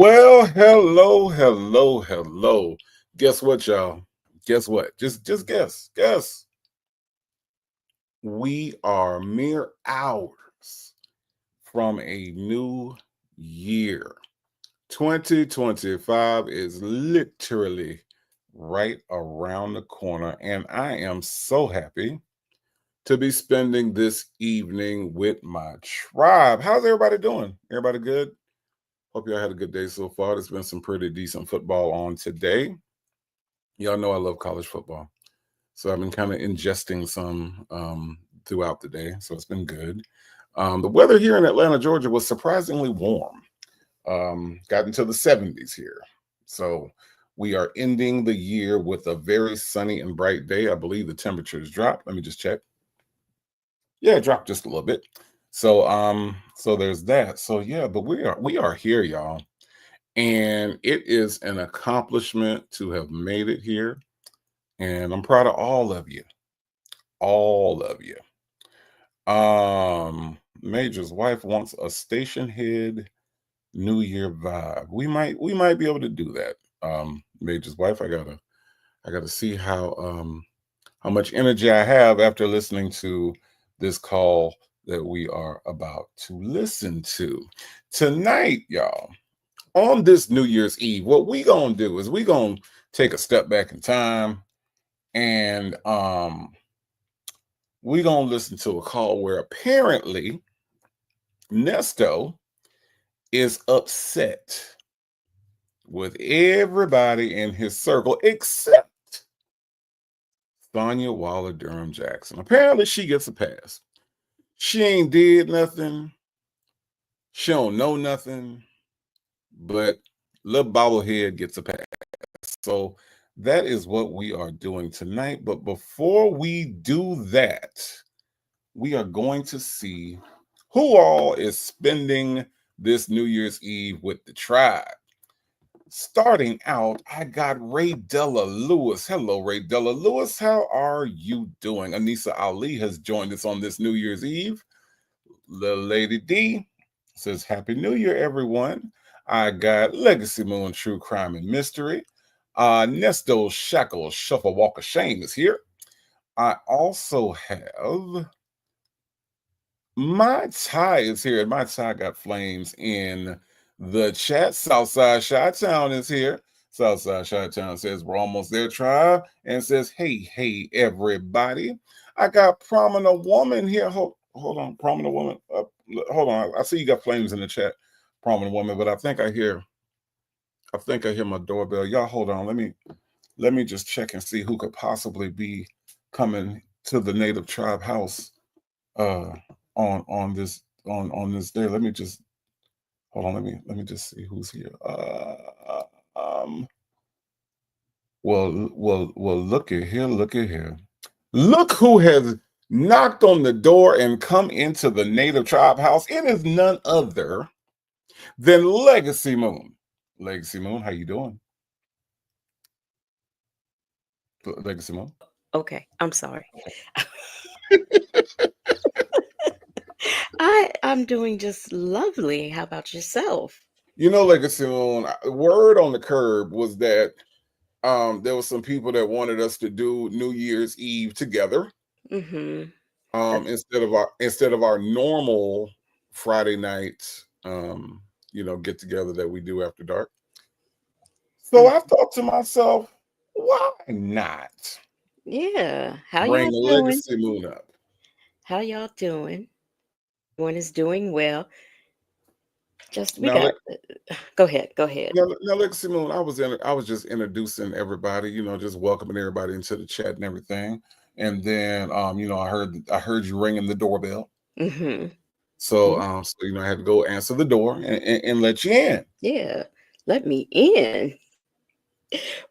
Well, hello, hello, hello. Guess what, y'all? Guess what? Just guess. Guess. We are mere hours from a new year. 2025 is literally right around the corner, and I am so happy to be spending this evening with my tribe. How's everybody doing? Everybody good? Hope y'all had a good day so far. There's been some pretty decent football on today. Y'all know I love college football. So I've been kind of ingesting some throughout the day. So it's been good. The weather here in Atlanta, Georgia was surprisingly warm. Got into the 70s here. So we are ending the year with a very sunny and bright day. I believe the temperatures dropped. Let me just check. Yeah, it dropped just a little bit. So there's that. So yeah, but we are here, y'all. And it is an accomplishment to have made it here. And I'm proud of all of you. All of you. Major's wife wants a station head New Year vibe. We might be able to do that. Major's wife, I gotta see how much energy I have after listening to this call that we are about to listen to. Tonight, y'all, on this New Year's Eve, what we gonna do is we gonna take a step back in time and we gonna listen to a call where apparently Nesto is upset with everybody in his circle except Sonya Waller Durham Jackson. Apparently she gets a pass. She ain't did nothing. She don't know nothing, but little bobblehead gets a pass. So that is what we are doing tonight. But before we do that, we are going to see who all is spending this New Year's Eve with the tribe. Starting out, I got Ray Della Lewis. Hello, Ray Della Lewis. How are you doing? Anissa Ali has joined us on this New Year's Eve. Little Lady D says, Happy New Year, everyone. I got Legacy Moon, True Crime and Mystery. Nesto Shackle, Shuffle Walk of Shame is here. I also have My Tie is here. My Tie got flames in the chat. Southside Chi-Town is here. Southside Chi-Town says, we're almost there, tribe. And says, hey, everybody. I got Prominent Woman here. Hold on, Prominent Woman. Hold on. I see you got flames in the chat, Prominent Woman, but I think I hear my doorbell. Y'all hold on. Let me just check and see who could possibly be coming to the Native Tribe house on this day. Let me just hold on. Let me just see who's here. Well, look at here. Look who has knocked on the door and come into the Native Tribe house. It is none other than Legacy Moon. Legacy Moon, how you doing? Legacy Moon. Okay, I'm sorry. I'm doing just lovely. How about yourself? Legacy Moon, word on the curb was that there was some people that wanted us to do New Year's Eve together. Mm-hmm. Instead of our normal Friday night get together that we do after dark. So I thought to myself, why not Yeah. How bring y'all doing? Legacy Moon up? How y'all doing? Everyone is doing well. Just we Now, got. Go ahead. Go ahead. now, Legacy Moon, I was just introducing everybody, just welcoming everybody into the chat and everything. And then I heard you ringing the doorbell. Mm-hmm. So Yeah. I had to go answer the door and let you in. Yeah. Let me in.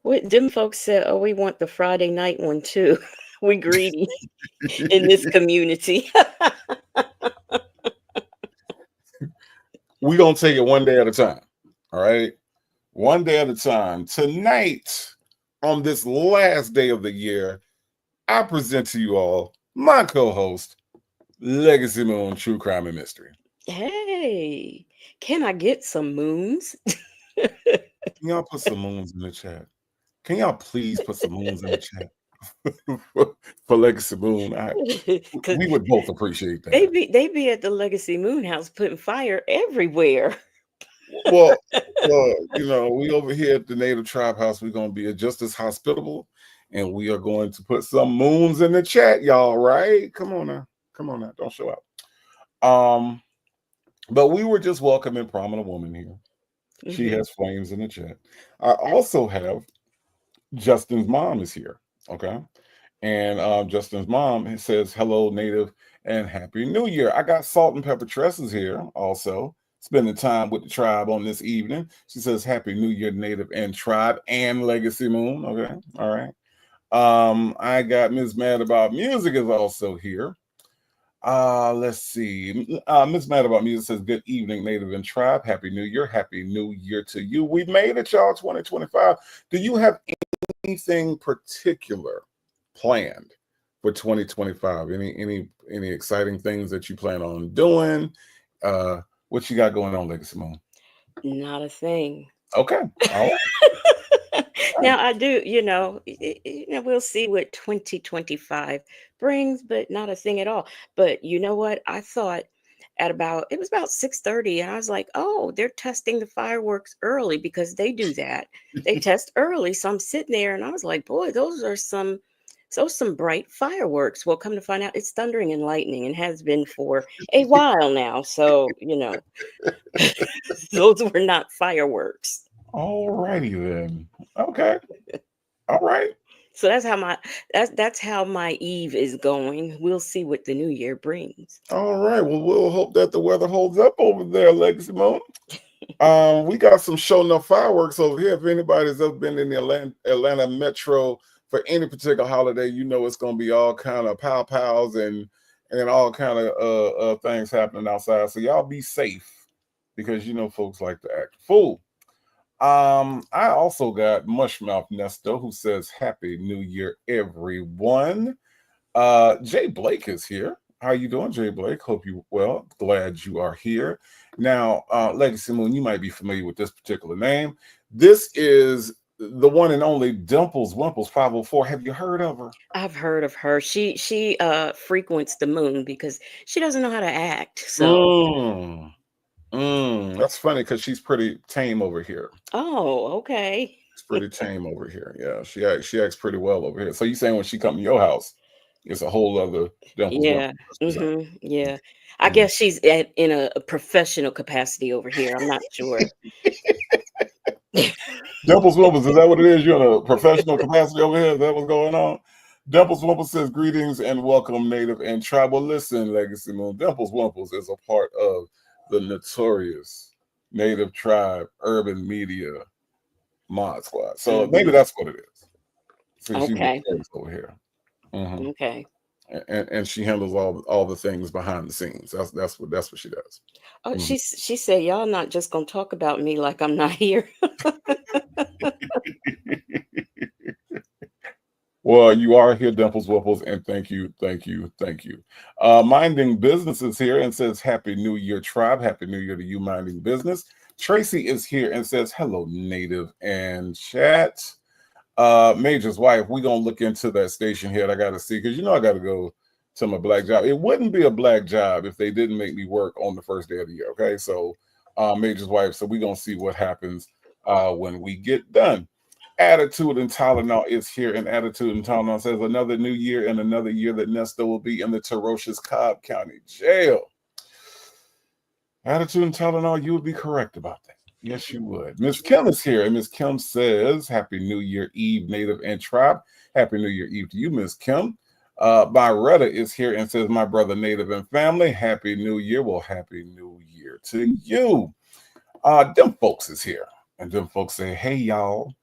Them folks said, "Oh, we want the Friday night one too." We greedy in this community. We're gonna take it one day at a time. All right. One day at a time. Tonight, on this last day of the year, I present to you all my co-host, Legacy Moon, True Crime and Mystery. Hey, can I get some moons? Can y'all put some moons in the chat? Can y'all please put some moons in the chat for, for Legacy Moon? Because We would both appreciate they that. be at the Legacy Moon House putting fire everywhere. Well, we over here at the Native Tribe House, we're gonna be just as hospitable, and we are going to put some moons in the chat, y'all. Right? Come on now, don't show out. But we were just welcoming Prominent Woman here. She Hmm. has flames in the chat. I also have Justin's mom is here. Okay. And Justin's mom says, hello, Native, and Happy New Year. I got Salt and Pepper Tresses here also, spending time with the tribe on this evening. She says, Happy New Year, Native and Tribe and Legacy Moon. Okay. All right. I got Ms. Mad About Music is also here. Let's see. Miss Mad About Music says, good evening, Native and Tribe. Happy New Year. Happy New Year to you. We made it, y'all, 2025. Do you have anything particular planned for 2025? Any exciting things that you plan on doing? What you got going on, Legacy Moon? Not a thing. Okay. All right. Now I do, we'll see what 2025 brings, but not a thing at all. But you know what? I thought it was about 6:30, and I was like, oh, they're testing the fireworks early because they do that. They test early. So I'm sitting there and I was like, boy, those some bright fireworks. Well, come to find out it's thundering and lightning and has been for a while now. So, those were not fireworks. All righty then. Okay. All right. So that's how my eve is going. We'll see what the new year brings. All right. Well, we'll hope that the weather holds up over there, Legacy Moon. We got some show enough fireworks over here. If anybody's ever been in the Atlanta metro for any particular holiday, you know it's gonna be all kind of pow pows and all kind of things happening outside. So y'all be safe because you know folks like to act a fool. I also got Mushmouth Nesto who says Happy New Year, everyone. Jay Blake is here. How you doing, Jay Blake? Hope you well. Glad you are here. Now, Legacy Moon, you might be familiar with this particular name. This is the one and only Dimples Wimples 504. Have you heard of her? I've heard of her. She frequents the moon because she doesn't know how to act. So, Mm, that's funny because she's pretty tame over here. oh, okay. She's pretty tame over here. Yeah, she acts pretty well over here. So you saying when she come to your house, it's a whole other Dimples Yeah. Wimples. Yeah. I Mm. guess she's in a professional capacity over here. I'm not sure. Dimples Wimples, is that what it is? You're in a professional capacity over here? Is that what's going on? Dimples Wimples says, greetings and welcome, Native and Tribal. Listen, Legacy Moon, Dimples Wimples is a part of the notorious Native Tribe Urban Media Mod Squad. So maybe Hmm. that's what it is. See, she's Okay. notorious over here. Hmm. Okay. And she handles all the things behind the scenes. That's what she does. Oh, Mhm. she said, y'all not just gonna talk about me like I'm not here. Well, you are here, Dimples Wimples, and thank you, thank you, thank you. Minding Business is here and says, Happy New Year, Tribe. Happy New Year to you, Minding Business. Tracy is here and says, hello, Native and chat. Major's wife, we're going to look into that station here. I got to see, because you know I got to go to my black job. It wouldn't be a black job if they didn't make me work on the first day of the year, okay? So, Major's wife, so we're going to see what happens when we get done. Attitude and Tylenol is here, and Attitude and Tylenol says another new year and another year that Nesta will be in the ferocious Cobb County Jail. Attitude and Tylenol, you would be correct about that. Yes, you would. Miss Kim is here, and Miss Kim says, Happy New Year Eve, Native and Tribe. Happy New Year Eve to you, Miss Kim. Byretta is here and says, my brother, Native and family, Happy New Year. Well, Happy New Year to you. Them folks is here, and them folks say, hey, y'all.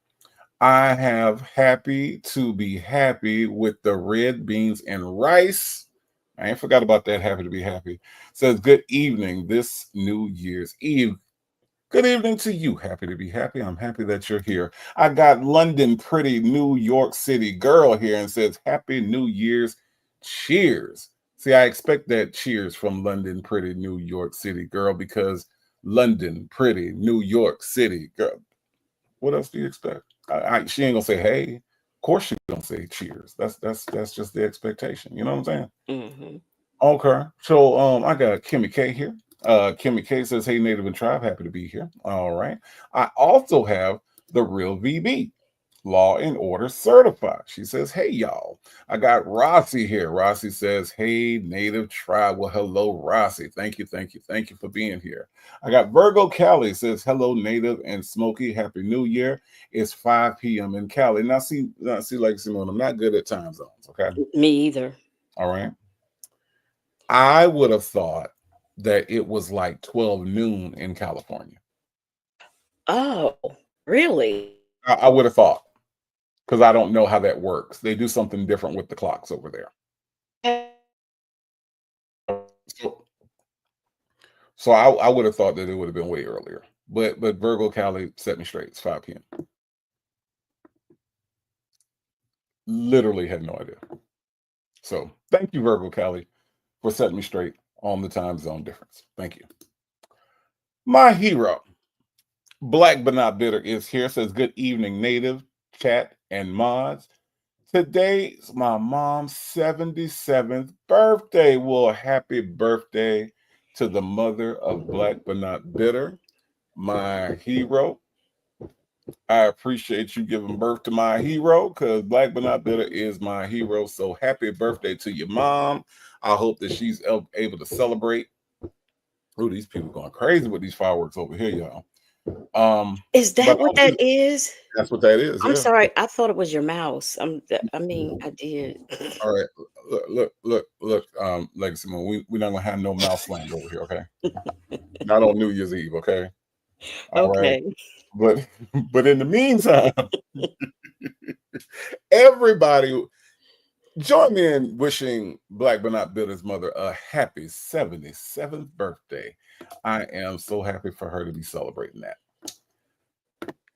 I have happy to be happy with the red beans and rice. I ain't forgot about that. Happy to be happy. Says, good evening this New Year's Eve. Good evening to you. Happy to be happy. I'm happy that you're here. I got London Pretty New York City Girl here and says, Happy New Year's. Cheers. See, I expect that cheers from London Pretty New York City Girl because London, pretty, New York City. Girl, what else do you expect? She ain't gonna say hey. Of course she's gonna say cheers. That's just the expectation. You know what I'm saying? Hmm. Okay. So I got Kimmy K here. Kimmy K says, "Hey, Native and Tribe, happy to be here." All right. I also have the real VB, Law and Order Certified. She says, "Hey, y'all." I got Rossi here. Rossi says, "Hey, Native Tribe." Well, hello, Rossi. Thank you, thank you, thank you for being here. I got Virgo Cali says, "Hello, Native and Smokey. Happy New Year." It's 5 p.m. in Cali. Now see, like Simone, I'm not good at time zones. Okay. Me either. All right. I would have thought that it was like 12 noon in California. Oh, really? I would have thought because I don't know how that works. They do something different with the clocks over there. So, so I would have thought that it would have been way earlier. But Virgo Cali set me straight. It's 5 p.m. Literally had no idea. So thank you, Virgo Cali, for setting me straight on the time zone difference. Thank you. My hero, Black but not bitter, is here. Says good evening, Native, chat, and mods. Today's my mom's 77th birthday. Well, happy birthday to the mother of Black but not bitter, my hero. I appreciate you giving birth to my hero because Black but not bitter is my hero. So happy birthday to your mom. I hope that she's able to celebrate. Oh, these people going crazy with these fireworks over here, y'all. Is But that what that is? that's what that is. I'm Yeah. sorry. I thought it was your mouse. I mean, I did. All right. Look. Legacy Moon. We're not gonna have no mouse land over here, okay? Not on New Year's Eve, okay? All right. Okay. But but in the meantime, everybody join me in wishing Black but not Bitter's mother a happy 77th birthday. I am so happy for her to be celebrating that.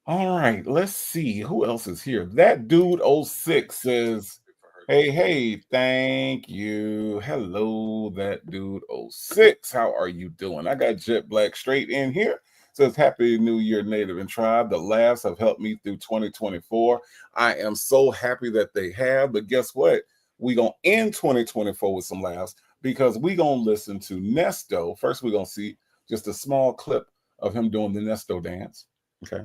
All right, let's see who else is here. That dude 06 says, hey, thank you. Hello, that dude 06. How are you doing? I got Jet Black straight in here. Says, Happy New Year, Native and Tribe. The laughs have helped me through 2024. I am so happy that they have. But guess what? We're going to end 2024 with some laughs because we're going to listen to Nesto. First, we're going to see just a small clip of him doing the Nesto dance. Okay.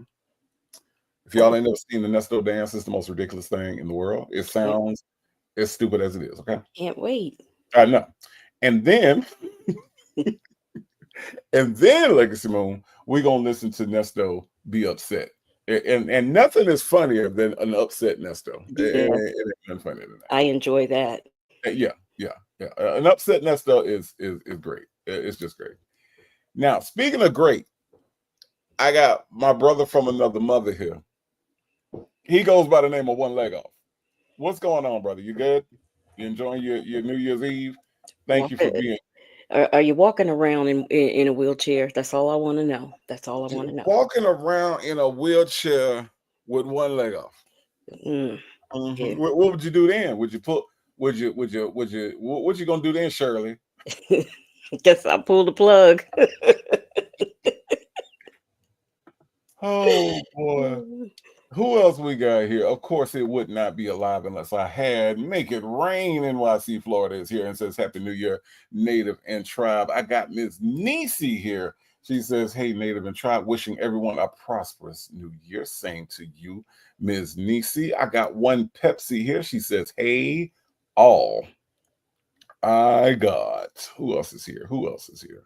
If y'all ain't never seen the Nesto dance, it's the most ridiculous thing in the world. It Can't, sounds as stupid as it is. Okay, can't wait. I know. And then, Legacy Moon, we're gonna listen to Nesto be upset, and nothing is funnier than an upset Nesto. Yeah, It ain't nothing funnier than I enjoy that. that. Yeah. An upset Nesto is great. It's just great. Now, speaking of great, I got my brother from another mother here. He goes by the name of One Leg Off. What's going on, brother? You good? You enjoying your New Year's Eve? Thank you for Walking, being are you walking around in a wheelchair? That's all I want to know. That's all I want to know. walking around in a wheelchair with one leg off. Mm, yeah. What would you do then? Would you put? What you gonna do then, Shirley? Guess I pulled the plug. Oh boy. Who else we got here? Of course, it would not be alive unless I had Make It Rain. NYC, Florida is here and says, Happy New Year, Native and Tribe. I got Ms. Nisi here. She says, Hey, Native and Tribe, wishing everyone a prosperous New Year. Same to you, Ms. Nisi. I got one Pepsi here. She says, Hey, all. I got, who else is here? Who else is here?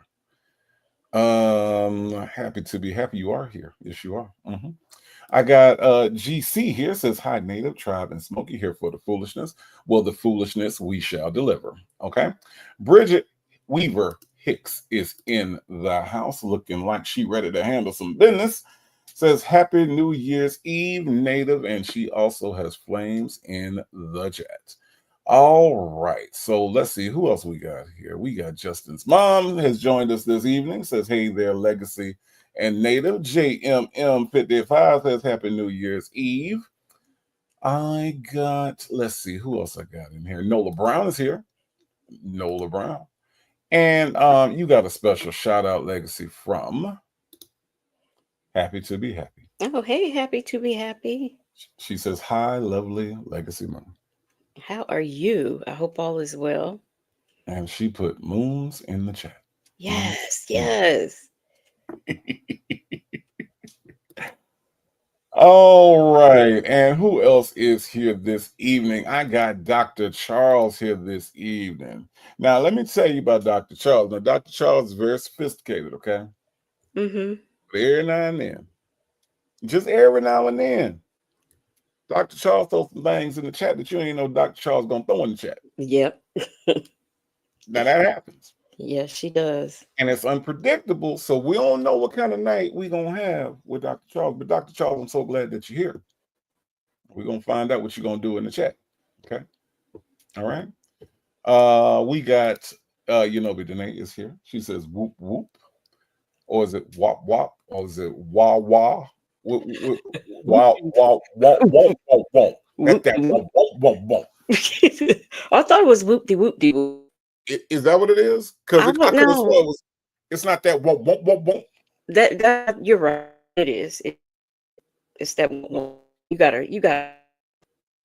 Happy to be happy you are here. Yes, you are. I got GC here, says hi Native Tribe and Smokey here for the foolishness. Well, the foolishness we shall deliver. Okay. Bridget Weaver Hicks is in the house looking like she ready to handle some business. Says happy New Year's Eve, Native, and she also has flames in the chat. All right, so let's see who else we got here. We got Justin's mom has joined us this evening. Says hey there, Legacy and Native. JMM55 says Happy New Year's Eve. I got, let's see, who else I got in here? Nola Brown is here. Nola Brown. And you got a special shout out, Legacy, from Happy to be happy. Oh, hey, happy to be happy. She says, "Hi, lovely legacy mom," How are you? I hope all is well. and she put moons in the chat. Moons. Yes, In yes. All right, and who else is here this evening? I got Dr. Charles here this evening. Now, let me tell you about Dr. Charles. Now, Dr. Charles is very sophisticated, okay? Mm-hmm. But every now and then, just every now and then, Dr. Charles throws some things in the chat that you ain't know Dr. Charles gonna throw in the chat. Yep. Now that happens. Yes, she does. And it's unpredictable, so we don't know what kind of night we're gonna have with Dr. Charles. But Dr. Charles, I'm so glad that you're here. We're gonna find out what you're gonna do in the chat. Okay. All right. We got but Danae is here. She says whoop whoop, or is it wop wop, or is it wah wah? Whoop, Wow, wow, wow, wow, wow, wow. That's whoop, that whoop. wow, wow, wow, wow. I thought it was whoop de whoop de whoop. Is that what it is? Because I I don't could have sworn know. it was. It's not that wow, wow, wow, wow. That you're right. It is. It's that one. You gotta.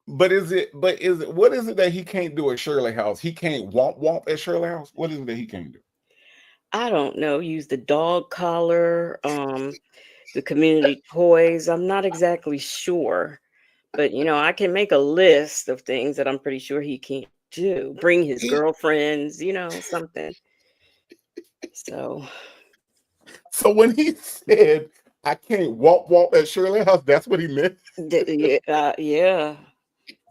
But is it? But is it? What is it that he can't do at Shirley House? He can't womp womp at Shirley House. What is it that he can't do? I don't know. Use the dog collar. The community toys. I'm not exactly sure, but I can make a list of things that I'm pretty sure he can't do. Bring his He, girlfriends. Something. So so when he said I can't womp womp at Shirley House, that's what he meant. yeah.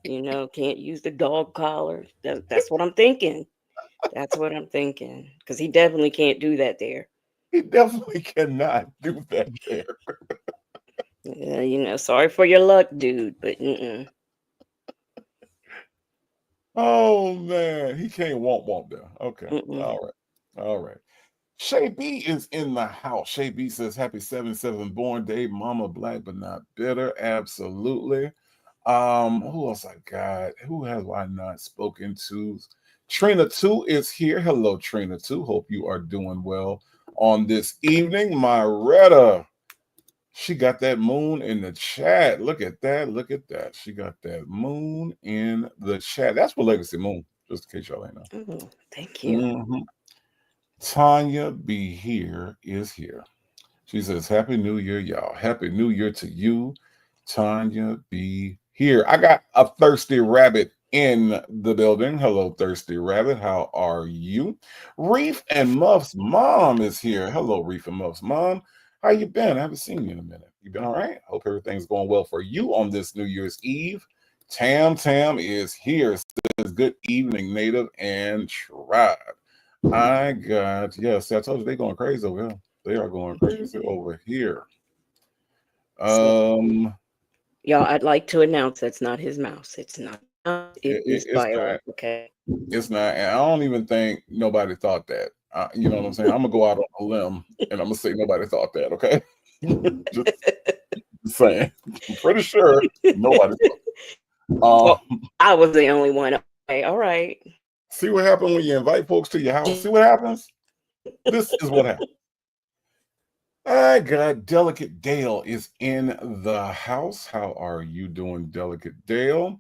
Can't use the dog collar. That's what I'm thinking. That's what I'm thinking. Because he definitely can't do that there. He definitely cannot do that there. Yeah, sorry for your luck, dude, but mm-mm. Oh man, he can't womp womp there. Okay, Mm-mm. all right, all right. Shay B is in the house. Shay B says, "Happy 7/7 born day, Mama Black, but not bitter." Absolutely. Who else I got? Who have I not spoken to? Trina 2 is here. Hello, Trina 2. Hope you are doing well on this evening. Myretta, she got that moon in the chat. Look at that. Look at that. She got that moon in the chat. That's for Legacy Moon, just in case y'all ain't know. Oh, thank you. Mhm. Tanya B here is here. She says, "Happy New Year, y'all. Happy New Year to you, Tanya B here." I got a thirsty rabbit in the building. Hello, thirsty rabbit. How are you? Reef and Muff's mom is here. Hello, Reef and Muff's mom. How you been? I haven't seen you in a minute. You been all right? Hope everything's going well for you on this New Year's Eve. Tam is here. Says, "Good evening, Native and Tribe." I got, yes, I told you they're going crazy over here. They are going crazy over here. So, Um, y'all, I'd like to announce that's not his mouse. It's not. It is it's Viola. not. Okay. It's not. And I don't even think nobody thought that. You know what I'm saying? I'm gonna go out on a limb and I'm gonna say nobody thought that. Okay, just saying. I'm pretty sure nobody thought. Well, I was the only one. Okay, all right. See what happened when you invite folks to your house. See what happens. This is what happens. I got Delicate Dale is in the house. How are you doing, Delicate Dale?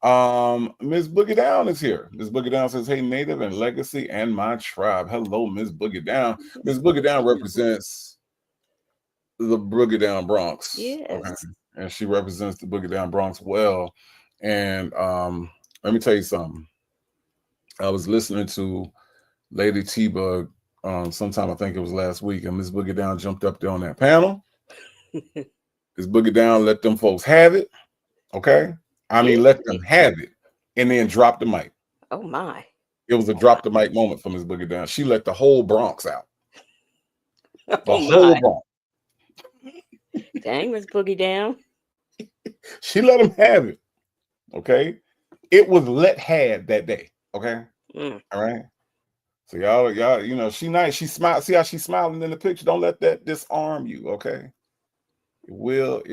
Miss Boogie Down is here. Miss Boogie Down says, "Hey, Native and Legacy and my tribe." Hello, Miss Boogie Down. Miss Boogie Down represents the Boogie Down Bronx. Okay. Yes. And she represents the Boogie Down Bronx well. And let me tell you something. I was listening to Lady T Bug sometime, I think it was last week, and Miss Boogie Down jumped up there on that panel. Miss Boogie Down let them folks have it. Okay. I mean, let them have it. And then drop the mic. Oh my. It was a drop the mic moment for Miss Boogie Down. She let the whole Bronx out. The Oh whole my. Bronx. Dang, Miss Boogie Down. She let them have it. Okay. It was let had that day. Okay. Mm. All right. So y'all, she nice. She smiled. See how she's smiling in the picture? Don't let that disarm you. Okay. It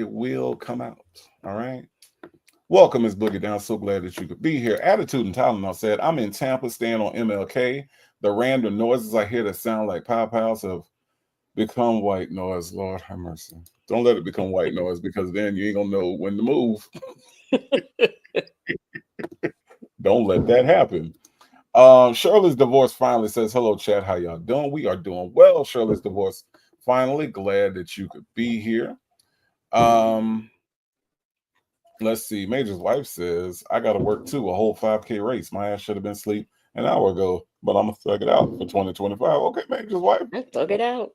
will come out. All right. Welcome, Ms. Boogie Down. So glad that you could be here. Attitude and Tylenol said, "I'm in Tampa, staying on MLK. The random noises I hear that sound like pow-pows have become white noise. Lord have mercy. Don't let it become white noise because then you ain't gonna know when to move. Don't let that happen. Shirley's divorce finally says, "Hello, chat. How y'all doing? We are doing well." Shirley's divorce finally. Glad that you could be here. Um, let's see. Major's wife says, "I got to work too. A whole 5K race. My ass should have been asleep an hour ago, but I'm gonna thug it out for 2025." Okay, Major's wife. Plug it out.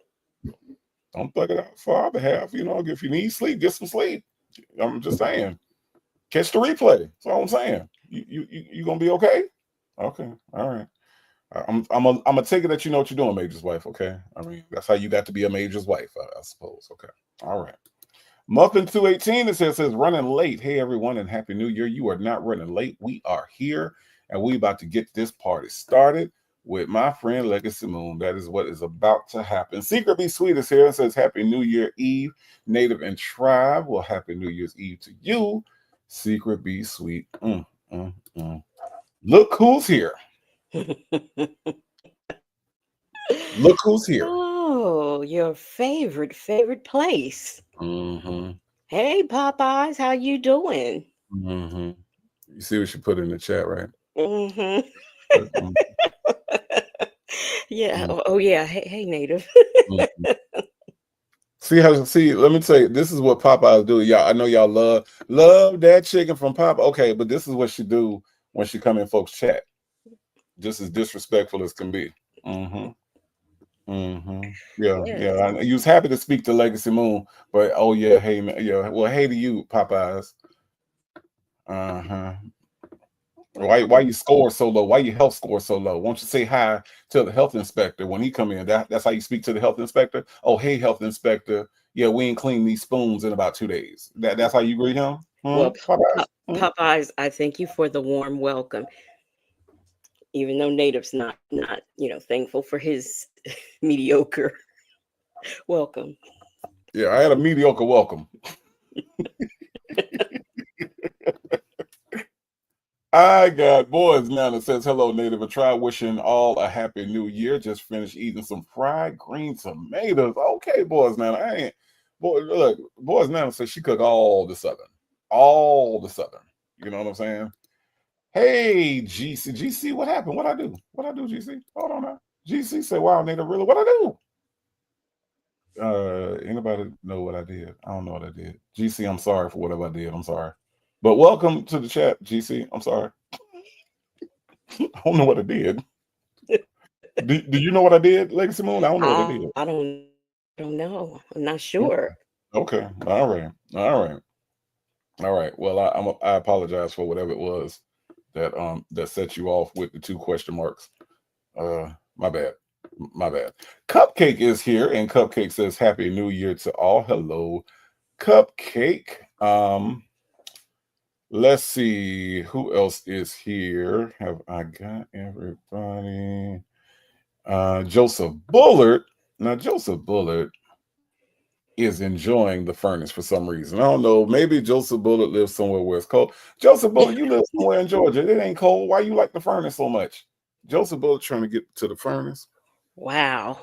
Don't thug it out for our behalf. You know, if you need sleep, get some sleep. I'm just saying. Catch the replay. That's all I'm saying. You gonna be okay? Okay, all right. I'm gonna take it that you know what you're doing, Major's wife. Okay, I mean that's how you got to be a Major's wife, I suppose. Okay, all right. Muffin 218 it says running late. Hey everyone, and happy New Year. You are not running late. We are here, and we about to get this party started with my friend Legacy Moon. That is what is about to happen. Secret Be Sweet is here and says Happy New Year Eve, Native and Tribe. Well, Happy New Year's Eve to you. Secret Be Sweet. Look who's here. Look who's here. Oh, your favorite place. Mm-hmm. Hey, Popeyes, how you doing? Mm-hmm. You see what she put in the chat, right? Mm-hmm. Mhm, Yeah. mhm, Oh, yeah. Hey, Native. mhm. See, let me tell you, this is what Popeyes do. Y'all, I know y'all love that chicken from Popeye. Okay, but this is what she do when she come in folks chat. Just as disrespectful as can be. Mm-hmm. Mm-hmm. Yeah, yeah. Yes. You was happy to speak to Legacy Moon, but oh yeah, hey man, yeah. Well, hey to you, Popeyes. Uh-huh. Why you score so low? Why your health score so low? Won't you say hi to the health inspector when he come in? That's how you speak to the health inspector. Oh, hey, health inspector. Yeah, we ain't cleaned these spoons in about 2 days. That's how you greet him? Hmm? Well, Popeyes? Hmm? Popeyes, I thank you for the warm welcome. Even though Native's not thankful for his mediocre welcome. Yeah, I had a mediocre welcome. I got boys now that says hello, Native, and try wishing all a happy new year. Just finished eating some fried green tomatoes. Okay, boys now. I ain't boy look, boys now says she cook all the southern. All the southern. You know what I'm saying? Hey, GC, what happened? What I do? What I do, GC? Hold on now. GC say, wow, Native, really? What I do? Anybody know what I did? I don't know what I did. GC, I'm sorry for whatever I did. I'm sorry. But welcome to the chat, GC. I'm sorry. I don't know what I did. Do you know what I did, Legacy Moon? I don't know what I did. I don't know. I'm not Okay. sure. Okay. All right. All right. All right. Well, I apologize for whatever it was that set you off with the two question marks. My bad. My bad. Cupcake is here, and Cupcake says Happy New Year to all. Hello, Cupcake. Let's see who else is here. Have I got everybody? Joseph Bullard. Now, Joseph Bullard is enjoying the furnace for some reason. I don't know. Maybe Joseph Bullard lives somewhere where it's cold. Joseph Bullard, you live somewhere in Georgia. It ain't cold. Why you like the furnace so much? Joseph Bullard trying to get to the furnace. Wow.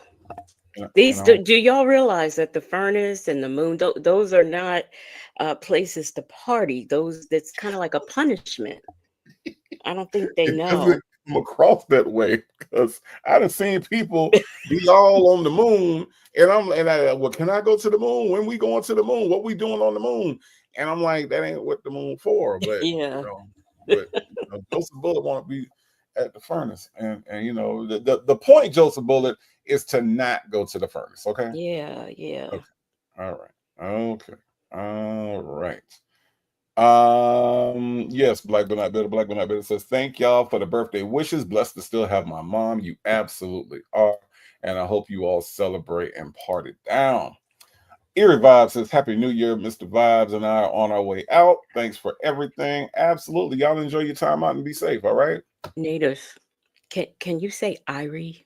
And I don't, Do y'all realize that the furnace and the moon, those are not places to party. Those that's kind of like a punishment. I don't think they it doesn't know. come across that way because I done seen people be all on the moon, and well, can I go to the moon? When we going to the moon? What we doing on the moon? And I'm like, that ain't what the moon for. But Yeah. Joseph Bullet want to be at the furnace, and the point, Joseph Bullet, is to not go to the furnace. Okay. Yeah. Yeah. Okay. All right. Okay. All right. Yes, Black but not bitter. Black but not bitter says, thank y'all for the birthday wishes. Blessed to still have my mom. You absolutely are. And I hope you all celebrate and party down. Eerie Vibes says, Happy New Year. Mr. Vibes and I are on our way out. Thanks for everything. Absolutely. Y'all enjoy your time out and be safe. All right. Native. Can you say Irie?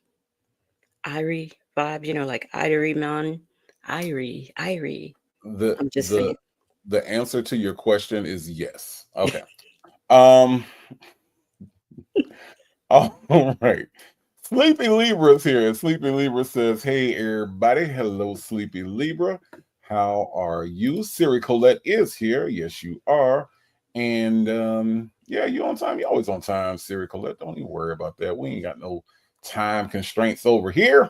Irie vibe, like Irie man. Irie. The I'm just the saying. the answer to your question is yes. Okay. Um, all right. Sleepy Libra's here, and Sleepy Libra says, "Hey everybody, hello Sleepy Libra. How are you? Siri Colette is here. Yes, you are. And yeah, you on time. You always on time, Siri Colette. Don't even worry about that. We ain't got no time constraints over here.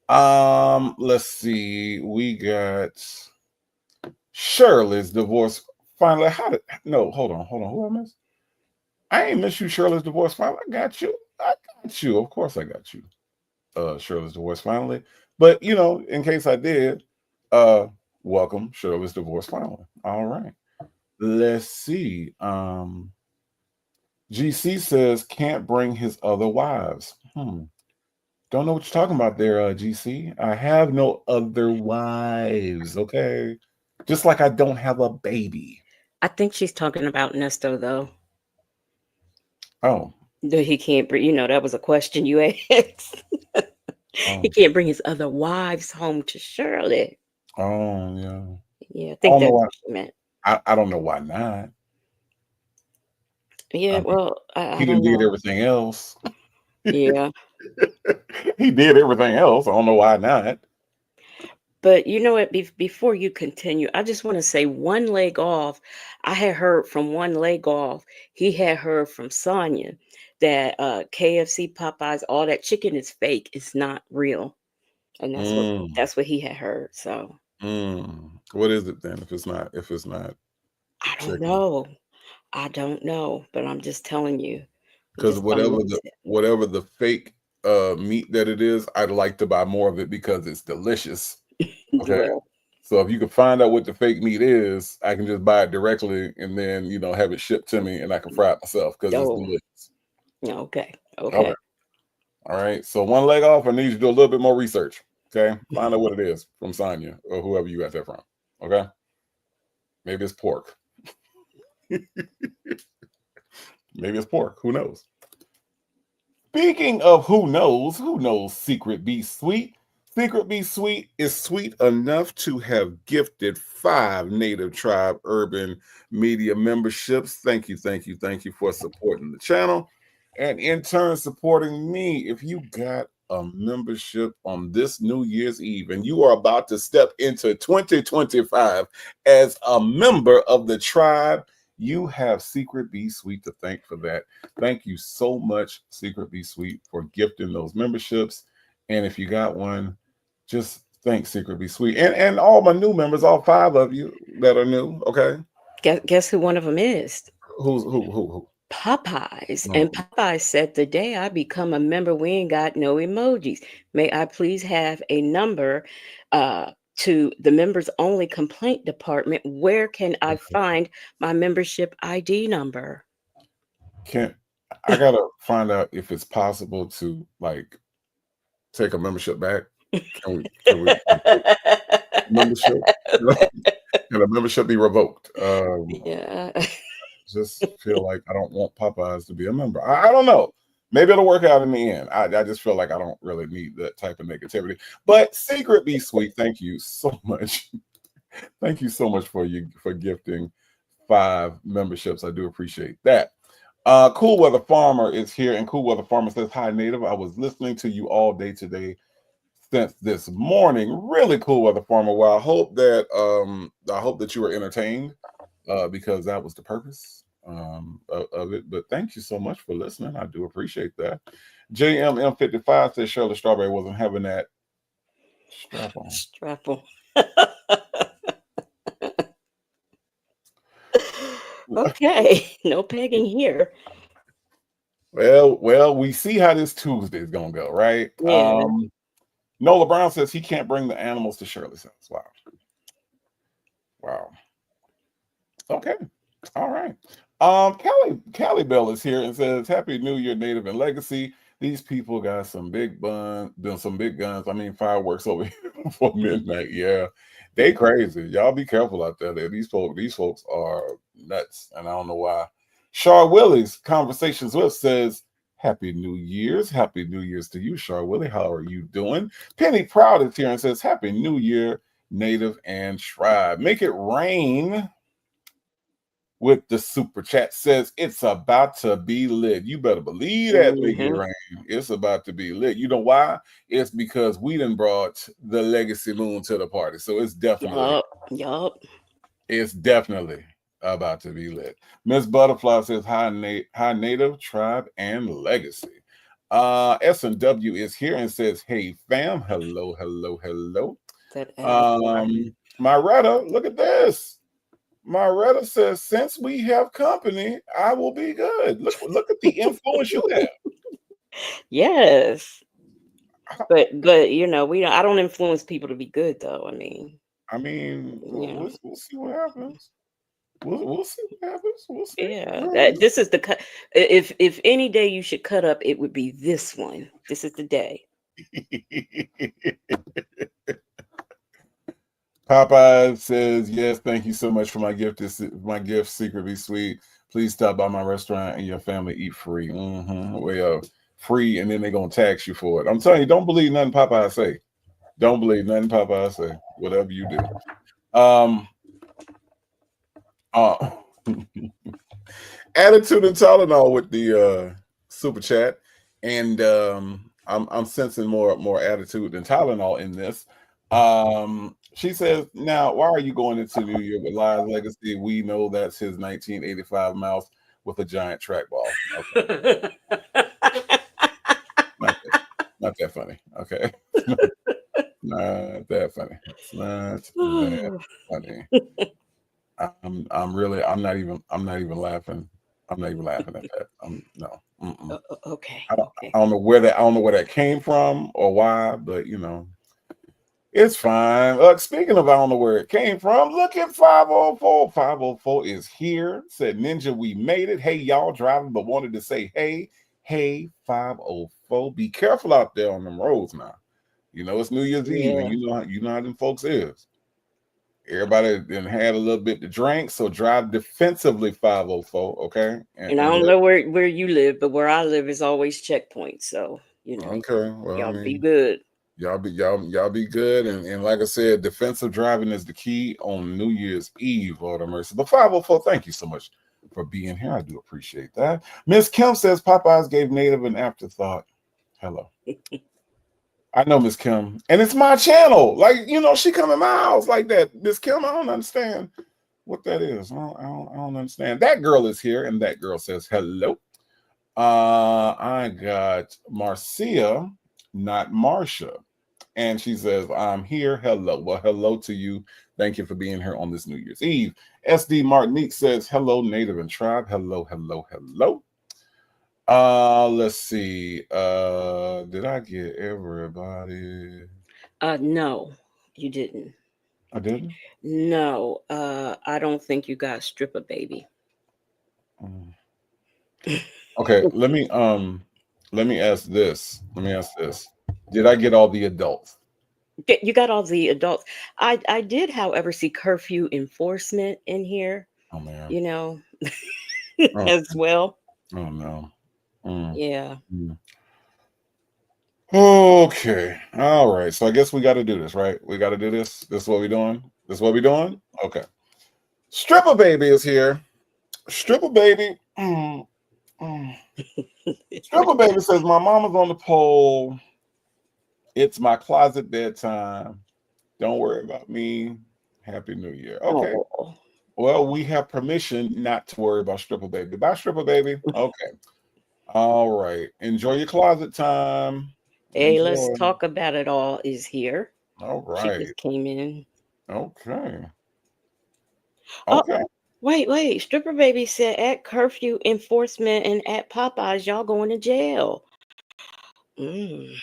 Let's see. We got Shirley's divorce finally. How did no? Hold on. Who I miss? I ain't miss you, Shirley's divorce finally. I got you. I got you. Of course, I got you. Shirley's divorce finally. But you know, in case I did, uh, welcome Shirley's divorce finally. All right. Let's see. GC says can't bring his other wives. Don't know what you're talking about there, GC. I have no other wives. Okay. Just like I don't have a baby. I think she's talking about Nesto though. Oh. That he can't bring. That was a question you asked. He Oh. can't bring his other wives home to Shirley. Oh yeah. Yeah, I I think don't know that's why. what she meant. I don't know why not. I Yeah, mean, well, I he didn't don't did know. everything else. Yeah. He did everything else. I don't know why not. But you know what? Before you continue, I just want to say one leg off. I had heard from one leg off. He had heard from Sonya that KFC, Popeyes, all that chicken is fake. It's not real, and that's what Mm, that's what he had heard. So What is it then? If it's not I don't chicken, know. I don't know, but I'm just telling you. because Just something what he whatever the fake meat that it is, I'd like to buy more of it because it's delicious. said. Okay. Well, So if you can find out what the fake meat is, I can just buy it directly and then have it shipped to me and I can fry it myself because it's oh, delicious. okay, Okay. okay. All right. So one leg off, I need you to do a little bit more research. Okay. Find out what it is from Sonya or whoever you got that from. Okay. Maybe it's pork. Maybe it's pork. Who knows? Speaking of who knows Secret Be Sweet? Secret Be Sweet is sweet enough to have gifted 5 Native Tribe Urban Media memberships. Thank you for supporting the channel. And in turn, supporting me. If you got a membership on this New Year's Eve and you are about to step into 2025 as a member of the tribe, you have Secret Be Sweet to thank for that. Thank you so much, Secret Be Sweet, for gifting those memberships. And if you got one, just thank Secret Be Sweet. And all my new members, all 5 of you that are new, okay? Guess who one of them is? Who? Popeyes. No. And Popeyes said, "The day I become a member, we ain't got no emojis. May I please have a number to the members only complaint department? Where can I find my membership ID number?" Can't I gotta find out if it's possible to like take a membership back. Can we revoke membership? Can a membership be revoked? Yeah. Just feel like I don't want Popeyes to be a member. I don't know. Maybe it'll work out in the end. I just feel like I don't really need that type of negativity. But Secret Be Sweet, thank you so much. Thank you so much for gifting 5 memberships. I do appreciate that. Cool Weather Farmer is here, and Cool Weather Farmer says, "Hi, Native. I was listening to you all day today since this morning. Really cool Weather Farmer. Well, I hope that you were entertained because that was the purpose of it. But thank you so much for listening. I do appreciate that." JMM55 says Shirley Strawberry wasn't having that strap on. Strap on. Okay. No pegging here. Well, we see how this Tuesday is gonna go, right? Yeah. Nola Brown says he can't bring the animals to Shirley's house. Wow. Wow. Okay. All right. Callie Bell is here and says, "Happy New Year, Native and Legacy. These people got some some big guns. I mean, fireworks over here for midnight. Yeah, they crazy. Y'all be careful out there. These folks are nuts, and I don't know why." Char Willie's Conversations with says, Happy New Year's to you, Char Willie. How are you doing? Penny Proud is here and says, "Happy New Year, Native and Tribe. Make it rain with the super chat says it's about to be lit. You better believe that, Biggie Hmm. Rain. It's about to be lit. You know why? It's because we done brought the Legacy Moon to the party. So Yup. Yup. it's definitely about to be lit. Miss Butterfly says hi native, tribe, and legacy. S&W is here and says, hey fam, hello, hello, hello. That avatar. Myretta, look at this. Marietta says, since we have company, I will be good. Look at the influence you have. Yes. But we don't, I don't influence people to be good though. I mean, I mean, you know, we'll see what happens. We'll see what happens. We'll see. yeah. This is the cut. If any day you should cut up, it would be this one. This is the day. Popeye says, yes, thank you so much for my gift. My gift, secretly sweet. Please stop by my restaurant and your family eat free. Well, free, and then they're going to tax you for it. I'm telling you, don't believe nothing Popeye say. Don't believe nothing Popeye say. Whatever you do. Uh, Attitude and Tylenol with the super chat. And I'm sensing more attitude than Tylenol in this. She says, now, why are you going into New Year with Lies Legacy? We know that's his 1985 mouse with a giant trackball. Okay. Not that, not that funny. Okay. Not that funny. It's not that funny. I'm not even laughing. I'm not even laughing at that. No. Okay. I don't Okay. I don't know where that came from or why, but it's fine. Speaking of I don't know where it came from, look at 504. 504 is here. Said Ninja, we made it. Hey, y'all driving, but wanted to say, hey, 504. Be careful out there on them roads now. It's New Year's Eve, and Yeah. you know how them folks is. Everybody then had a little bit to drink, so drive defensively 504, okay? And I And don't let know where you live, but where I live is always checkpoints. So okay, well, I y'all be mean, good. y'all be good, and like I said, defensive driving is the key on New Year's Eve, Lord have mercy. But 504, thank you so much for being here. I do appreciate that. Miss Kim says Popeyes gave Native an afterthought. Hello. I know Miss Kim, and it's my channel. Like, she come in my house like that. Miss Kim, I don't understand what that is. I don't understand. That girl is here, and that girl says hello. I got Marcia, not Marcia. And she says, I'm here. Hello. Well, hello to you. Thank you for being here on this New Year's Eve. SD Martinique says, hello, Native and Tribe. Hello, hello, hello. Let's see. Did I get everybody? No, you didn't. I didn't. No, I don't think you got stripper baby. Mm. Okay, let me ask this. Let me ask this. Did I get all the adults? You got all the adults. I did, however, see curfew enforcement in here, Oh man. you know, Oh, as well. oh no. Mm, Yeah. mm. Okay. All right. So I guess we got to do this, right? We got to do this. This is what we're doing. This is what we're doing. Okay. Stripper baby is here. Stripper baby. Mm. Stripper baby says my mama's on the pole. It's my closet bedtime. Don't worry about me. Happy New Year. Okay. Oh, Well, we have permission not to worry about stripper baby. Bye, stripper baby. Okay. All right. Enjoy your closet time. hey, let's Enjoy. talk about it all is here. All She right. just came in. Okay. Oh, Okay. wait. Stripper baby said at curfew enforcement and at Popeyes, y'all going to jail. Mm,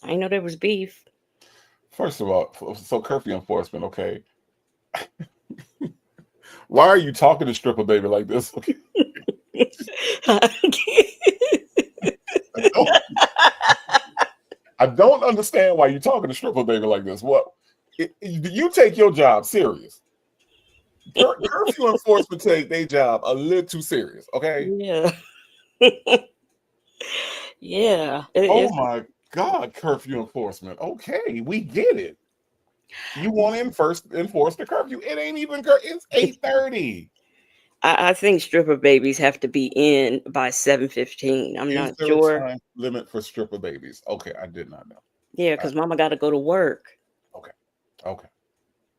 I know there was beef. First of all, so curfew enforcement. Okay. Why are you talking to stripper baby like this? Okay. I don't, I don't understand why you're talking to stripper baby like this. What? You take your job serious. Curfew enforcement take their job a little too serious. Okay. Yeah. Yeah. Oh my God, curfew enforcement. Okay, we get it. You want to enforce the curfew. It ain't even it's 8:30. I think stripper babies have to be in by 7:15. I'm Is not there a sure. time limit for stripper babies? Okay, I did not know. Yeah, I, because mama got to go to work. okay, okay,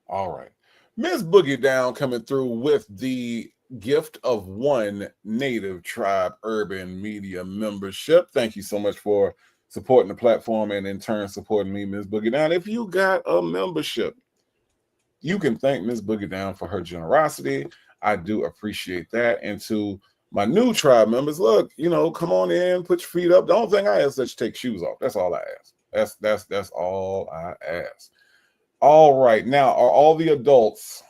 all right. Miss Boogie Down coming through with the gift of one Native Tribe Urban Media membership. Thank you so much for supporting the platform and in turn supporting me, Miss Boogie Down. If you got a membership, you can thank Miss Boogie Down for her generosity. I do appreciate that. And to my new tribe members, look, come on in, put your feet up. The only thing I ask is that you take shoes off. That's all I ask. That's all I ask. All right. Now, are all the adults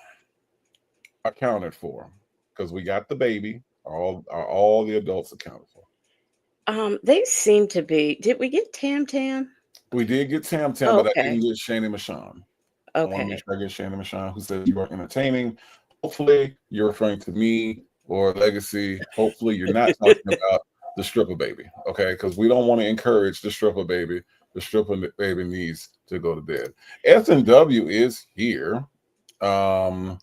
accounted for? Because we got the baby. Are all the adults accounted for? They seem to be. Did we get Tam Tam? We did get Tam Tam, but I Okay. didn't get Shani Mashan. I want to make Okay. sure I get Shannon Michon, who says you are entertaining. Hopefully, you're referring to me or Legacy. Hopefully, you're not talking about the stripper baby, okay? Because we don't want to encourage the stripper baby. The stripper baby needs to go to bed. S&W is here. Um,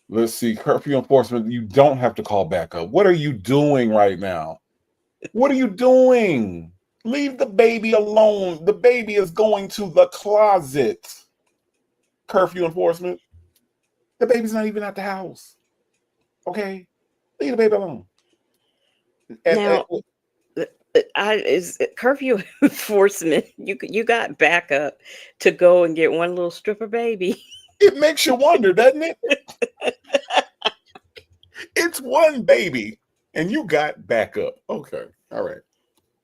let's see. Curfew enforcement. You don't have to call back up. What are you doing right now? What are you doing? Leave the baby alone. The baby is going to the closet. Curfew enforcement. The baby's not even at the house. Okay, leave the baby alone. Now, I is curfew enforcement. You got backup to go and get one little stripper baby. It makes you wonder, doesn't it? It's one baby, and you got backup. Okay, all right.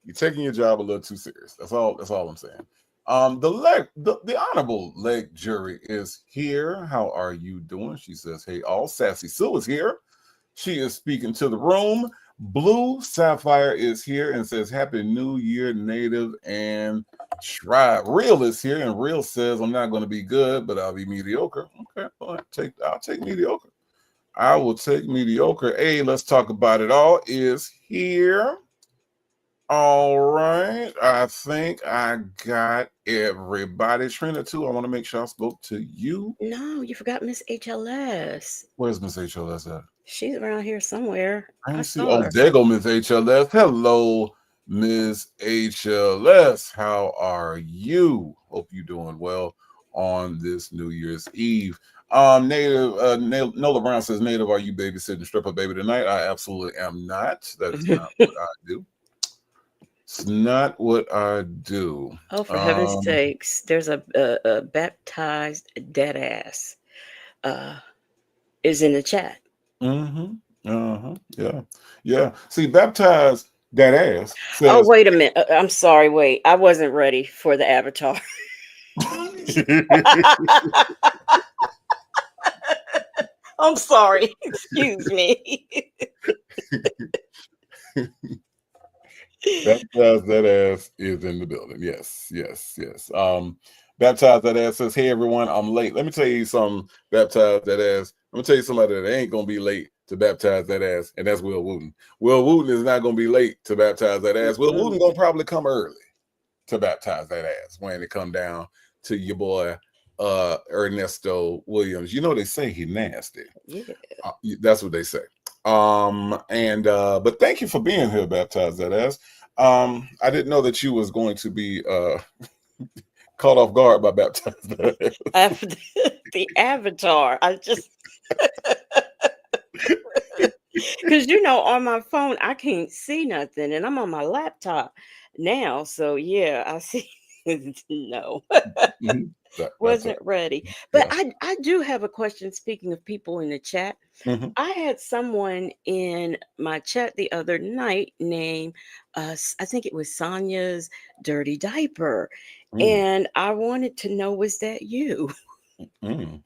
You're taking your job a little too serious. That's all. That's all I'm saying. The honorable leg jury is here. How are you doing? She says, "Hey, all." Sassy Sue is here. She is speaking to the room. Blue Sapphire is here and says, "Happy New Year, Native and Tribe." Real is here, and Real says, "I'm not going to be good, but I'll be mediocre." Okay, well, I'll take mediocre. I will take mediocre. Hey, let's talk about it all. Is here. All right. I think I got everybody. Trina, too. I want to make sure I spoke to you. No, you forgot Miss HLS. Where's Miss HLS at? She's around here somewhere. I I ain't see. saw Oh, her. there go Miss HLS. Hello, Miss HLS. How are you? Hope you doing well on this New Year's Eve. Native Nola Brown says, "Native, are you babysitting stripper baby tonight?" I absolutely am not. That is not what I do. It's not what I do. Oh, for heaven's Um, sakes! There's a baptized dead ass. Uh, is in the chat. mm-hmm. Uh-huh. Yeah. Yeah. See, baptized that ass Oh, says wait a minute. I'm sorry. Wait, I wasn't ready for the avatar. I'm sorry. Excuse me. baptized that ass is in the building. Yes, yes, yes. Baptized that ass says, "Hey everyone, I'm late." Let me tell you something, baptized that ass. I'm gonna tell you somebody that ain't gonna be late to baptize that ass, and that's Will Wooten. Will Wooten is not gonna be late to baptize that ass. Will Wooten gonna probably come early to baptize that ass when it come down to your boy Ernesto Williams. You know they say he nasty. Yeah. That's what they say. But thank you for being here, baptize that ass. I didn't know that you was going to be caught off guard by baptize that ass. After the avatar, I just because on my phone I can't see nothing, and I'm on my laptop now. So yeah, I see. No, Mhm. Baptize. wasn't ready. But Yeah. I do have a question. Speaking of people in the chat, Mhm. I had someone in my chat the other night named, I think it was Sonia's Dirty Diaper. Mm. And I wanted to know, was that you? Mm.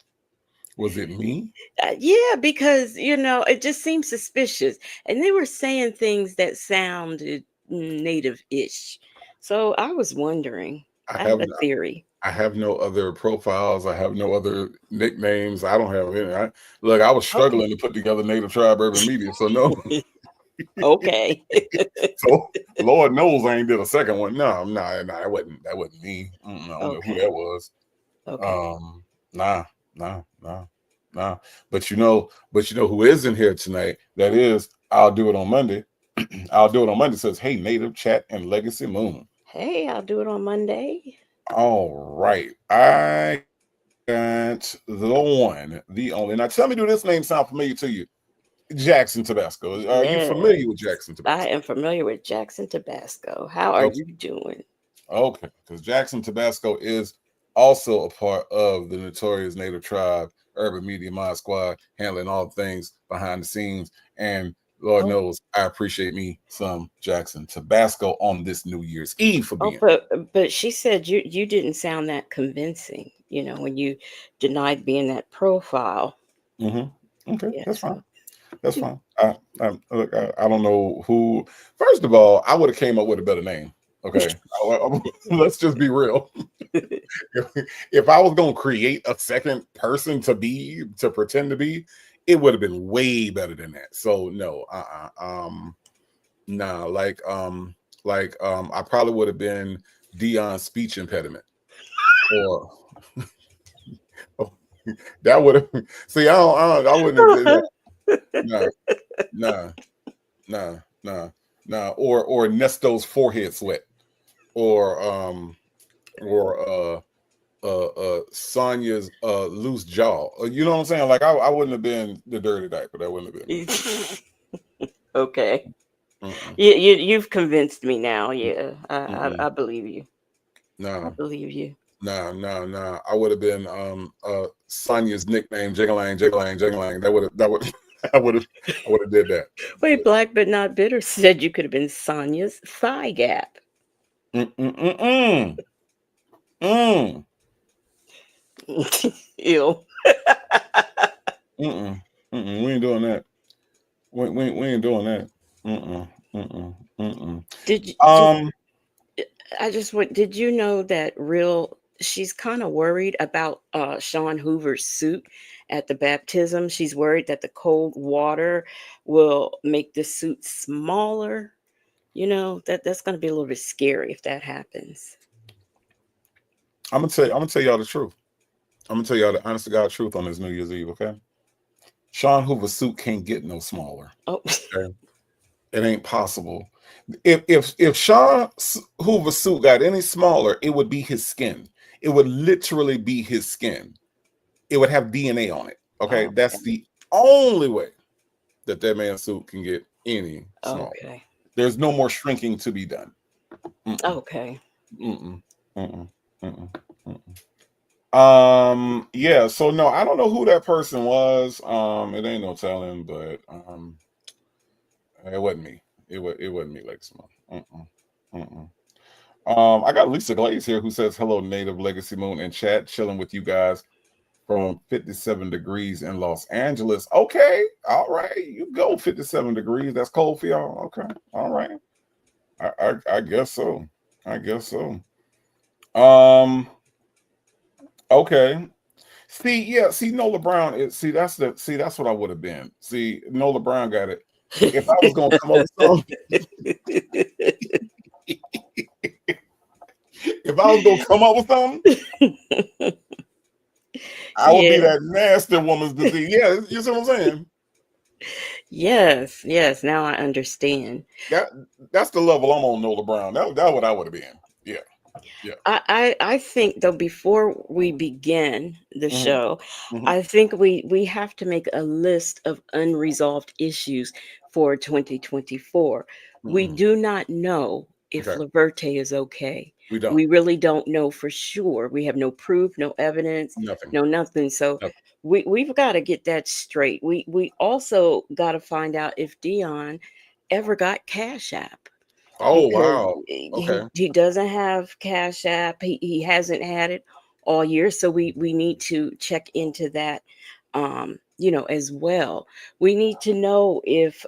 Was it me? Yeah, because, it just seems suspicious. And they were saying things that sounded native ish. So I was wondering, I I have have a theory. I have no other profiles. I have no other nicknames. I don't have any. Look, I was Okay. struggling to put together Native Tribe Urban Media, so no. Okay. So Lord knows I ain't did a second one. No, that wasn't me. I don't know who Okay. that was. Okay. Um, nah, nah, nah. Nah. But you know who is in here tonight? That is, I'll do it on Monday. I'll do it on Monday. Says, hey, Native Chat and Legacy Moon. Hey, I'll do it on Monday. All right. I got the one, the only. Now tell me, do this name sound familiar to you? Jackson Tabasco. Are you familiar with Yes, Jackson I Tabasco? am familiar with Jackson, Tabasco. How are Okay. you doing? Okay. Because Jackson Tabasco is also a part of the notorious Native Tribe Urban Media Mod Squad, handling all things behind the scenes. And Lord Oh, knows I appreciate me some Jackson Tabasco on this New Year's Eve for oh, being. but she said you didn't sound that convincing. When you denied being that profile. Okay, Yeah, that's fine. so That's fine. Look, I don't know who. First of all, I would have came up with a better name. Okay, let's just be real. If I was gonna create a second person to pretend to be, it would have been way better than that. So no, nah, I probably would have been Dion's speech impediment, or that would have. See, I wouldn't have did that. Nah, nah, nah, nah, nah, or Nesto's forehead sweat, or Sonya's loose jaw. You know what I'm saying? Like I wouldn't have been the dirty diaper. That wouldn't have been me. okay. Mm-mm, You've convinced me now. Yeah, mm-mm. I believe you. I Nah, believe you. nah. I would have been Sonya's nickname, Jiggalang, Jiggalang, Jiggalang. That would I would have did that. Wait, Black but not bitter said you could have been Sonia's thigh gap. Mm-mm-mm-mm. Mm. Ew. Mm-mm. Mm-mm. We ain't doing that. We ain't doing that. Mm-mm. Mm-mm. Mm-mm. Did you, did Um, I just want? Did you know that real? She's kind of worried about Sean Hoover's suit at the baptism. She's worried that the cold water will make the suit smaller. That's going to be a little bit scary if that happens. I'm gonna tell y'all the truth. I'm gonna tell y'all the honest to God truth on this New Year's Eve, okay? Sean Hoover's suit can't get no smaller. Oh, Okay? It ain't possible. If Hoover's suit got any smaller, it would be his skin. It would literally be his skin. It would have DNA on it. Okay, oh, that's the only way that man's suit can get any smaller. okay, There's no more shrinking to be done. Mm-mm, okay. mm-mm, mm-mm, mm-mm, mm-mm. Yeah, so no, I don't know who that person was. It ain't no telling, but it wasn't me. It wasn't me, Legacy Moon. Mm-mm, mm-mm. I got Lisa Glaze here who says hello, Native Legacy Moon in chat, chilling with you guys from 57 degrees in Los Angeles. Okay, all right, you go 57 degrees. That's cold for y'all. Okay, all right. I guess so. I guess so. Um, okay. See, yeah, see, Nola Brown is that's what I would have been. See, Nola Brown got it. If I was gonna come up with something, if I was gonna come up with something, I would be Yeah. that nasty woman's disease. Yeah, you see what I'm saying? Yes, yes. Now I understand. That that's the level I'm on, Nola Brown. That what I would have been. Yeah, yeah. I think though before we begin the Hmm. show, Hmm. I think we have to make a list of unresolved issues for 2024. We Hmm. do not know if Okay, Laverte is okay. we don't. We really don't know for sure. We have no proof, no evidence, Nothing. no nothing. So Nothing. we've got to get that straight. We also got to find out if Dion ever got Cash App Oh because wow. he Okay. he doesn't have Cash App. He hasn't had it all year, so we need to check into that, as well. We need to know if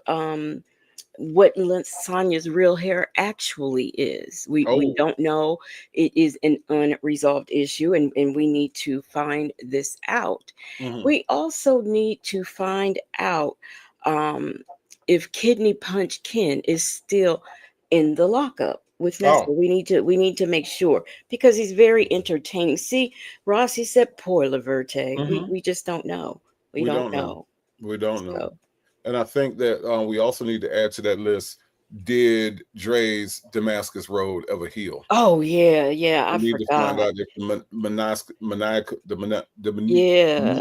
what Sonia's real hair actually is. We Oh. don't know. It is an unresolved issue, and we need to find this out. Hmm. We also need to find out um, if Kidney Punch Ken is still in the lockup with Nestor. Oh. We need to make sure because he's very entertaining. See, Rossi said poor Laverte. We Hmm. we just don't know. We We don't don't know. know. We don't know. So, And I think that we also need to add to that list. Did Dre's Damascus Road ever heal? oh yeah, yeah, I We need to find forgot. out if Yeah,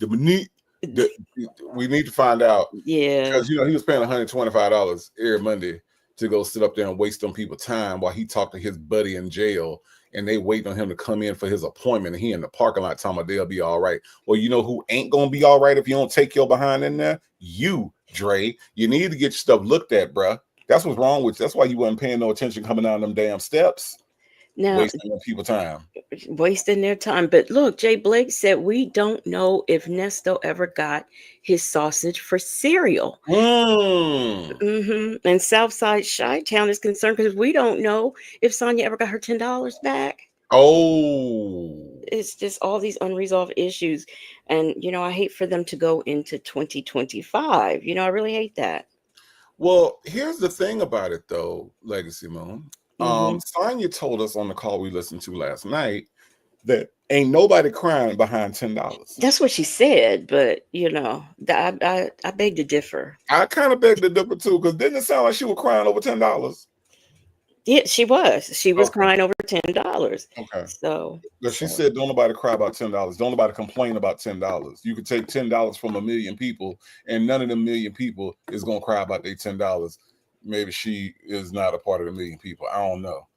the we need to find out yeah. because he was paying $125 every Monday to go sit up there and waste on people's time while he talked to his buddy in jail and they waiting on him to come in for his appointment and he in the parking lot talking about they'll be all right. Well, you know who ain't gonna be all right if you don't take your behind in there? You, Dre. You need to get your stuff looked at, bruh. That's what's wrong with you. That's why you wasn't paying no attention coming down them damn steps, Now, wasting on people time. wasting their time. But look, Jay Blake said we don't know if Nesto ever got his sausage for cereal. Mm. And Southside Chi Town is concerned because we don't know if Sonya ever got her $10 back. Oh. It's just all these unresolved issues. And, I hate for them to go into 2025. I really hate that. Well, here's the thing about it though, Legacy Moon. Hmm. Sonya told us on the call we listened to last night that ain't nobody crying behind $10. That's what she said, but, I beg to differ. I kind of beg to differ too, because didn't it sound like she was crying over $10? Yeah, she was. She was Okay, crying over $10. okay. So, Because she said, "Don't nobody cry about $10. Don't nobody complain about $10. You could take $10 from a million people, and none of them million people is gonna cry about their $10. Maybe she is not a part of the million people. I don't know."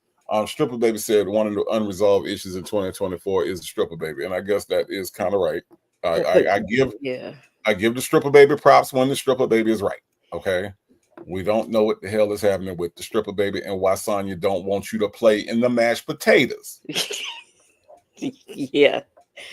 Stripper Baby said one of the unresolved issues in 2024 is the stripper baby, and I guess that is kind of right. I, but, I, I give yeah. I give the stripper baby props when the stripper baby is right. Okay. We don't know what the hell is happening with the stripper baby and why Sonya don't want you to play in the mashed potatoes, Yeah.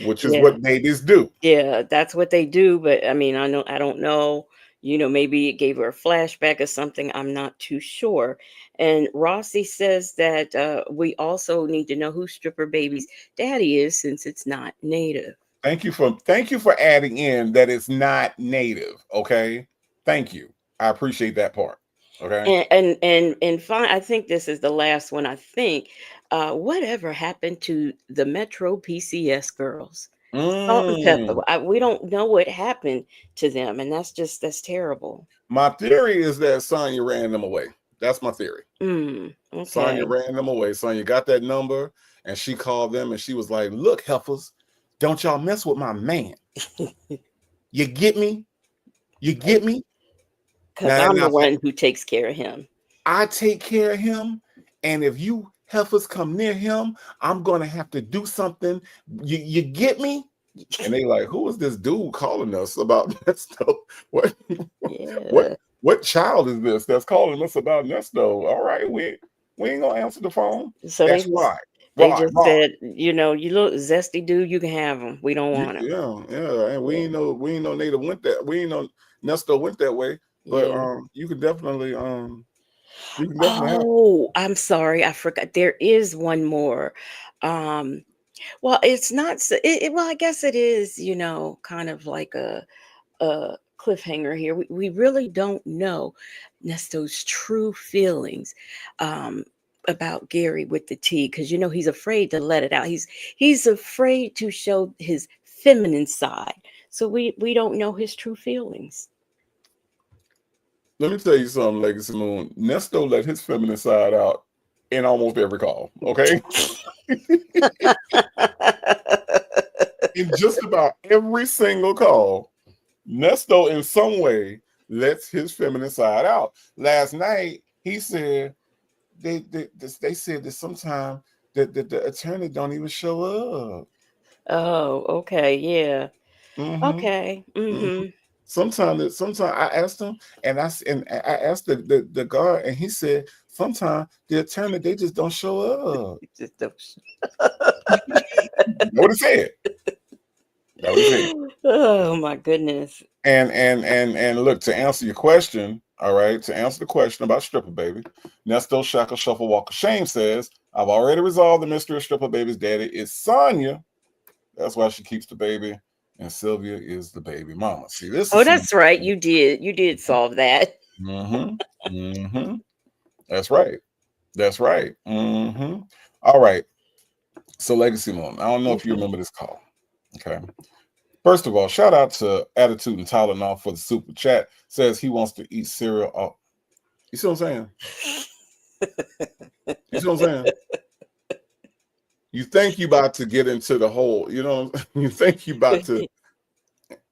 which is Yeah. what babies do. Yeah, that's what they do, but I mean, I don't know. Maybe it gave her a flashback or something. I'm not too sure. And Rossi says that we also need to know who Stripper Baby's daddy is since it's not native. Thank you for adding in that it's not native. Okay. Thank you. I appreciate that part. Okay. And fine, I think this is the last one. I think, whatever happened to the Metro PCS girls? Salt and pepper. Mm. We don't know what happened to them, and that's terrible. My theory is that Sonya ran them away. That's my theory. Sonya Okay. ran them away. Sonya got that number and she called them and she was like, "Look, heifers, don't y'all mess with my man. You get me? You get me? Because Now, I'm the now one who takes care of him. I take care of him, and if you heifers come near him, I'm gonna have to do something. You get me?" And they like, "Who is this dude calling us about Nesto? What what Yeah. what child is this that's calling us about Nesto? All right, we ain't gonna answer the phone. So That's right, they right, just right. said, you look zesty dude, you can have him. We don't want him. Yeah, yeah. And Yeah. we ain't know native went that. We ain't know Nesto went that way. But Yeah. you can definitely have. Oh, I'm sorry. I forgot. There is one more. Um, well, it's not well, I guess it is, kind of like a cliffhanger here. We really don't know Nesto's true feelings about Gary with the T, because he's afraid to let it out. He's afraid to show his feminine side. So we don't know his true feelings. Let me tell you something, Legacy Moon. Nesto let his feminine side out in almost every call. Okay. In just about every single call, Nesto in some way lets his feminine side out. Last night, he said they said that sometimes the attorney don't even show up. Oh, okay, yeah. Mm-hmm. Okay. Mm-hmm. Mm-hmm. Sometimes I asked him, and I asked the guard, and he said sometimes the attorney they just don't show up. Just don't That's what he said. That's what he said. Oh my goodness. And look, to answer your question, all right, to answer the question about Stripper Baby, Nesto Shackle Shuffle Walker Shame says, "I've already resolved the mystery of Stripper Baby's daddy. It's Sonya. That's why she keeps the baby, and Sylvia is the baby mama." See, this Oh, is some. that's right. You did. You did solve that. Mm-hmm. Mm-hmm. That's right. That's right. Mm-hmm. All right. So Legacy Mom, I don't know if you Mhm. remember this call. Okay. First of all, shout out to Attitude and Tylenol for the super chat. Says he wants to eat cereal. Oh, you see what I'm saying? You see what I'm saying? You think you about to get into the whole, you think you about to.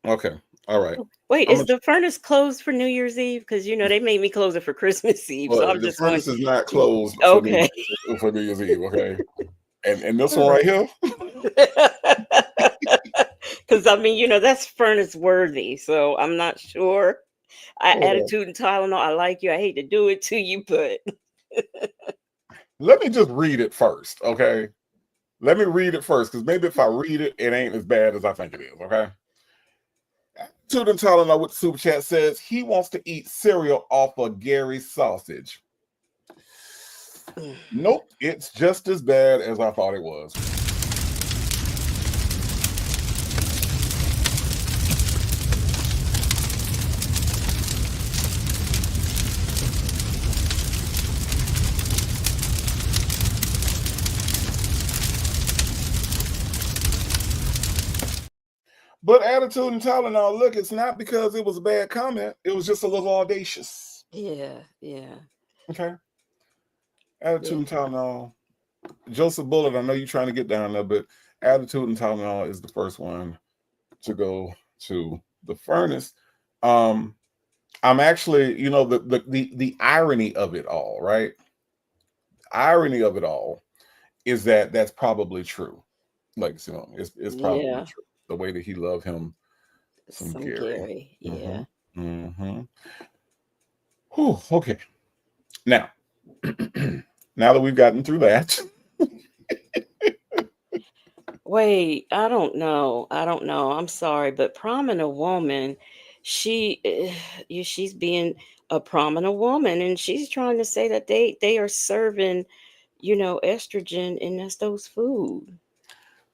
Okay, all right. Wait, I'm is gonna, the furnace closed for New Year's Eve? Because they made me close it for Christmas Eve. So well, I'm the just going. furnace is not closed Okay. For New Year's Eve. Okay, and this one right here. Because that's furnace worthy. So I'm not sure. Attitude and Tylenol. I like you. I hate to do it to you, but Let me just read it first, okay? Let me read it first, because maybe if I read it, it ain't as bad as I think it is, okay? Attitude and Tylenol with the super chat says he wants to eat cereal off of Gary's sausage. Nope, it's just as bad as I thought it was. But Attitude and Tylenol, look, it's not because it was a bad comment. It was just a little audacious. yeah. Okay. Attitude and Tylenol. Joseph Bullard, I know you're trying to get down there, but Attitude and Tylenol is the first one to go to the furnace. I'm actually, the irony of it all, right? Irony of it all is that that's probably true. Like, it's probably true. The way that he loved him, some Gary. Yeah. Whew, okay. Now, now that we've gotten through that. Wait, I don't know. I'm sorry, but prominent woman, she's being a prominent woman, and she's trying to say that they are serving, estrogen in those food.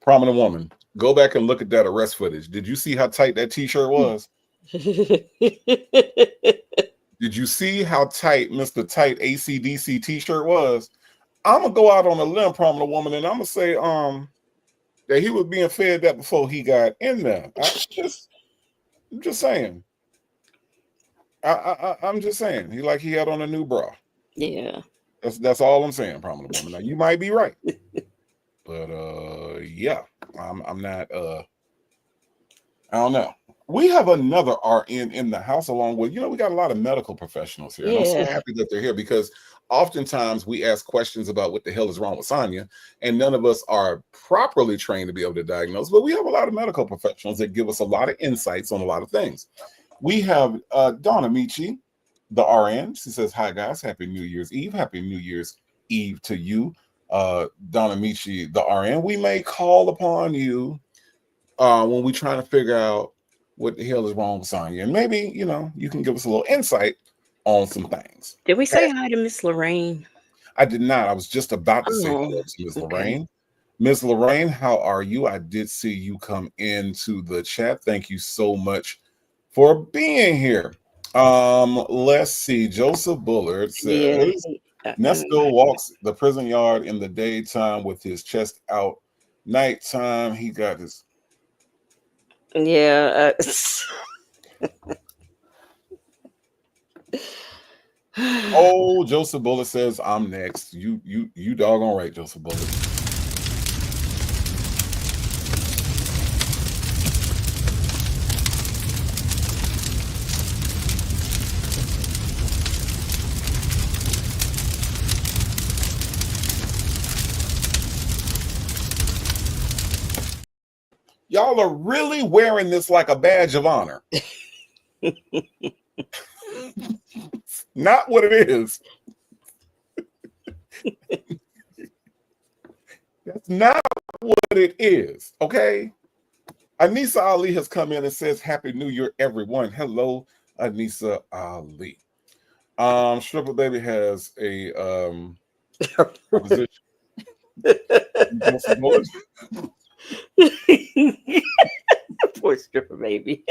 Prominent woman, go back and look at that arrest footage. Did you see how tight that t-shirt was? Did you see how tight Mr. Tight ACDC t-shirt was? I'm gonna go out on a limb, prominent woman, and I'm gonna say that he was being fed that before he got in there. I'm just saying. I'm just saying. He had on a new bra. Yeah. That's all I'm saying, prominent woman. Now you might be right. But yeah, I'm not I don't know. We have another RN in the house along with, we got a lot of medical professionals here. And I'm so happy that they're here, because oftentimes we ask questions about what the hell is wrong with Sonia, and none of us are properly trained to be able to diagnose, but we have a lot of medical professionals that give us a lot of insights on a lot of things. We have Donna Michi, the RN. She says, hi guys, happy New Year's Eve. Happy New Year's Eve to you. Donna Michi, the RN. We may call upon you when we try to figure out what the hell is wrong with Sonia, and maybe you can give us a little insight on some things. Did we say hi to Miss Lorraine? I did not. I was just about to say hello to Miss Lorraine. Miss Lorraine, how are you? I did see you come into the chat. Thank you so much for being here. Let's see. Joseph Bullard says Ernesto walks the prison yard in the daytime with his chest out. Nighttime, he got his. Yeah. Oh, Joseph Bullet says I'm next. You doggone right, Joseph Bullet. Y'all are really wearing this like a badge of honor. Not what it is. That's not what it is, okay? Anissa Ali has come in and says, Happy New Year, everyone. Hello, Anissa Ali. Stripper Baby has a position. Poor Stripper Baby.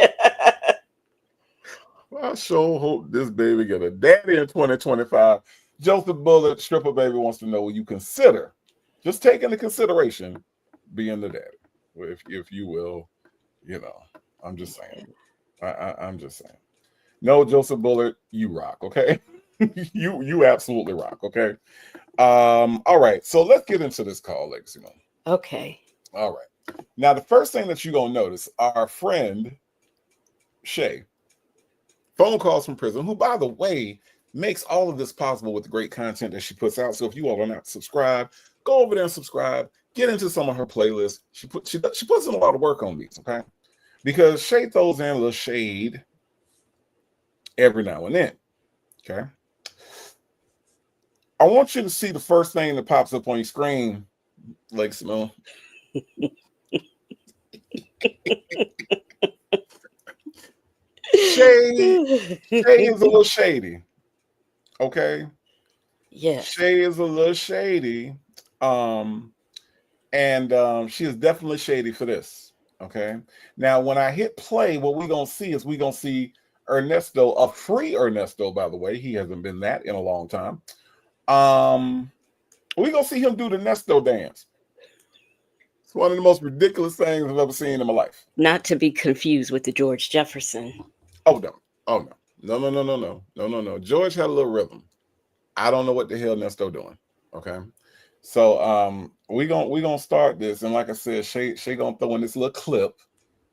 I sure hope this baby get a daddy in 2025. Joseph Bullet, Stripper Baby wants to know, will you consider, just take into consideration, being the daddy, if you will You know, I'm just saying. I'm just saying. No, Joseph Bullard, you rock, okay? you absolutely rock, okay? All right, so let's get into this call, Legacy Mom. Okay. All right. Now, the first thing that you're gonna notice, our friend Shay, phone calls from prison, who, by the way, makes all of this possible with the great content that she puts out. So if you all are not subscribed, go over there and subscribe. Get into some of her playlists. She puts in a lot of work on these, okay? Because Shay throws in a little shade every now and then. Okay. I want you to see the first thing that pops up on your screen, Lake Simone. Shay is a little shady. Okay. Yes. Shay is a little shady. And she is definitely shady for this. Okay. Now, when I hit play, what we're gonna see is we're gonna see Ernesto, a free Ernesto, by the way. He hasn't been that in a long time. We're gonna see him do the Nesto dance. It's one of the most ridiculous things I've ever seen in my life. Not to be confused with the George Jefferson. Oh no. Oh no. George had a little rhythm. I don't know what the hell Nesto doing. Okay. So we gonna start this, and like I said, Shay gonna throw in this little clip,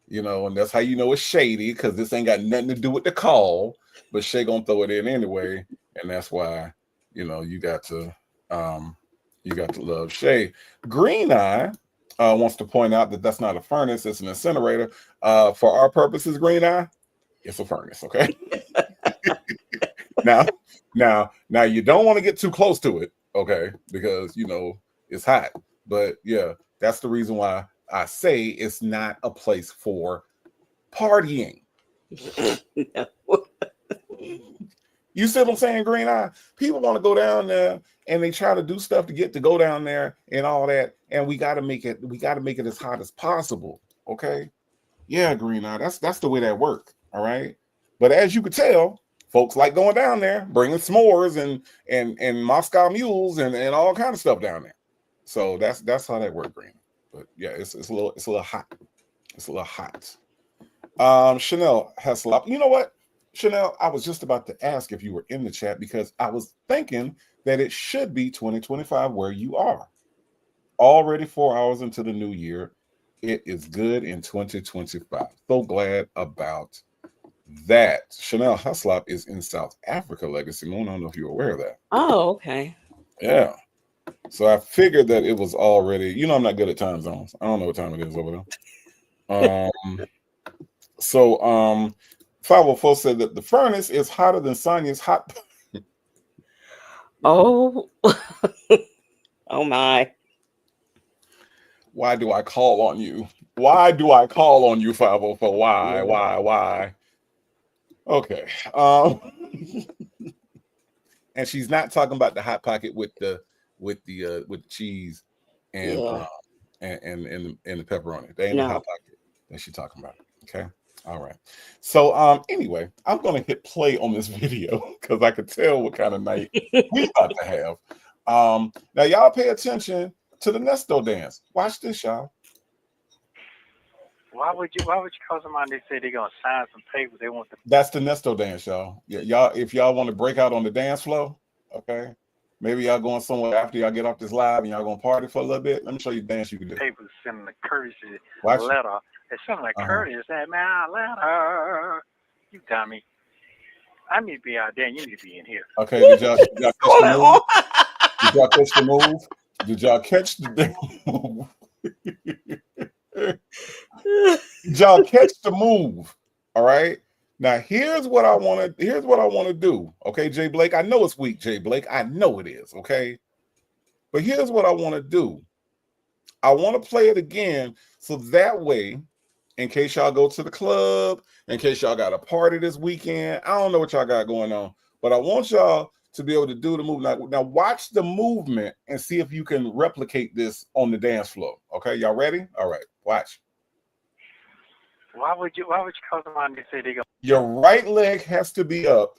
you know, and that's how you know it's shady, because this ain't got nothing to do with the call, but Shay gonna throw it in anyway, and that's why, you know, you got to love Shay. Green Eye wants to point out that that's not a furnace, it's an incinerator. For our purposes, Green Eye, it's a furnace, okay? now you don't want to get too close to it, okay, because you know it's hot. But yeah, that's the reason why I say it's not a place for partying. No. You see what I'm saying, Green Eye? People want to go down there and they try to do stuff to go down there and all that, and we got to make it as hot as possible, okay? Yeah, Green Eye, that's the way that works, all right? But as you could tell, folks like going down there, bringing s'mores and Moscow mules and all kind of stuff down there. So that's how that works, Green. But yeah, it's a little hot. It's a little hot. Chanel Heslop. You know what, Chanel? I was just about to ask if you were in the chat, because I was thinking that it should be 2025 where you are. Already 4 hours into the new year. It is good in 2025. So glad about that. Chanel Heslop is in South Africa, Legacy Moon. I don't know if you're aware of that. Oh, okay. Yeah. So I figured that it was already, you know, I'm not good at time zones. I don't know what time it is over there. 504 said that the furnace is hotter than Sonia's hot. Oh. Oh my. Why do I call on you? Why do I call on you, 504? Why? Okay. And she's not talking about the hot pocket with the cheese and Yeah. and the pepperoni. They ain't No. the hot pocket that she's talking about. Okay. All right. So anyway, I'm gonna hit play on this video because I could tell what kind of night we about to have. Now y'all pay attention to the Nesto dance. Watch this, y'all. Why would you call somebody? They say they're gonna sign some papers. They want the. That's the Nesto dance, y'all. Yeah, y'all. If y'all want to break out on the dance floor, okay. Maybe y'all going somewhere after y'all get off this live and y'all gonna party for a little bit. Let me show you the dance you can do. Papers sending a courtesy Watch. letter. It's something like courtesy. That my letter. You dummy. I need to be out there. And you need to be in here. Okay. Did y'all catch the move? Did y'all catch the move? Did y'all catch the move? All right. Now here's what I want to do. Okay, Jay Blake. I know it's weak, Jay Blake. I know it is. Okay. But here's what I want to do. I want to play it again, so that way, in case y'all go to the club, in case y'all got a party this weekend, I don't know what y'all got going on, but I want y'all to be able to do the move. Now watch the movement and see if you can replicate this on the dance floor. Okay, y'all ready? All right, watch. Why would you call somebody? They say they're gonna. Your right leg has to be up,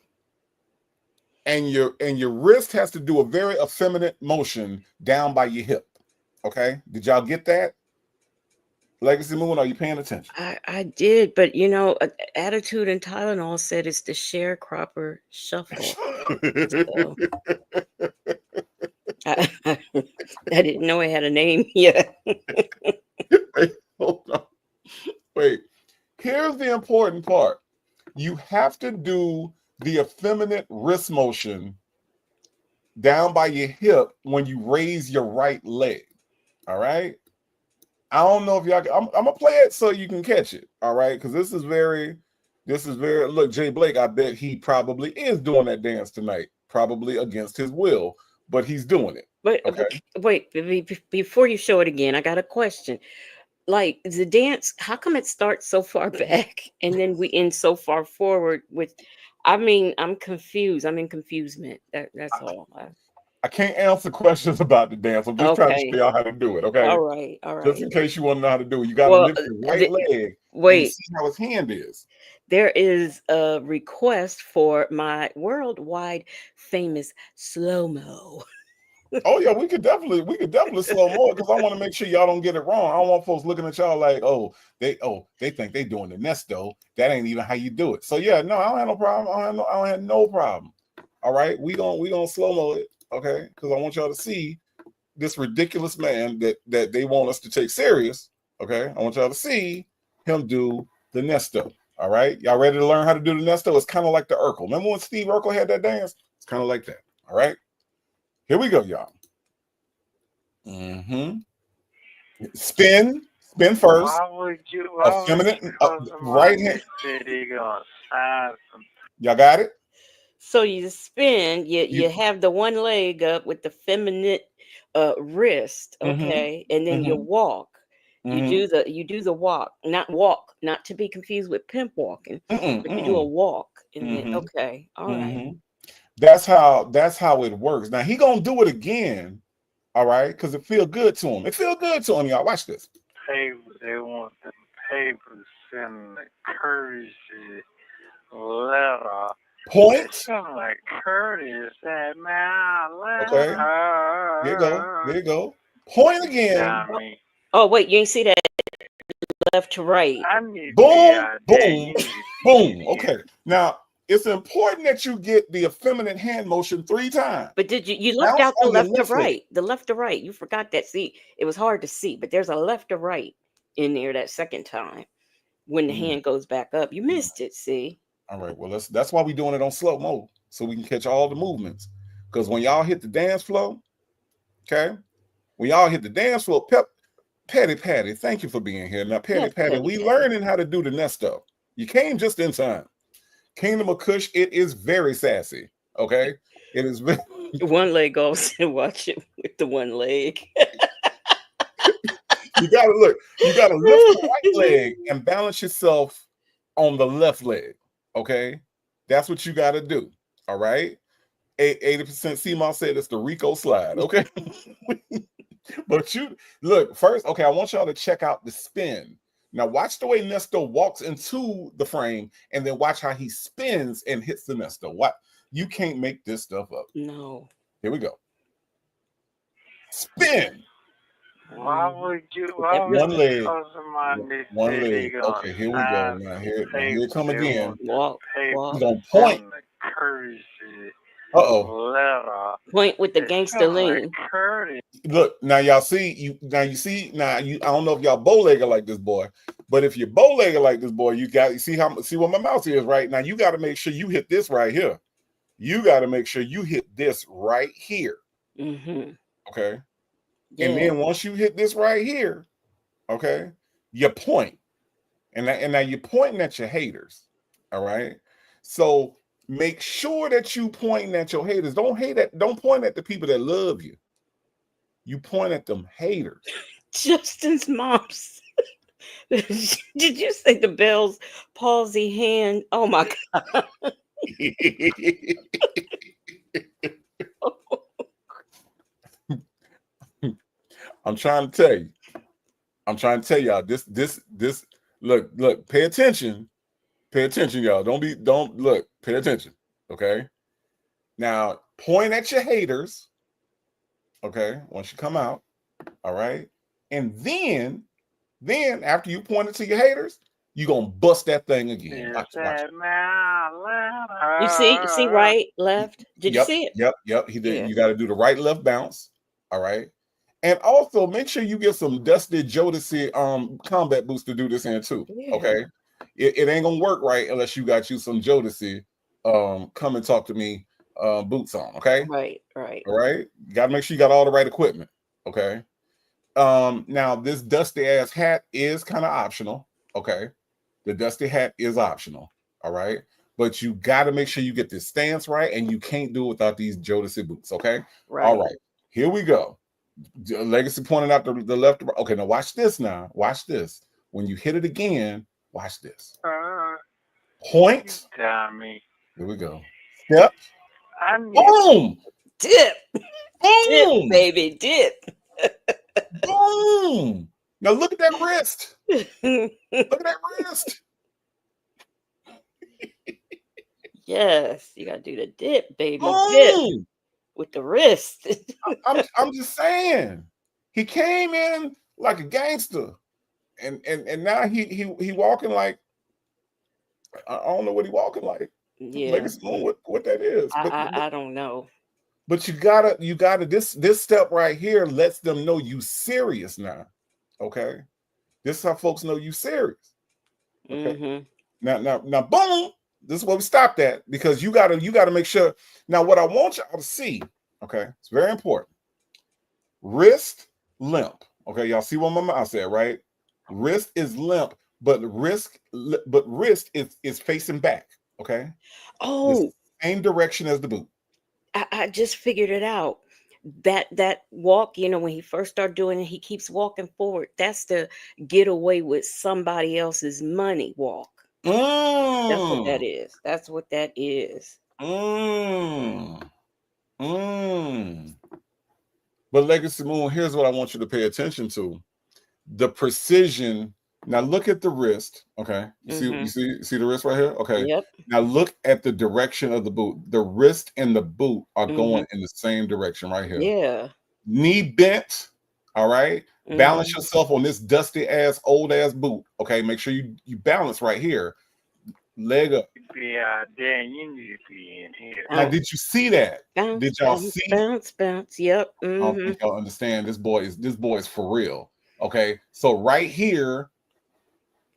and your wrist has to do a very effeminate motion down by your hip. Okay, did y'all get that? Legacy Moon, are you paying attention? I did, but Attitude and Tylenol said it's the sharecropper shuffle. So I, I didn't know it had a name yet. Wait, hold on. Wait. Here's the important part. You have to do the effeminate wrist motion down by your hip when you raise your right leg. All right. I don't know if y'all. I'm gonna play it so you can catch it. All right, because this is very. Look, Jay Blake. I bet he probably is doing that dance tonight, probably against his will, but he's doing it. But Okay. wait, before you show it again, I got a question. Like the dance, how come it starts so far back and then we end so far forward with? I mean, I'm confused. I'm in confusement. That's all. I can't answer questions about the dance. I'm just trying to Okay. show y'all how to do it. Okay. All right. All Just right. in case you want to know how to do it, you got to Well, lift your right leg and wait. see how his hand is. There is a request for my worldwide famous slow-mo. Oh yeah, we could definitely slow more because I want to make sure y'all don't get it wrong. I don't want folks looking at y'all like, they think they doing the Nesto. That ain't even how you do it. So yeah, no, I don't have no problem. I don't have no problem. All right, we gonna slow mo it, okay? Because I want y'all to see this ridiculous man that they want us to take serious. Okay, I want y'all to see him do the Nesto. All right, y'all ready to learn how to do the Nesto? It's kind of like the Urkel. Remember when Steve Urkel had that dance? It's kind of like that. All right. Here we go, y'all. Spin first. Why would you? Right hand. Y'all got it? So you spin, you have the one leg up with the feminine wrist, okay, and then you walk. You do the walk, not to be confused with pimp walking, but you do a walk, and then okay, all right. That's how it works. Now he gonna do it again, all right, because it feel good to him. It feel good to him, y'all. Watch this. They want the papers and the courtesy letter. Point. Like Curtis said, man, okay. There you go. Point again. Oh wait, you ain't see that left to right. Boom. Okay. Now it's important that you get the effeminate hand motion 3 times. But did you left out the left to right? The left to right. You forgot that. See, it was hard to see, but there's a left to right in there that second time when the hand goes back up. You missed it. See. All right. Well, that's why we're doing it on slow mo, so we can catch all the movements. Because when y'all hit the dance floor, okay, when y'all hit the dance floor, Patty, thank you for being here. Now, Patty, we learning how to do the Nesto. You came just in time. Kingdom of Kush, it is very sassy. Okay, it is very... one leg goes and watch it with the one leg. You gotta look. You gotta lift the right leg and balance yourself on the left leg. Okay, that's what you gotta do. All right. 80% CMOS said it's the Rico slide. Okay. But you look first. Okay, I want y'all to check out the spin. Now watch the way Nesto walks into the frame, and then watch how he spins and hits the Nesto. What? You can't make this stuff up. No. Here we go. Spin. Why would you? One leg. One leg. Okay, here we go. Now here it come again. Walk. He's on point. Point with the gangster lean. Look, now y'all see you. I don't know if y'all bow-legged like this boy, but if you're bow-legged like this boy, you see where my mouse is right now. You got to make sure you hit this right here. You got to make sure you hit this right here. Okay. Yeah. And then once you hit this right here, okay, you point, and now you're pointing at your haters. All right. So make sure that you pointing at your haters. Don't point at the people that love you. You point at them haters. Justin's mom's. Did you say the Bell's palsy hand? Oh my God. I'm trying to tell y'all this look, pay attention, y'all. Pay attention. Okay. Now point at your haters. Okay, once you come out, all right, and then Then after you point it to your haters, you gonna bust that thing again. Is Watch, watch. that my You see letter? right, left. Did you Yep, see it? yep. He did. Yeah. You got to do the right left bounce. All right. And also make sure you get some Dusty Jodeci combat boots to do this in too. Yeah. Okay. It ain't gonna work right unless you got you some Jodeci come and talk to me boots on. Okay. Right. All right. You gotta make sure you got all the right equipment. Okay. Now this dusty ass hat is kind of optional. Okay. The dusty hat is optional. All right. But you got to make sure you get this stance right, and you can't do it without these Jodeci boots. Okay. Right. All right. Here we go. Legacy pointed out the left. Okay. Now watch this. Now watch this. When you hit it again, watch this. Point. Tommy. Here we go. Step. I need Boom. Dip. Dip, Boom. baby, dip. Boom. Now look at that wrist. Look at that wrist. Yes, you gotta do the dip, baby. Dip Boom. with the wrist. I'm just saying. He came in like a gangster, and now he walking like, I don't know what he walking like. Yeah, Legacy Moon, what that is. I don't know. But you gotta this step right here lets them know you serious now. Okay. This is how folks know you serious. Okay. Mm-hmm. Now boom. This is where we stopped at, because you gotta make sure. Now, what I want y'all to see, okay, it's very important. Wrist limp. Okay, y'all see what my mouth said, right? Wrist is limp, but wrist is facing back. Okay. Oh, The same direction as the boot. I just figured it out. That walk, when he first started doing it, he keeps walking forward. That's the get away with somebody else's money walk. That's what that is. That's what that is. But Legacy Moon, here's what I want you to pay attention to: the precision. Now look at the wrist. Okay, you see the wrist right here. Okay. Yep. Now look at the direction of the boot. The wrist and the boot are going in the same direction right here. Yeah. Knee bent. All right. Balance yourself on this dusty ass old ass boot. Okay. Make sure you balance right here. Leg up. be out there, and you need to be in here. Now, did you see that? Bounce, Did y'all bounce, see? bounce. Yep. I don't think y'all understand. This boy is for real. Okay. So right here,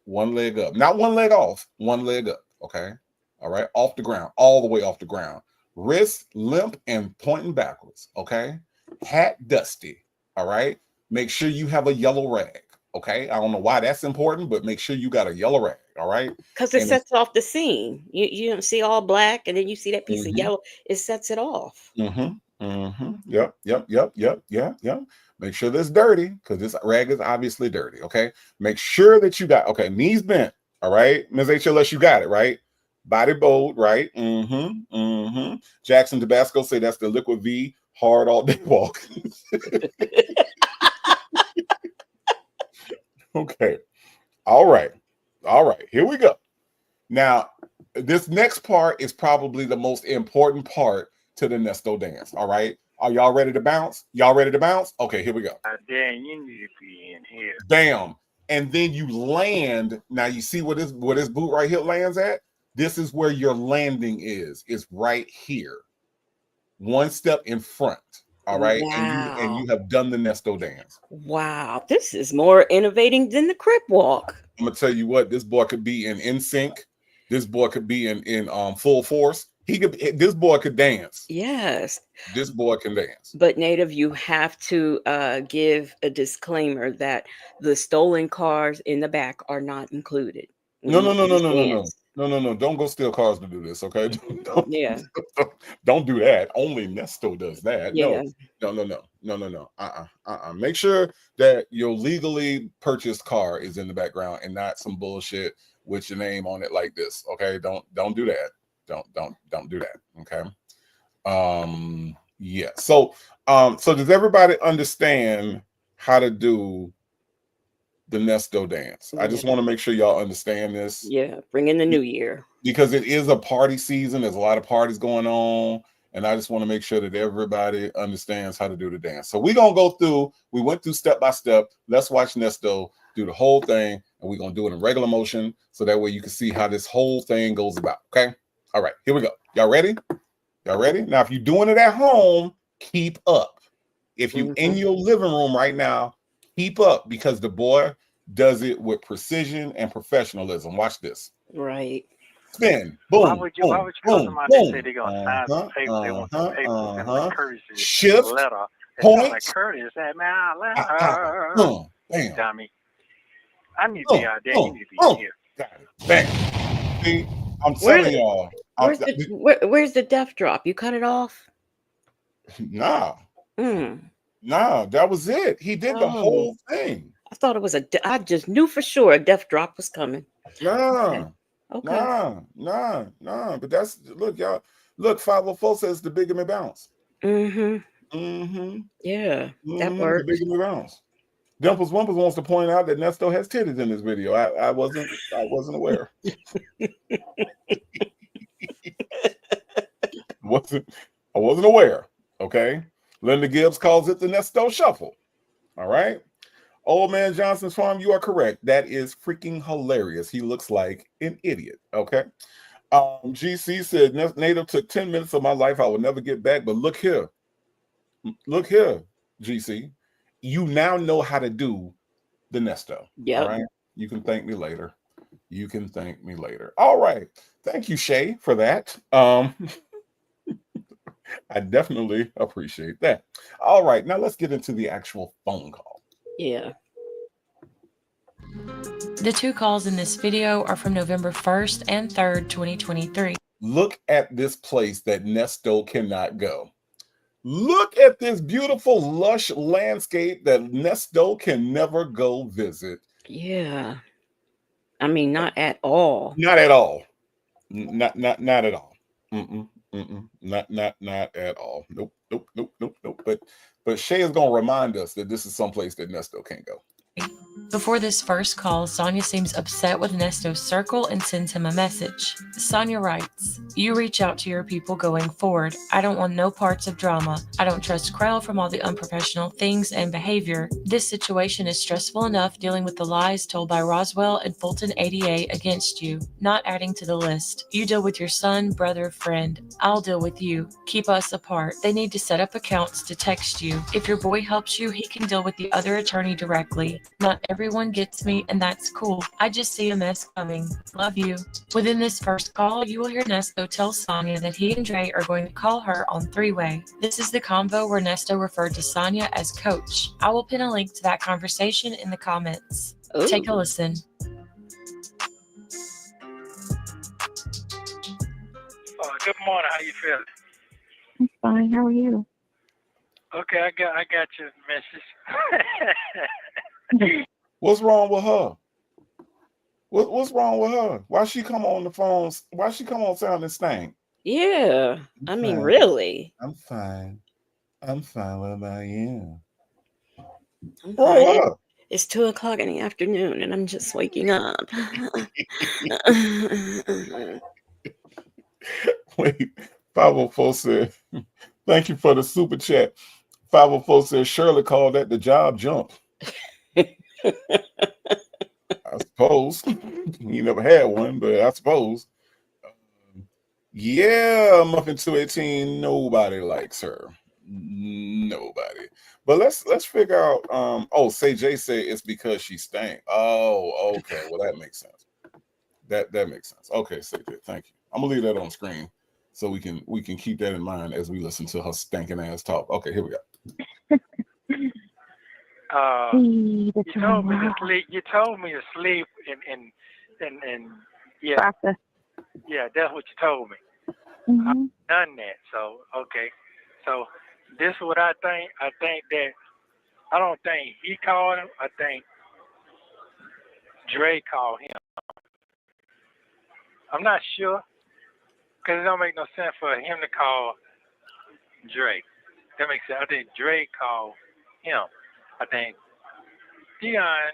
one leg up, not one leg off, one leg up. Okay. All right. Off the ground, all the way off the ground. Wrist limp and pointing backwards. Okay. Hat dusty. All right. Make sure you have a yellow rag. Okay. I don't know why that's important, but make sure you got a yellow rag. All right. Because it sets off the scene. You don't see all black, and then you see that piece of yellow. It sets it off. Yep. Yeah. Make sure that's dirty, because this rag is obviously dirty. Okay. Make sure that you got, knees bent. All right. Ms. HLS, you got it, right? Body bold, right? Jackson Tabasco say that's the liquid V hard all day walk. Okay. All right. Here we go. Now, this next part is probably the most important part to the Ernesto dance. All right. Are y'all ready to bounce? Y'all ready to bounce? Okay, here we go. Dan, you need to be in here. Bam. And then you land. Now you see where this boot right here lands at? This is where your landing is. It's right here. One step in front. All right. Wow. And you have done the Ernesto dance. Wow. This is more innovating than the crip walk. I'm gonna tell you what, this boy could be in NSYNC. This boy could be in Full Force. This boy could dance. Yes. This boy can dance. But Native, you have to give a disclaimer that the stolen cars in the back are not included. No. Don't go steal cars to do this, okay? Don't do that. Only Nesto does that. Yeah. No. Make sure that your legally purchased car is in the background and not some bullshit with your name on it like this. Okay. Don't do that. Don't do that. Okay. Yeah. So does everybody understand how to do the Ernesto dance? I just want to make sure y'all understand this. Yeah, bring in the new year. Because it is a party season. There's a lot of parties going on. And I just want to make sure that everybody understands how to do the dance. So we're going to go through, we went through step by step. Let's watch Ernesto do the whole thing, and we're going to do it in regular motion so that way you can see how this whole thing goes about, okay? All right, here we go. Y'all ready? Y'all ready? Now, if you're doing it at home, keep up. If you're in your living room right now, keep up, because the boy does it with precision and professionalism. Watch this. Right. Spin. Boom. Why would you call somebody that say they're gonna sign some paper? They want some paper and like courtesy shift letter. It point. sounds like Curtis said, man, I letter. Bam. Dummy. I need to be out there. You need to be in here. Got it. Bam. See, I'm telling y'all. Where's the death drop? You cut it off? Nah. Mm. Nah, that was it. He did the whole thing. I thought it was I just knew for sure a death drop was coming. Nah. Okay. Nah. But that's, look, y'all. Look, 504 says the bigamy bounce. Mm-hmm. Mm-hmm. Yeah, that works. The bigamy bounce. Dimples Wumples wants to point out that Ernesto has titties in this video. I wasn't aware. I wasn't aware. Okay. Linda Gibbs calls it the Ernesto Shuffle. All right. Old Man Johnson's Farm, you are correct. That is freaking hilarious. He looks like an idiot. Okay. GC said Native took 10 minutes of my life I will never get back. But look here. Look here, GC. You now know how to do the Ernesto. Yeah. All right. You can thank me later. You can thank me later. All right. Thank you, Shay, for that. I definitely appreciate that. All right. Now let's get into the actual phone call. Yeah. The two calls in this video are from November 1st and 3rd, 2023. Look at this place that Ernesto cannot go. Look at this beautiful, lush landscape that Ernesto can never go visit. Yeah. I mean, not at all. Not at all. Not at all. Not at all. Nope. But Shay is gonna remind us that this is someplace that Ernesto can't go. Before this first call, Sonia seems upset with Ernesto's circle and sends him a message. Sonia writes, "You reach out to your people going forward. I don't want no parts of drama. I don't trust Krell from all the unprofessional things and behavior. This situation is stressful enough dealing with the lies told by Roswell and Fulton ADA against you, not adding to the list. You deal with your son, brother, friend. I'll deal with you. Keep us apart. They need to set up accounts to text you. If your boy helps you, he can deal with the other attorney directly. Not everyone gets me, and that's cool. I just see a mess coming. Love you." Within this first call, you will hear Ernesto tell Sonia that he and Dre are going to call her on three-way. This is the convo where Ernesto referred to Sonia as Coach. I will pin a link to that conversation in the comments. Ooh. Take a listen. Good morning. How you feeling? I'm fine. How are you? Okay, I got your message. What's wrong with her? What's wrong with her? Why she come on the phone? Why she come on sounding stank? Yeah. I mean, fine. really. I'm fine. What about you? I'm What's wrong fine. with her? It's 2:00 in the afternoon, and I'm just waking up. Wait, 504 said, thank you for the super chat. 504 says Shirley called that the job jump. I suppose. You never had one, but I suppose. Yeah, Muffin 218, nobody likes her. Nobody. But let's figure out Say Jay say it's because she stank. Oh, okay. Well, that makes sense. That makes sense. Okay, Say Jay, thank you. I'm gonna leave that on screen so we can keep that in mind as we listen to her stinking ass talk. Okay, here we go. You told me to sleep. You told me to sleep and yeah. Process. Yeah, that's what you told me. Mm-hmm. I've done that. So okay. So this is what I think. I think that I don't think he called him. I think Dre called him. I'm not sure because it don't make no sense for him to call Dre. That makes sense. I think Dre called him. I think Dion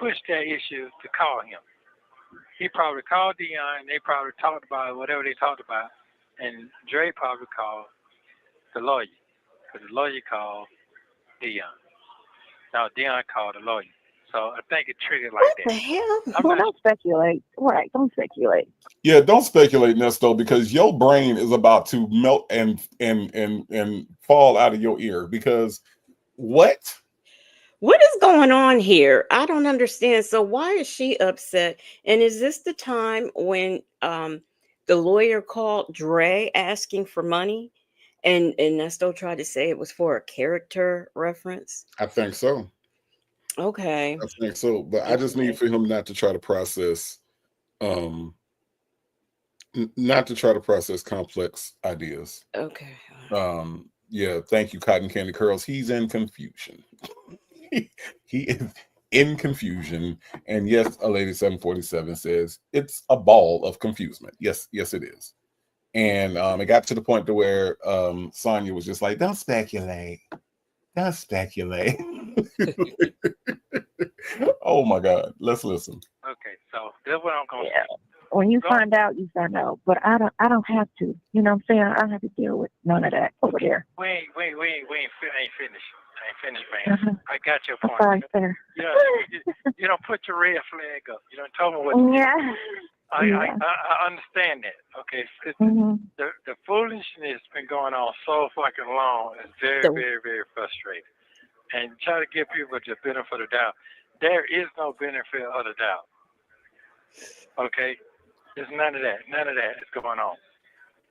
pushed that issue to call him. He probably called Dion. They probably talked about whatever they talked about, and Dre probably called the lawyer, because the lawyer called Dion. No, Dion called the lawyer. So I think it triggered like What the that. hell? I'm Well, not. don't speculate. Right, don't speculate. Yeah, don't speculate, Nesto, because your brain is about to melt and fall out of your ear. Because what? What is going on here? I don't understand. So why is she upset? And is this the time when the lawyer called Dre asking for money? And Nesto tried to say it was for a character reference. I think so. Okay. I think so. But I just need Okay. for him not to try to process, um, not to try to process complex ideas. Okay. Yeah, thank you, Cotton Candy Curls. He's in confusion. He is in confusion. And yes, a lady 747 says it's a ball of confusement. Yes, yes, it is. And it got to the point to where Sonya was just like, don't speculate. Don't speculate. Oh my God. Let's listen. Okay, so that's what I'm gonna Yeah. say. When you Go. find out, you find out. But I don't have to. You know what I'm saying? I don't have to deal with none of that over there. We ain't finished. I ain't finished, man. Uh-huh. I got your I'm point. sorry, sir. You don't put your red flag up. You don't tell me what to do. Yeah. I understand that. Okay, Mm-hmm. the foolishness been going on so fucking long. It's very, So- very, very frustrating. And try to give people the benefit of the doubt. There is no benefit of the doubt. Okay, there's none of that. None of that is going on.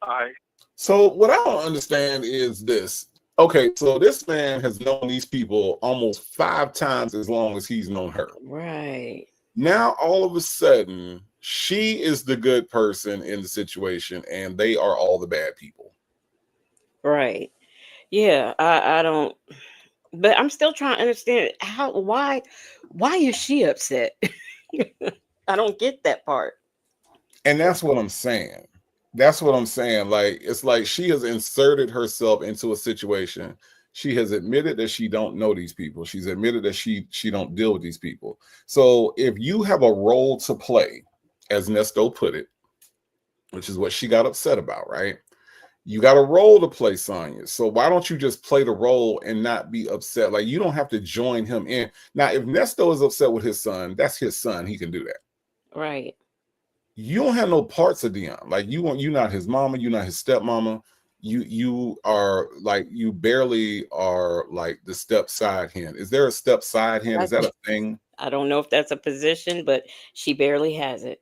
All right. So what I don't understand is this. Okay, so this man has known these people almost 5 times as long as he's known her. Right. Now all of a sudden, she is the good person in the situation, and they are all the bad people. Right. Yeah. I don't. But I'm still trying to understand why is she upset? I don't get that part. And that's what I'm saying. That's what I'm saying. Like, it's like she has inserted herself into a situation. She has admitted that she don't know these people. She's admitted that she don't deal with these people. So if you have a role to play, as Nesto put it, which is what she got upset about, right? You got a role to play, Sonya. So why don't you just play the role and not be upset? Like, you don't have to join him in. Now, if Nesto is upset with his son, that's his son. He can do that. Right. You don't have no parts of Dion. Like, you're not his mama, you're not his stepmama. You are like, you barely are like the step side hen. Is there a step side hen? Is that a thing? I don't know if that's a position, but she barely has it.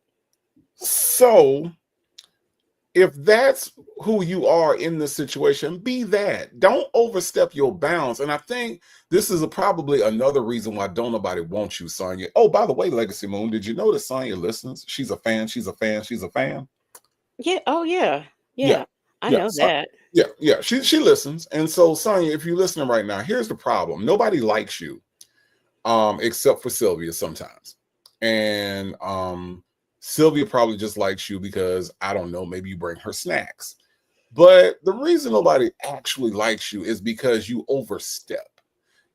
So if that's who you are in this situation, be that. Don't overstep your bounds. And I think this is probably another reason why don't nobody want you, Sonya. Oh, by the way, Legacy Moon, did you know that Sonya listens? She's a fan. She's a fan. She's a fan. Yeah. Oh, yeah. Yeah. I know that. Yeah. She listens. And so, Sonya, if you're listening right now, here's the problem. Nobody likes you, except for Sylvia sometimes. And Sylvia probably just likes you because, I don't know, maybe you bring her snacks. But the reason nobody actually likes you is because you overstep.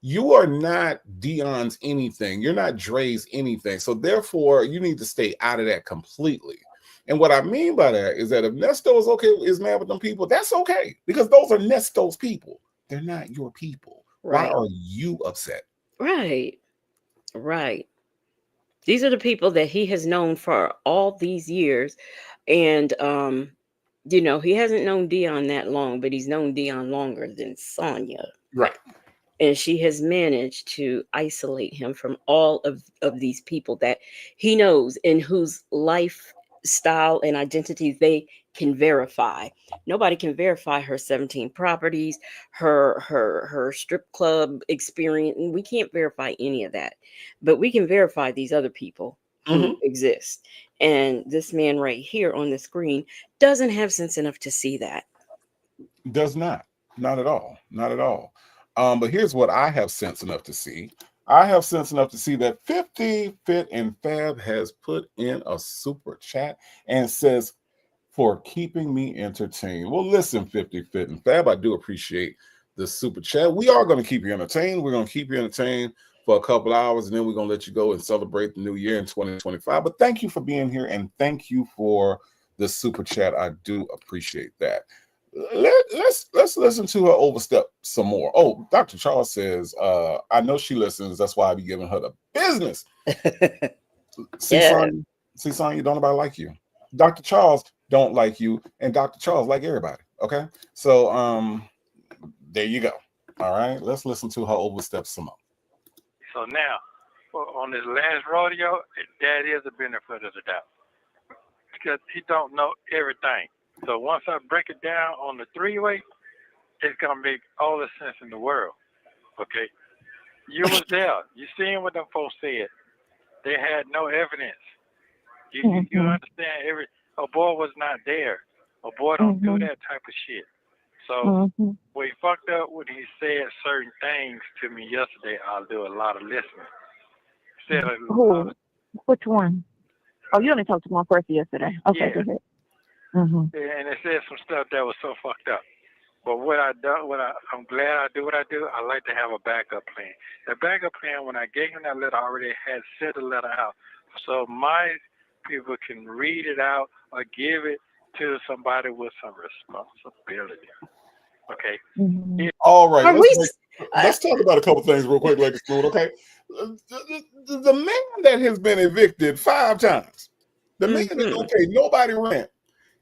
You are not Dion's anything. You're not Dre's anything. So therefore, you need to stay out of that completely. And what I mean by that is that if Nesto is mad with them people, that's okay. Because those are Nesto's people. They're not your people. Right. Why are you upset? Right. These are the people that he has known for all these years. And he hasn't known Dion that long, but he's known Dion longer than Sonya. Right. And she has managed to isolate him from all of these people that he knows and whose lifestyle and identities they can verify. Nobody can verify her 17 properties, her strip club experience. And we can't verify any of that. But we can verify these other people who exist. And this man right here on the screen doesn't have sense enough to see that. Does not. Not at all. Not at all. But here's what I have sense enough to see. I have sense enough to see that 50 Fit and Fab has put in a super chat and says, for keeping me entertained. Well, listen, 50 Fit and Fab, I do appreciate the super chat. We are going to keep you entertained. We're going to keep you entertained for a couple hours, and then we're going to let you go and celebrate the new year in 2025. But thank you for being here, and thank you for the super chat. I do appreciate that. Let's listen to her overstep some more. Oh, Dr. Charles says, I know she listens. That's why I be giving her the business. See, Yeah. Sonya, don't nobody like you. Dr. Charles don't like you, and Dr. Charles like everybody. Okay, so there you go. All right, let's listen to her overstep some more. So now, on this last rodeo, that is a benefit of the doubt because he don't know everything. So once I break it down on the three-way, it's gonna make all the sense in the world. Okay, you was there. You seen what them folks said. They had no evidence. You understand? A boy was not there. A boy don't do that type of shit. So we fucked up when he said certain things to me yesterday. I'll do a lot of listening. Said which one? Oh, you only talked to one person yesterday. Okay, go ahead. And it said some stuff that was so fucked up. But I'm glad I do what I do. I like to have a backup plan. The backup plan, when I gave him that letter, I already had sent the letter out. So my people can read it out or give it to somebody with some responsibility. Okay? All right. Let's talk about a couple things real quick, Lady Smooth, okay? The man that has been evicted 5 times, the man that don't pay nobody rent,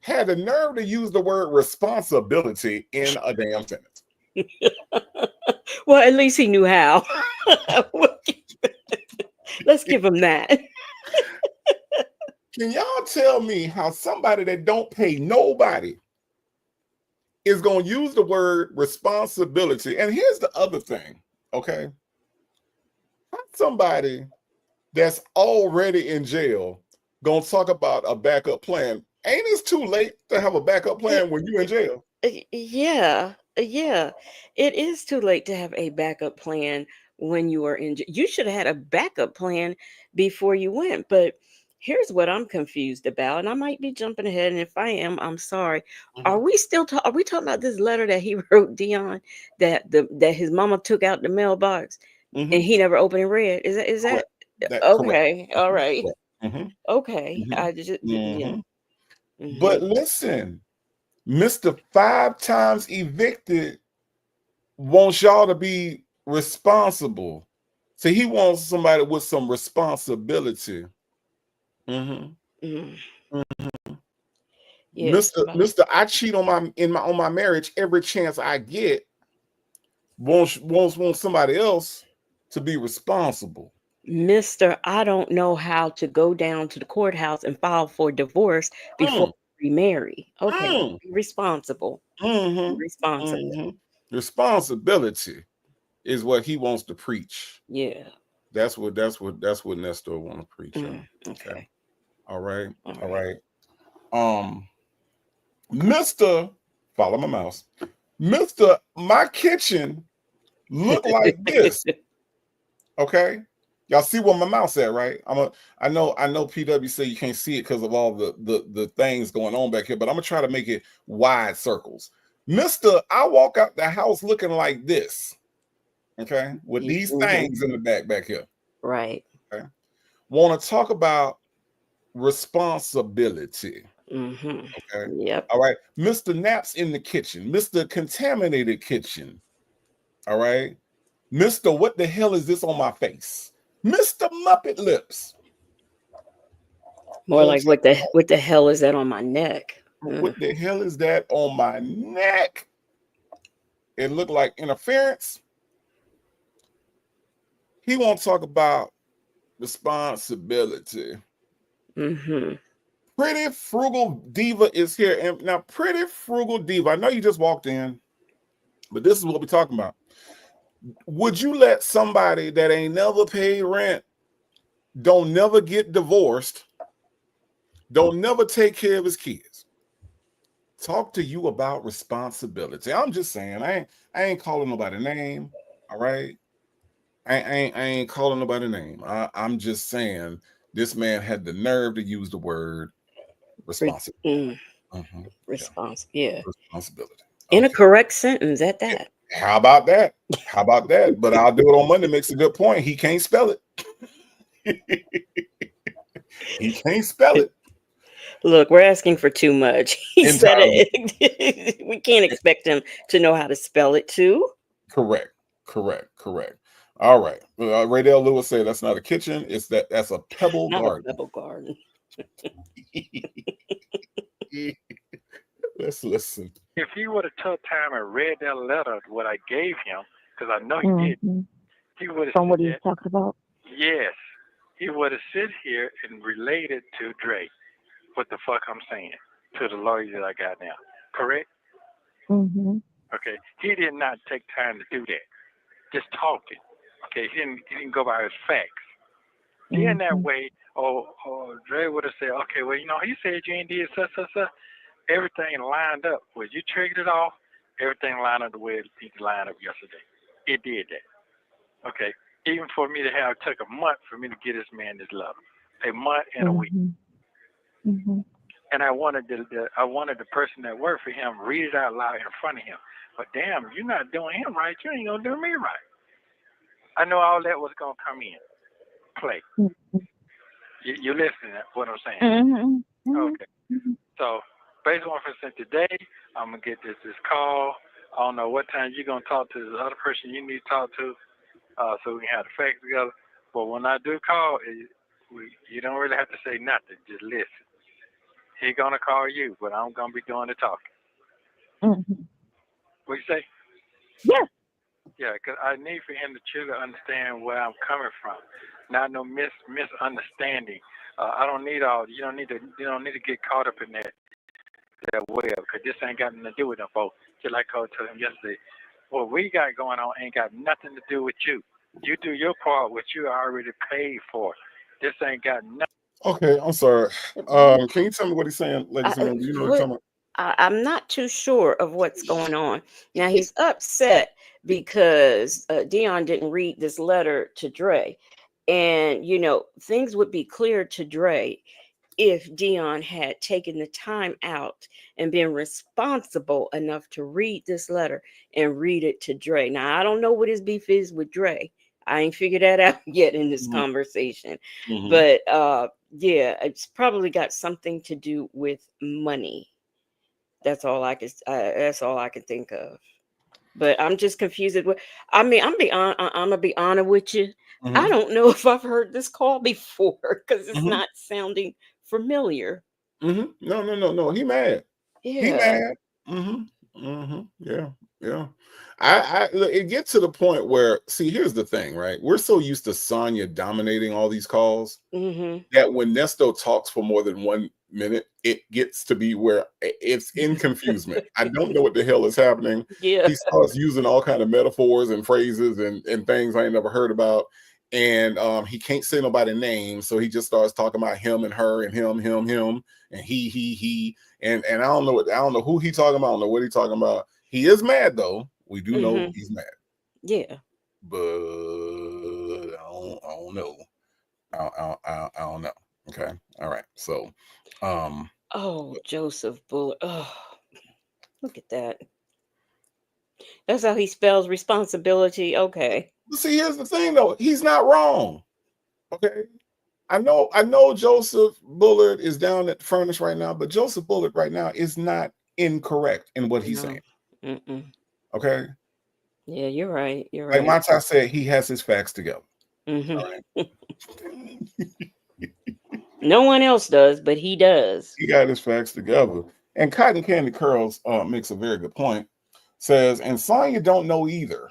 had the nerve to use the word responsibility in a damn sentence. Well, at least he knew how. Let's give him that. Can y'all tell me how somebody that don't pay nobody is going to use the word responsibility? And here's the other thing, okay? Somebody that's already in jail going to talk about a backup plan. Ain't it too late to have a backup plan when you're in jail? Yeah. It is too late to have a backup plan when you are in jail. You should have had a backup plan before you went. But here's what I'm confused about, and I might be jumping ahead, and if I am, I'm sorry. Are we still are we talking about this letter that he wrote, Dion, that his mama took out the mailbox and he never opened and read? Is that okay? Correct. All right. Okay. I just yeah. But listen, Mr. 5 times evicted wants y'all to be responsible. So he wants somebody with some responsibility. Yeah, Mr. I cheat on my marriage every chance I get. Wants somebody else to be responsible. Mr. I don't know how to go down to the courthouse and file for divorce before we remarry. Okay, be responsible. Responsible. Responsibility is what he wants to preach. Yeah. That's what Nestor want to preach. Okay. All right. Mr. Follow my mouse. Mr. My kitchen look like this. Okay. Y'all see where my mouse at, right? I know PW say you can't see it because of all the things going on back here, but I'm gonna try to make it wide circles. Mr. I walk out the house looking like this. Okay, with these things in the back here. Right. Okay. Want to talk about responsibility. Okay. Yep. All right. Mr. Naps in the kitchen. Mr. Contaminated kitchen. All right. Mr. What the hell is this on my face? Mr. Muppet Lips. More like what the hell is that on my neck? What the hell is that on my neck? It looked like interference. He won't talk about responsibility. Pretty Frugal Diva is here. And now, Pretty Frugal Diva, I know you just walked in, but this is what we're talking about. Would you let somebody that ain't never paid rent, don't never get divorced, don't never take care of his kids, talk to you about responsibility? I'm just saying, I ain't calling nobody name, all right? I ain't calling nobody name. I'm just saying this man had the nerve to use the word responsibility. Responsibility. In a correct sentence at that. How about that? But I'll do it on Monday. Makes a good point. He can't spell it. He can't spell it. Look, we're asking for too much. He said Entirely it. We can't expect him to know how to spell it too. correct. Correct. All right. Raydell Lewis said that's not a kitchen. That's a pebble Not a garden. pebble garden. Let's listen. If he would have took time and read that letter, what I gave him, because I know he did, he would have From what said he's talking about. yes. He would have sit here and related to Dre what the fuck I'm saying to the lawyer that I got now. Correct? Mm-hmm. Okay. He did not take time to do that. Just talking. Okay. He didn't go by his facts. Then that way, Dre would have said, okay, well, he said you ain't did such. Everything lined up. Well, you triggered it off. Everything lined up the way it lined up yesterday. It did that. Okay. Even for me to have took a month for me to get this man this love. A month and a week. Mm-hmm. And I wanted the person that worked for him read it out loud in front of him. But damn, you're not doing him right. You ain't gonna do me right. I know all that was gonna come in play. Mm-hmm. You listening to what I'm saying? Mm-hmm. Okay. So based on for instance today, I'm gonna get this call. I don't know what time you're gonna talk to the other person you need to talk to, so we can have the facts together. But when I do call, you don't really have to say nothing. Just listen. He's gonna call you, but I'm gonna be doing the talking. Mm-hmm. What you say? Yes. Yeah, because I need for him to truly understand where I'm coming from, not no misunderstanding. I don't need all. You don't need to get caught up in that web, because this ain't got nothing to do with them folks. Just like I told him yesterday, what we got going on ain't got nothing to do with you. You do your part, what you already paid for. This ain't got nothing. Okay, I'm sorry. Can you tell me what he's saying, ladies and gentlemen? Do you know what he's talking about? I'm not too sure of what's going on. Now he's upset because Dion didn't read this letter to Dre. And, things would be clear to Dre if Dion had taken the time out and been responsible enough to read this letter and read it to Dre. Now, I don't know what his beef is with Dre. I ain't figured that out yet in this conversation. But yeah, it's probably got something to do with money. That's all I can think of. But I'm just confused. I'm gonna be honest with you. I don't know if I've heard this call before because it's not sounding familiar. No. He mad. Yeah. He mad. Yeah. It gets to the point where, see, here's the thing, right? We're so used to Sonya dominating all these calls that when Nesto talks for more than 1 minute, it gets to be where it's in confusement. I don't know what the hell is happening. Yeah. He starts using all kind of metaphors and phrases and things I ain't never heard about. And he can't say nobody's name, so he just starts talking about him and her and him, and he, and I don't know who he talking about. I don't know what he talking about. He is mad though. We do know he's mad. Yeah, but I don't know. I don't know. Okay, all right. So, Joseph Bullard. Oh, look at that. That's how he spells responsibility. Okay. See, here's the thing though. He's not wrong. Okay. I know Joseph Bullard is down at the furnace right now, but Joseph Bullard right now is not incorrect in what he's saying. Okay. Yeah, you're right. You're Like right. Montas said, he has his facts together. All right. No one else does, but he does. He got his facts together. And Cotton Candy Curls makes a very good point. Says, and Sonya don't know either.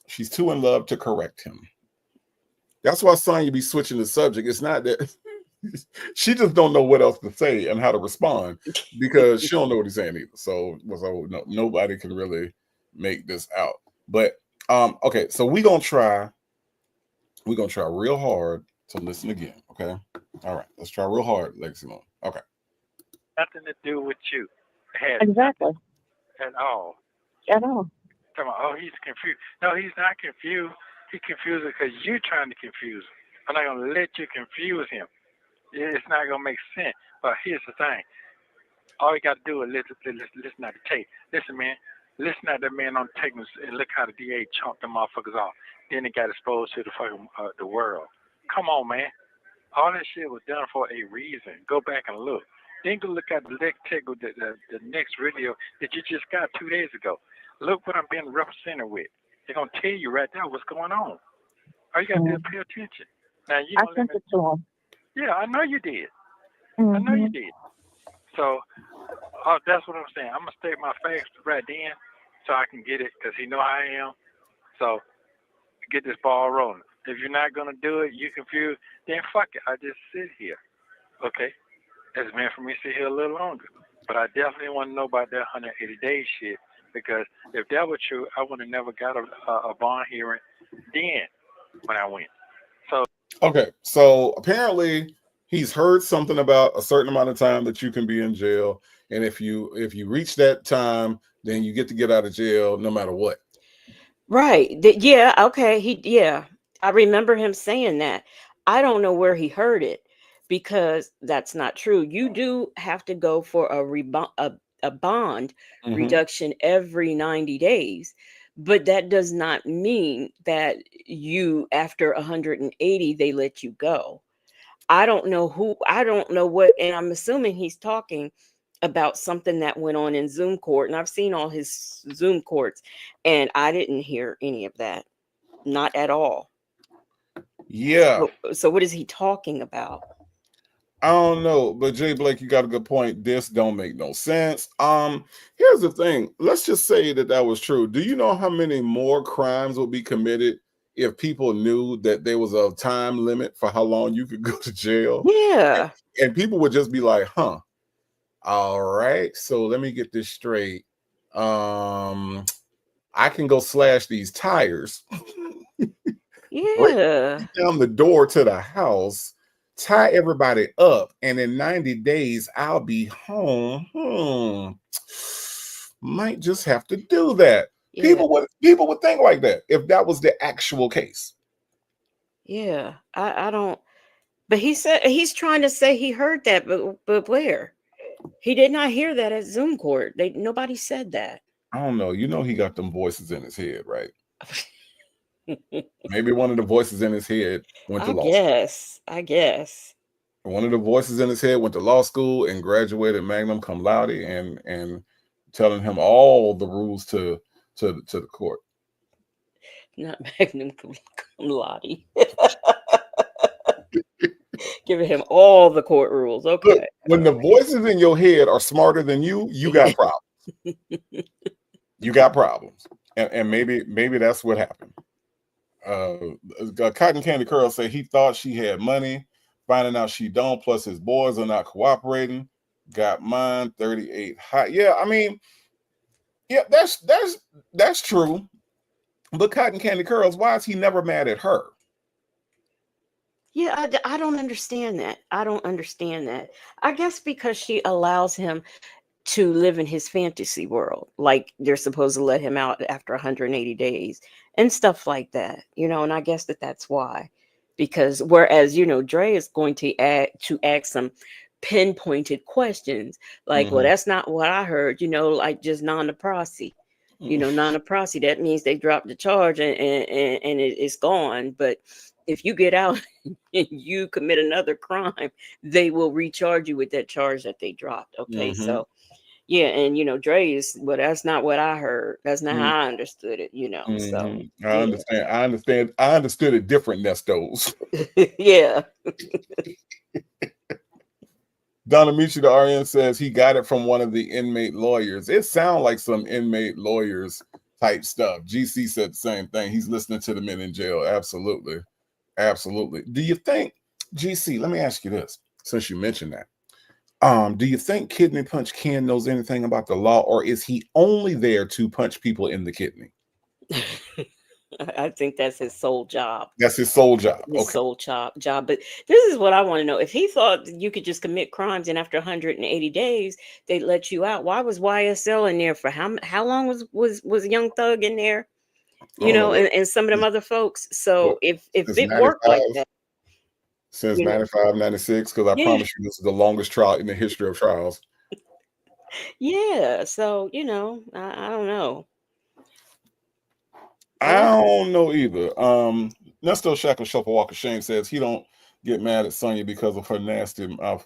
She's too in love to correct him. That's why Sonya be switching the subject. It's not that she just don't know what else to say and how to respond because she don't know what he's saying either. So no, nobody can really make this out. But okay, so we're gonna try real hard to listen again. Okay. All right, let's try real hard, Legacy Moon. Okay. Nothing to do with you. Exactly. At all. At all. Oh, he's confused. No, he's not confused. He's confused because you're trying to confuse him. I'm not going to let you confuse him. It's not going to make sense. But here's the thing. All you got to do is listen at the tape. Listen, man. Listen at that man on the tape and look how the DA chomped them motherfuckers off. Then it got exposed to the fucking the world. Come on, man. All that shit was done for a reason. Go back and look. Then go look at the next video that you just got 2 days ago. Look what I'm being represented with. They're gonna tell you right now what's going on. All you gotta do is pay attention. Now you I don't sent it to him. Yeah, I know you did. I know you did. So that's what I'm saying. I'm gonna state my facts right then, so I can get it, because he know how I am. So get this ball rolling. If you're not gonna do it, you confused, then fuck it. I just sit here. Okay? It's meant for me to sit here a little longer. But I definitely want to know about that 180 days shit, because if that were true, I would have never got a bond hearing then when I went. So Okay, so apparently he's heard something about a certain amount of time that you can be in jail, and if you reach that time, then you get to get out of jail no matter what. Right. Yeah. Okay. I remember him saying that. I don't know where he heard it, because that's not true. You do have to go for a bond reduction every 90 days, but that does not mean that you, after 180, they let you go. I don't know what, and I'm assuming he's talking about something that went on in Zoom court, and I've seen all his Zoom courts, and I didn't hear any of that, not at all. Yeah. So what is he talking about? I don't know, but Jay Blake, you got a good point. This don't make no sense. Here's the thing. Let's just say that was true. Do you know how many more crimes would be committed if people knew that there was a time limit for how long you could go to jail? Yeah. And people would just be like, huh, all right, so let me get this straight. I can go slash these tires. Yeah. Down the door to the house, tie everybody up, and in 90 days I'll be home. Might just have to do that. Yeah. People would think like that if that was the actual case. Yeah. I don't, but he said he's trying to say he heard that, but where? He did not hear that at Zoom court. Nobody said that. I don't know. You know he got them voices in his head, right? Maybe one of the voices in his head went to law school. I guess. One of the voices in his head went to law school and graduated magna cum laude, and telling him all the rules to the court. Not magna cum laude. Giving him all the court rules. Okay. Look, when the voices in your head are smarter than you got problems. You got problems. And maybe that's what happened. Cotton Candy Curl said he thought she had money, finding out she don't, plus his boys are not cooperating. Got mine 38 hot. Yeah, I mean, yeah, that's true. But Cotton Candy Curls, why is he never mad at her? Yeah, I don't understand that. I don't understand that. I guess because she allows him to live in his fantasy world. Like they're supposed to let him out after 180 days and stuff like that, and I guess that's why. Because whereas, Dre is going to ask some pinpointed questions like, well, that's not what I heard, like just non-prosi. Non-prosi, that means they dropped the charge and it's gone. But if you get out and you commit another crime, they will recharge you with that charge that they dropped. Okay. So yeah, and Dre is, well, that's not what I heard. That's not how I understood it, So I understood it different, Nestos. Yeah. Donna Michi, the RN, says he got it from one of the inmate lawyers. It sounds like some inmate lawyers type stuff. GC said the same thing. He's listening to the men in jail. Absolutely. Absolutely. Do you think, GC, let me ask you this, since you mentioned that. Do you think Kidney Punch Ken knows anything about the law, or is he only there to punch people in the kidney? I think that's his sole job. That's his sole job. Sole job. But this is what I want to know. If he thought you could just commit crimes and after 180 days they'd let you out, why was YSL in there for how long was Young Thug in there? And some of them other folks. So if it worked like that. Since 95, 96, because I promise you this is the longest trial in the history of trials. Yeah. So, I don't know. I don't know either. Nesto Shackle Shuffle Walker Shane says he don't get mad at Sonya because of her nasty mouth.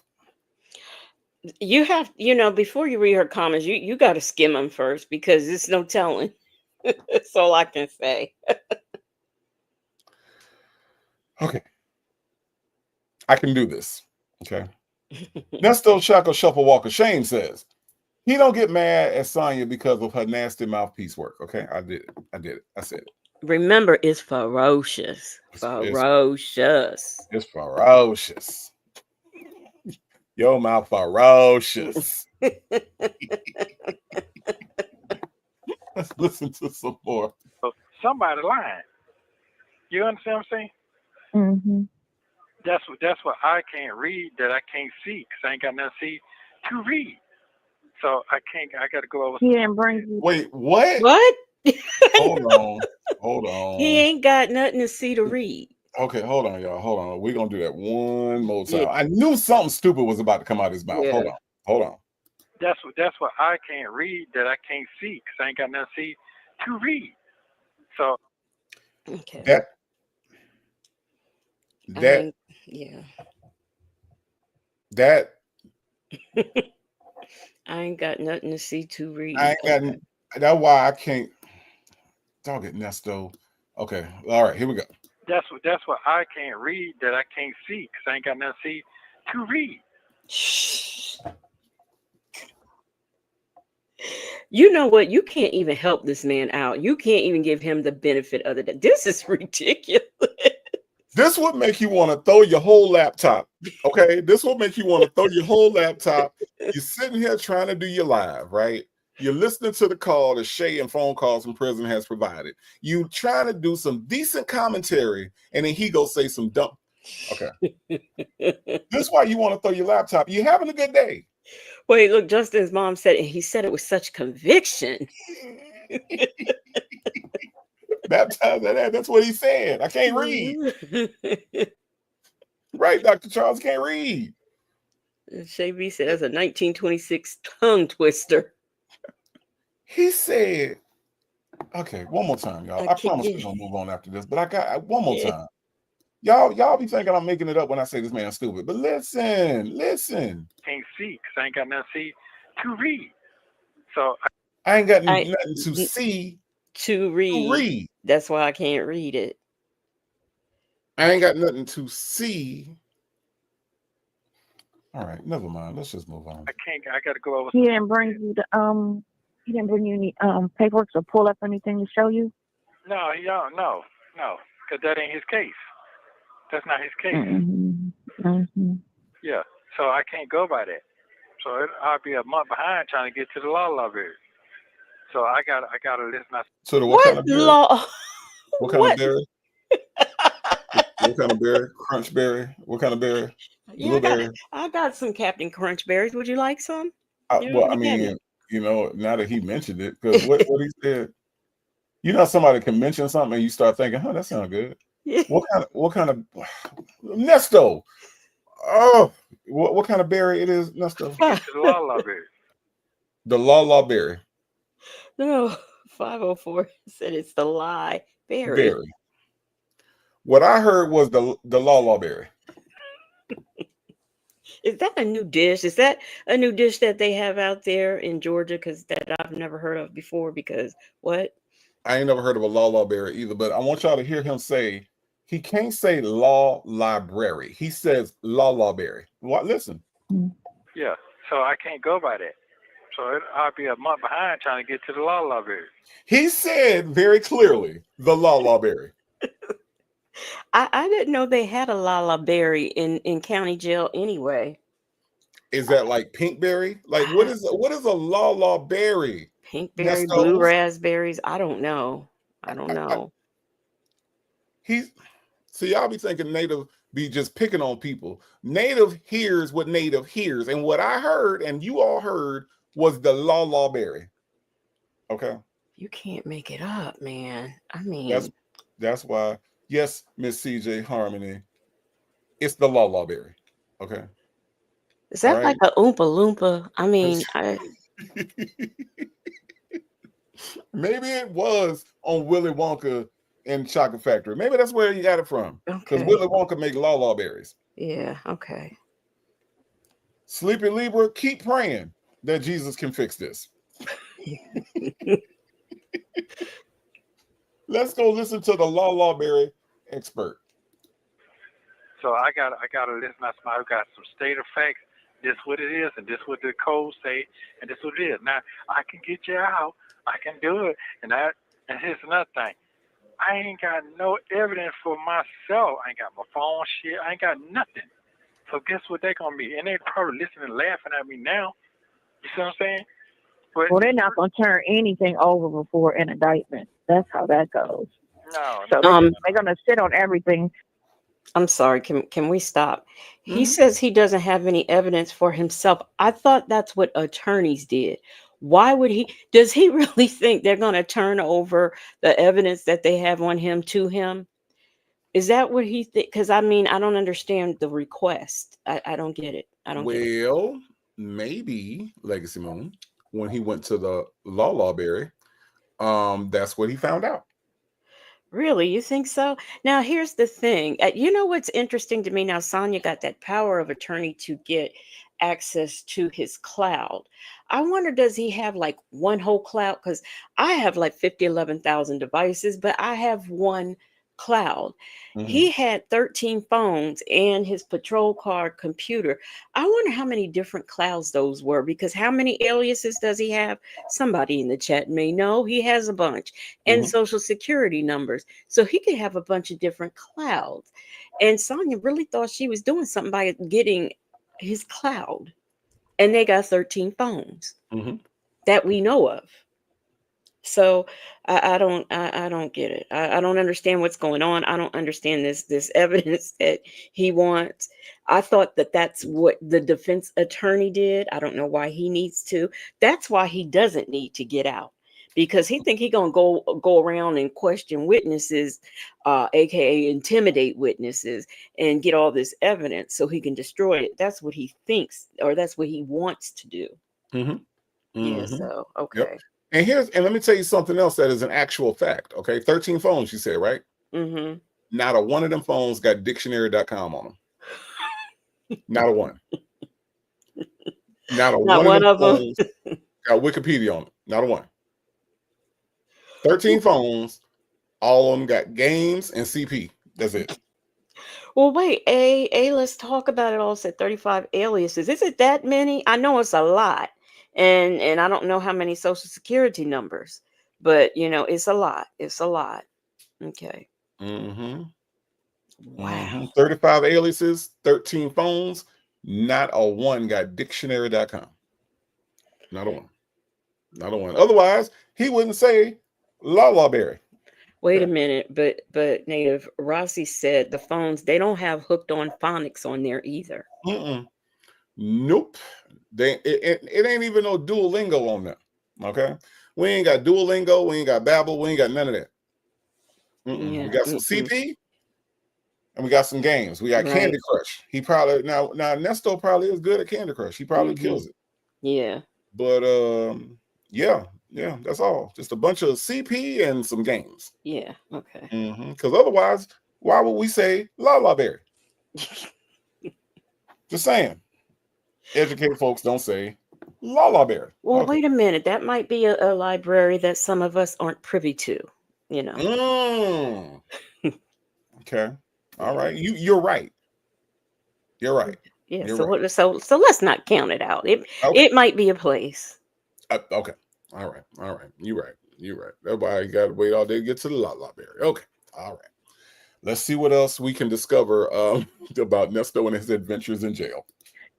You have, before you read her comments, you got to skim them first because there's no telling. That's all I can say. Okay. I can do this. Okay. Nesto Shaka Shuffle Walker Shane says he don't get mad at Sonya because of her nasty mouthpiece work. Okay. I did it. I said it. Remember, it's ferocious. Ferocious. It's ferocious. Your mouth ferocious. Let's listen to some more. Somebody lying. You understand what I'm saying? Mm-hmm. That's what I can't read that I can't see because I ain't got nothing to see to read. So I got to go over. He didn't bring you. Wait, what? What? Hold on. He ain't got nothing to see to read. Okay, hold on, y'all. Hold on. We're gonna do that one more time. Yeah. I knew something stupid was about to come out of his mouth. Yeah. Hold on. That's what I can't read that I can't see because I ain't got nothing to see to read. So Okay. That I ain't got nothing to see to read. I ain't got. That's why I can't. Dog it, Nesto. Okay, all right, here we go. That's what I can't read that I can't see because I ain't got nothing to see to read. Shh. You know what? You can't even help this man out. You can't even give him the benefit of the doubt. This is ridiculous. This would make you want to throw your whole laptop. Okay, this would make you want to throw your whole laptop. You're sitting here trying to do your live, right? You're listening to the call that Shay and phone calls from prison has provided. You trying to do some decent commentary, and then he go say some dumb. Okay, this is why you want to throw your laptop. You're having a good day. Wait, look, Justin's mom said, and he said it with such conviction. Baptized at that. That's what he said. I can't read. Right, Dr. Charles can't read. Shay B said that's a 1926 tongue twister. He said, okay, one more time, y'all. I promise we're gonna move on after this, but I got one more time. Y'all be thinking I'm making it up when I say this man's stupid, but listen. Can't see because I ain't got nothing to see to read. So I ain't got nothing to see to read. That's why I can't read it. I ain't got nothing to see. All right, never mind. Let's just move on. I got to go over. He didn't bring you the He didn't bring you any paperwork or pull up anything to show you. No, he don't. No, because that ain't his case. That's not his case. Mm-hmm. Mm-hmm. Yeah, so I can't go by that. So I'll be a month behind trying to get to the law library. So I gotta listen. So what kind of berry? What kind of berry? What kind of berry? Crunch berry? What kind of berry? Blueberry? I got some Captain Crunch berries. Would you like some? Well, I mean, now that he mentioned it, because what he said, somebody can mention something and you start thinking, that sounds good. Yeah. What kind of Nesto? Oh, what kind of berry it is, Nesto? It's the la berry. The la berry. No, 504 said it's the lie berry. What I heard was the la berry. Is that a new dish? Is that a new dish that they have out there in Georgia? Because that I've never heard of before. Because what? I ain't never heard of a la berry either. But I want y'all to hear him say he can't say law library. He says la berry. What? Listen. Yeah. So I can't go by that. So I'll be a month behind trying to get to the law library. He said very clearly the la berry. I didn't know they had a la berry in county jail anyway. Is that like pink berry? Like what is a la berry? Pink berry, blue raspberries. I don't know. So y'all be thinking Native be just picking on people. Native hears what Native hears, and what I heard and you all heard was the la berry. Okay. You can't make it up, man. I mean, that's why. Yes, Miss CJ Harmony, it's the la berry. Okay. Is that like a Oompa Loompa? I mean, maybe it was on Willy Wonka and Chocolate Factory. Maybe that's where you got it from. Because Willy Wonka make la berries. Yeah. Okay. Sleepy Libra, keep praying that Jesus can fix this. Let's go listen to the Lawberry expert. So I gotta listen to somebody who got some state of facts. This what it is, and this what the code say, and this what it is. Now I can get you out. I can do it, and here's another thing. I ain't got no evidence for myself. I ain't got my phone shit. I ain't got nothing. So guess what they gonna be? And they probably listening and laughing at me now. You see what I'm saying? But Well, they're not going to turn anything over before an indictment. That's how that goes. no, So they're going to sit on everything. I'm sorry. Can we stop? He says he doesn't have any evidence for himself. I thought that's what attorneys did. Why would he? Does he really think they're going to turn over the evidence that they have on him to him? Is that what he thinks? Because I mean, I don't understand the request. I don't get it. I don't get it. Well, maybe Legacy Moon, when he went to the Lawberry, that's what he found out. Really? You think so? Now, here's the thing. You know what's interesting to me now? Sonia got that power of attorney to get access to his cloud. I wonder, does he have like one whole cloud? Because I have like 11,000 devices, but I have one cloud. He had 13 phones and his patrol car computer. I wonder how many different clouds those were, because how many aliases does he have? Somebody in the chat may know. He has a bunch, and social security numbers. So he could have a bunch of different clouds. And Sonia really thought she was doing something by getting his cloud. And they got 13 phones that we know of. So I don't get it. I don't understand what's going on. I don't understand this evidence that he wants. I thought that that's what the defense attorney did. I don't know why he needs to. That's why he doesn't need to get out, because he think he gonna go around and question witnesses, aka intimidate witnesses, and get all this evidence so he can destroy it. That's what he thinks, or that's what he wants to do. Yeah. So okay. Yep. And let me tell you something else that is an actual fact. Okay, 13 phones, you said, right? Not a one of them phones got dictionary.com on them. Not a one. Not one of them phones got Wikipedia on them. Not a one. 13 phones, all of them got games and CP. That's it. Well, wait, let's talk about it. All said 35 aliases. Is it that many? I know it's a lot. And I don't know how many social security numbers, but it's a lot. It's a lot. Okay. Wow. 35 aliases, 13 phones, not a one got dictionary.com. Not a one. Not a one. Otherwise, he wouldn't say Lawberry. Wait a minute, but Native Rossi said the phones, they don't have hooked on phonics on there either. Nope. It ain't even no Duolingo on them. Okay, we ain't got Duolingo, we ain't got Babbel, we ain't got none of that. We got some CP, and we got some games. We got Candy Crush. He probably now Ernesto probably is good at Candy Crush. He probably kills it. Yeah. But yeah, that's all. Just a bunch of CP and some games. Yeah. Okay. Because otherwise, why would we say Lawberry? Just saying. Educated folks don't say Lawberry. Well, wait a minute. That might be a library that some of us aren't privy to, Okay. All right. You're right. You're right. Yeah. You're so let's not count it out. It might be a place. Okay. All right. You're right. Everybody got to wait all day to get to the Lawberry. Okay. All right. Let's see what else we can discover about Ernesto and his adventures in jail.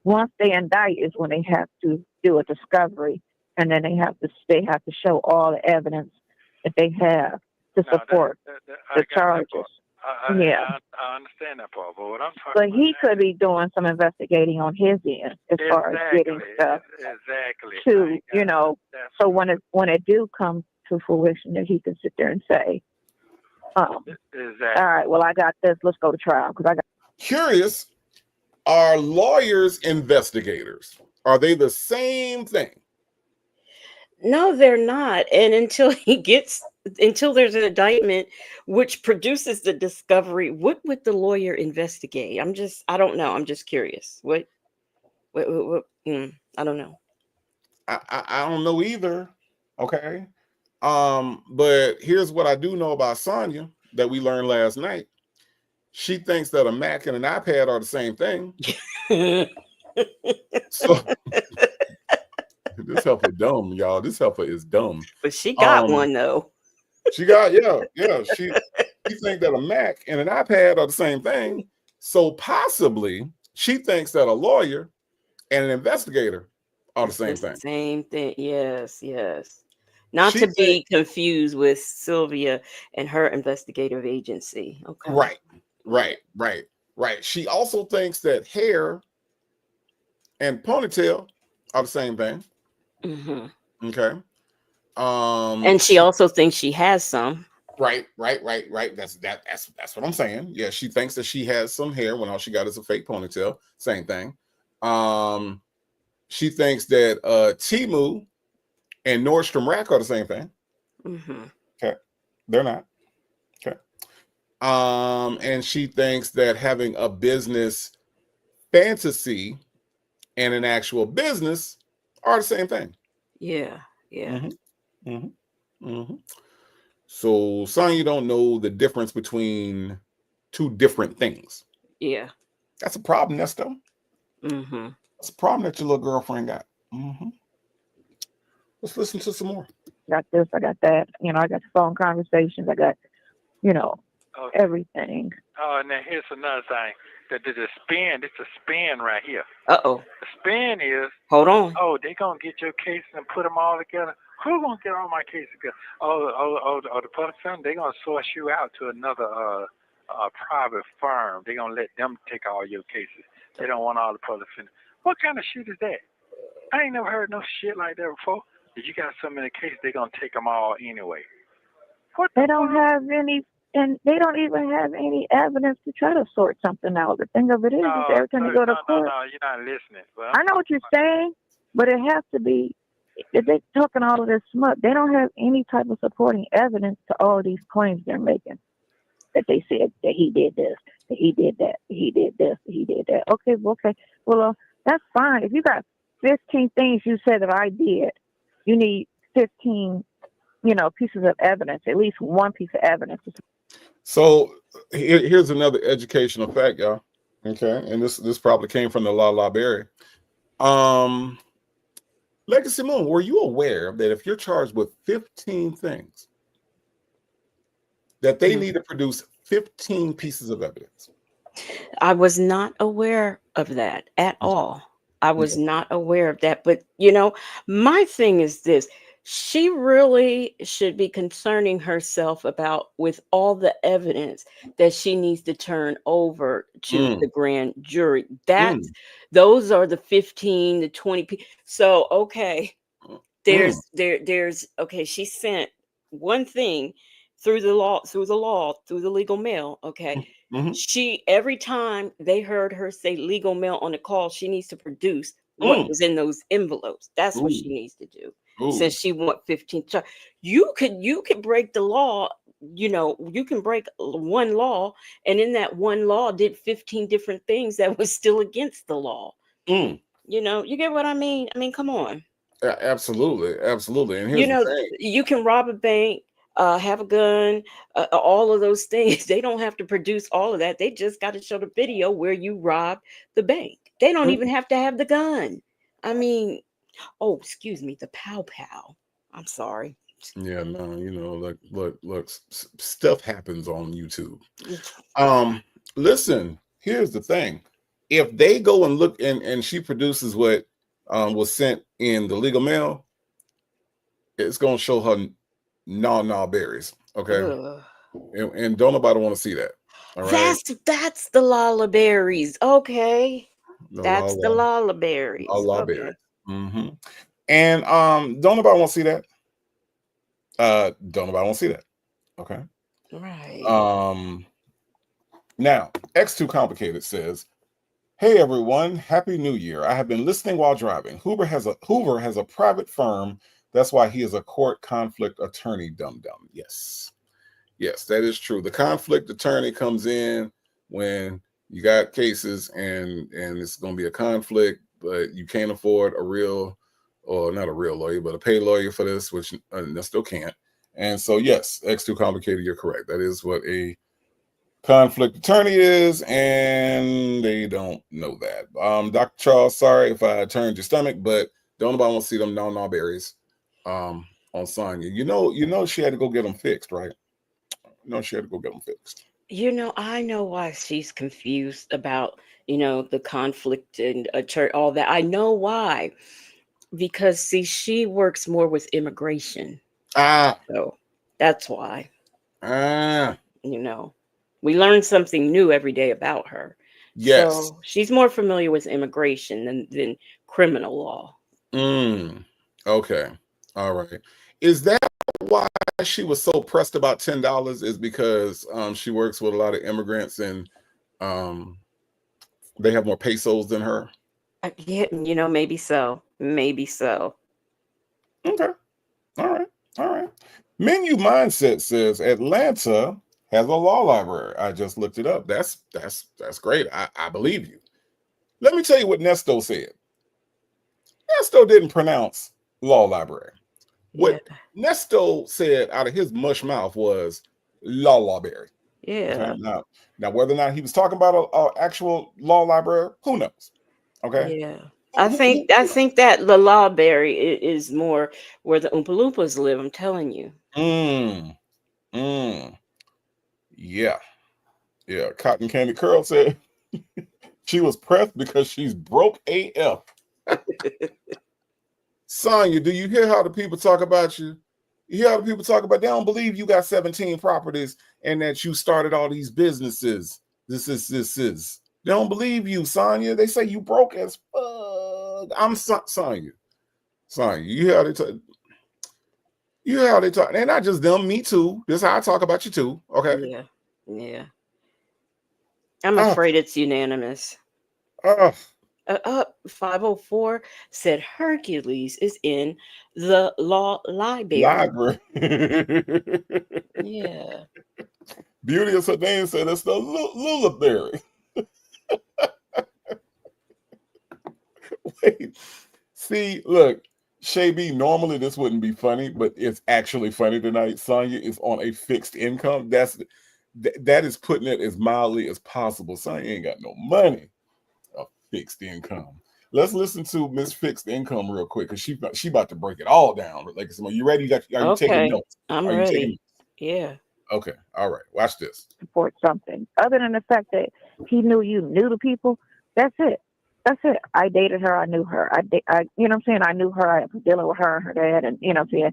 Once they indict is when they have to do a discovery, and then they have to show all the evidence that they have to support the charges. I understand that part, but what I'm talking about. But he could be doing some investigating on his end as far as getting stuff to, so when it do come to fruition, that he can sit there and say, all right, well, I got this. Let's go to trial. Curious. Are lawyers investigators? Are they the same thing? No, they're not. And until there's an indictment which produces the discovery, what would the lawyer investigate? I don't know. I'm just curious. What I don't know. I don't know either. Okay. But here's what I do know about Sonya that we learned last night. She thinks that a Mac and an iPad are the same thing. So this helper dumb, y'all. This helper is dumb. But she got one though. She got yeah. She thinks that a Mac and an iPad are the same thing. So possibly she thinks that a lawyer and an investigator are the same thing. Same thing. Yes. Not She to be confused with Sylvia and her investigative agency. Okay. Right. She also thinks that hair and ponytail are the same thing. Mm-hmm. Okay. And she also thinks she has some. Right. That's what I'm saying. Yeah, she thinks that she has some hair when all she got is a fake ponytail. Same thing. She thinks that Temu and Nordstrom Rack are the same thing. Mm-hmm. Okay, they're not. Okay. And she thinks that having a business fantasy and an actual business are the same thing. Yeah. So Sonya don't know the difference between two different things. Yeah. That's a problem, Ernesto. That's a problem that your little girlfriend got. Let's listen to some more. Got this, I got that. I got the phone conversations. I got, everything. Oh, and then here's another thing. The spin, it's a spin right here. Uh-oh. The spin is... Hold on. Oh, they going to get your case and put them all together. Who going to get all my cases together? The public firm, they going to source you out to another private firm. They going to let them take all your cases. They don't want all the public firms. What kind of shit is that? I ain't never heard no shit like that before. If you got so many cases, they going to take them all anyway. They don't have any... And they don't even have any evidence to try to sort something out. The thing of it is every time you go to court. No, you're not listening. Well, I know what you're saying, but it has to be. If they're talking all of this smut, they don't have any type of supporting evidence to all these claims they're making. That they said that he did this, that he did that, that he did this, that he did that. Okay. Well, that's fine. If you got 15 things you said that I did, you need 15, pieces of evidence, at least one piece of evidence. So here's another educational fact, y'all. Okay, and this probably came from the La Berry. Legacy Moon, were you aware that if you're charged with 15 things, that they need to produce 15 pieces of evidence? I was not aware of that at all. I was not aware of that. But, my thing is this. She really should be concerning herself about with all the evidence that she needs to turn over to the grand jury. Those are the 15, the 20. So, okay, there's okay. She sent one thing through the legal mail. Okay. She, every time they heard her say legal mail on the call, she needs to produce what was in those envelopes. That's what she needs to do. Since she want 15, you could break the law. You can break one law, and in that one law did 15 different things that was still against the law. You get what I mean? I mean, come on. Absolutely. And here's the thing. You can rob a bank, have a gun, all of those things. They don't have to produce all of that. They just got to show the video where you robbed the bank. They don't even have to have the gun. I mean, oh, excuse me, the pow. I'm sorry. Yeah, no, look, stuff happens on YouTube. Listen, here's the thing. If they go and look and she produces what was sent in the legal mail, it's gonna show her no berries. Okay. And don't nobody want to see that. All right. That's the Lala berries. Okay. That's the Lala berries. Lala berries. And don't nobody want to see that. Don't nobody want to see that. Okay. Right. Now, X2 Complicated says, "Hey everyone, Happy New Year. I have been listening while driving. Hoover has a private firm. That's why he is a court conflict attorney, dum-dum." Yes, that is true. The conflict attorney comes in when you got cases and it's going to be a conflict but you can't afford a real, or not a real lawyer, but a paid lawyer for this, which Ernesto can't. And so, yes, X too complicated. You're correct. That is what a conflict attorney is, and they don't know that. Dr. Charles, sorry if I turned your stomach, but don't nobody want to see them no berries on Sonya. You know she had to go get them fixed, right? She had to go get them fixed. I know why she's confused about, the conflict and all that. I know why. Because, see, she works more with immigration. So that's why. We learn something new every day about her. Yes. So she's more familiar with immigration than criminal law. Okay. All right. Is that why she was so pressed about $10? Is because she works with a lot of immigrants and they have more pesos than her? Yeah, maybe so. Maybe so. Okay. All right. Menu Mindset says Atlanta has a law library. I just looked it up. That's great. I believe you. Let me tell you what Nesto said. Nesto didn't pronounce law library. What Nesto said out of his mush mouth was law library. Yeah. Okay? Now, whether or not he was talking about an actual law library, who knows? Okay. Yeah. I think that the Lawberry is more where the Oompa Loompas live. I'm telling you. Yeah. Cotton Candy Curl said she was pressed because she's broke AF. Sonya, do you hear how the people talk about you? You hear how the people talk about, they don't believe you got 17 properties and that you started all these businesses. This is. They don't believe you, Sonya. They say you broke as fuck. I'm Sonya. Sonya, you hear how they talk? You hear how they talk? They're not just them, me too. This is how I talk about you too. Okay. Yeah. I'm afraid it's unanimous. 504 said Hercules is in the law library. Yeah. Beauty of Sedan said it's the Lullaberry. Wait. See, look, Shay B, normally this wouldn't be funny, but it's actually funny tonight. Sonya is on a fixed income. That is putting it as mildly as possible. Sonya ain't got no money. A fixed income. Let's listen to Miss Fixed Income real quick because she about to break it all down. Like, you ready? Are you taking notes? I'm ready. Yeah. Okay. All right. Watch this. Support something other than the fact that he knew you knew the people. That's it. I dated her. I knew her. I you know what I'm saying? I knew her. I was dealing with her and her dad, and you know what I'm saying?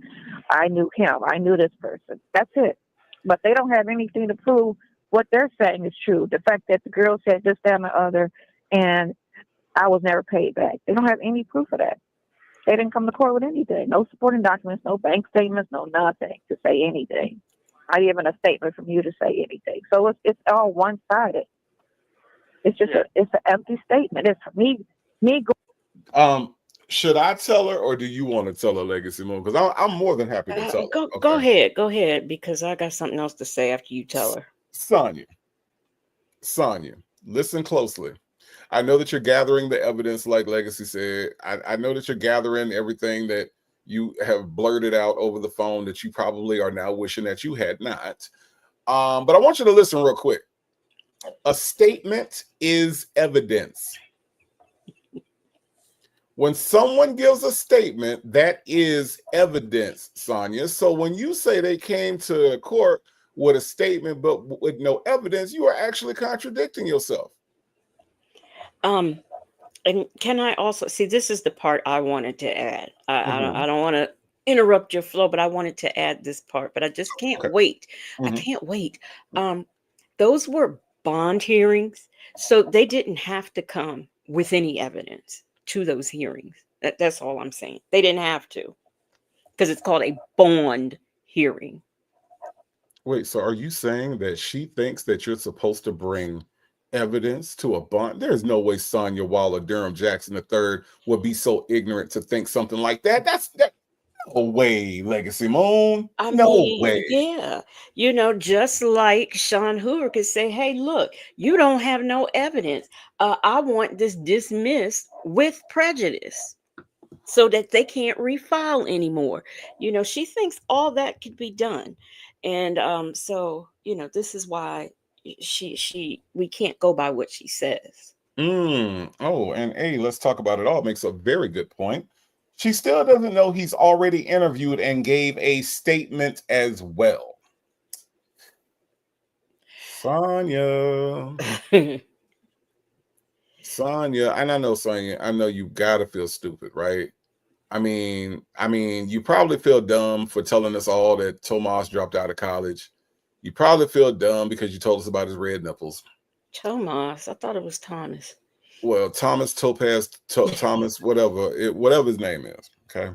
I knew him. I knew this person. That's it. But they don't have anything to prove what they're saying is true. The fact that the girl said this, that, and the other, and I was never paid back. They don't have any proof of that. They didn't come to court with anything. No supporting documents, no bank statements, no nothing to say anything. Not even a statement from you to say anything. So it's all one-sided. It's just it's an empty statement. It's me. Should I tell her, or do you want to tell her, Legacy Moon? Because I'm more than happy to tell her. Go ahead, because I got something else to say after you tell her. Sonya, listen closely. I know that you're gathering the evidence, like Legacy said. I know that you're gathering everything that you have blurted out over the phone that you probably are now wishing that you had not. But I want you to listen real quick. A statement is evidence. When someone gives a statement, that is evidence, Sonya. So when you say they came to court with a statement but with no evidence, you are actually contradicting yourself. And can I also see, this is the part I wanted to add. I don't want to interrupt your flow, but I wanted to add this part, but I just can't wait. I can't wait. Those were bond hearings, so they didn't have to come with any evidence to those hearings. That's all I'm saying. They didn't have to, because it's called a bond hearing. Wait, so are you saying that she thinks that you're supposed to bring evidence to a bond? There's no way Sonya Waller Durham Jackson III would be so ignorant to think something like that. No way, Legacy Moon. I No mean, way. yeah, just like Sean Hoover could say, "Hey, look, you don't have no evidence. I want this dismissed with prejudice, so that they can't refile anymore." She thinks all that could be done, and so this is why we can't go by what she says. Oh, and A, let's talk about it all. Makes a very good point. She still doesn't know he's already interviewed and gave a statement as well. Sonya. Sonya, and I know Sonya, I know you gotta feel stupid, right? I mean, you probably feel dumb for telling us all that Tomas dropped out of college. You probably feel dumb because you told us about his red nipples. Tomas, I thought it was Thomas. Well, Thomas Topaz, Thomas, whatever his name is. Okay.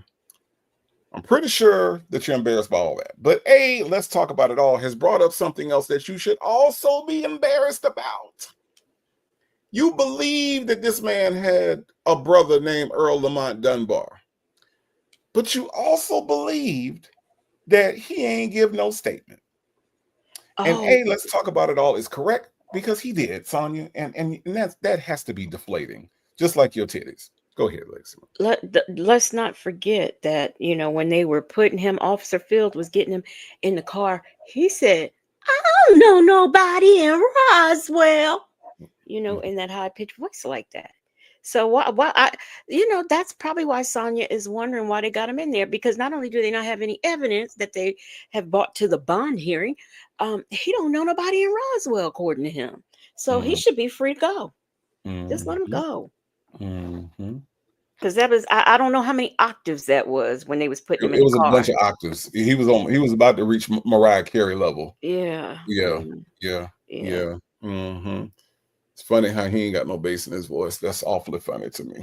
I'm pretty sure that you're embarrassed by all that. But A, let's talk about it all, has brought up something else that you should also be embarrassed about. You believe that this man had a brother named Earl Lamont Dunbar, but you also believed that he ain't give no statement. And A, let's talk about it all is correct because he did, Sonya, and that has to be deflating, just like your titties. Go ahead, Lexi. Let's not forget that, when they were putting him, Officer Field was getting him in the car. He said, "I don't know nobody in Roswell," in that high pitched voice like that. So that's probably why Sonya is wondering why they got him in there, because not only do they not have any evidence that they have brought to the bond hearing, he don't know nobody in Roswell, according to him. So he should be free to go. Just let him go. Because that was, I don't know how many octaves that was when they was putting him in the car. It was a bunch of octaves. He was about to reach Mariah Carey level. Yeah. Yeah. It's funny how he ain't got no bass in his voice. That's awfully funny to me.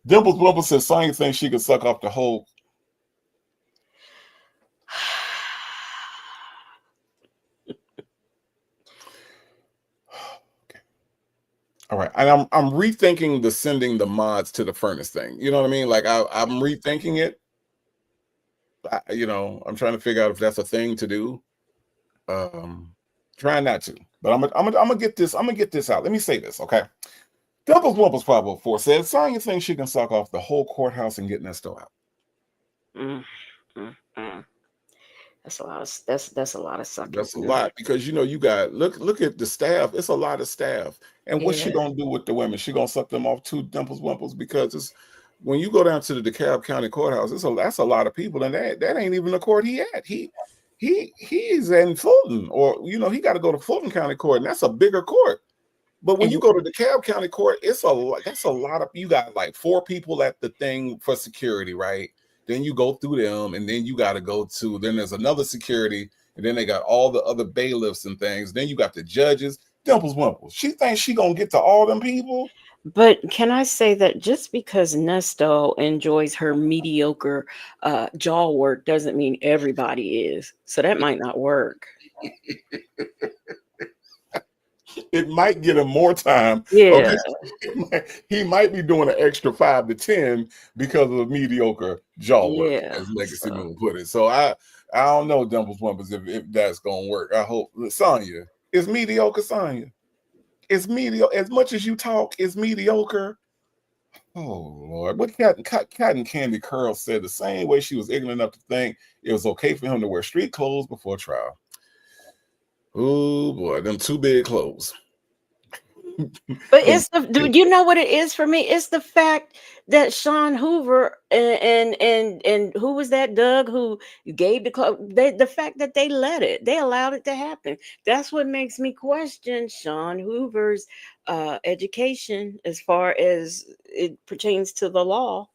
Dimples Blumble says Sonya thinks she could suck off the whole. All right, and I'm rethinking the sending the mods to the furnace thing. You know what I mean? Like I'm rethinking it. I'm trying to figure out if that's a thing to do. Trying not to, but I'm gonna get this. I'm gonna get this out. Let me say this, okay? Dimples Wumples 504 says Sonya thinks she can suck off the whole courthouse and get Ernesto out. That's a lot of that's a lot of sucking. That's a lot because you got look at the staff. It's a lot of staff, and what's she gonna do with the women? She gonna suck them off too, Dimples Wumples, because it's when you go down to the DeKalb County Courthouse, that's a lot of people, and that ain't even the court he at. He's in Fulton, or he got to go to Fulton County Court, and that's a bigger court. But when you go to the DeKalb County Court, that's a lot of, you got like 4 people at the thing for security, right? Then you go through them, and then you got to go to, then there's another security, and then they got all the other bailiffs and things. Then you got the judges. Dimples Wimples, she thinks she gonna get to all them people. But can I say that just because Ernesto enjoys her mediocre jaw work doesn't mean everybody is. So that might not work. It might get him more time. Yeah. Okay? He might be doing an extra 5 to 10 because of the mediocre jaw work, as Legacy Moon put it. So I don't know, Dimples Wimples, if that's gonna work. I hope. Sonya, it's mediocre, Sonya. It's mediocre. As much as you talk, it's mediocre. Oh Lord! What Cotton Candy Curl said the same way she was ignorant enough to think it was okay for him to wear street clothes before trial. Oh boy, them 2 big clothes. But you know what it is for me? It's the fact that Sean Hoover and who was that, Doug, who gave the club, the fact that they allowed it to happen. That's what makes me question Sean Hoover's education as far as it pertains to the law.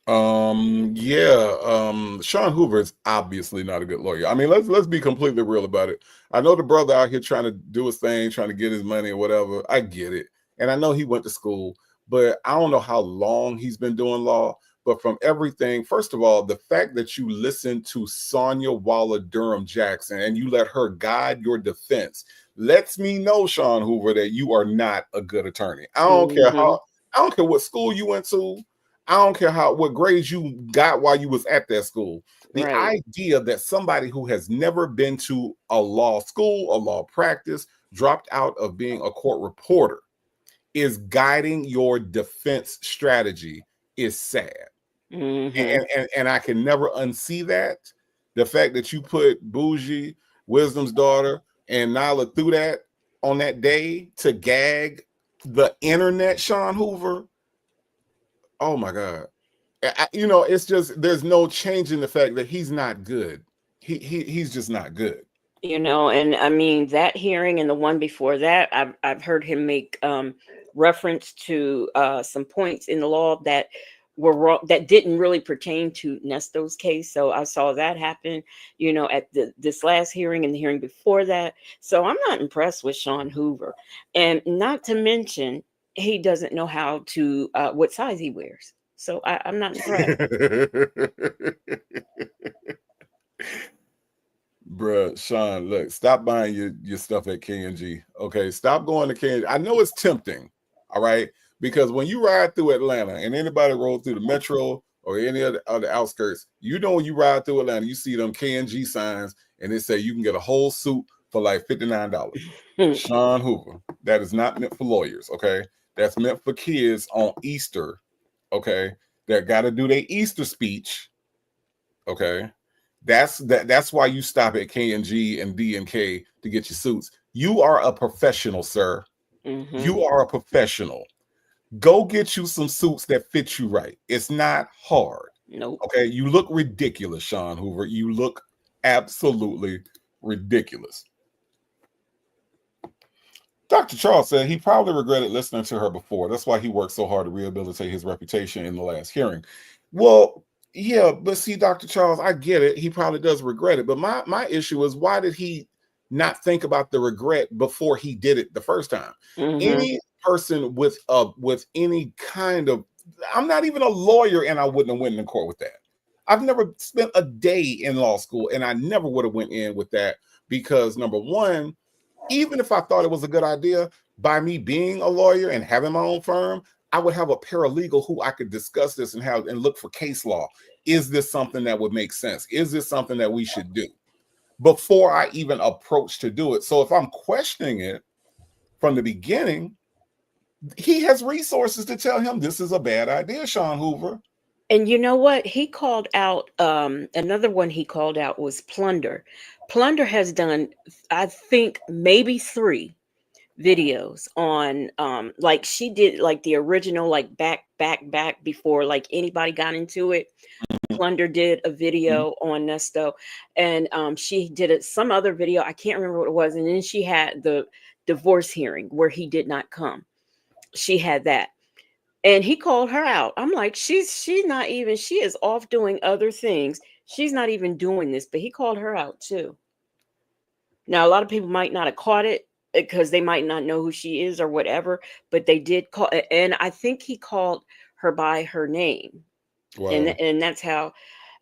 Sean Hoover is obviously not a good lawyer. I mean, let's be completely real about it. I know the brother out here trying to do his thing, trying to get his money or whatever. I get it. And I know he went to school, but I don't know how long he's been doing law. But from everything, first of all, the fact that you listened to Sonya Waller Durham Jackson and you let her guide your defense lets me know, Sean Hoover, that you are not a good attorney. I don't care I don't care what school you went to. I don't care what grades you got while you was at that school. The idea that somebody who has never been to a law school, a law practice, dropped out of being a court reporter, is guiding your defense strategy is sad. And I can never unsee that. The fact that you put Bougie, Wisdom's daughter, and Nyla through that on that day to gag the internet, Sean Hoover. Oh my God. It's just, there's no change in the fact that he's not good. He's just not good. And I mean, that hearing and the one before that, I've heard him make reference to some points in the law that were wrong, that didn't really pertain to Nesto's case. So I saw that happen, at this last hearing and the hearing before that. So I'm not impressed with Sean Hoover. And not to mention, he doesn't know how to, what size he wears. So I'm not impressed. Bruh, Sean, look, stop buying your stuff at K&G. Okay, stop going to K&G. I know it's tempting, all right? Because when you ride through Atlanta and anybody rolls through the metro or any other outskirts, when you ride through Atlanta, you see them K&G signs and they say you can get a whole suit for like $59. Sean Hoover, that is not meant for lawyers, okay? That's meant for kids on Easter, okay? That got to do their Easter speech, okay? That's why you stop at K&G and D&K to get your suits. You are a professional, sir. You are a professional. Go get you some suits that fit you right. It's not hard. Nope. Okay, you look ridiculous, Sean Hoover. You look absolutely ridiculous. Dr. Charles said he probably regretted listening to her before. That's why he worked so hard to rehabilitate his reputation in the last hearing. Well, yeah, but see, Dr. Charles, I get it. He probably does regret it. But my issue is, why did he not think about the regret before he did it the first time? Any person with any kind of, I'm not even a lawyer and I wouldn't have went in court with that. I've never spent a day in law school and I never would have went in with that because, number one, even if I thought it was a good idea, by me being a lawyer and having my own firm, I would have a paralegal who I could discuss this and look for case law. Is this something that would make sense? Is this something that we should do before I even approach to do it? So if I'm questioning it from the beginning, he has resources to tell him this is a bad idea, Sean Hoover. And you know what? He called out, another one he called out was Plunder. Plunder has done, I think, maybe 3 videos on, like she did, like the original, like back before like anybody got into it. Plunder did a video on Nesto, and she did some other video. I can't remember what it was. And then she had the divorce hearing where he did not come. She had that. And he called her out. I'm like, she's not even, she is off doing other things. She's not even doing this, but he called her out too. Now, a lot of people might not have caught it because they might not know who she is or whatever, but they did call. And I think he called her by her name. Wow. And that's how,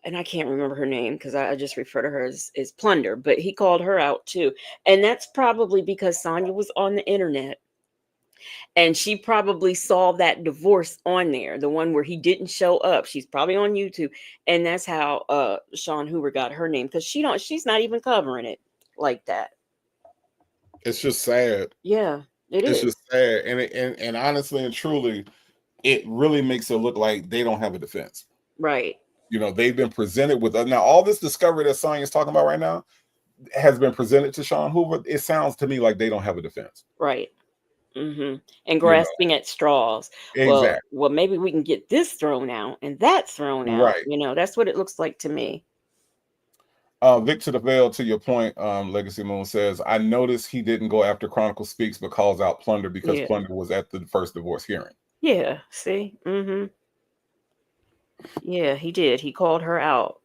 and I can't remember her name because I just refer to her as Plunder, but he called her out too. And that's probably because Sonya was on the internet. And she probably saw that divorce on there, the one where he didn't show up. She's probably on YouTube. And that's how Sean Hoover got her name, because she's not even covering it like that. It's just sad. Yeah, it's just sad. And honestly and truly, it really makes it look like they don't have a defense. Right. They've been presented with, now all this discovery that Sonya's talking about right now has been presented to Sean Hoover. It sounds to me like they don't have a defense. Right. And grasping at straws. Exactly. Well, maybe we can get this thrown out and that thrown out. Right. That's what it looks like to me. Victor DeVale, to your point, Legacy Moon says, I noticed he didn't go after Chronicle Speaks, but calls out Plunder because Plunder was at the first divorce hearing. Yeah. See. Yeah, he did. He called her out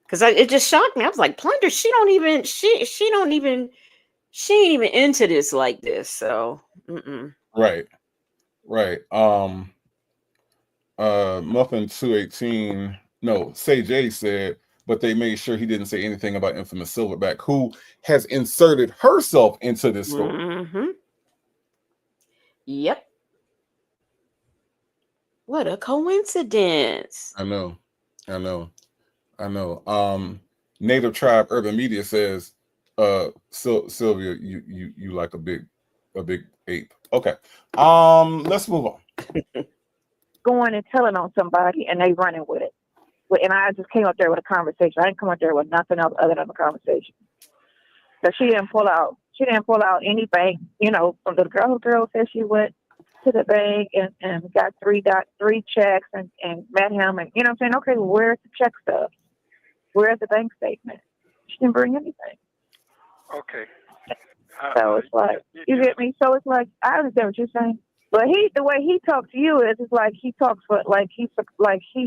because it just shocked me. I was like, Plunder, she ain't even into this like this. So. Right. Muffin 218. No, Say J said, but they made sure he didn't say anything about infamous Silverback, who has inserted herself into this story. Yep. What a coincidence. I know. Native Tribe Urban Media says, Sylvia, you like a big ape. Okay. Let's move on. Going and telling on somebody and they running with it. And I just came up there with a conversation. I didn't come up there with nothing else other than a conversation. So she didn't pull out any bank, from the girl said she went to the bank and got three checks and met him and I'm saying, okay, well, where's the check stub? Where's the bank statement? She didn't bring anything. Okay. So it's like, you get me? So it's like, I understand what you're saying. But the way he talks to you is like he talks for like he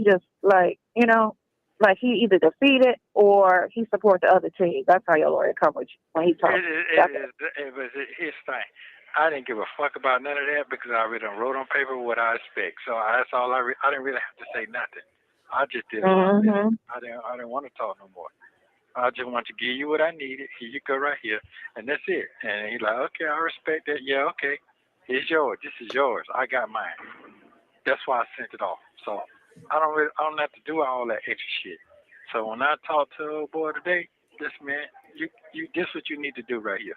just like like he either defeated or he supports the other team. That's how your lawyer comes with you when he talks. It was his thing. I didn't give a fuck about none of that because I already wrote on paper what I expect. So that's all I didn't really have to say nothing. I just did. Mm-hmm. I didn't want to talk no more. I just want to give you what I needed. Here you go right here, and that's it. And he's like, okay, I respect that. Yeah, okay. It's yours. This is yours. I got mine. That's why I sent it off. So I don't have to do all that extra shit. So when I talked to old boy today, this man, this what you need to do right here.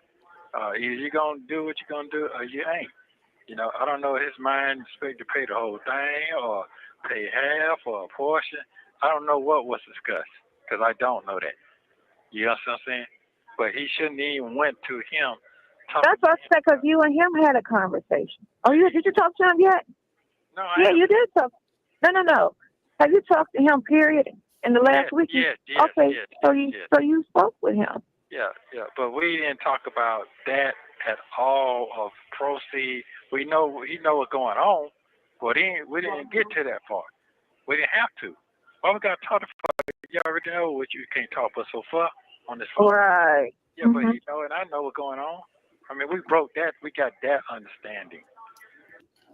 Either you gonna do what you're gonna do or you ain't. I don't know his mind expect to pay the whole thing or pay half or a portion. I don't know what was discussed because I don't know that. You know what I'm saying? But he shouldn't even went to him. That's what I said, because you and him had a conversation. Oh, did you talk to him yet? No, you did talk. No. Have you talked to him, period, in the last week? Yes. Okay, so you spoke with him. Yeah. But we didn't talk about that at all of proceed. We know what's going on, but we didn't get to that part. We didn't have to. Why we got to talk about it? You already know what you can't talk about so far on this phone. Right. Yeah, but and I know what's going on. I mean, we broke that. We got that understanding.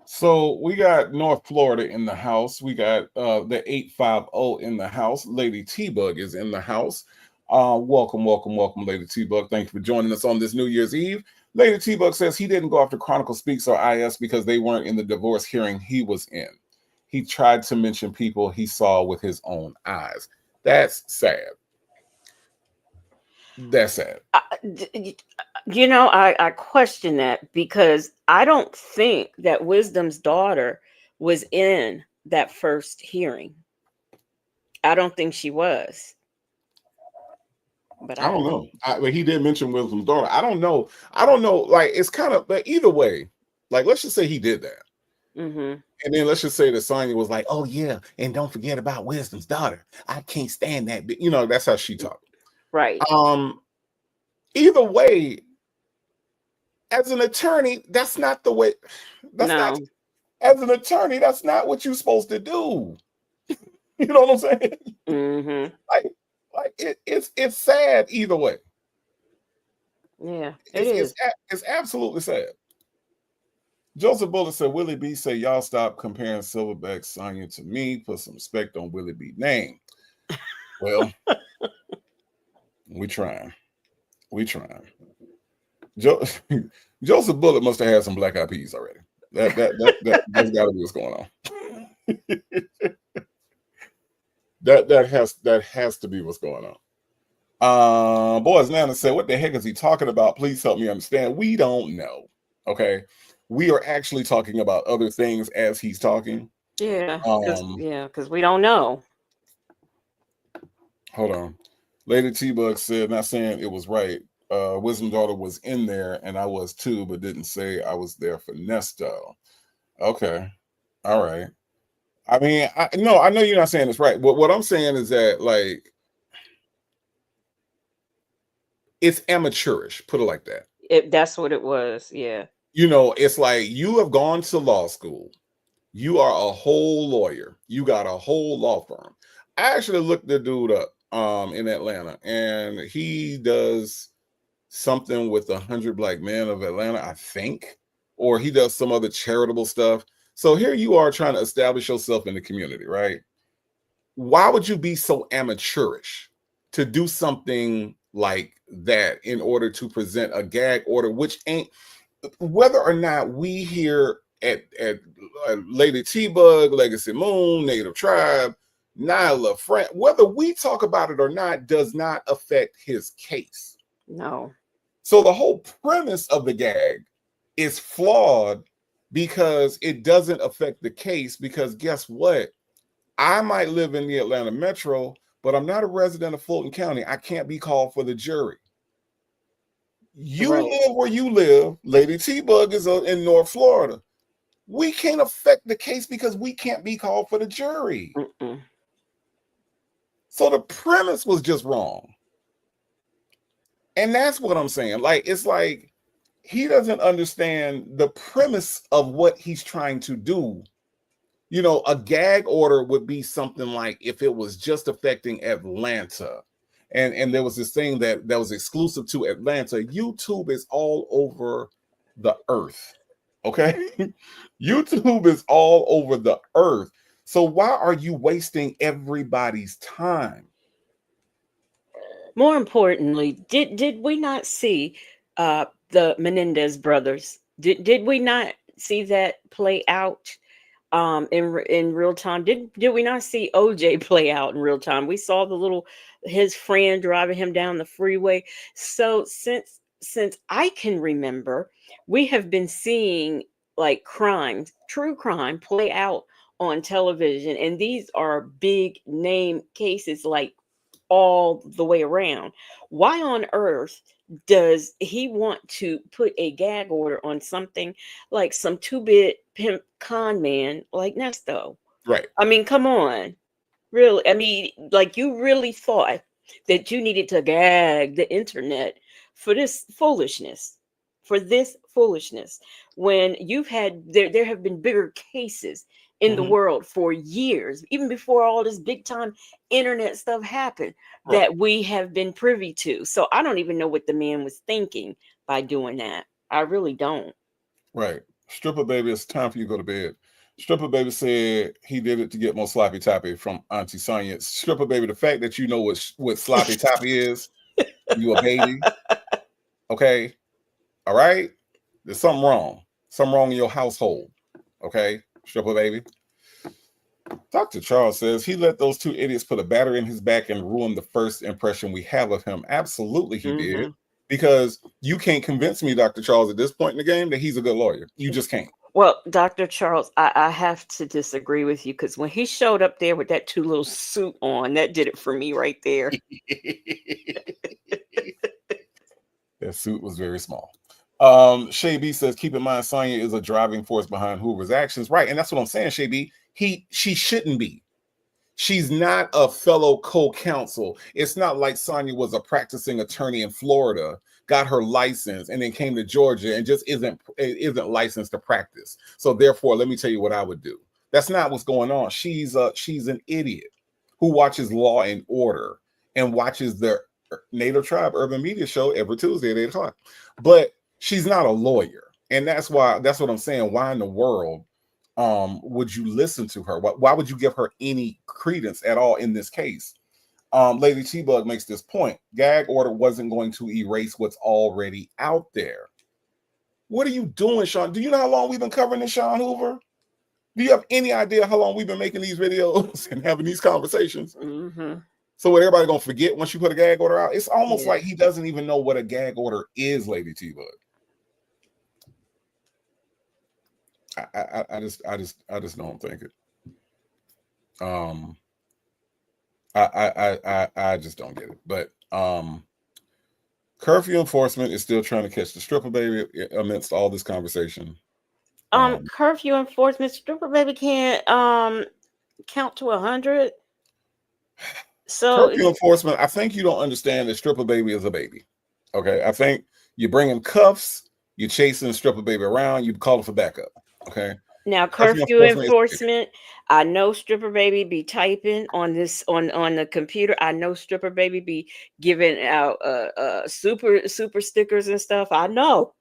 So we got North Florida in the house. We got the 850 in the house. Lady T-Bug is in the house. Welcome, Lady T-Bug. Thank you for joining us on this New Year's Eve. Lady T-Bug says he didn't go after Chronicle Speaks or IS because they weren't in the divorce hearing he was in. He tried to mention people he saw with his own eyes. That's sad. That's sad. I question that because I don't think that Wisdom's daughter was in that first hearing. I don't think she was. But I don't know. But he did mention Wisdom's daughter. I don't know. Like, it's kind of, but either way, like, let's just say he did that. Mm-hmm. And then let's just say that Sonya was like, oh, yeah, and don't forget about Wisdom's daughter. I can't stand that. That's how she talked. Right. Either way, as an attorney, that's not the way. As an attorney, that's not what you're supposed to do. You know what I'm saying? Mm-hmm. It's sad either way. Yeah, it's absolutely sad. Joseph Bullet said, Willie B say, y'all stop comparing Silverback Sonya to me. Put some respect on Willie B name. Well, we trying. Joseph Bullet must have had some black eyed peas already. That's got to be what's going on. that has to be what's going on. Boys Nana said, what the heck is he talking about? Please help me understand. We don't know. Okay. We are actually talking about other things as he's talking. Yeah. Because we don't know. Hold on. Lady T-Bug said, not saying it was right. Wisdom Daughter was in there and I was too, but didn't say I was there for Ernesto. Okay. All right. I mean, I know you're not saying it's right. What I'm saying is that, like, it's amateurish, put it like that. That's what it was. Yeah. It's like you have gone to law school. You are a whole lawyer. You got a whole law firm. I actually looked the dude up in Atlanta, and he does something with 100 Black Men of Atlanta, I think, or he does some other charitable stuff. So here you are trying to establish yourself in the community, right? Why would you be so amateurish to do something like that in order to present a gag order, which ain't, whether or not we here Lady T-Bug, Legacy Moon, Native Tribe, Nyla, Frank, whether we talk about it or not does not affect his case. No. So the whole premise of the gag is flawed because it doesn't affect the case, because guess what? I might live in the Atlanta metro, but I'm not a resident of Fulton County. I can't be called for the jury. You Right. live where you live. Lady T-Bug is in North Florida. We can't affect the case because we can't be called for the jury. Mm-mm. So the premise was just wrong. And that's what I'm saying. Like, it's like he doesn't understand the premise of what he's trying to do. You know, a gag order would be something like if it was just affecting Atlanta. And there was this thing that was exclusive to Atlanta. YouTube is all over the earth. Okay? YouTube is all over the earth. So why are you wasting everybody's time? More importantly, did we not see the Menendez brothers? Did we not see that play out in real time? Did we not see OJ play out in real time? We saw his friend driving him down the freeway. So since I can remember, we have been seeing like true crime play out on television, and these are big name cases, like all the way around. Why on earth does he want to put a gag order on something like some two-bit pimp con man like Nesto? Right. I mean, come on. Really? I mean, like, you really thought that you needed to gag the internet for this foolishness? When you've had there have been bigger cases in the world for years, even before all this big time internet stuff happened, that we have been privy to. So I don't even know what the man was thinking by doing that. I really don't. Right. Stripper Baby, it's time for you to go to bed. Stripper Baby said he did it to get more sloppy toppy from Auntie Sonia. Stripper Baby, the fact that you know what sloppy toppy is, you a baby. Okay. All right. There's something wrong. Something wrong in your household. Okay. Stripper Baby. Dr. Charles says he let those two idiots put a battery in his back and ruin the first impression we have of him. Absolutely, he did. Because you can't convince me, Dr. Charles, at this point in the game that he's a good lawyer. You just can't. Well, Dr. Charles, I have to disagree with you, because when he showed up there with that too little suit on, that did it for me right there. That suit was very small. Shay B says, keep in mind, Sonya is a driving force behind Hoover's actions. Right. And that's what I'm saying, Shay B. She shouldn't be. She's not a fellow co-counsel. It's not like Sonya was a practicing attorney in Florida, got her license, and then came to Georgia and just isn't licensed to practice. So therefore, let me tell you what I would do. That's not what's going on. She's an idiot who watches Law and Order and watches the Native Tribe Urban Media Show every Tuesday at 8 o'clock. But she's not a lawyer. And that's what I'm saying. Why in the world would you listen to her? Why would you give her any credence at all in this case? Lady T-Bug makes this point. Gag order wasn't going to erase what's already out there. What are you doing, Sean? Do you know how long we've been covering this, Sean Hoover? Do you have any idea how long we've been making these videos and having these conversations? So what, everybody gonna forget once you put a gag order out? It's almost like he doesn't even know what a gag order is, Lady T-Bug. I just don't think it. I just don't get it. But curfew enforcement is still trying to catch the stripper baby amidst all this conversation. Curfew enforcement, stripper baby can't count to 100. So curfew enforcement, I think you don't understand that stripper baby is a baby. Okay, I think you bring him cuffs, you're chasing stripper baby around, you call it for backup. Okay. Now, curfew enforcement, I know stripper baby be typing on this on the computer. I know stripper baby be giving out super stickers and stuff. I know.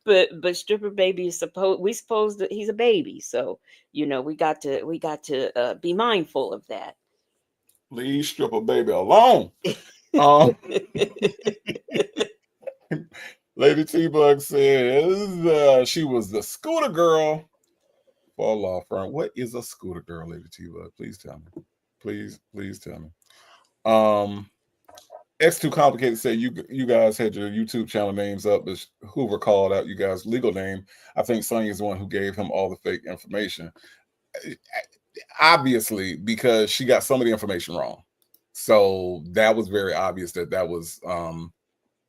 But stripper baby is supposed that he's a baby, so we got to be mindful of that. Leave stripper baby alone. Lady T-Bug says she was the scooter girl for a law firm. What is a scooter girl, Lady T-Bug? Please tell me. Please tell me. X2 Complicated said you guys had your YouTube channel names up, but Hoover called out you guys' legal name. I think Sonya's the one who gave him all the fake information. Obviously, because she got some of the information wrong. So that was very obvious that was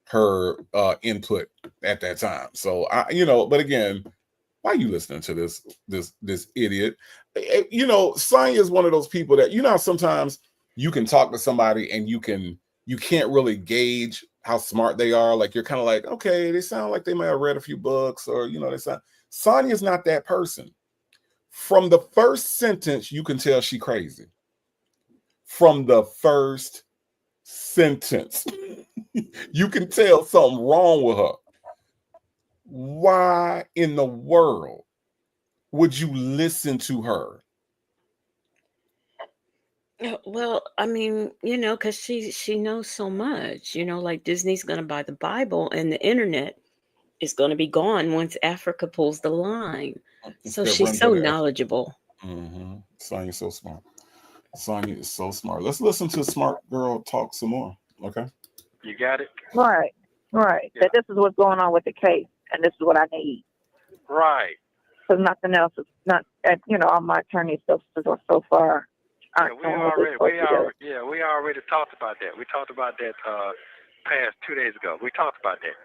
her input at that time. So but again, why are you listening to this idiot? Sonya is one of those people that sometimes you can talk to somebody and you can't really gauge how smart they are. Like you're kind of like, okay, they sound like they may have read a few books, or Sonya's not that person. From the first sentence, you can tell she crazy. From the first sentence, you can tell something wrong with her. Why in the world would you listen to her? Well, I mean, because she knows so much. Like Disney's going to buy the Bible, and the internet is going to be gone once Africa pulls the line. So she's so knowledgeable. Mm-hmm. Sonya's so smart. Sonya is so smart. Let's listen to Smart Girl talk some more. Okay. You got it? Right. Yeah. That this is what's going on with the case, and this is what I need. Right. Because nothing else is not, all my attorneys so far. We already talked about that. We talked about that past 2 days ago. We talked about that.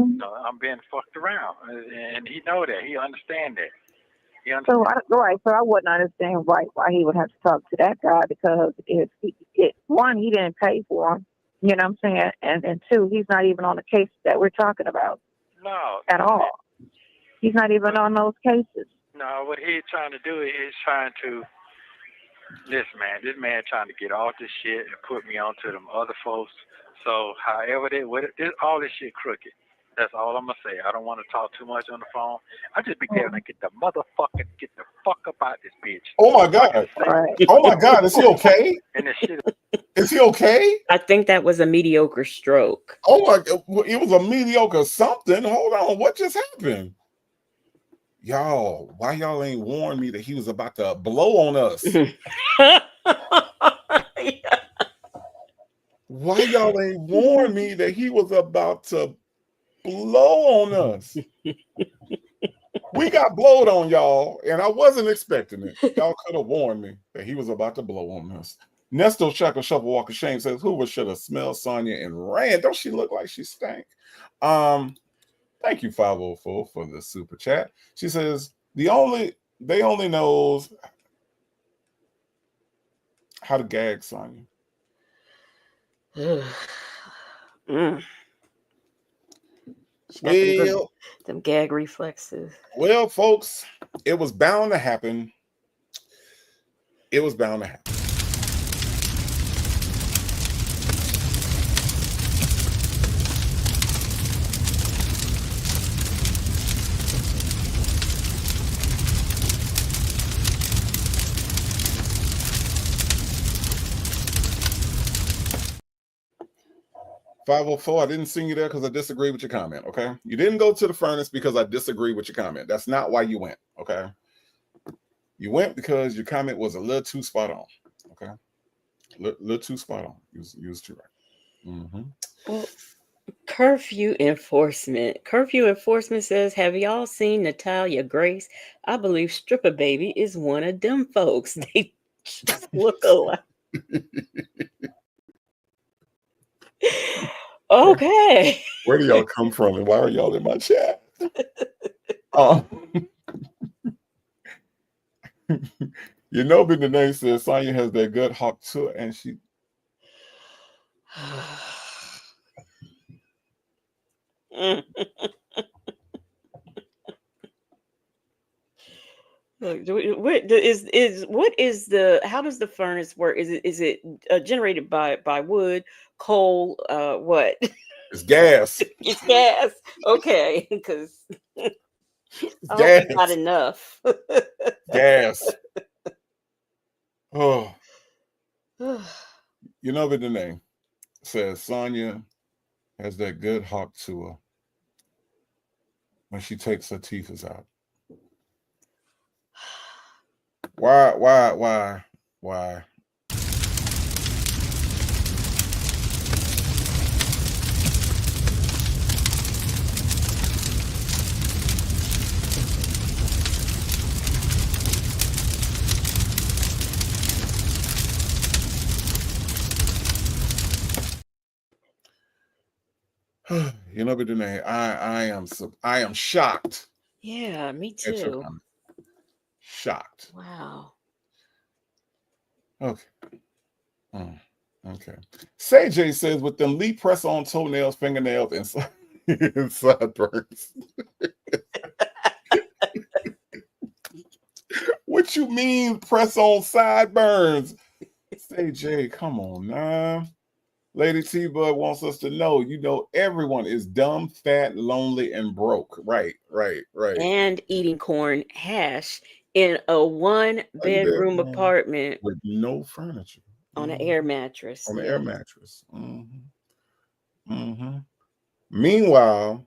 Mm-hmm. I'm being fucked around, and he know that. He understand that. So I wouldn't understand why he would have to talk to that guy, because one, he didn't pay for him, you know what I'm saying, and two, he's not even on the case that we're talking about. No, at all. He's not even on those cases. No, what he's trying to do is trying to this man trying to get off this shit and put me onto them other folks. So however all this shit crooked. That's all I'm gonna say. I don't want to talk too much on the phone. I just be telling him, get the fuck up out this bitch. Oh my God! Oh my God! Is he okay? And this shit. Is he okay? I think that was a mediocre stroke. Oh my God! It was a mediocre something. Hold on, what just happened? Y'all, why y'all ain't warned me that he was about to blow on us? Why y'all ain't warned me that he was about to blow on us? We got blowed on, y'all, and I wasn't expecting it. Y'all could have warned me that he was about to blow on us. Nesto Shackle Shuffle Walker Shame says, Hoover should have smelled Sonya and ran. Don't she look like she stank? Thank you, 504, for the super chat. She says, they only knows how to gag Sonya. Well, them gag reflexes. Well, folks, it was bound to happen. It was bound to happen. 504, I didn't sing you there because I disagree with your comment, okay? You didn't go to the furnace because I disagree with your comment. That's not why you went, okay? You went because your comment was a little too spot on, okay? Little too spot on. You was too right. Mm-hmm. Well, curfew enforcement says, have y'all seen Natalia Grace? I believe Stripper Baby is one of them folks. They just look alike. Okay. Where do y'all come from and why are y'all in my chat? You know, but the name says Sonya has that good hawk to it, and she. How does the furnace work? Is it generated by wood, coal, what? It's gas. It's gas. Okay, because gas. Not enough. Gas. Oh. You know, but the name says Sonya has that good hawk to her. when she takes her teeth out? Why? You know, but Danae, I am shocked. Yeah, me At your too. comment. Shocked. Wow. Okay. Okay. Say J says with them Lee press on toenails, fingernails, and sideburns. What you mean press on sideburns? Say J, come on now. Lady T Bud wants us to know, you know, everyone is dumb, fat, lonely, and broke. Right. And eating corn hash in a 1-bedroom apartment with no furniture. on an air mattress. On the air mattress. Meanwhile,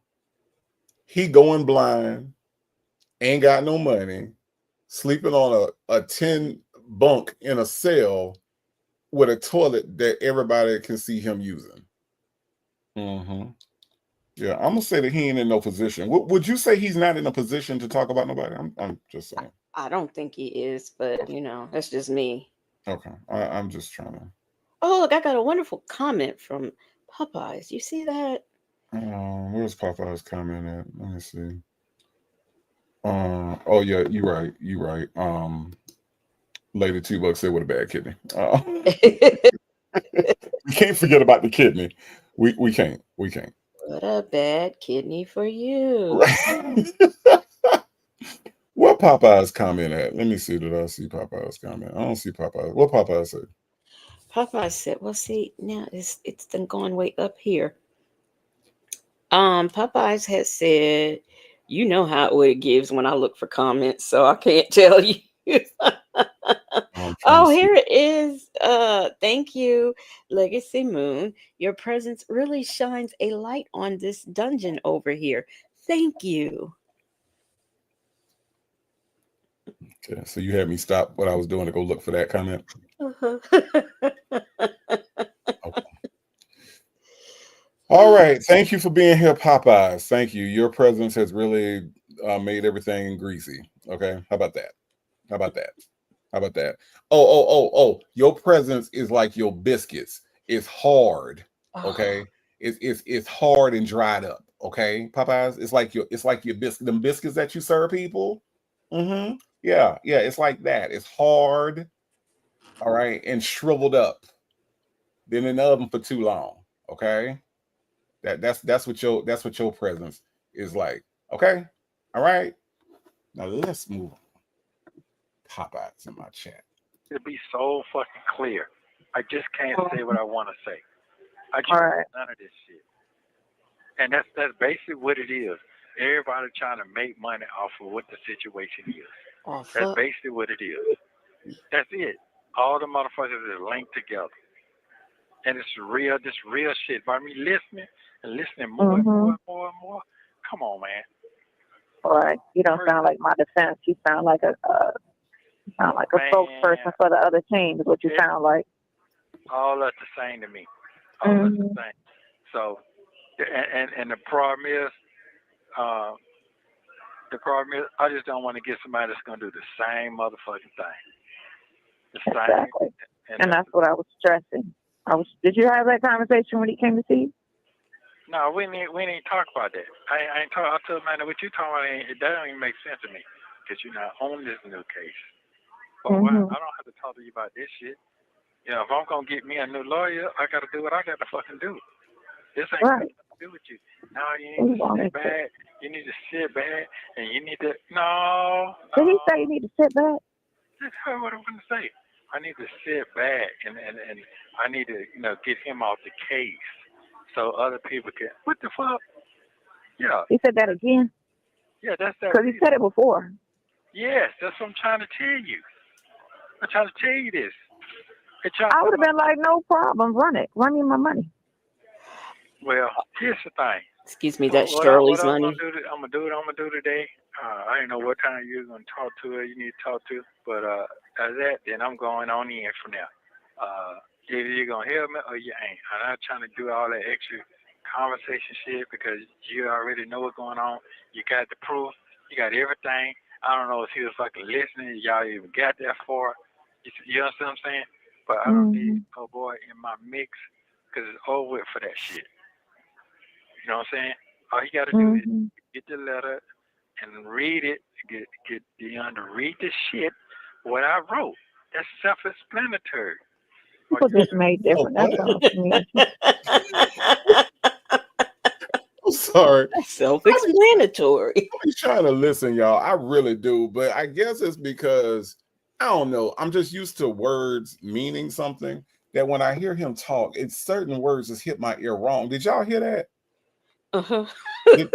he going blind, ain't got no money, sleeping on a tin bunk in a cell with a toilet that everybody can see him using. Yeah, I'm gonna say that he ain't in no position. Would you say he's not in a position to talk about nobody? I'm just saying. I don't think he is, but you know, that's just me. Okay, I'm just trying to. Oh, look, I got a wonderful comment from Popeyes. You see that? Where's Popeye's comment at? Let me see. Oh yeah, you right. Lady $2 said with a bad kidney. We can't forget about the kidney. We can't. What a bad kidney for you. Right. What Popeye's comment at? Let me see. Did I see Popeye's comment? I don't see Popeye. What Popeye said? Popeye said, well, see, now it's done gone way up here. Popeyes has said, you know how it gives when I look for comments, so I can't tell you. Oh, here it is. Thank you, Legacy Moon. Your presence really shines a light on this dungeon over here. Thank you. Okay, so you had me stop what I was doing to go look for that comment. Okay. All right. Thank you for being here, Popeyes. Thank you. Your presence has really made everything greasy. Okay. How about that? Oh. Your presence is like your biscuits. It's hard. Okay. It's hard and dried up. Okay, Popeyes. It's like your biscuit, them biscuits that you serve people. Yeah. It's like that. It's hard. All right, and shriveled up. Been in the oven for too long. Okay. That's what your presence is like. Okay. All right. Now let's move on. Popeyes in my chat. To be so fucking clear, I just can't say what I want to say. I just none of this shit. And that's basically what it is. Everybody trying to make money off of what the situation is. That's basically what it is. That's it. All the motherfuckers is linked together. And it's real, this real shit. By me listening more and more and more and more, come on, man. All right. You don't sound like my defense. You sound like a spokesperson for the other team is what you sound like. All that's the same to me. All that's the same. So, and the problem is, I just don't want to get somebody that's going to do the same motherfucking thing. Exactly. And that's what I was stressing. Did you have that conversation when he came to see you? No, we didn't talk about that. I told him, man, what you talking about, that don't even make sense to me because you're not on this new case. But I don't have to talk to you about this shit. You know, if I'm going to get me a new lawyer, I got to do what I got to fucking do. This ain't got nothing to do with you. No, you need to sit back. You need to sit back, and you need to, no. Did he say you need to sit back? That's what I'm going to say. I need to sit back, and I need to, get him off the case so other people can, what the fuck? Yeah. He said that again? Yeah, that's that. Because he said it before. Yes, that's what I'm trying to tell you. I'm trying to tell you this. I would have been like, no problem, run it. Run me my money. Well, here's the thing. Excuse me, So that's what Shirley's I'm money. gonna do today. I didn't know what time you're gonna talk to her. You need to talk to, but as that, then I'm going on in from there. Either you're gonna help me or you ain't. I'm not trying to do all that extra conversation shit because you already know what's going on. You got the proof. You got everything. I don't know if he was fucking listening. Y'all even got that far. You understand what I'm saying? But I don't need a boy in my mix because it's over with for that shit. You know what I'm saying? All you got to do is get the letter and read it. Get Dion to read the shit what I wrote. That's self-explanatory. People just made different. That's all to me. I'm sorry. Self-explanatory. I'm trying to listen, y'all. I really do, but I guess it's because I don't know. I'm just used to words meaning something that when I hear him talk, it's certain words just hit my ear wrong. Did y'all hear that? Uh-huh. Did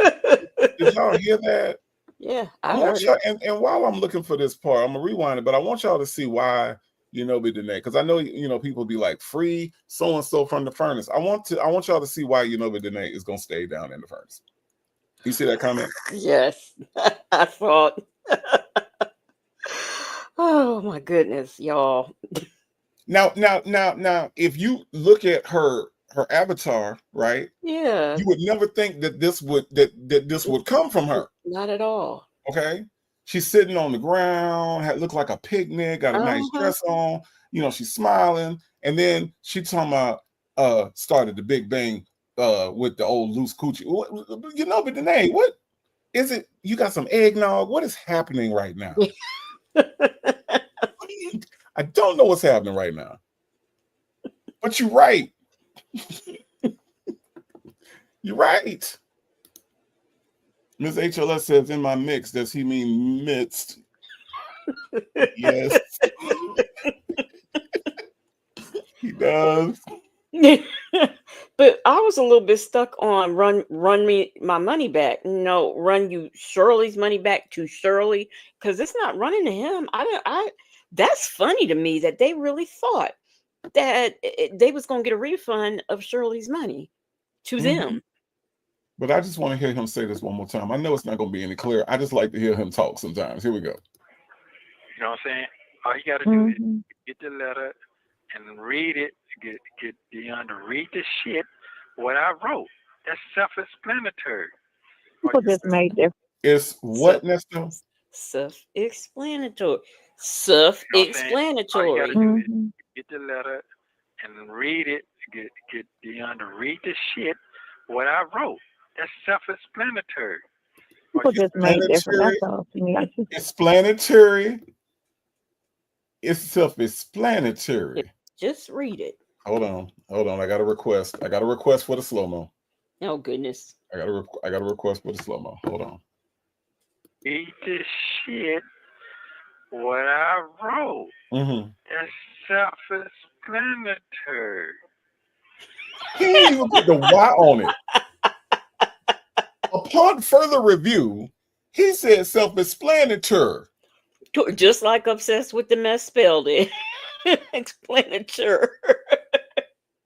y'all hear that? Yeah, I want y'all, and while I'm looking for this part, I'm gonna rewind it, but I want y'all to see why Be Danae, because I know people be like free so and so from the furnace. I want y'all to see why Be Danae is gonna stay down in the furnace. You see that comment? Yes, I thought. Oh my goodness, y'all. Now, if you look at her avatar, right? Yeah. You would never think that this would come from her. Not at all. Okay. She's sitting on the ground, looked like a picnic, got a nice dress on, she's smiling, and then she talking about started the Big Bang with the old loose coochie. But Danae, what is it? You got some eggnog? What is happening right now? I don't know what's happening right now. But you're right. You're right. Ms. HLS says, in my mix, does he mean midst? Yes. He does. But I was a little bit stuck on run me my money back. No, run you Shirley's money back to Shirley, because it's not running to him. That's funny to me that they really thought that they was going to get a refund of Shirley's money to them. But I just want to hear him say this one more time. I know it's not going to be any clearer. I just like to hear him talk sometimes. Here we go. You know what I'm saying? All you got to do is get the letter and read it. Get Dion to read the shit what I wrote. That's self-explanatory. People just made different. It's what, Ernesto? Self-explanatory. Self-explanatory. All you got to do is get the letter and read it. Get Dion to read the shit what I wrote. That's self-explanatory. People just made different. That's all to me. Explanatory. It's self-explanatory. Just read it. Hold on. I got a request. I got a request for the slow-mo. Oh goodness. I got a request for the slow-mo. Hold on. Read the shit what I wrote. That's self-explanatory. He didn't even put the Y on it. Upon further review, he said self-explanatory. Just like Obsessed with the Mess spelled it. Explanatory.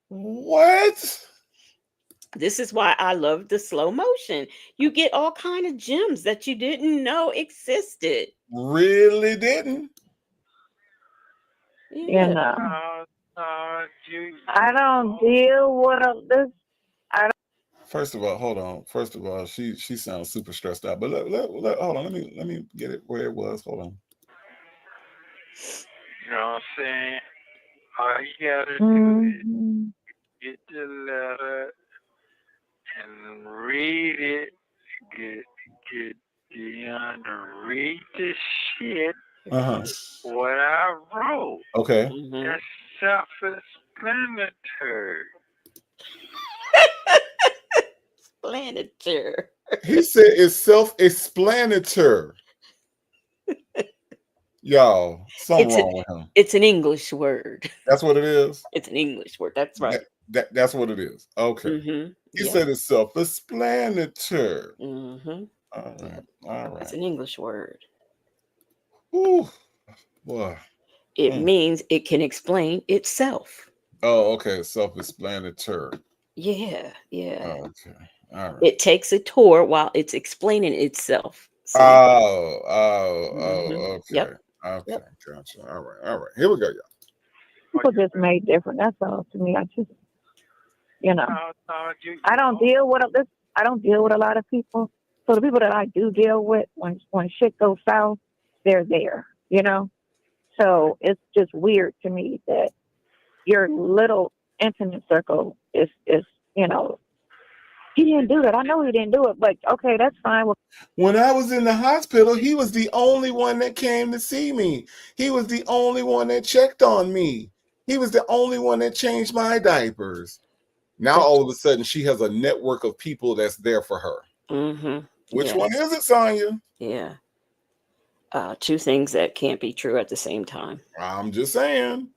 What? This is why I love the slow motion. You get all kind of gems that you didn't know existed. Really didn't. Yeah. I don't deal with this. First of all, hold on. First of all, she sounds super stressed out. But hold on. Let me get it where it was. Hold on. You know what I'm saying? All you gotta do is get the letter and read it. Get Dion to read the shit what I wrote. Okay. That's self-explanatory. Explanatory. He said it's self-explanatory. Y'all, something wrong with him. It's an English word. That's what it is? It's an English word. That's right. That's what it is. Okay. He said it's self-explanatory. All right. It's an English word. Ooh. Boy. It means it can explain itself. Oh, okay. Self-explanatory. Yeah. Okay. All right. It takes a tour while it's explaining itself. See? Okay. Yep. Okay. Yep. Gotcha. All right. Here we go, y'all. People just made different. That's all to me. I just, I don't deal with this. I don't deal with a lot of people. So the people that I do deal with, when shit goes south, they're there. So it's just weird to me that your little intimate circle is he didn't do that. I know he didn't do it, but okay, that's fine. When I was in the hospital, he was the only one that came to see me. He was the only one that checked on me. He was the only one that changed my diapers. Now all of a sudden she has a network of people that's there for her. Mm-hmm. Which one is it, Sonya? Yeah. Two things that can't be true at the same time. I'm just saying.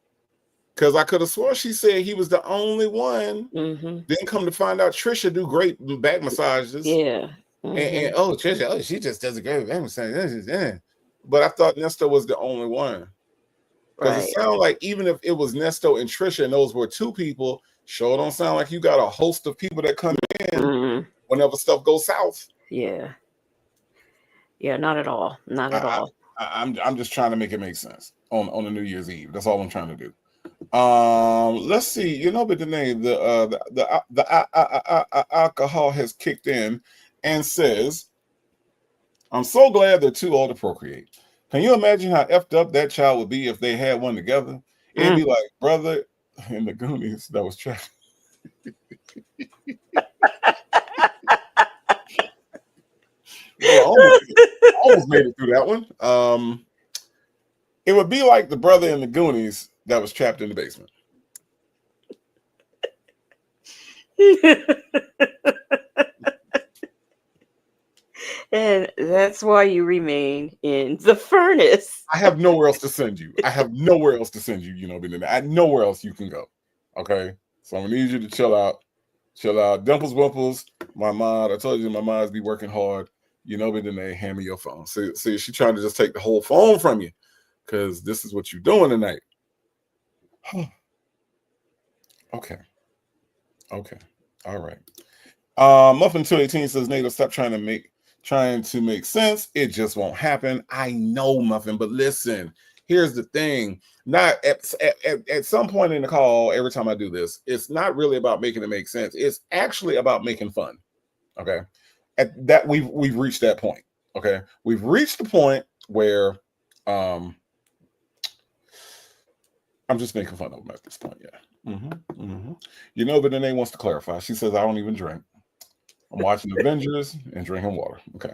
Because I could have sworn she said he was the only one. Mm-hmm. Then come to find out Trisha do great back massages. Yeah. Mm-hmm. And Trisha, she just does a great back massage. But I thought Nesto was the only one. Because it sounded like even if it was Nesto and Trisha and those were two people, sure don't sound like you got a host of people that come in whenever stuff goes south. Yeah. Yeah, not at all. Not at all. I'm just trying to make it make sense on the New Year's Eve. That's all I'm trying to do. Let's see. But the name the alcohol has kicked in and says, "I'm so glad they're too old to procreate. Can you imagine how effed up that child would be if they had one together? It'd be like brother in the Goonies that was trapped." Well, almost made it through that one. It would be like the brother in the Goonies that was trapped in the basement. And that's why you remain in the furnace. I have nowhere else to send you. I have nowhere else to send you. I nowhere else you can go. Okay, so I'm gonna need you to chill out. Chill out. Dimples, Wimples, my mom. I told you my mom's be working hard. But then they hand me your phone. See, she trying to just take the whole phone from you, because this is what you're doing tonight. Okay. All right. Muffin 218 says, Nato, stop trying to make sense. It just won't happen. I know, Muffin, but listen, here's the thing. Not at some point in the call, every time I do this, it's not really about making it make sense. It's actually about making fun. Okay. At that we've reached that point. Okay. We've reached the point where I'm just making fun of them at this point. Yeah. But then they wants to clarify. She says, I don't even drink. I'm watching Avengers and drinking water. Okay.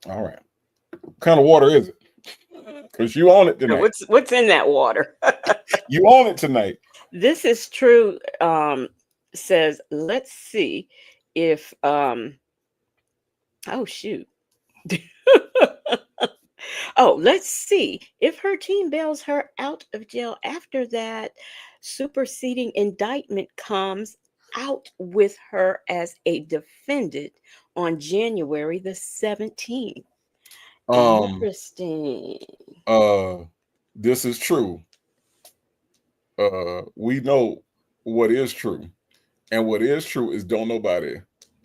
All right. What kind of water is it? Because you own it tonight. What's in that water? You own it tonight. This is true. Says, let's see if oh shoot. Let's see if her team bails her out of jail after that superseding indictment comes out with her as a defendant on January the 17th. Interesting. This is true. We know what is true. And what is true is don't nobody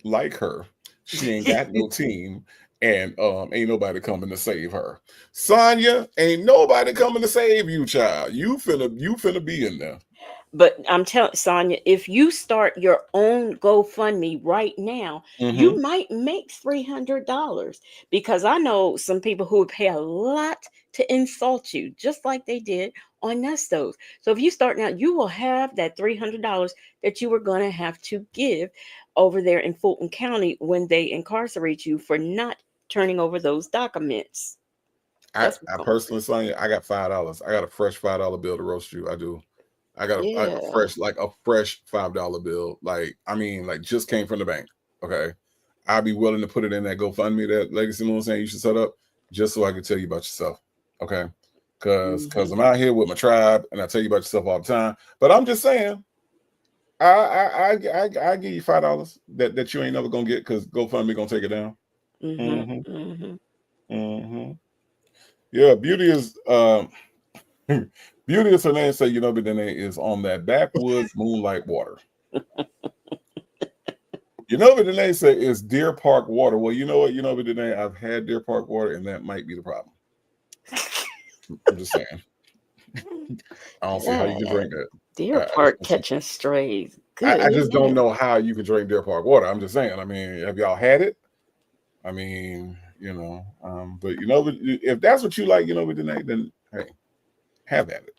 like her. She ain't got no team. And ain't nobody coming to save her. Sonya, ain't nobody coming to save you, child. You finna be in there. But I'm telling Sonya, if you start your own GoFundMe right now, you might make $300, because I know some people who would pay a lot to insult you, just like they did on Nesto's. So if you start now, you will have that $300 that you were going to have to give over there in Fulton County when they incarcerate you for not turning over those documents. I personally, Sonya, I got $5. I got a fresh $5 bill to roast you. I do. I got a fresh $5 bill. Like just came from the bank. Okay. I'd be willing to put it in that GoFundMe that Legacy Moon saying you should set up, just so I can tell you about yourself. Okay. Because I'm out here with my tribe and I tell you about yourself all the time. But I'm just saying, I give you $5 that you ain't never gonna get, because GoFundMe gonna take it down. Yeah, Beauty is Beauty is her name. Say, but then is on that backwoods moonlight water. You know what Danae said is Deer Park water. Well, you know what? You know what, Danae? I've had Deer Park water, and that might be the problem. I'm just saying. I don't see how you can drink that. Deer Park catching strays. I just don't know how you can drink Deer Park water. I'm just saying. I mean, have y'all had it? I mean, you know, but you know, if that's what you like, you know, with Danae, then hey, have at it.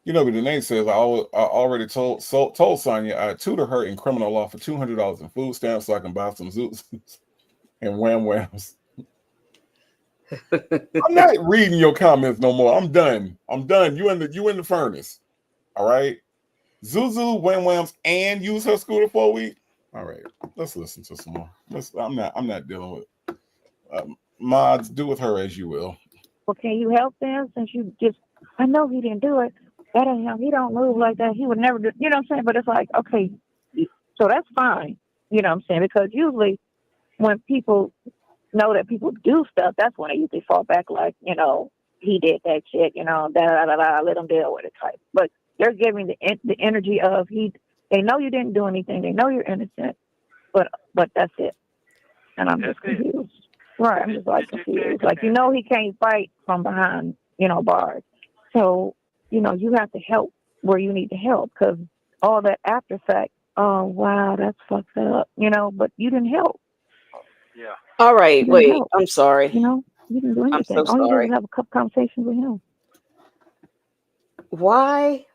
You know, but Danae says I already told Sonya I tutor her in criminal law for $200 in food stamps so I can buy some Zoots and Wham Whams. I'm not reading your comments no more. I'm done. You in the furnace. All right. Zuzu, Wham Whams, and use her scooter for a week. All right. Let's listen to some more. I'm not dealing with mods. Do with her as you will. Well, can you help them since you just? I know he didn't do it. That ain't him. He don't move like that. He would never do. You know what I'm saying? But it's like, okay, so that's fine. You know what I'm saying? Because usually when people know that people do stuff, that's when they usually fall back like, you know, he did that shit, you know, let him deal with it type. But they're giving the energy of they know you didn't do anything. They know you're innocent, but that's it. And I'm just confused. Right. I'm just like confused. Like, you know, he can't fight from behind, you know, bars. So, you know, you have to help where you need to help because all that after fact, oh, wow, that's fucked up, you know, but you didn't help. Yeah. All right. Wait, help. I'm sorry. You know, you didn't do anything. I'm so all you sorry. did was have a couple conversations with him. Why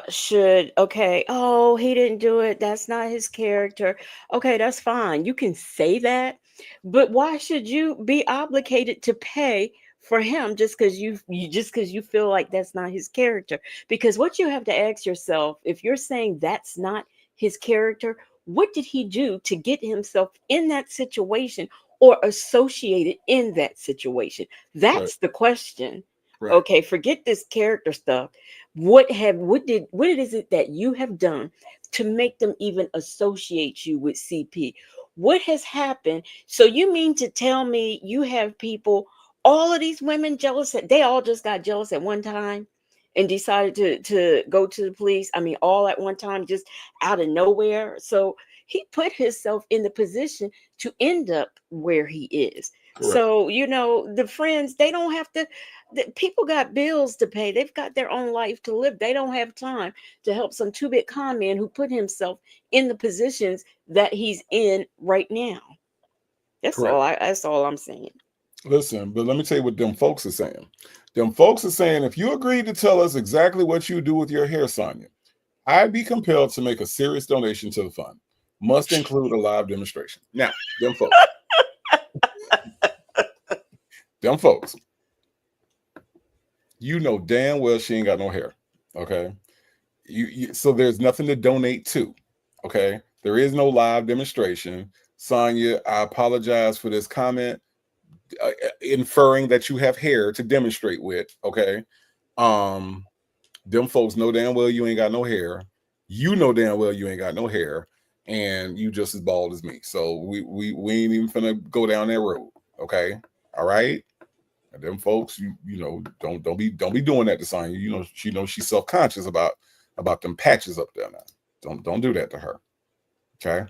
should he didn't do it, that's not his character. Okay, that's fine, you can say that, but why should you be obligated to pay for him just because you feel like that's not his character? Because what you have to ask yourself, if you're saying that's not his character, what did he do to get himself in that situation or associated in that situation? That's the question. Right. Okay, forget this character stuff. What is it that you have done to make them even associate you with CP? What has happened? So you mean to tell me you have people, all of these women jealous, they all just got jealous at one time and decided to go to the police? I mean, all at one time, just out of nowhere. So he put himself in the position to end up where he is. Correct. So, you know, the friends, they don't have to, people got bills to pay. They've got their own life to live. They don't have time to help some two-bit con man who put himself in the positions that he's in right now. That's Correct. That's all I'm saying. Listen, but let me tell you what them folks are saying. Them folks are saying, if you agreed to tell us exactly what you do with your hair, Sonya, I'd be compelled to make a serious donation to the fund. Must include a live demonstration. Now, them folks. Them folks. You know damn well she ain't got no hair. Okay. So there's nothing to donate to. Okay. There is no live demonstration. Sonya, I apologize for this comment, inferring that you have hair to demonstrate with. Okay. Them folks know damn well you ain't got no hair. You know damn well you ain't got no hair, and you just as bald as me. So we ain't even finna go down that road. Okay. All right. And them folks, you know, don't be doing that to Sonya. You know, she's self-conscious about them patches up there now. Don't do that to her. Okay.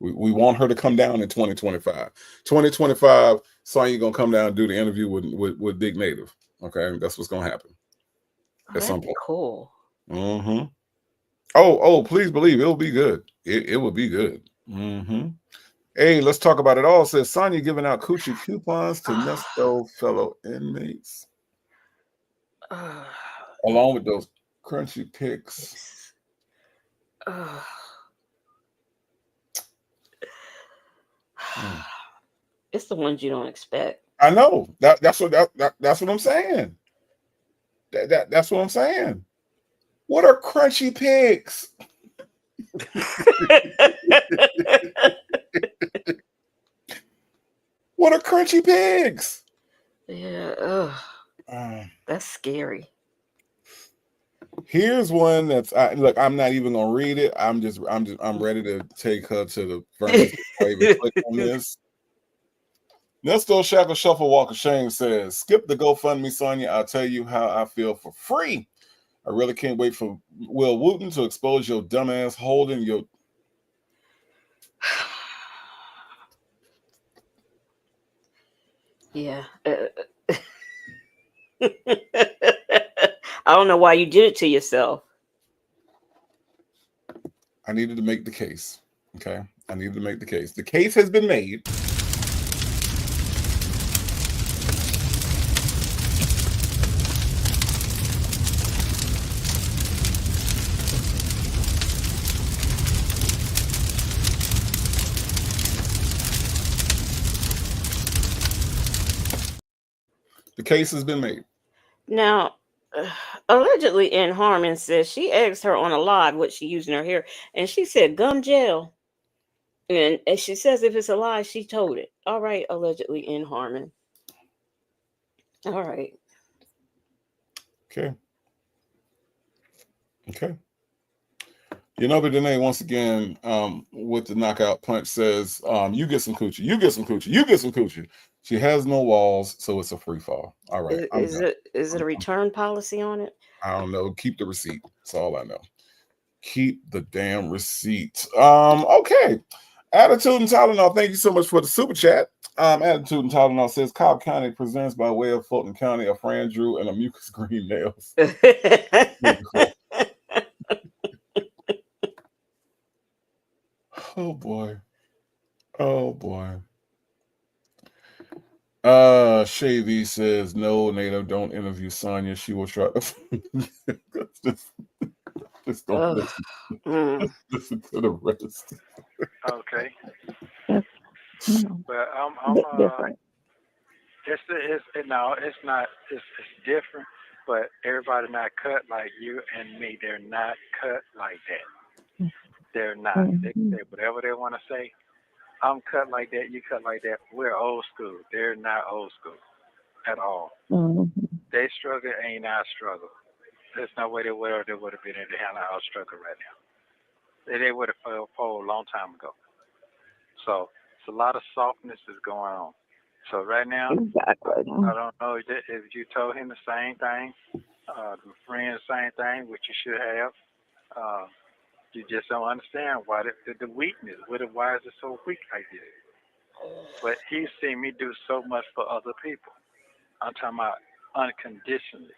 We want her to come down in 2025. 2025, Sonya gonna come down and do the interview with Big Native. Okay, that's what's gonna happen. At some point. Cool. Mm-hmm. Oh, please believe it'll be good. It will be good. Mm-hmm. Hey, let's talk about it all. Says Sonya giving out coochie coupons to Nesto fellow inmates. Along with those crunchy pics. It's the ones you don't expect. I know. That's what I'm saying. That's what I'm saying. What are crunchy pigs? What are crunchy pigs? Yeah, that's scary. Here's one that's look. I'm not even gonna read it. I'm ready to take her to the furnace before I even click on this. Nesto Shackle Shuffle Walk of Shame says, skip the GoFundMe, Sonya. I'll tell you how I feel for free. I really can't wait for Will Wooten to expose your dumbass holding your. Yeah. I don't know why you did it to yourself. I needed to make the case. Okay. I needed to make the case. The case has been made. The case has been made. Now, allegedly, Ann Harmon says she asked her on a live what she used in her hair, and she said gum gel. And she says if it's a lie, she told it. All right, allegedly, Ann Harmon. All right. Okay. Okay. But Danae, once again, with the knockout punch says, you get some coochie, you get some coochie, you get some coochie. She has no walls, so it's a free fall. All right. Is it a return policy on it? I don't know. Keep the receipt. That's all I know. Keep the damn receipt. Okay. Attitude and Tylenol, thank you so much for the super chat. Attitude and Tylenol says Cobb County presents by way of Fulton County a Fran Drew and a mucus green nails. Oh boy. Oh boy. Shay V says no, Native, don't interview Sonya. She will try just don't listen. Just listen to the rest. Okay. But I'm different. It's not. It's different, but everybody not cut like you and me. They're not cut like that. They're not. They can say whatever they want to say. I'm cut like that. You cut like that. We're old school. They're not old school at all. They struggle ain't our struggle. There's no way they would have been able to handle our struggle right now. They would have fell a long time ago. So it's a lot of softness is going on. So right now, exactly. I don't know if you told him the same thing, the friend same thing, which you should have. You just don't understand why the weakness. Why is it so weak like this? But he's seen me do so much for other people. I'm talking about unconditionally.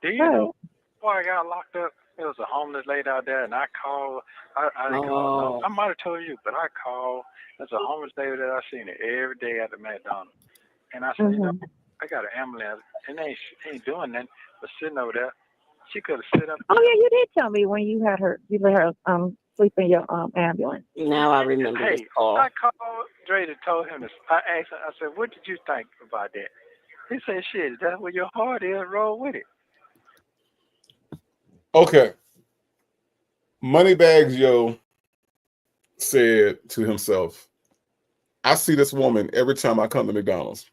Do you know before I got locked up, there was a homeless lady out there, and I called. I didn't call. No, I might have told you, but I called. There's a homeless lady that I seen it every day at the McDonald's, and I said, I got an ambulance, and they ain't doing nothing but sitting over there. She could have sit up. Oh yeah, you did tell me when you let her sleep in your ambulance. Now I remember this call. I called Dre and told him this. I asked her, I said, what did you think about that? He said, shit, that's where your heart is, roll with it. Okay. Moneybags Yo said to himself, I see this woman every time I come to McDonald's.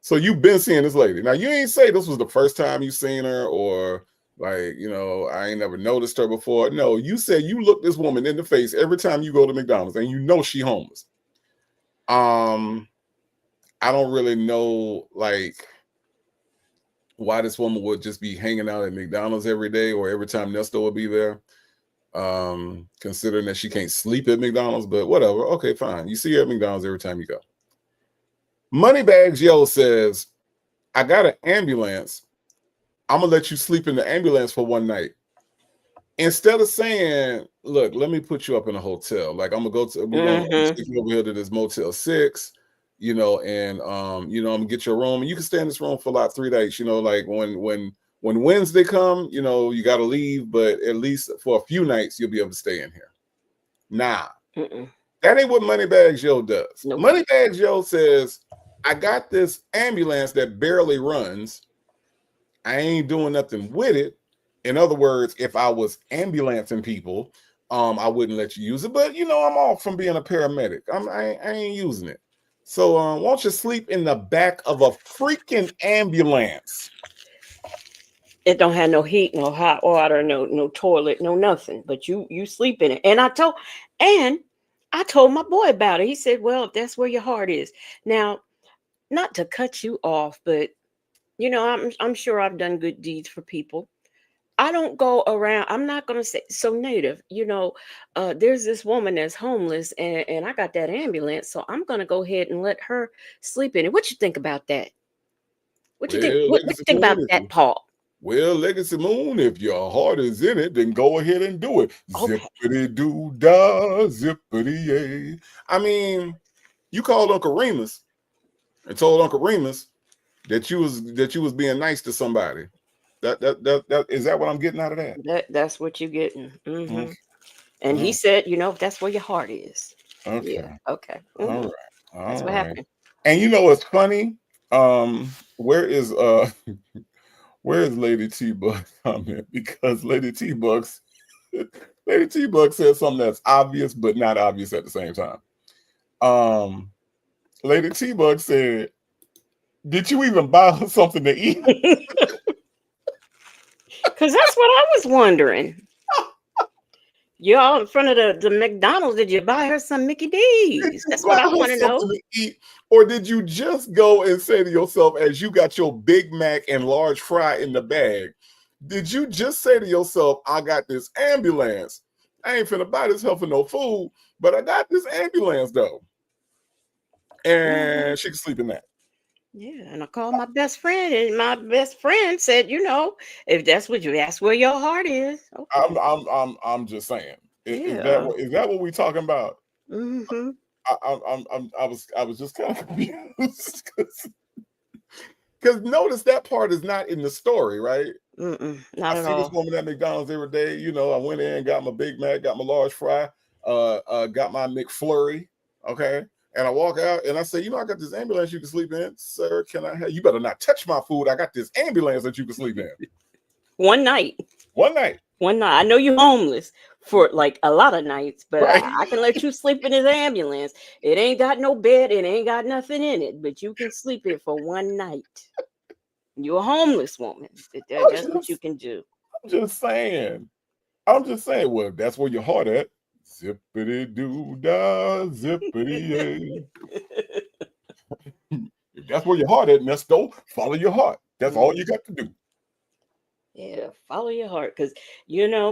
So you've been seeing this lady. Now, you ain't say this was the first time you seen her or like, I ain't never noticed her before. No, you said you look this woman in the face every time you go to McDonald's and you know she homeless. I don't really know, why this woman would just be hanging out at McDonald's every day or every time Nesto would be there, considering that she can't sleep at McDonald's, but whatever. Okay, fine. You see her at McDonald's every time you go. Moneybags Yo says, I got an ambulance. I'm going to let you sleep in the ambulance for one night. Instead of saying, look, let me put you up in a hotel. Like, I'm going to take you over here to this Motel 6, and, I'm going to get your room. And you can stay in this room for like 3 days. Like when Wednesday come, you got to leave. But at least for a few nights, you'll be able to stay in here. Nah. That ain't what Moneybags Yo does. Nope. Moneybags Yo says, I got this ambulance that barely runs. I ain't doing nothing with it. In other words, if I was ambulancing people, I wouldn't let you use it. But, I'm off from being a paramedic. I ain't using it. So why don't you sleep in the back of a freaking ambulance? It don't have no heat, no hot water, no toilet, no nothing. But you sleep in it. And I told my boy about it. He said, well, if that's where your heart is. Now, not to cut you off, but, I'm sure I've done good deeds for people. I don't go around. I'm not gonna say so native. There's this woman that's homeless, and I got that ambulance, so I'm gonna go ahead and let her sleep in it. What you think about that? What you think? Well, What you Legacy think about Moon, that, Paul? Legacy Moon, if your heart is in it, then go ahead and do it. Okay. Zippity doo dah, zippity yay. I mean, you called Uncle Remus and told Uncle Remus that you was being nice to somebody. That is that what I'm getting out of that? That's what you're getting. Okay. And he said, that's where your heart is. Okay. Yeah. Okay. All right. That's All what right. happened. And you know what's funny? Where is where is Lady T Bug comment? Because Lady T Bugs Lady T Bug said something that's obvious but not obvious at the same time. Lady T Bug said, "Did you even buy her something to eat?" Because that's what I was wondering. You're all in front of the McDonald's. Did you buy her some Mickey D's? That's what I want to know. To eat, or did you just go and say to yourself, as you got your Big Mac and large fry in the bag, did you just say to yourself, "I got this ambulance. I ain't finna buy this help for no food, but I got this ambulance though, and she can sleep in that." Yeah, and I called my best friend, and my best friend said, if that's where your heart is. Okay. I'm just saying. Is Yeah. that what we talking about? Mm-hmm. I was just kind of confused because notice that part is not in the story, right? Not I at see this all. woman at McDonald's every day. I went in, got my Big Mac, got my large fry, got my McFlurry, okay? And I walk out and I say, I got this ambulance you can sleep in. Sir, can I have, you better not touch my food. I got this ambulance that you can sleep in. One night. One night. I know you're homeless for like a lot of nights, but Right. I can let you sleep in his ambulance. It ain't got no bed. It ain't got nothing in it, but you can sleep in for one night. You're a homeless woman. That's what you can do. I'm just saying. Well, that's where your heart at. Zippity doo dah, zippity yay. If that's where your heart at, Ernesto, follow your heart. That's all you got to do. Yeah, follow your heart. Because,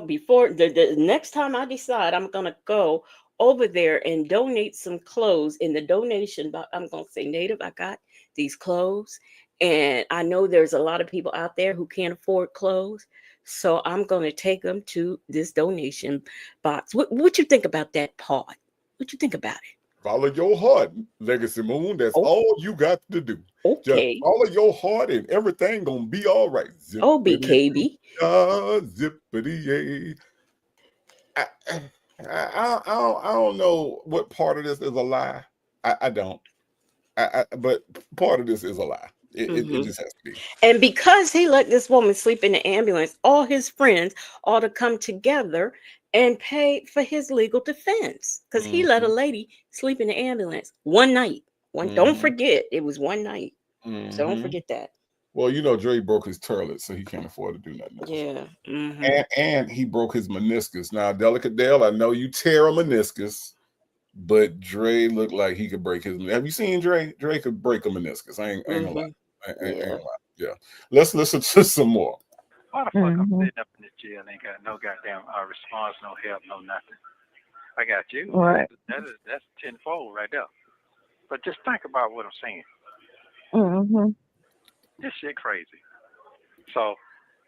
before the next time I decide I'm going to go over there and donate some clothes in the donation, but I'm going to say, Native, I got these clothes. And I know there's a lot of people out there who can't afford clothes. So I'm going to take them to this donation box. What you think about that part? What you think about it? Follow your heart, Legacy Moon. That's all you got to do. Okay. Just follow your heart and everything gonna be all right. BKB. Zippity yay. I don't know what part of this is a lie. I don't. But part of this is a lie. It just has to be. And because he let this woman sleep in the ambulance, all his friends ought to come together and pay for his legal defense. Because he let a lady sleep in the ambulance one night. Don't forget, it was one night. So don't forget that. Well, Dre broke his toilet, so he can't afford to do nothing else. Yeah. And he broke his meniscus. Now, Delicate Dale, I know you tear a meniscus, but Dre looked like he could break his. Have you seen Dre? Dre could break a meniscus. I ain't gonna lie. Ain't gonna lie. Yeah. Let's listen to some more. Why the fuck I'm sitting up in this jail and ain't got no goddamn response, no help, no nothing? I got you. Right. That's tenfold right there. But just think about what I'm saying. This shit crazy. So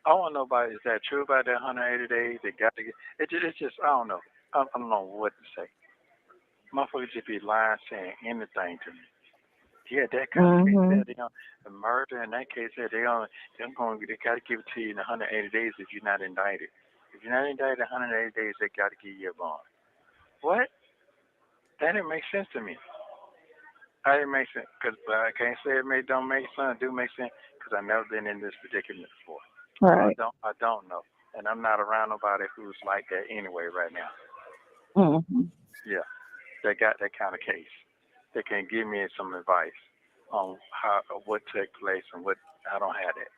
I want to know about, is that true about that 180 days? They got to get it's just I don't know. I don't know what to say. Motherfuckers just be lying, saying anything to me. Yeah, that kind of case said the murder in that case said they got to give it to you in 180 days if you're not indicted. If you're not indicted in 180 days, they got to give you a bond. What? That didn't make sense to me. I didn't make sense because I can't say it don't make sense. It do make sense because I've never been in this predicament before. Right. I don't know, and I'm not around nobody who's like that anyway right now. Yeah, they got that kind of case. They can give me some advice on what took place and what I don't have that.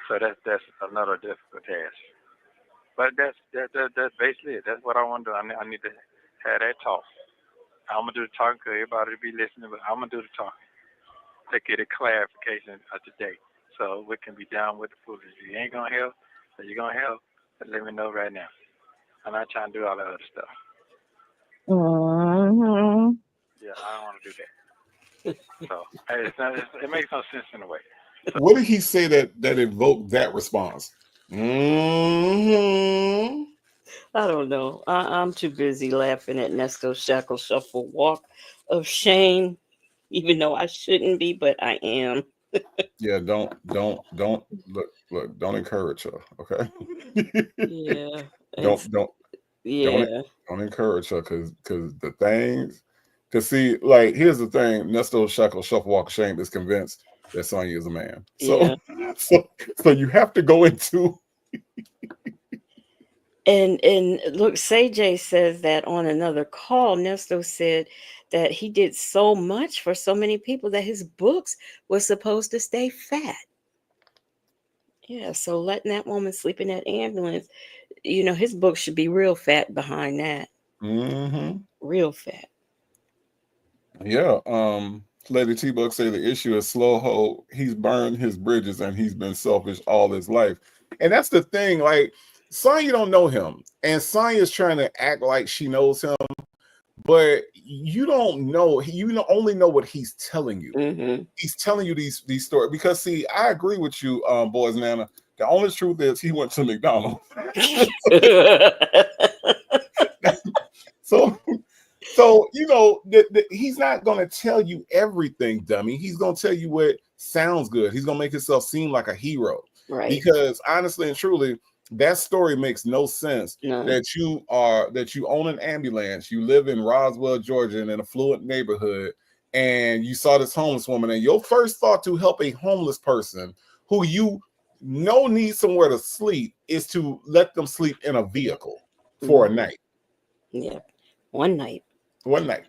So that's another difficult task. But that's basically it. That's what I want to do. I need to have that talk. I'm gonna do the talking because everybody will be listening, but I'm gonna do the talking to get a clarification of today, so we can be down with the foolishness. If you ain't gonna help, So you're gonna help? Let me know right now. I'm not trying to do all that other stuff. Mm-hmm. Yeah, I don't want to do that. So it makes no sense in a way. So, What did he say that evoked that response? Mm-hmm. I don't know. I'm too busy laughing at Nesto's shackle shuffle walk of shame, even though I shouldn't be, but I am. Yeah, don't look, don't encourage her, okay? Yeah. don't It's, don't don't yeah. don't encourage her because the things to see, like, here's the thing: Nesto Shackle Shuffle Walk of Shame is convinced that Sonya is a man. So Yeah. so you have to go into And look, Say says that on another call, Nesto said that he did so much for so many people that his books were supposed to stay fat. Yeah, so letting that woman sleep in that ambulance, his book should be real fat behind that. Mhm. Real fat. Yeah, Lady T-Buck say the issue is slow ho. He's burned his bridges and he's been selfish all his life. And that's the thing, like, Sonya don't know him. And Sonya's trying to act like she knows him, but you don't know. Only know what he's telling you. Mm-hmm. He's telling you these stories. Because see, I agree with you, boys, Nana. The only truth is he went to McDonald's. So So, he's not going to tell you everything, dummy. He's going to tell you what sounds good. He's going to make himself seem like a hero. Right. Because honestly and truly, that story makes no sense. No. That you own an ambulance, you live in Roswell, Georgia, in an affluent neighborhood, and you saw this homeless woman, and your first thought to help a homeless person who you know needs somewhere to sleep is to let them sleep in a vehicle for a night. Yeah. One night. One night.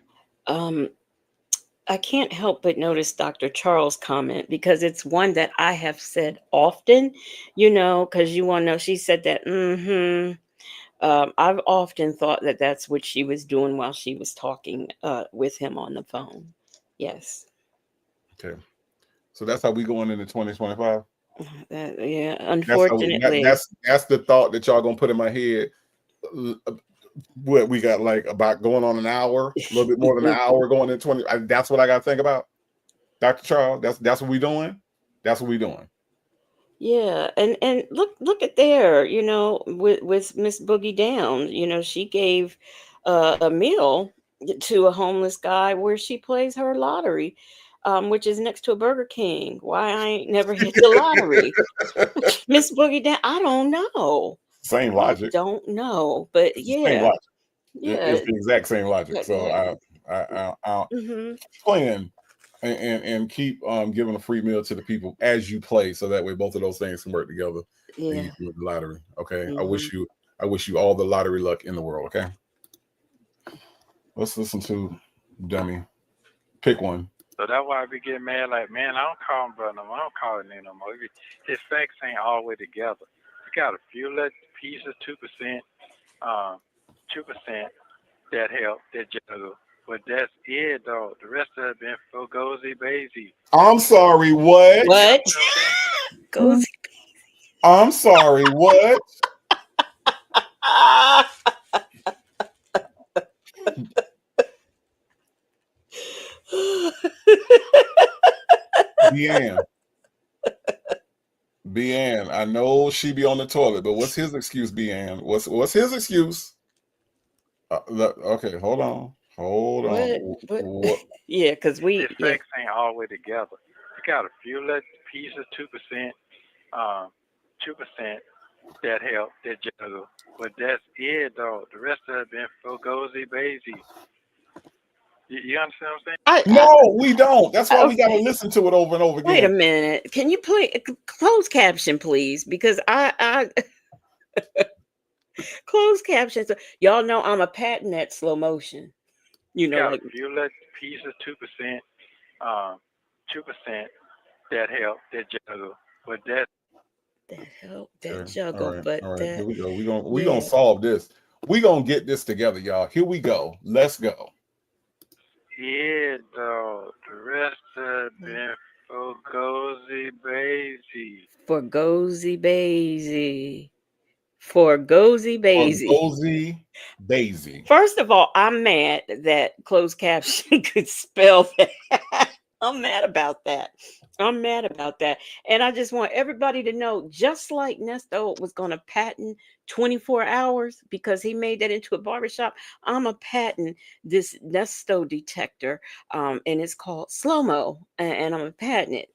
I can't help but notice Dr. Charles' comment because it's one that I have said often, because you want to know, she said that, I've often thought that that's what she was doing while she was talking with him on the phone. Yes. Okay. So that's how we going into 2025. Yeah, unfortunately. That's the thought that y'all gonna put in my head. What we got, like, about going on an hour, a little bit more than an hour going in 20. That's what I got to think about, Dr. Charles. That's what we doing. That's what we doing. Yeah, and look at there, with Miss Boogie Down, she gave a meal to a homeless guy where she plays her lottery, which is next to a Burger King. Why I ain't never hit the lottery, Miss Boogie Down? I don't know. Same logic. I don't know, but Same yeah, logic. yeah. It's the exact same logic. So I playing and keep giving a free meal to the people as you play, so that way both of those things can work together. And you can win the lottery. Okay. I wish you all the lottery luck in the world. Okay. Let's listen to Dummy. Pick one. So that's why I be getting mad. Like, man, I don't call him brother no more. I don't call him name no more. His facts ain't all the way together. You got a few little pieces, 2%, 2% that help, that juggle. But that's it, though. The rest of it been fugazi bazy. I'm sorry, what? What? Goes. I'm sorry, what? Beanne, I know she be on the toilet, but what's his excuse, Beanne? What's his excuse? Okay, hold on. What? Yeah, because His facts ain't all the way together. You got a few little pieces, 2%, 2% that help, that juggle. But that's it, though. The rest of it been fugazi bazy. You understand what I'm saying? No, we don't. That's why we got to listen to it over and over again. Wait a minute. Can you play closed caption, please? Because I closed captions. Y'all know I'm a patent at slow motion. Got a few little pieces, 2%, 2% that help, that juggle. But that help, that juggle. All right, but here we go. We're gonna solve this. We're gonna get this together, y'all. Here we go. Let's go. Yeah, though. The rest of it been fugazi bazy. Fugazi bazy. For Gozy Or Bazy. Gozy Bazy. First of all, I'm mad that closed caption could spell that. I'm mad about that. I'm mad about that. And I just want everybody to know, just like Nesto was going to patent 24 hours because he made that into a barbershop, I'm a patent this Nesto detector. And it's called slow-mo. And I'm a patent it.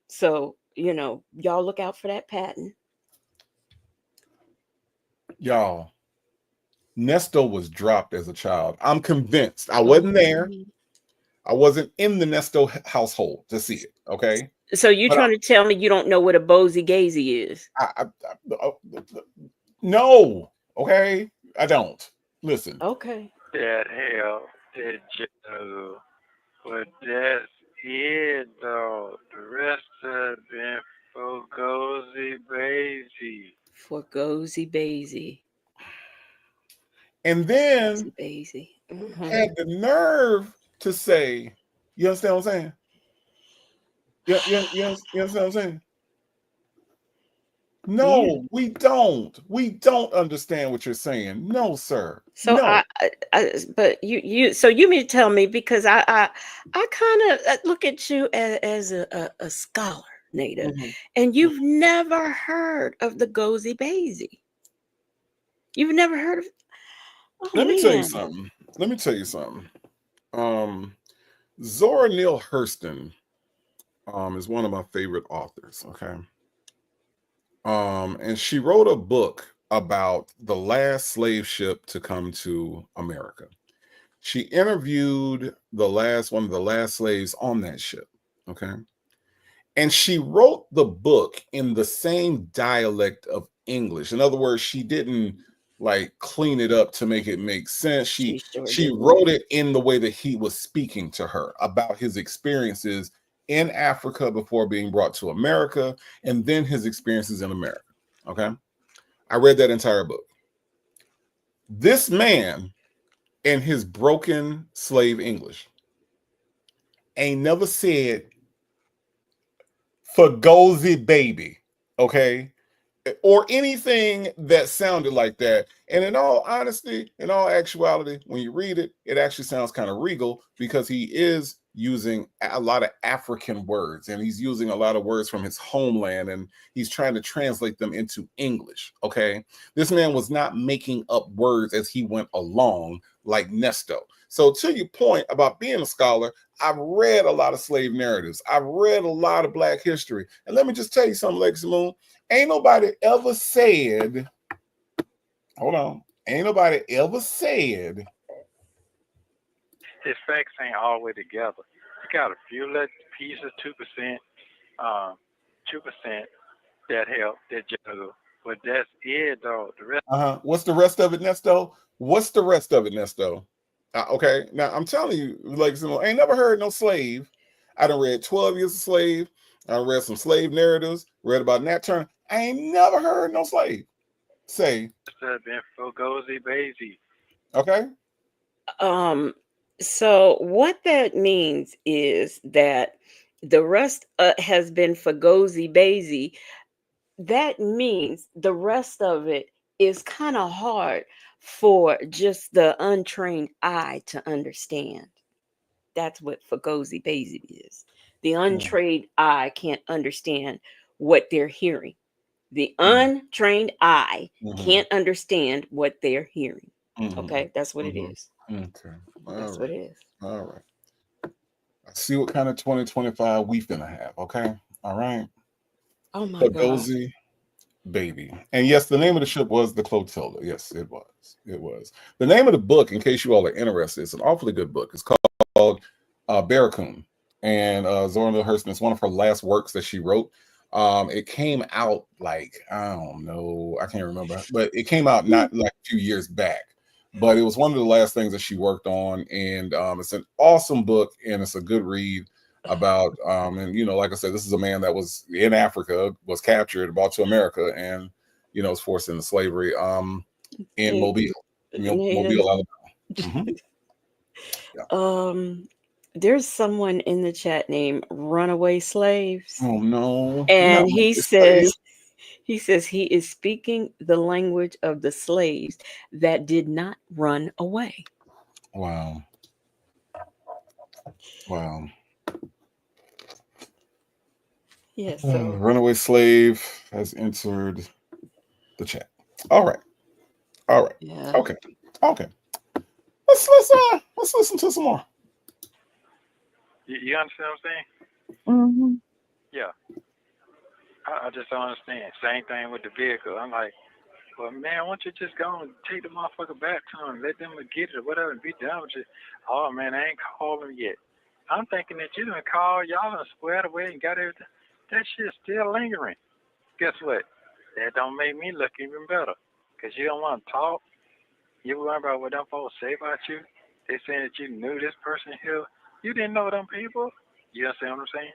So, y'all look out for that patent. Y'all, Nesto was dropped as a child. I'm convinced. I wasn't there. I wasn't in the Nesto household to see it. Okay. So you But trying to tell me you don't know what a Bozy Gazy is? No. Okay. I don't. Listen. Okay. That hell did you know? But that's it though. The rest of it for Gozy Bazy. For Gozy Bazy. And then Gozy Bazy. had the nerve to say, you understand what I'm saying? You understand what I'm saying? No, Yeah. we don't. We don't understand what you're saying. No, sir. So No. but so you mean to tell me, because I kind of look at you as a scholar, Native, and you've never heard of the Gozy Bazy. You've never heard of. Oh, Let me tell you man. something. Zora Neale Hurston is one of my favorite authors. Okay. And she wrote a book about the last slave ship to come to America. She interviewed one of the last slaves on that ship. Okay. And she wrote the book in the same dialect of English. In other words, she didn't like clean it up to make it make sense. She wrote it in the way that he was speaking to her about his experiences in Africa before being brought to America, and then his experiences in America. Okay. I read that entire book. This man, in his broken slave English, ain't never said for Gozy baby, okay, or anything that sounded like that. And in all honesty, in all actuality, when you read it, it actually sounds kind of regal because he is using a lot of African words, and he's using a lot of words from his homeland, and he's trying to translate them into English. Okay. This man was not making up words as he went along like Nesto. So to your point about being a scholar, I've read a lot of slave narratives. I've read a lot of Black history. And let me just tell you something, Legacy Moon. Ain't nobody ever said, ain't nobody ever said. His facts ain't all the way together. You got a few little pieces, 2%, 2% that help, that general. But that's it, though. The rest. What's the rest of it, Nesto? What's the rest of it, Nesto? Okay, now I'm telling you, like, I ain't never heard no slave. I done read 12 Years a Slave. I read some slave narratives, read about Nat Turner. I ain't never heard no slave say. Been for Gozy Bazy. Okay. So what that means is that the rest has been for Gozy Bazy. That means the rest of it is kind of hard for just the untrained eye to understand. That's what Fugozi Bazy is. The untrained eye can't understand what they're hearing. The untrained eye can't understand what they're hearing. Okay, that's what it is. Okay, that's what it is. All right. I see what kind of 2025 we finna have. Okay, all right. Oh my God. Fugozi Baby. And yes, the name of the ship was the Clotilda. Yes, it was. It was. The name of the book, in case you all are interested, it's an awfully good book. It's called Barracoon. And Zora Neale Hurston, it's one of her last works that she wrote. It came out like, I don't know, I can't remember, but it came out not like a few years back. But it was one of the last things that she worked on. And it's an awesome book, and it's a good read about and like I said, this is a man that was in Africa, was captured, brought to America, and was forced into slavery in Mobile, Alabama. There's someone in the chat named Runaway Slaves. Oh no. And he says He says he is speaking the language of the slaves that did not run away. Wow. Wow. Yes. So Runaway slave has entered the chat. All right. All right. yeah. Okay. Okay. Let's listen to some more. You understand what I'm saying? Mm-hmm. Yeah. I just don't understand. Same thing with the vehicle. I'm like, well, man, why don't you just go and take the motherfucker back to them, let them get it or whatever and be done with it. Oh, man, I ain't called them yet. I'm thinking that you done called, y'all done squared away and got everything. That shit's still lingering. Guess what? That don't make me look even better. Because you don't want to talk. You worry about what them folks say about you. They saying that you knew this person here. You didn't know them people. You understand what I'm saying?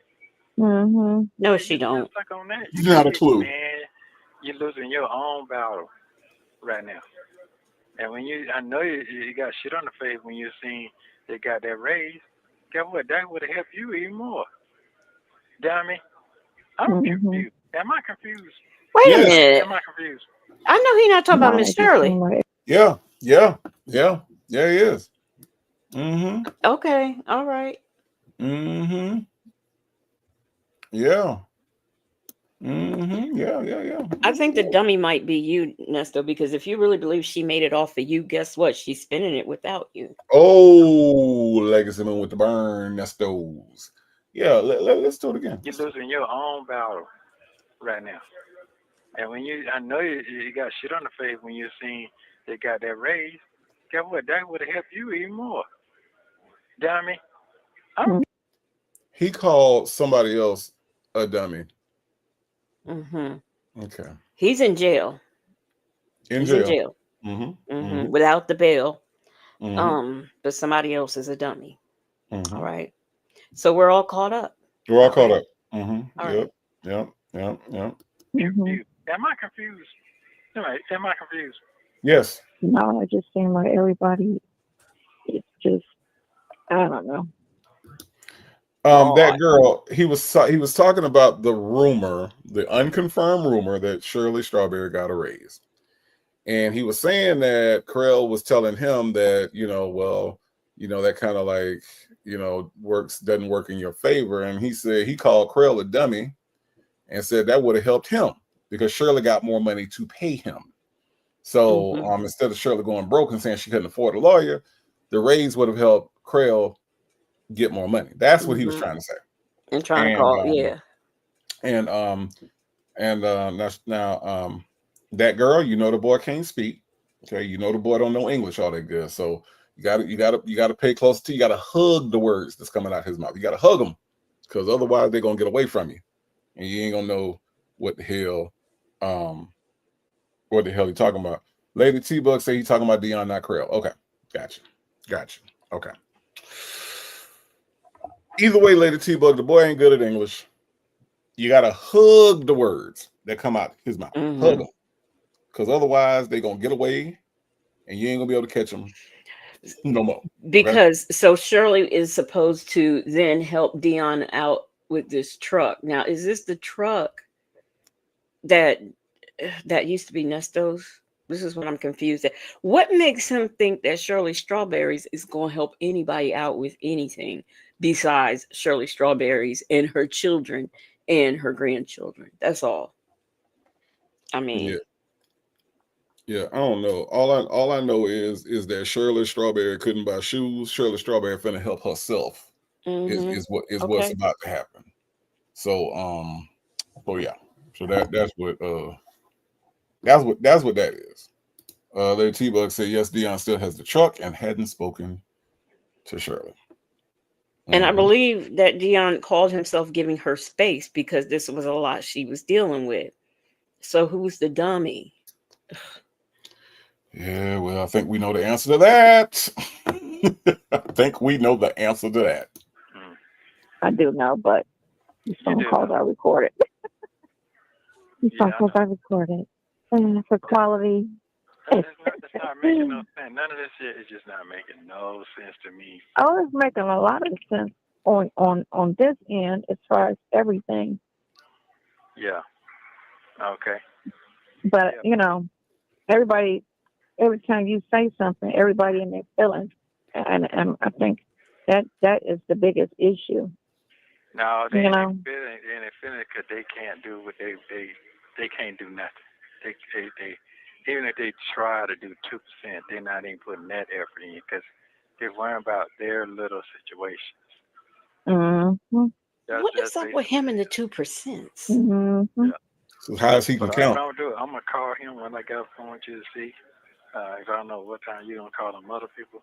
Mm-hmm. No, she don't. Stuck on that. Not a clue. Man, you're losing your own battle right now. And when I know you got shit on the face when you seen they got that raise. Guess what? That would have helped you even more. Dummy. I'm confused. Am I confused? Wait a Yes. minute. Am I confused? I know he's not talking about No, Miss it just Shirley. seemed like Yeah. Yeah. Yeah. Yeah, he is. Mm-hmm. Okay. All right. Mm-hmm. Yeah. Mm-hmm. Yeah. I think the dummy might be you, Nesto, because if you really believe she made it off of you, guess what? She's spinning it without you. Oh, Legacy Moon with the burn. That's those. Yeah, let's do it again. You're losing your own battle right now. And when I know you got shit on the face when you seen they got that raise. Guess what? That would have helped you even more. Dummy. He called somebody else a dummy. Mm-hmm. Okay. He's in jail. In He's jail. in jail. Mm-hmm. Without the bail. Mm-hmm. But somebody else is a dummy. Mm-hmm. All right. So we're all caught up. We're all All caught right. up. Mm-hmm. All Yep. right. Yep. Confused. Am I confused? Am I confused? Yes. no, it just seemed like everybody. It's just I don't know. That girl, he was talking about the rumor, the unconfirmed rumor that Shirley Strawberry got a raise. And he was saying that Krell was telling him that, that kind of like, doesn't work in your favor. And he said he called Krell a dummy and said that would have helped him because Shirley got more money to pay him. So instead of Shirley going broke and saying she couldn't afford a lawyer, the raise would have helped Krell get more money. That's what he was trying to say. And trying to call, yeah. And now that girl, the boy can't speak. Okay, the boy don't know English all that good. So you gotta pay close to. You gotta hug the words that's coming out his mouth. You gotta hug them, because otherwise they're gonna get away from you, and you ain't gonna know what the hell he talking about. Lady T-Bug say he talking about Dion, not Krell. Okay, gotcha. Okay. Either way, Lady T-Bug, the boy ain't good at English. You gotta hug the words that come out his mouth. Hug them, because otherwise they're gonna get away, and you ain't gonna be able to catch them no more. Because so Shirley is supposed to then help Dion out with this truck. Now, is this the truck that used to be Nesto's? This is what I'm confused at. What makes him think that Shirley Strawberries is going to help anybody out with anything besides Shirley Strawberries and her children and her grandchildren? That's all. I mean, yeah, I don't know. All I know is that Shirley Strawberry couldn't buy shoes. Shirley Strawberry finna help herself. Is what's about to happen. So yeah. So that's what that is. Lady T-Bug said yes, Dion still has the truck and hadn't spoken to Shirley. And I believe that Dion called himself giving her space because this was a lot she was dealing with. So who's the dummy? Yeah, well, I think we know the answer to that. I think we know the answer to that. I do know, but these phone calls are recorded. These phone calls are recorded. And for quality. It's not making no sense. None of this shit is just not making no sense to me. Oh, it's making a lot of sense on this end as far as everything. Yeah. Okay. But Yeah. everybody, every time you say something, everybody in their feelings, and I think that is the biggest issue. No, they You ain't know. feeling because they can't do what they can't do nothing. They even if they try to do 2%, they're not even putting that effort in because they're worrying about their little situation. Mm-hmm. What That's is up with basically him and the it. 2%? Mm-hmm. Yeah. So how is he But can what I'm count? gonna do, I'm gonna call him when I get up. I want you to see. If I don't know what time you gonna call them other people,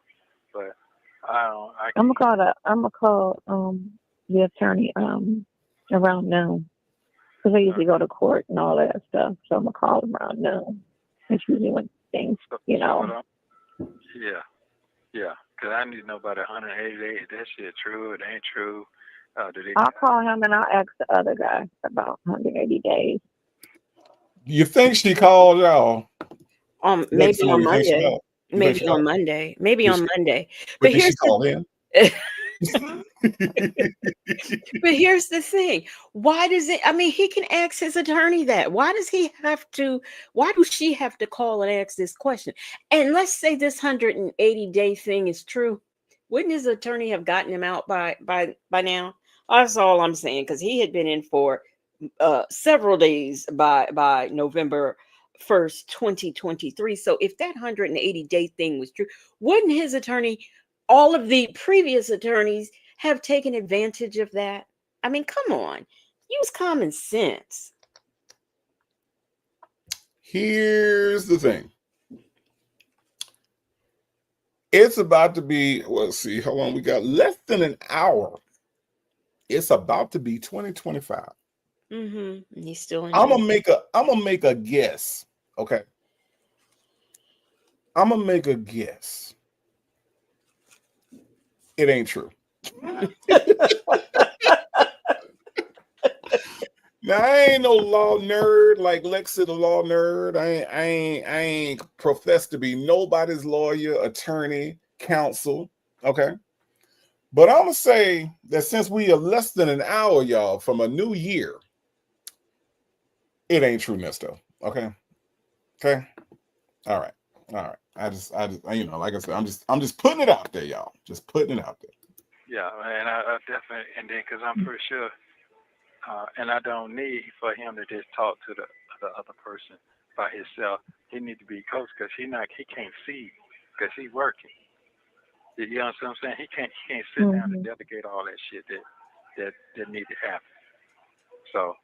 but I don't. I I'm can't. gonna call the attorney around noon because I usually go to court and all that stuff. So I'm gonna call him around noon. That's usually when things, So what yeah, yeah. Because I need to know about 180 days. Is that shit true? It ain't true. Do they? I'll call him and I'll ask the other guy about 180 days. You think she called y'all? Maybe So on you think she Monday. called? You think she Maybe on called? Monday. Maybe Did on she, Monday. but But did she here's the call in? but here's the thing. Why does it? I mean, he can ask his attorney that. Why does he have to? Why does she have to call and ask this question? And let's say this 180-day thing is true. Wouldn't his attorney have gotten him out by now? That's all I'm saying because he had been in for several days by November 1st, 2023. So if that 180-day thing was true, wouldn't his attorney, all of the previous attorneys, have taken advantage of that? I mean, come on, use common sense. Here's the thing. It's about to be, let's see, how long we got? Less than an hour. It's about to be 2025. Mm-hmm. He's still in I'm jail. gonna make a guess. Okay. I'm gonna make a guess. It ain't true. Now I ain't no law nerd like Lexi the law nerd. I ain't professed to be nobody's lawyer, attorney, counsel. Okay. But I'm gonna say that since we are less than an hour, y'all, from a new year, it ain't true, Nesto. Okay. Okay. All right. All right. Like I said, I'm just putting it out there, y'all. Just putting it out there. Yeah, and I definitely, and then because I'm pretty sure, and I don't need for him to just talk to the other person by himself. He need to be coached because he can't see because he working. You know what I'm saying? He can't sit down and delegate all that shit that need to happen. So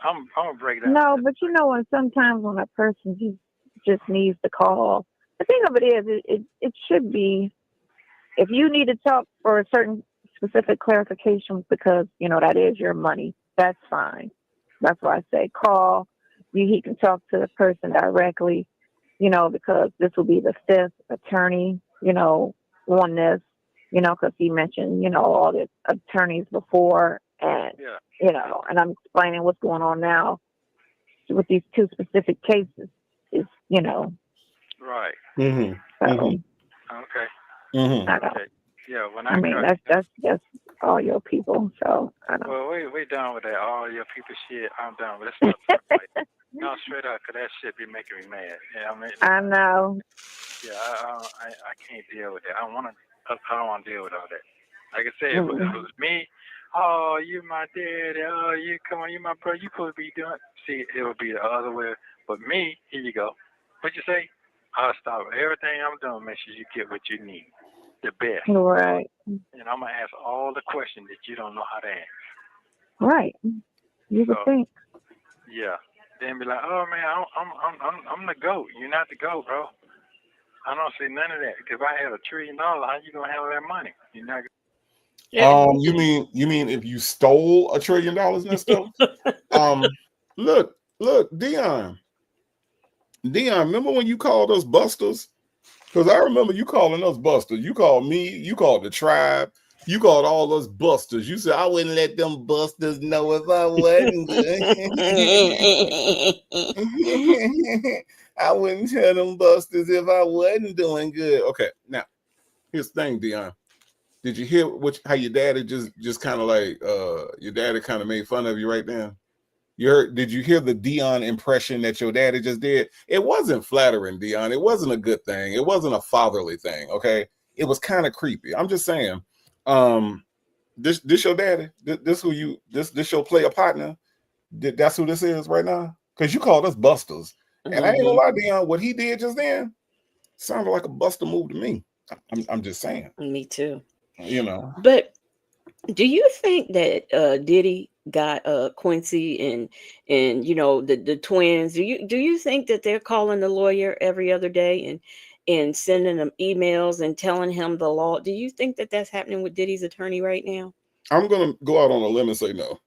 I'm gonna break down. No, but when sometimes when a person just needs to call, the thing of it is, it should be, if you need to talk for a certain specific clarification because that is your money, that's fine. That's why I say call. He can talk to the person directly, because this will be the fifth attorney, on this, because he mentioned, all the attorneys before, and and I'm explaining what's going on now with these two specific cases. Is Right. Mm-hmm. So, Okay. Mm-hmm. Okay. Yeah. When I mean, that's all your people. So I don't. Well, we done with that. All your people shit. I'm done with that stuff. Like, no, straight up, 'cause that shit be making me mad. Yeah, I mean. I know. Yeah, I can't deal with that. I don't want to deal with all that. Like I said, if it was me, oh, you my daddy, oh, you come on, you my brother, you supposed to be doing. See, it would be the other way. But me, here you go. What you say? I'll stop everything I'm doing. Make sure you get what you need, the best. Right. And I'm gonna ask all the questions that you don't know how to ask. Right. You would think. Yeah. Then be like, oh man, I'm the goat. You're not the goat, bro. I don't see none of that. If I had $1 trillion, how you gonna handle that money? You're not. You mean if you stole $1 trillion, Nesto? Look, Dion, remember when you called us busters? Because I remember you calling us busters. You called me, you called the tribe, you called all us busters. You said I wouldn't let them busters know if I wasn't good. I wouldn't tell them busters if I wasn't doing good. Okay, now here's the thing, Dion. Did you hear how your daddy just kind of like your daddy kind of made fun of you right now? Did you hear the Dion impression that your daddy just did? It wasn't flattering, Dion. It wasn't a good thing. It wasn't a fatherly thing. Okay, it was kind of creepy. I'm just saying. This your daddy? This your player partner? That's who this is right now? Because you called us busters, and I ain't gonna lie, Dion. What he did just then sounded like a buster move to me. I'm just saying. Me too. You know. But do you think that Diddy got Quincy and the twins? Do you think that they're calling the lawyer every other day and sending them emails and telling him the law? Do you think that that's happening with Diddy's attorney right now? I'm gonna go out on a limb and say no.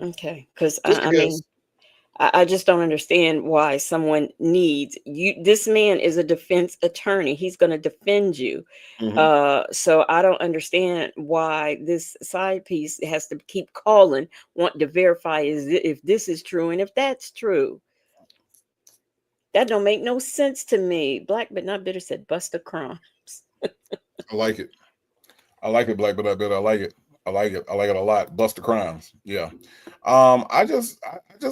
Okay, because I mean, I just don't understand why someone needs you. This man is a defense attorney. He's going to defend you. So I don't understand why this side piece has to keep calling, want to verify if this is true and if that's true. That don't make no sense to me. Black but not bitter said Busta Crimes. I like it. I like it, Black but not bitter. I like it. I like it a lot. Busta Crimes. Yeah. I just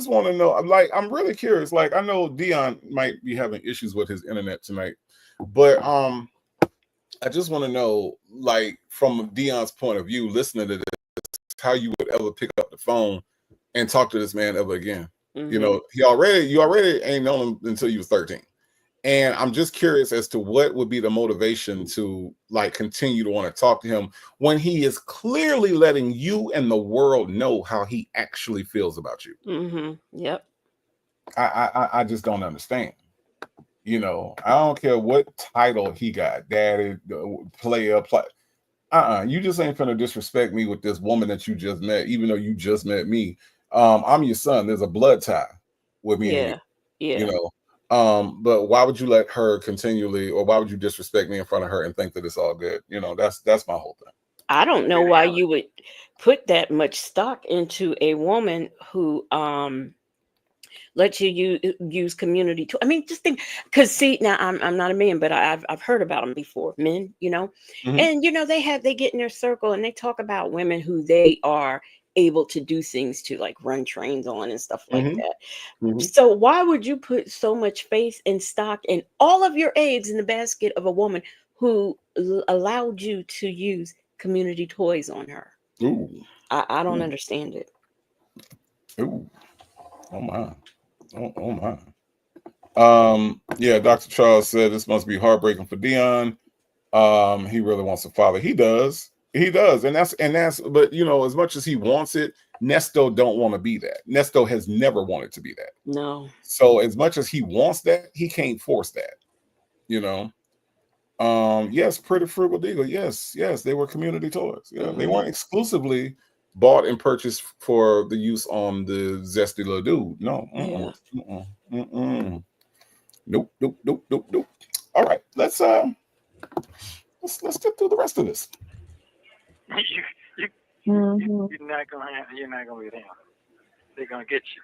want to know. I'm really curious. Like, I know Dion might be having issues with his internet tonight, but I just want to know, like, from Dion's point of view, listening to this, how you would ever pick up the phone and talk to this man ever again. You know, you already ain't known him until you was 13. And I'm just curious as to what would be the motivation to, like, continue to want to talk to him when he is clearly letting you and the world know how he actually feels about you. Yep. I just don't understand. You know, I don't care what title he got, daddy, player, you just ain't finna disrespect me with this woman that you just met, even though you just met me. I'm your son. There's a blood tie with me and you. You know. But why would you let her continually, or why would you disrespect me in front of her and think that it's all good? You know, that's my whole thing. I don't know why you would put that much stock into a woman who lets you use community I mean, just think, because see, now I'm not a man, but I've heard about them before, men, you know, and they get in their circle and they talk about women who they are able to do things to, like run trains on and stuff like that. So why would you put so much faith and stock and all of your eggs in the basket of a woman who allowed you to use community toys on her? I don't understand it. Oh my. Yeah, Dr. Charles said this must be heartbreaking for Dion. He really wants a father. He does. And that's, but you know, as much as he wants it, Nesto don't want to be that. Nesto has never wanted to be that. No. So as much as he wants that, he can't force that, you know. Yes, Pretty Frugal Deagle. Yes, they were community toys. Yeah, they weren't exclusively bought and purchased for the use on the Zesty Little Dude. No. Nope. All right, let's get through the rest of this. You're not gonna be them. They're gonna get you.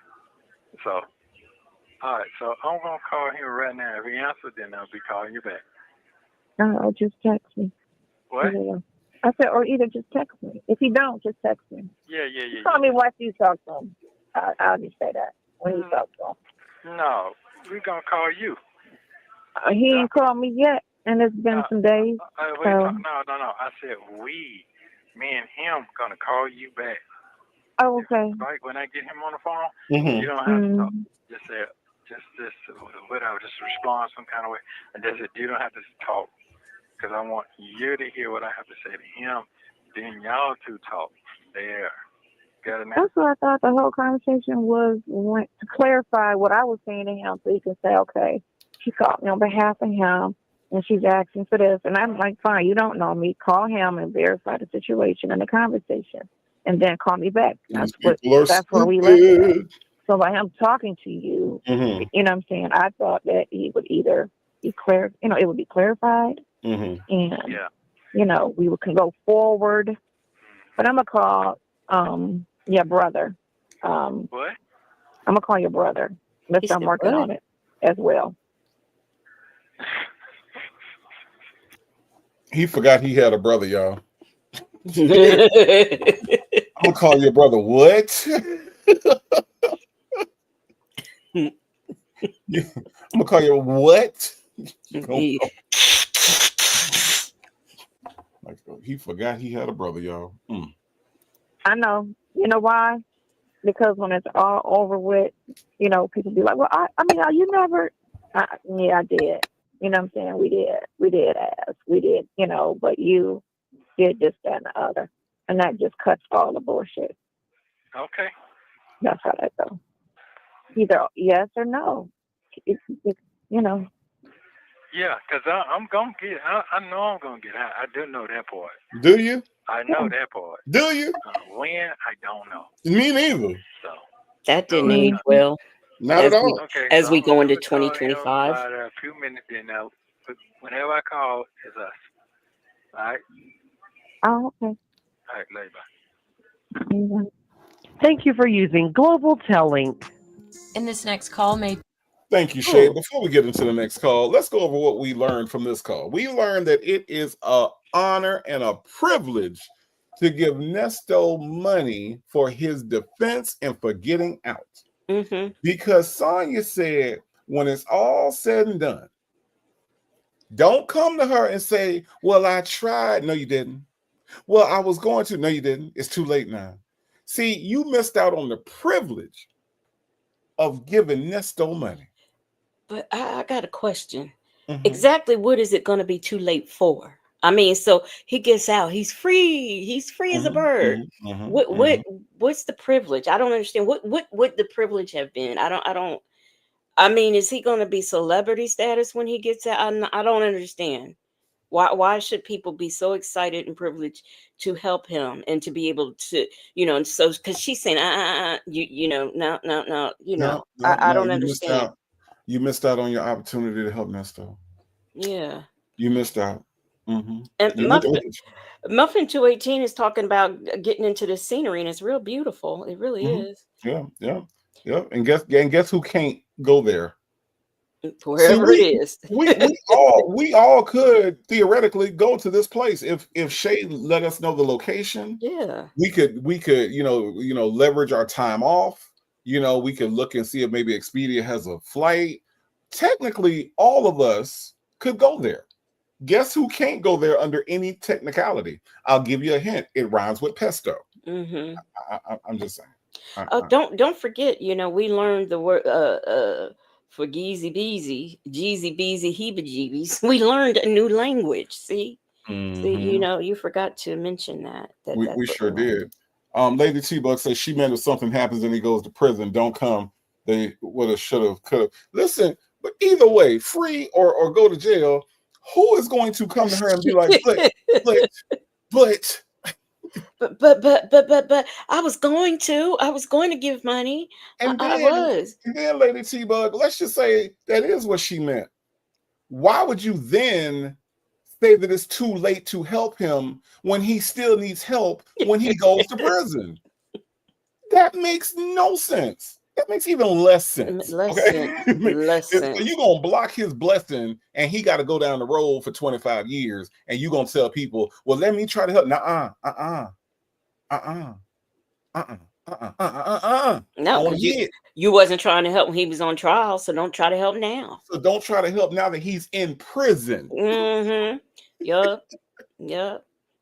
So, all right. So I'm gonna call him right now. If he answers, then I'll be calling you back. No, just text me. What? I said, or either just text me. If you don't, just text me. Yeah. Call me once you talk to him. I'll just say that when you talk to him. No, we're gonna call you. He ain't called me yet, and it's been some days. No. I said me and him gonna call you back. Oh, okay. Like when I get him on the phone, you don't have to talk. Just say, just whatever, just respond some kind of way, and that's it. You don't have to talk, because I want you to hear what I have to say to him. Then y'all two talk. There. Got it now? That's what I thought the whole conversation was, to clarify what I was saying to him, so he can say, okay, she called me on behalf of him, and she's asking for this. And I'm like, fine, you don't know me. Call him and verify the situation and the conversation, and then call me back. That's where we left it. So by him talking to you, you know what I'm saying, I thought that he would either be clear, it would be clarified, and, we can go forward. But I'm going to call your brother. What? I'm going to call your brother. I'm working on it as well. He forgot he had a brother, y'all. I'm gonna call your brother what? I'm gonna call you what? Like, he forgot he had a brother, y'all. I know. You know why? Because when it's all over with, people be like, well, I mean, you never, yeah, I did. You know what I'm saying? We did ask. We did, but you did this, that, and the other. And that just cuts all the bullshit. Okay. That's how that goes. Either yes or no. Yeah, because I'm going to get, I know I'm going to get high. I do know that part. Do you? I know that part. Do you? When? I don't know. Me neither. So that didn't age well. Not at all. Okay, as so we go into I'm gonna call him 2025. about a few minutes then. Now, whenever I call, it's us. All right? Oh, okay. All right, later. Mm-hmm. Thank you for using Global Tellink. In this next call may Thank you, Shay. Before we get into the next call, let's go over what we learned from this call. We learned that it is an honor and a privilege to give Nesto money for his defense and for getting out. Mm-hmm. Because Sonya said, when it's all said and done, don't come to her and say, well, I tried. No, you didn't. Well, I was going to. No, you didn't. It's too late now. See, you missed out on the privilege of giving Nesto money. But I got a question. Mm-hmm. Exactly what is it going to be too late for? I mean, so he gets out. He's free. He's free as a bird. What's the privilege? I don't understand. What would the privilege have been? I mean, is he going to be celebrity status when he gets out? I don't understand. Why should people be so excited and privileged to help him and to be able to, and so because she's saying, no, I don't understand. You missed out on your opportunity to help Nesto. Yeah. You missed out. Mm-hmm. And Muffin 218 is talking about getting into the scenery, and it's real beautiful. It really is. Yeah. And guess who can't go there? Wherever it is. we all could theoretically go to this place if Shay let us know the location. Yeah. We could leverage our time off. We could look and see if maybe Expedia has a flight. Technically, all of us could go there. Guess who can't go there under any technicality? I'll give you a hint. It rhymes with pesto. Mm-hmm. I'm just saying. Don't forget, we learned the word for Geezy Beezy, Jeezy Beezy Heebie-Jeebies. We learned a new language. See? Mm-hmm. See, you forgot to mention that. We sure did. Lady T-Bug says she meant if something happens and he goes to prison, don't come. They would have, should have, could have. Listen, but either way, free or go to jail, who is going to come to her and be like, but I was going to give money. And I was. And then Lady T-Bug, let's just say that is what she meant. Why would you then say that it's too late to help him when he still needs help when he goes to prison? That makes no sense. That makes even less sense. Less sense. So you're going to block his blessing and he got to go down the road for 25 years and you're going to tell people, well, let me try to help. No, you wasn't trying to help when he was on trial, so don't try to help now. So don't try to help now that he's in prison. Mm-hmm. Yup.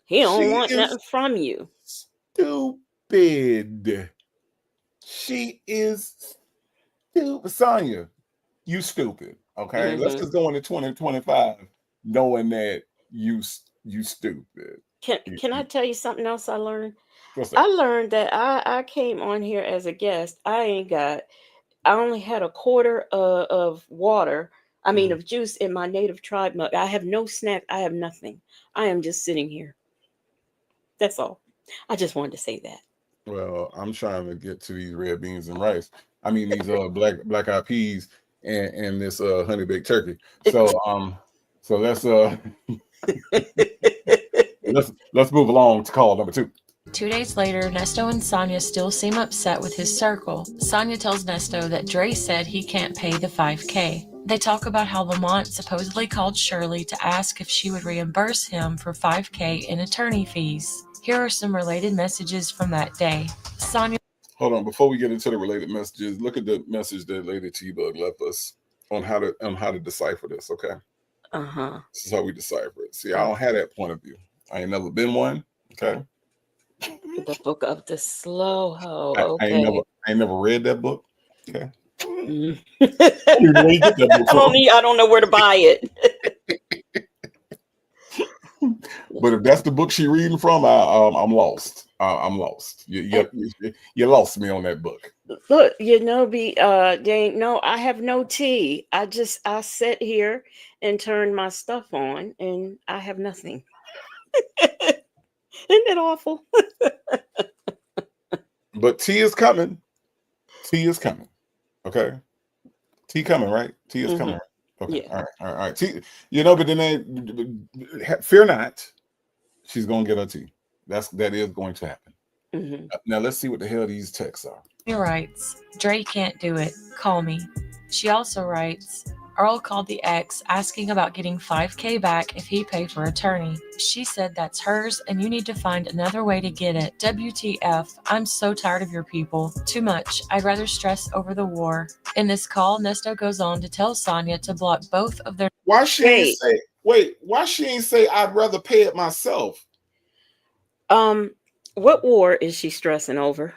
He don't want nothing from you. Stupid. She is stupid. Sonya, you stupid. Okay, let's just go into 2025 knowing that you stupid. Can I tell you something else I learned? I learned that I came on here as a guest. I only had a quarter of water. I mean, of juice in my native tribe mug. I have no snack. I have nothing. I am just sitting here. That's all. I just wanted to say that. Well, I'm trying to get to these red beans and rice. I mean, these black eyed peas and this honey baked turkey. So let's let's move along to call number 2. 2 days later, Nesto and Sonya still seem upset with his circle. Sonya tells Nesto that Dre said he can't pay the $5K. They talk about how Lamont supposedly called Shirley to ask if she would reimburse him for $5K in attorney fees. Here are some related messages from that day. Sonya. Hold on, before we get into the related messages, look at the message that Lady T-Bug left us. on how to decipher this. Okay, Uh-huh. this is how we decipher it. See, I don't have that point of view. I ain't never been one. Okay, The book of the slow hoe. I Okay. ain't never read that book. Okay, Mm. I don't even know where you get that book from. I don't know where to buy it. But if that's the book she reading from, I'm lost. I'm lost. You lost me on that book. Look, Jane, no, I have no tea. I sit here and turn my stuff on and I have nothing. Isn't it awful? But tea is coming. Tea is coming. Okay. Tea coming, right? Tea is coming. Right? Okay. Yeah. All right. Tea, but then fear not. She's gonna get her tea. That is going to happen. Now let's see what the hell these texts are. She writes, Dre can't do it. Call me. She also writes, Earl called the ex asking about getting $5,000 back if he paid for attorney. She said that's hers and you need to find another way to get it. WTF, I'm so tired of your people. Too much. I'd rather stress over the war. In this call, Nesto goes on to tell Sonia to block both of their... Why she ain't say I'd rather pay it myself? What war is she stressing over?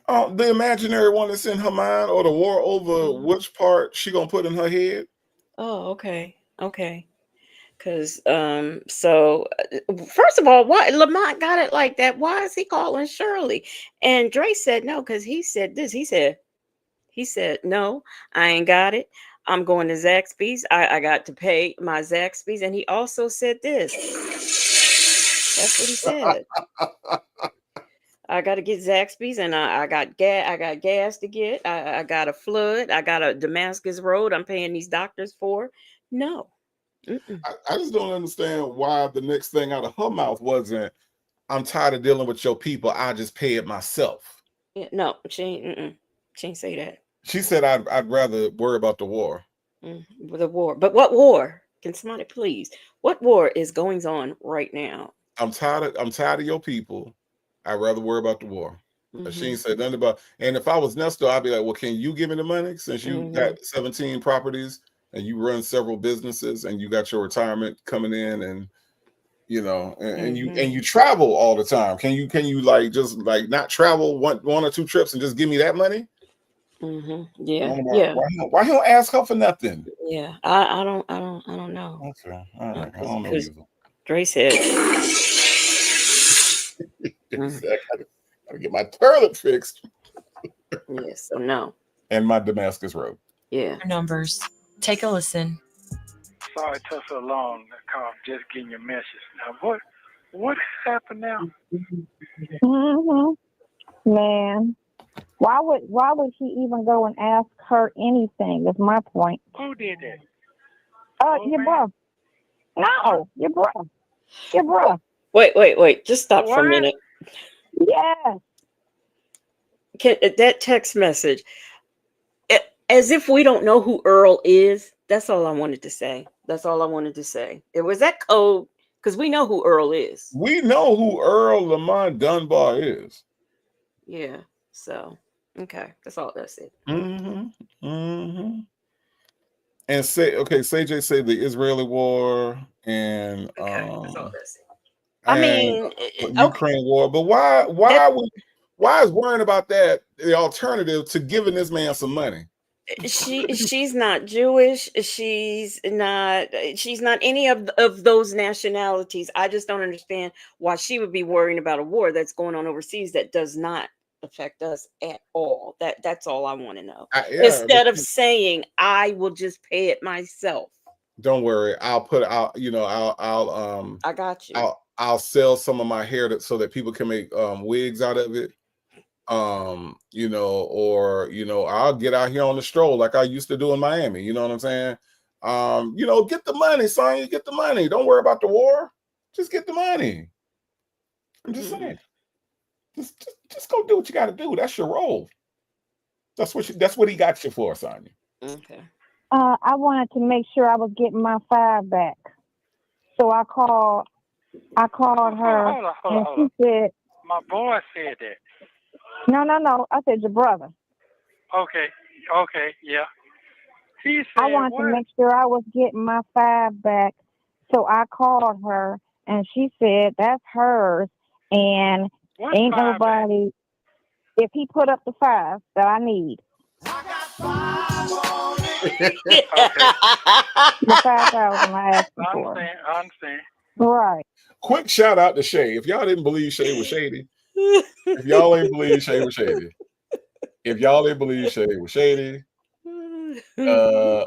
The imaginary one that's in her mind, or the war over which part she gonna put in her head? Oh, okay. Because so first of all, why Lamont got it like that? Why is he calling Shirley? And Dre said no, because he said this. He said no, I ain't got it. I'm going to Zaxby's. I got to pay my Zaxby's, and he also said this. That's what he said. I got to get Zaxby's, and I got gas. I got gas to get. I got a flood. I got a Damascus Road. I'm paying these doctors for. No. I just don't understand why the next thing out of her mouth wasn't, "I'm tired of dealing with your people. I just pay it myself." Yeah, no, she ain't say that. She said, "I'd rather worry about the war." The war, but what war? Can somebody please? What war is going on right now? I'm tired of your people. I'd rather worry about the war. She ain't said nothing about. And if I was Nesto, I'd be like, "Well, can you give me the money since you got 17 properties and you run several businesses and you got your retirement coming in and and you travel all the time? Can you like just like not travel one or two trips and just give me that money?" Yeah. Why he don't ask her for nothing? Yeah. I don't know. Okay. All right. I don't know either. Dre said. I gotta get my toilet fixed. Yeah, so no. And my Damascus Road. Yeah. Numbers. Take a listen. Sorry it took so long to call, just getting your message. Now what happened now? Man. Why would he even go and ask her anything? Is my point. Who did that? Your brother. No, your brother. Your brother. Wait. Just stop for a minute. Yeah. That text message, as if we don't know who Earl is. That's all I wanted to say. It was that code because we know who Earl is. We know who Earl Lamont Dunbar is. Yeah. So, okay. That's all. That's it. And Say the Israeli war and that's all that's it. Ukraine war. But why is worrying about that the alternative to giving this man some money? She's not Jewish. She's not any of those nationalities. I just don't understand why she would be worrying about a war that's going on overseas that does not affect us at all. That's all I want to know. Instead of saying I will just pay it myself. Don't worry, I got you. I'll sell some of my hair so that people can make wigs out of it. I'll get out here on the stroll like I used to do in Miami. You know what I'm saying? Get the money, Sonya. Get the money. Don't worry about the war. Just get the money. I'm just saying. Just go do what you got to do. That's your role. That's what he got you for, Sonya. Okay. I wanted to make sure I was getting my $5 back, so I called her, and she said, "My boy said that." No. I said your brother. Okay, yeah. He I said wanted to what? make sure I was getting my 5 back. So I called her and she said that's hers and What ain't 5 back? nobody if he put up the 5 that I need. Okay. The 5,000 I asked him I for. understand. Right. Quick shout out to Shay. If y'all didn't believe Shay was shady, if y'all ain't believe Shay was shady,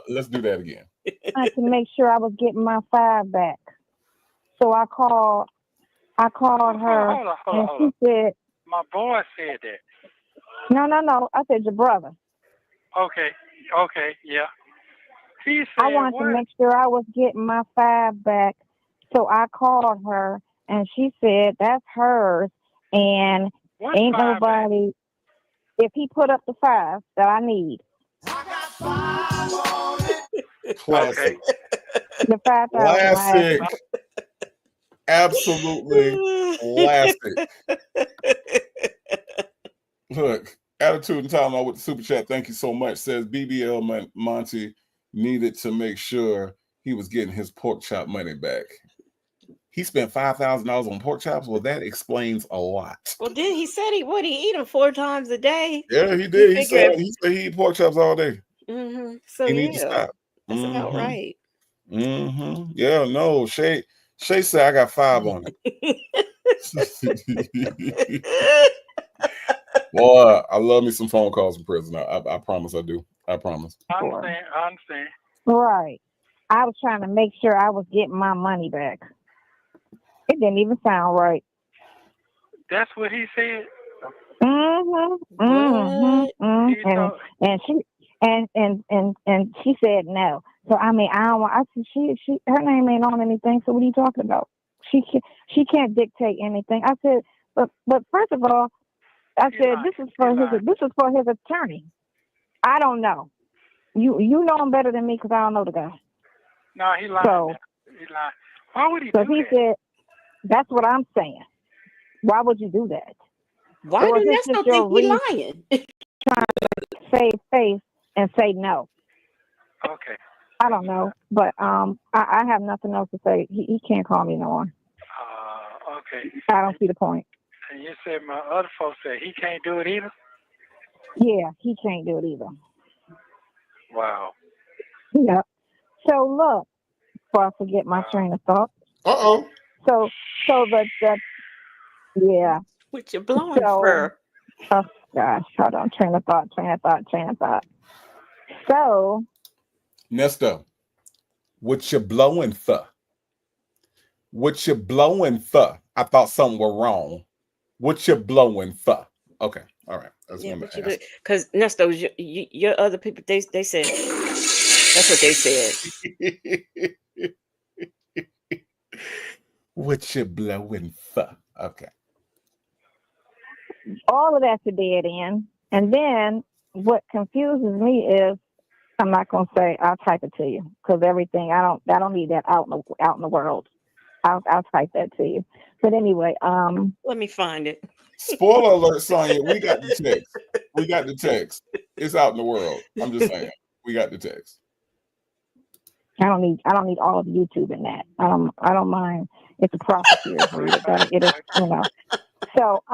let's do that again. I had to make sure I was getting my 5 back. So I called her Hold and on. she said, My boy said that. No. I said your brother. Okay, yeah. He I said wanted what? to make sure I was getting my 5 back. So I called her and she said that's hers and What ain't 5 back? nobody if he put up the 5 that I need. Classic. The 5,000 I asked him Classic. Absolutely classic. Look, Attitude and Time Out with the super chat. Thank you so much. Says BBL Monty needed to make sure he was getting his pork chop money back. He spent $5,000 on pork chops. Well, that explains a lot. Well, then he said he eat them 4 times a day. Yeah, he did. He figured- said he eat pork chops all day. So He needs to stop. that's about right. Yeah, no. Shay said I got 5 on it. Boy, I love me some phone calls from prison. I promise I do. I promise. I understand. Right. I was trying to make sure I was getting my money back. It didn't even sound right. That's what he said. And she said no. So I mean I don't want. I said she her name ain't on anything. So what are you talking about? She can't dictate anything. I said, but first of all, I said this is for his attorney. I don't know. You know him better than me because I don't know the guy. No, he lied. So he lied. Why would he do he that? said, that's what I'm saying. Why would you do that? Why do Ernesto think we lying? Trying to save face and say no. Okay. I don't know, but I have nothing else to say. He can't call me no more. Okay. I don't see the point. And you said my other folks said he can't do it either? Yeah, he can't do it either. Wow. Yeah. So look, before I forget my train of thought. Uh-oh. So the yeah. What you blowing for? Oh gosh, hold on. Train of thought. So Nesto, what you blowing for? What you blowing for? I thought something were wrong. What you blowing for? Okay, all right. That's what you because Nesto, your other people, they said that's what they said. What you blowing for? Okay. All of that's a dead end. And then what confuses me is I'm not gonna say I'll type it to you because everything I don't need that out in the world. I'll type that to you. But anyway, let me find it. Spoiler alert, Sonia. We got the text. It's out in the world. I'm just saying. We got the text. I don't need all of YouTube in that. I don't mind. It's a profiteer read it, but it is, So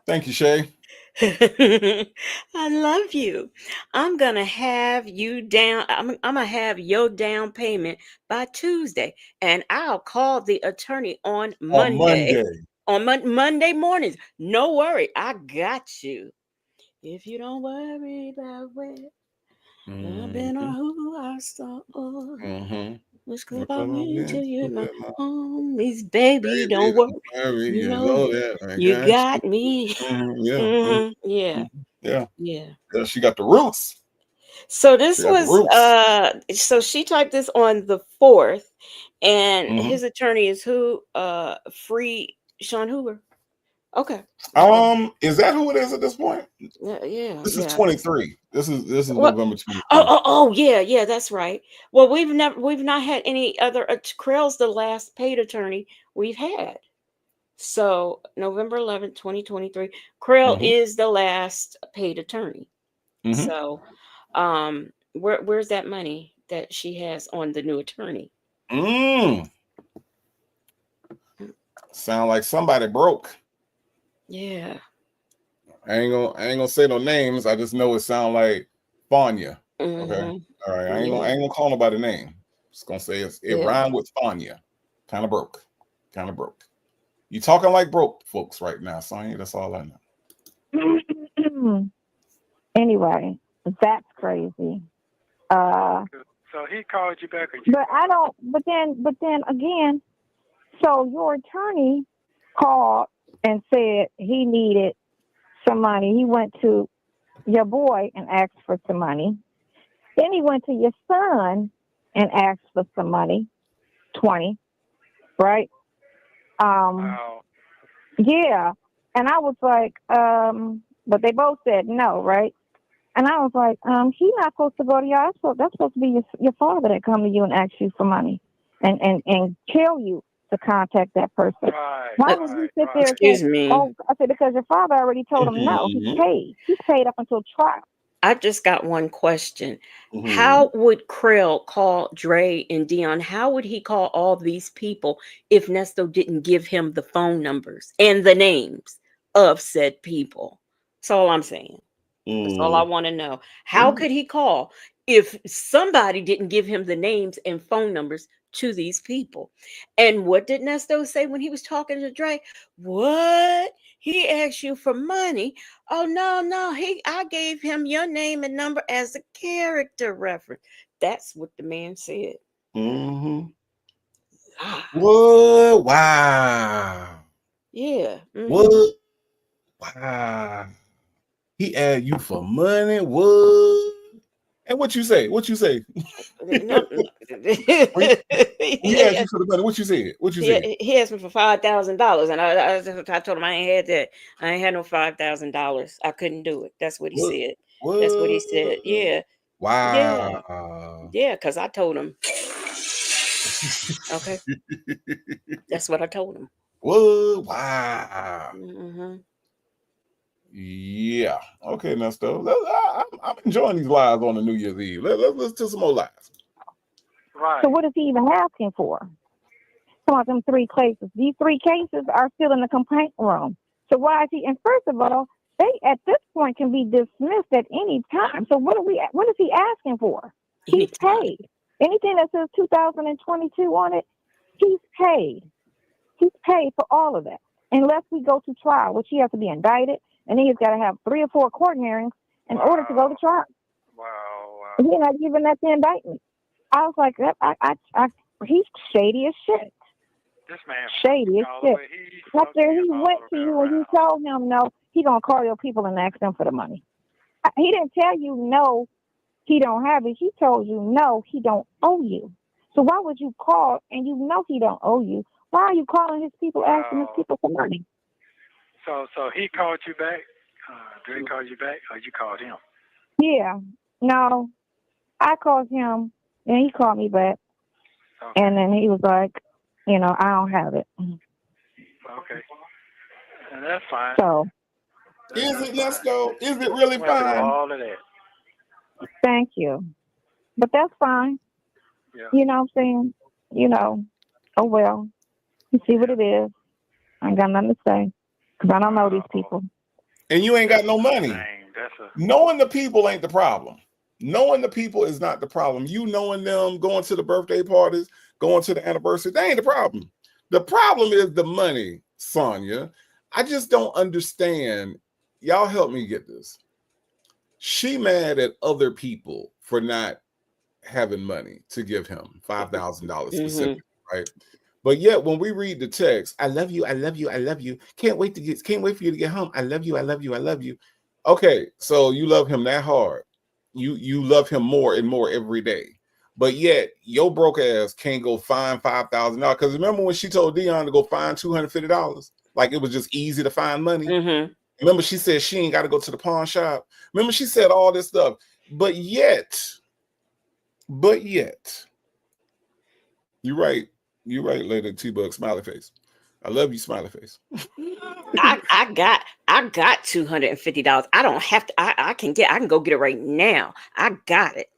thank you, Shay. I love you. I'm gonna have you down. I'm gonna have your down payment by Tuesday, and I'll call the attorney on Monday. On Monday mornings. No worry, I got you. If you don't worry about where I've been or who I saw, what's good about me till you're my homies, baby. Don't worry. You know you got me. Yeah. She got the roots. So this was so she typed this on the 4th, and his attorney is who? Free Sean Hoover. Okay. Is that who it is at this point? Yeah. This is 23. This is what? November 23. Oh, yeah, that's right. Well, we've not had any other. Krell's the last paid attorney we've had. So November 11th, 2023, Krell is the last paid attorney. So, Where's that money that she has on the new attorney? Sound like somebody broke. Yeah. I ain't gonna say no names. I just know it sound like Fanya. Okay. Mhm. All right. I ain't gonna call nobody name. Just gonna say it Yeah. rhymed with Fanya. Kind of broke. You talking like broke folks right now, Sonya. That's all I know. Anyway, that's crazy. So he called you back, or you But I don't. But then again, so your attorney called and said he needed some money. He went to your boy and asked for some money. Then he went to your son and asked for some money, 20, right? Wow. Yeah. And I was like, but they both said no, right? And I was like, he's not supposed to go to y'all. That's supposed to be your father that come to you and ask you for money and tell you to contact that person. Right. Why would you sit there and Excuse say, me. oh, I said, because your father already told him no. He's paid. He's paid up until trial. I just got one question. How would Krell call Dre and Dion? How would he call all these people if Nesto didn't give him the phone numbers and the names of said people? That's all I'm saying. That's all I want to know. How could he call if somebody didn't give him the names and phone numbers to these people? And what did Nesto say when he was talking to Dre? What? He asked you for money? Oh no, I gave him your name and number as a character reference. That's what the man said. What? Wow. Yeah. What? Wow. He asked you for money. What? And what you say? No, He asked you for the money. What you said? He asked me for $5,000, and I told him I ain't had that. I ain't had no $5,000. I couldn't do it. That's what he said. That's what he said. Yeah. Wow. Yeah, because I told him. Okay. That's what I told him. What? Wow. Yeah. Okay, Nesto. I'm enjoying these lives on the New Year's Eve. Let's do some more lives. Right. So what is he even asking for? Some of them 3 cases. These 3 cases are still in the complaint room. So why is he? And first of all, they at this point can be dismissed at any time. So what is he asking for? He's paid. Anything that says 2022 on it, he's paid. He's paid for all of that. Unless we go to trial, which he has to be indicted, and then he's got to have 3 or 4 court hearings in order to go to trial. Wow. He's not giving that the indictment. I was like, he's shady as shit. This man shady as shit. After he went to you and you told him no, he gonna call your people and ask them for the money. He didn't tell you no, he don't have it. He told you no, he don't owe you. So why would you call and you know he don't owe you? Why are you calling his people, asking his people for money? So he called you back? Dre called you back, or you called him? Yeah. No, I called him and he called me back. Okay. And then he was like, I don't have it. Okay. And that's fine. So. Is it, Nesto? Is it really fine? All of that. Thank you. But that's fine. Yeah. You know what I'm saying? Oh well. You see what it is. I ain't got nothing to say. Because I don't know these people. And you ain't got no money. Knowing the people ain't the problem. Knowing the people is not the problem. You knowing them, going to the birthday parties, going to the anniversary, that ain't the problem. The problem is the money, Sonya. I just don't understand. Y'all help me get this. She mad at other people for not having money to give him $5,000 specifically, right? But yet when we read the text, I love you, I love you, I love you. Can't wait for you to get home. I love you, I love you, I love you. Okay, so you love him that hard. You love him more and more every day. But yet your broke ass can't go find $5,000. Because remember when she told Dion to go find $250? Like it was just easy to find money. Remember she said she ain't got to go to the pawn shop. Remember she said all this stuff. But yet, you're right, Lady T-Bug, smiley face. I love you, smiley face. I got $250. I don't have to. I can go get it right now. I got it.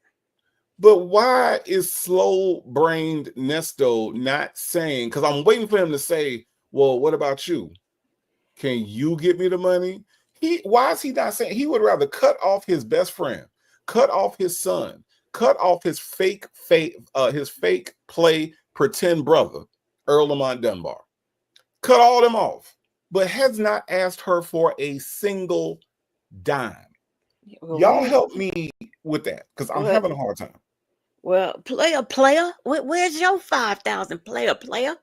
But why is slow-brained Nesto not saying, because I'm waiting for him to say, well, what about you? Can you get me the money? Why is he not saying he would rather cut off his best friend, cut off his son, cut off his fake play pretend brother, Earl Lamont Dunbar. Cut all them off, but has not asked her for a single dime. Y'all help me with that, because I'm having a hard time. Well, player, where's your 5,000, player?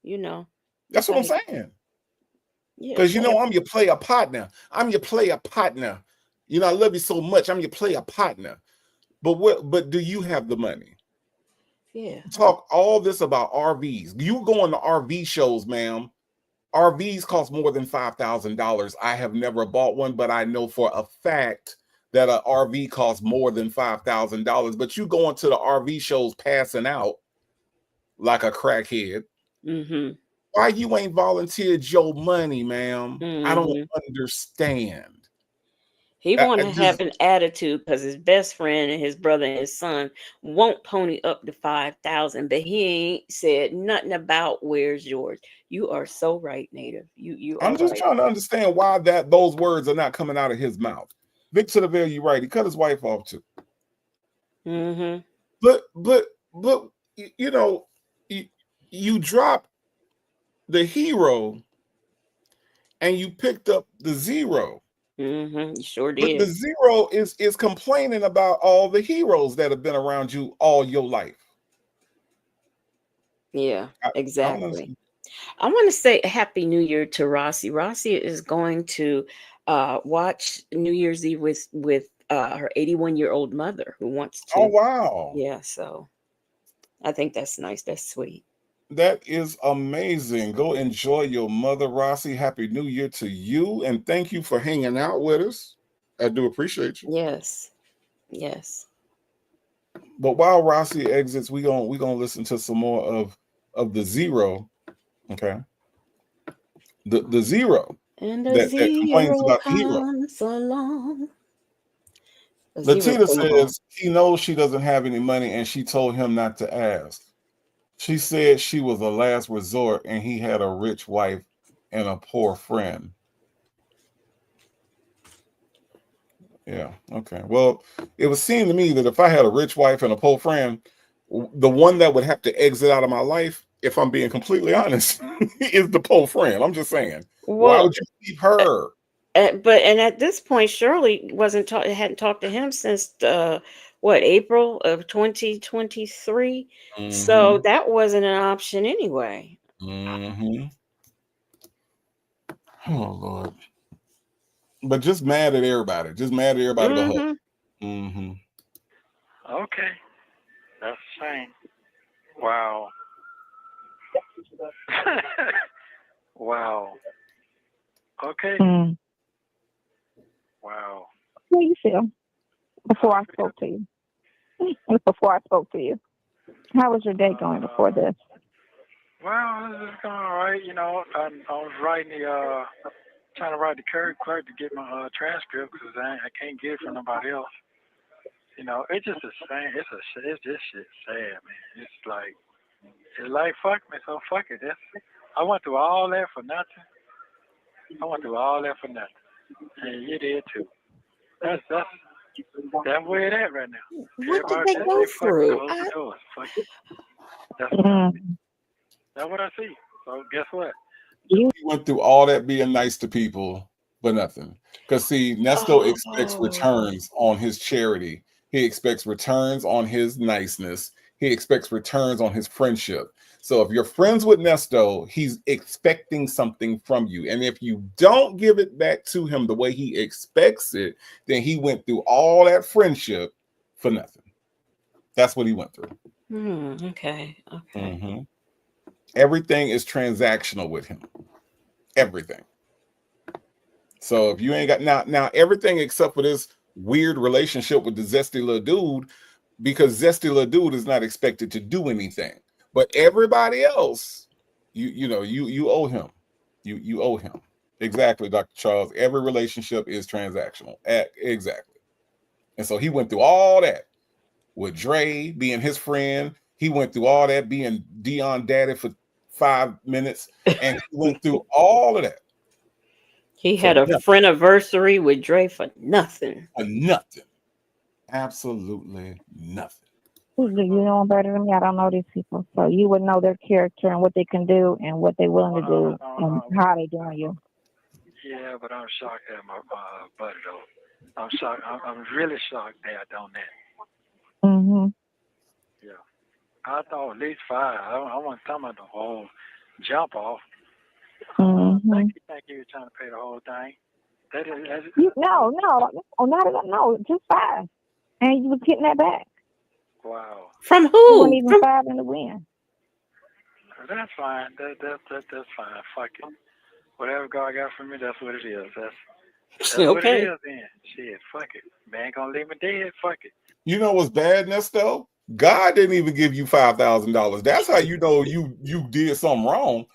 You know. That's what I'm saying. Because I'm your player partner. I'm your player partner. You know, I love you so much. I'm your player partner. But do you have the money? Yeah. Talk all this about RVs. You go on the RV shows, ma'am. RVs cost more than $5,000. I have never bought one, but I know for a fact that an RV costs more than $5,000. But you go into the RV shows passing out like a crackhead. Mm-hmm. Why you ain't volunteered your money, ma'am? I don't understand. He want to have an attitude because his best friend and his brother and his son won't pony up to 5,000, but he ain't said nothing about where's yours. You are so right, Native. I'm just trying to understand why those words are not coming out of his mouth. Victor Lavelle, you're right. He cut his wife off too. Mm-hmm. But you know, you drop the hero and you picked up the zero. Mm-hmm. You sure But did. the zero is complaining about all the heroes that have been around you all your life. Yeah, exactly. I want to say Happy New Year to Rossi. Rossi is going to watch New Year's Eve with her 81-year-old mother who wants to. Oh, wow. Yeah, so I think that's nice. That's sweet. That is amazing. Go enjoy your mother, Rossi. Happy New Year to you, and thank you for hanging out with us. I do appreciate you. Yes. But while Rossi exits, we gonna listen to some more of the zero. Okay. The zero. And the that complains about the hero. along. Latita says he knows she doesn't have any money and she told him not to ask. She said she was a last resort and he had a rich wife and a poor friend. Yeah, okay. Well, it was seeming to me that if I had a rich wife and a poor friend, the one that would have to exit out of my life, if I'm being completely honest, is the poor friend. I'm just saying. Why would you keep her? But at this point, Shirley hadn't talked to him since April of 2023. Mm-hmm. So that wasn't an option anyway. Mm-hmm. Oh Lord. But just mad at everybody. Just mad at everybody but her. Mm-hmm. Okay. That's the same. Wow. Wow. Okay. Wow. How you feel? Before I spoke to you. How was your day going before this? Well, this is going all right. You know, I was writing trying to write the clerk to get my transcript because I can't get it from nobody else. You know, it's just the same. It's just shit sad, man. It's like fuck me, so fuck it. I went through all that for nothing. And you did too. That's where it at right now. What did they go through? That's what I see. So guess what? You went through all that being nice to people, but nothing. Because see, Nesto expects returns on his charity. He expects returns on his niceness. He expects returns on his friendship. So if you're friends with Nesto, he's expecting something from you. And if you don't give it back to him the way he expects it, then he went through all that friendship for nothing. That's what he went through. Okay. Mm-hmm. Everything is transactional with him. Everything. So if you ain't got now everything except for this weird relationship with the zesty little dude, because zesty little dude is not expected to do anything. But everybody else, you owe him. You owe him. Exactly, Dr. Charles. Every relationship is transactional. Exactly. And so he went through all that with Dre being his friend. He went through all that, being Dion daddy for 5 minutes, and he went through all of that. He had a friendiversary with Dre for nothing. For nothing. Absolutely nothing. You know better than me. I don't know these people, so you would know their character and what they can do and what they're willing to do and how they doing you. Yeah, but I'm shocked at my buddy though. I'm shocked. I'm really shocked that on that. Mhm. Yeah, I thought at least 5. I wasn't talking about the whole jump off. Mhm. Think he was trying to pay the whole thing. No, just 5, and you was getting that back. Wow. From It who? wasn't even 5 in the win. That's fine. That's fine. Fuck it. Whatever God got for me, that's what it is. That's Okay. what it is then. Shit, fuck it. Man gonna leave me dead. Fuck it. You know what's bad, Nesto? God didn't even give you $5,000. That's how you know you did something wrong.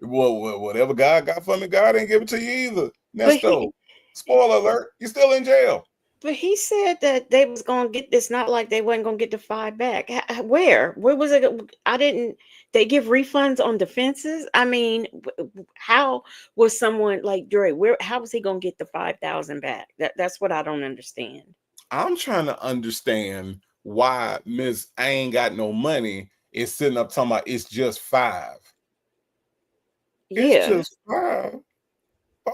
Well, whatever God got for me, God ain't give it to you either. Nesto, spoiler alert, you're still in jail. But he said that they was gonna get this. Not like they wasn't gonna get the 5 back. Where was it? I didn't. They give refunds on defenses. I mean, how was someone like Dre? How was he gonna get the 5,000 back? That's what I don't understand. I'm trying to understand why Miss I ain't got no money is sitting up talking about it's just 5. Yeah. It's just 5.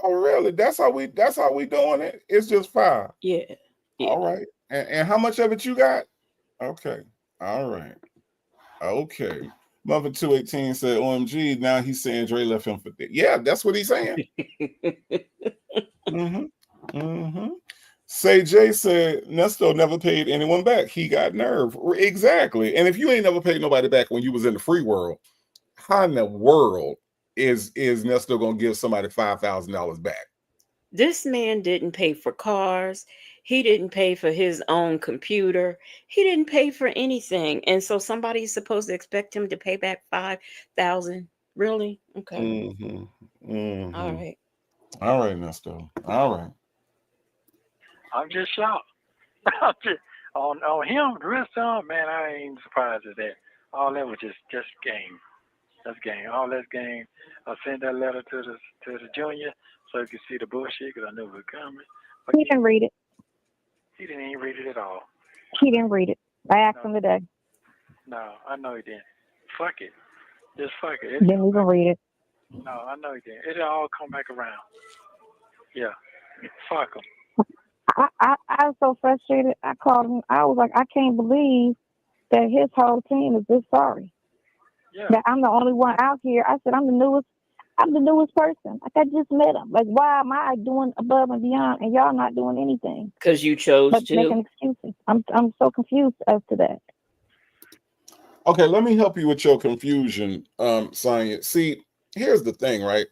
Oh, really? That's how we doing it. It's just 5. Yeah. All right. And how much of it you got? Okay. All right. Okay. Muffin 218 said, OMG, now he's saying Dre left him for dead. Yeah, that's what he's saying. Say Jay said Nesto never paid anyone back. He got nerve. Exactly. And if you ain't never paid nobody back when you was in the free world, how in the world is Nesto gonna give somebody $5,000 back? This man didn't pay for cars. He didn't pay for his own computer. He didn't pay for anything. And so somebody's supposed to expect him to pay back 5,000. Really? Okay. All right. All right, Nesto. All right. I'm just shocked. on him, the rest of them, man, I ain't surprised at that. All that was just game. That's game. All that's game. I sent that letter to the junior so he could see the bullshit because I knew it was coming. But He didn't read it. He didn't even read it at all. He didn't read it. I asked him today. No, I know he didn't. Fuck it. Just fuck it. Didn't even read it. No, I know he didn't. It'll all come back around. Yeah. Fuck him. I was so frustrated. I called him. I was like, I can't believe that his whole team is this sorry. Yeah. That I'm the only one out here. I said, I'm the newest person. Like, I just met him. Like, why am I doing above and beyond and y'all not doing anything? Because you chose but to. Making excuses. I'm so confused as to that. Okay, let me help you with your confusion, Sonya. See, here's the thing, right?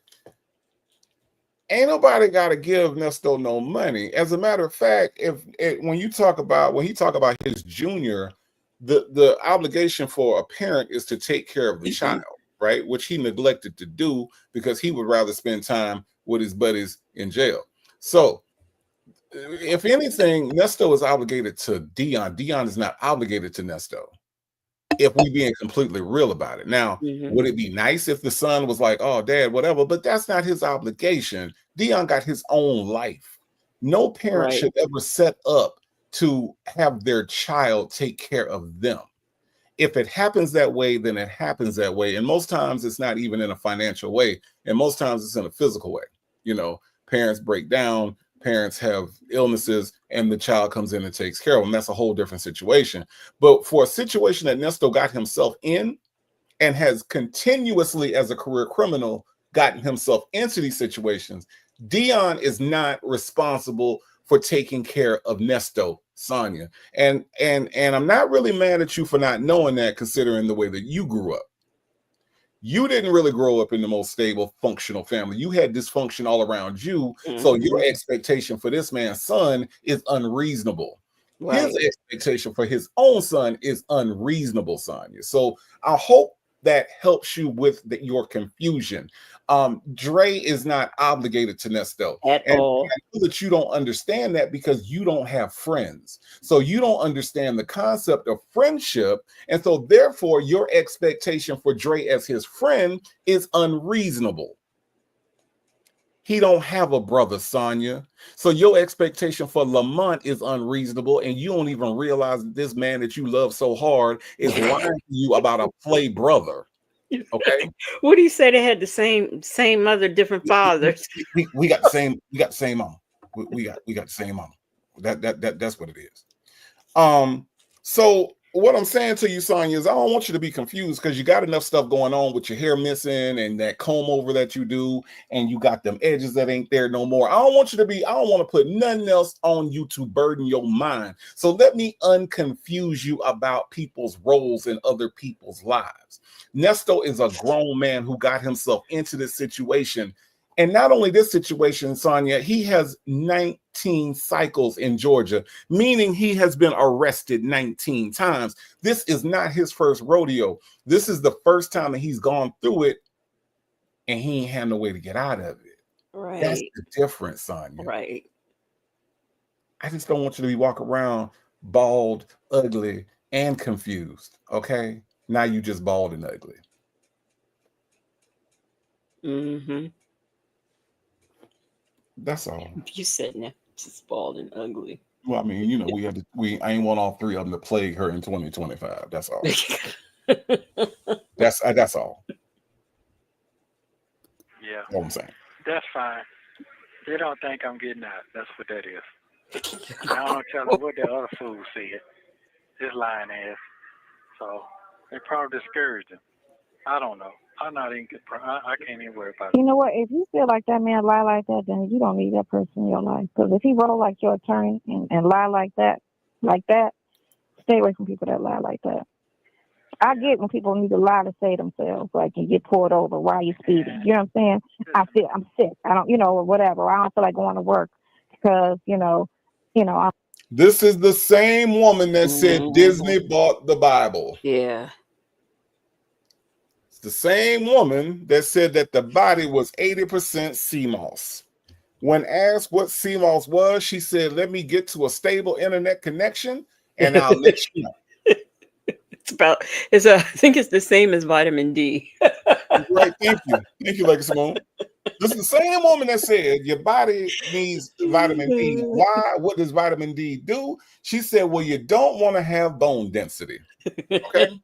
Ain't nobody got to give Nesto no money. As a matter of fact, when he talk about his junior, the obligation for a parent is to take care of the child, right? Which he neglected to do because he would rather spend time with his buddies in jail. So, if anything, Nesto is obligated to Dion. Dion is not obligated to Nesto. If we being completely real about it. Now, would it be nice if the son was like, oh, dad, whatever, but that's not his obligation. Dion got his own life. No parent should ever set up to have their child take care of them. If it happens that way, then it happens that way. And most times it's not even in a financial way. And most times it's in a physical way. You know, parents break down, parents have illnesses, and the child comes in and takes care of them. That's a whole different situation. But for a situation that Nesto got himself in and has continuously, as a career criminal, gotten himself into these situations, Dion is not responsible for taking care of Nesto, Sonya. And I'm not really mad at you for not knowing that, considering the way that you grew up. You didn't really grow up in the most stable, functional family. You had dysfunction all around you. So your expectation for this man's son is unreasonable. His expectation for his own son is unreasonable, Sonya. So I hope that helps you with your confusion. Dre is not obligated to Nesto. At And all. I know that you don't understand that because you don't have friends. So you don't understand the concept of friendship. And so therefore your expectation for Dre as his friend is unreasonable. He don't have a brother, Sonya. So your expectation for Lamont is unreasonable, and you don't even realize that this man that you love so hard is lying to you about a play brother. Okay. What do you say? They had the same mother, different fathers. We got the same mama. We got the same mama. That's what it is. So what I'm saying to you, Sonya, is I don't want you to be confused because you got enough stuff going on with your hair missing and that comb over that you do, and you got them edges that ain't there no more. I don't want to put nothing else on you to burden your mind. So let me unconfuse you about people's roles in other people's lives. Nesto is a grown man who got himself into this situation. And not only this situation, Sonya, he has 19 cycles in Georgia, meaning he has been arrested 19 times. This is not his first rodeo. This is the first time that he's gone through it, and he ain't had no way to get out of it. Right. That's the difference, Sonya. Right. I just don't want you to be walking around bald, ugly, and confused, okay? Now you just bald and ugly. Mm-hmm. That's all. You said that just bald and ugly. Well, I mean, you know, I ain't want all three of them to plague her in 2025. That's all. That's all. Yeah. All I'm saying. That's fine. They don't think I'm getting out. That's what that is. I don't tell them what the other fool said. This lying ass. So they probably discouraged him. I don't know. I'm not even. I can't even worry about it. You know what? If you feel like that man lie like that, then you don't need that person in your life. Because if he roll like your attorney and lie like that, stay away from people that lie like that. I get when people need to lie to save themselves, like you get pulled over while you're speeding. You know what I'm saying? I'm sick. I don't, or whatever. I don't feel like going to work because, I'm. This is the same woman that said Disney bought the Bible. Yeah. It's the same woman that said that the body was 80% sea moss. When asked what sea moss was, she said, "Let me get to a stable internet connection and I'll let you know." I think it's the same as vitamin D. Right. Thank you, Lady Simone. This is the same woman that said your body needs vitamin D. Why? What does vitamin D do? She said, well, you don't want to have bone density. Okay.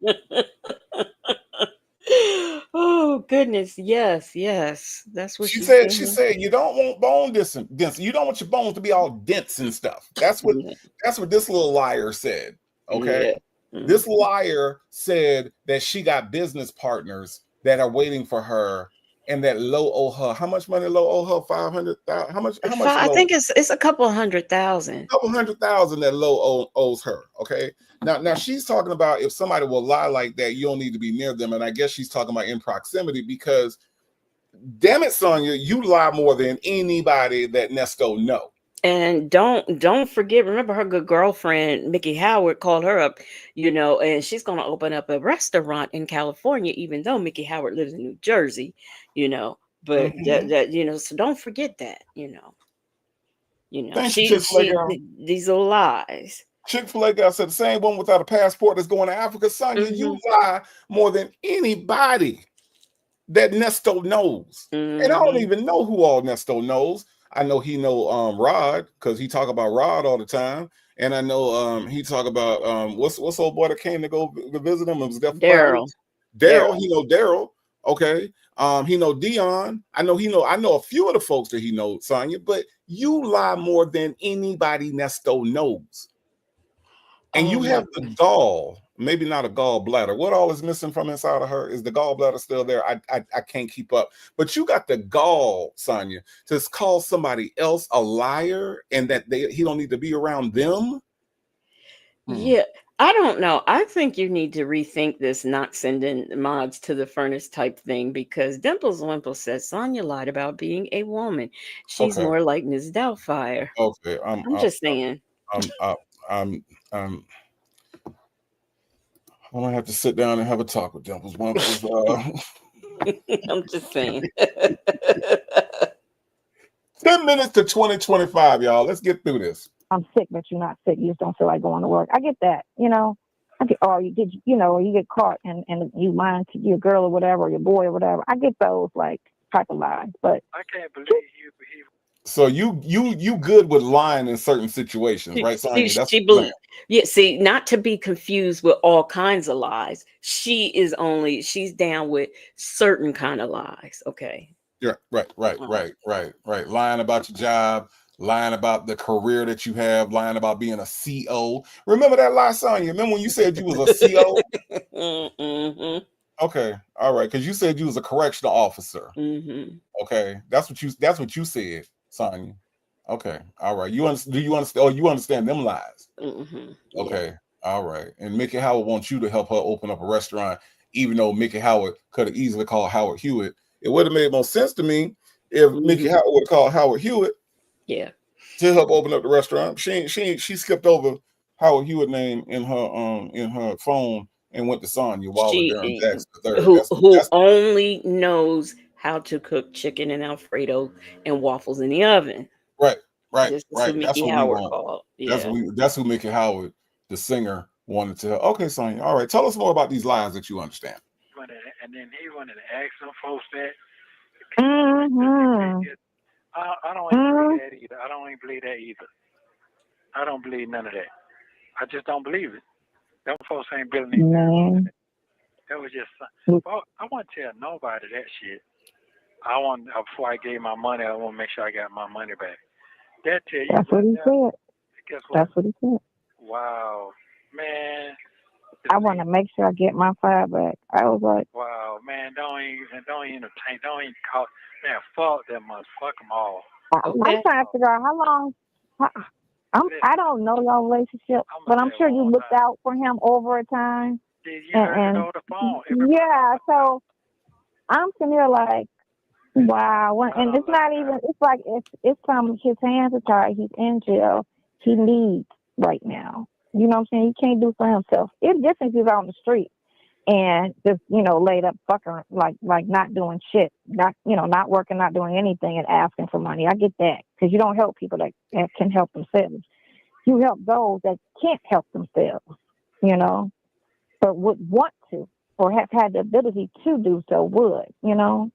Oh goodness, yes. That's what she said. She said you don't want bone density. You don't want your bones to be all dense and stuff. That's what this little liar said. Okay. Yeah. Mm-hmm. This liar said that she got business partners that are waiting for her, and that Low owe her. How much money Low owe her? 500,000. How much? I think it's a couple $100,000. Couple $100,000 that Low owes her. Okay. Now she's talking about if somebody will lie like that, you don't need to be near them. And I guess she's talking about in proximity because, damn it, Sonya, you lie more than anybody that Nesto know. And don't forget, remember her good girlfriend, Mickey Howard, called her up, and she's going to open up a restaurant in California, even though Mickey Howard lives in New Jersey, but so don't forget that, these little lies. Chick-fil-A guy said the same one without a passport that's going to Africa. Sonya, you lie more than anybody that Nesto knows. And I don't even know who all Nesto knows. I know he know Rod because he talk about Rod all the time, and I know he talk about what's old boy that came to go visit him. It was Daryl. He know Daryl. Okay, he know Dion. I know a few of the folks that he knows, Sonya. But you lie more than anybody Nesto knows, and you have the gall. Maybe not a gallbladder. What all is missing from inside of her? Is the gallbladder still there? I can't keep up. But you got the gall, Sonya, to call somebody else a liar and that he don't need to be around them. Yeah, I don't know. I think you need to rethink this not sending mods to the furnace type thing because Dimples Wimple says Sonya lied about being a woman. She's more like Ms. Doubtfire. Okay, I'm just saying. I'm gonna have to sit down and have a talk with Dimples one. I'm just saying. 10 minutes to 2025, y'all. Let's get through this. I'm sick, but you're not sick. You just don't feel like going to work. I get that, you know. I get, or you get, you know, or you get caught and you lying to your girl or whatever, or your boy or whatever. I get those like type of lies, but I can't believe he So you good with lying in certain situations, right, Sonya? That's She believes. Yeah, see, not to be confused with all kinds of lies. She's down with certain kind of lies. Okay. Yeah, right. Lying about your job, lying about the career that you have, lying about being a CO. Remember that lie, Sonya? Remember when you said you was a CO? Mm-hmm. Okay, all right, because you said you was a correctional officer. Mm-hmm. Okay, that's what you said, Sonya. Okay, all right. Do you understand? Oh, you understand them lies? Mm-hmm. Okay, all right. And Mickey Howard wants you to help her open up a restaurant, even though Mickey Howard could have easily called Howard Hewitt. It would have made more sense to me if Mickey Howard would have called Howard Hewitt. Yeah. To help open up the restaurant. She skipped over Howard Hewitt name in her phone and went to Sonya Wilder Durham Jackson III. Who only knows how to cook chicken and Alfredo and waffles in the oven. Right. This is who Mickey Howard called. Yeah. That's who Mickey Howard, the singer, wanted to. Okay, Sonya. All right. Tell us more about these lies that you understand. And then he wanted to ask some folks that. mm-hmm. I don't even believe that either. I don't even believe that either. I don't believe none of that. I just don't believe it. Them folks ain't building anything. That was just. Well, I want to tell nobody that shit. Before I gave my money, I want to make sure I got my money back. That tell you. That's what he said. Guess what? That's what he said. Wow, man. I want to make sure I get my $5 back. I was like, wow, man, don't even call. Man, fuck them motherfuckers. Fuck them all. I'm trying to figure out how long. I don't know y'all relationship, but I'm sure you looked out for him over a time. You heard it over the phone. Yeah, so I'm sitting here like, wow. And it's not even. It's like it's from his hands are tied. He's in jail. He needs right now. You know what I'm saying? He can't do for himself. It's different if he's on the street and just, you know, laid up fucking like not doing shit, not working, not doing anything and asking for money. I get that because you don't help people that can help themselves. You help those that can't help themselves, you know, but would want to or have had the ability to do so would, you know.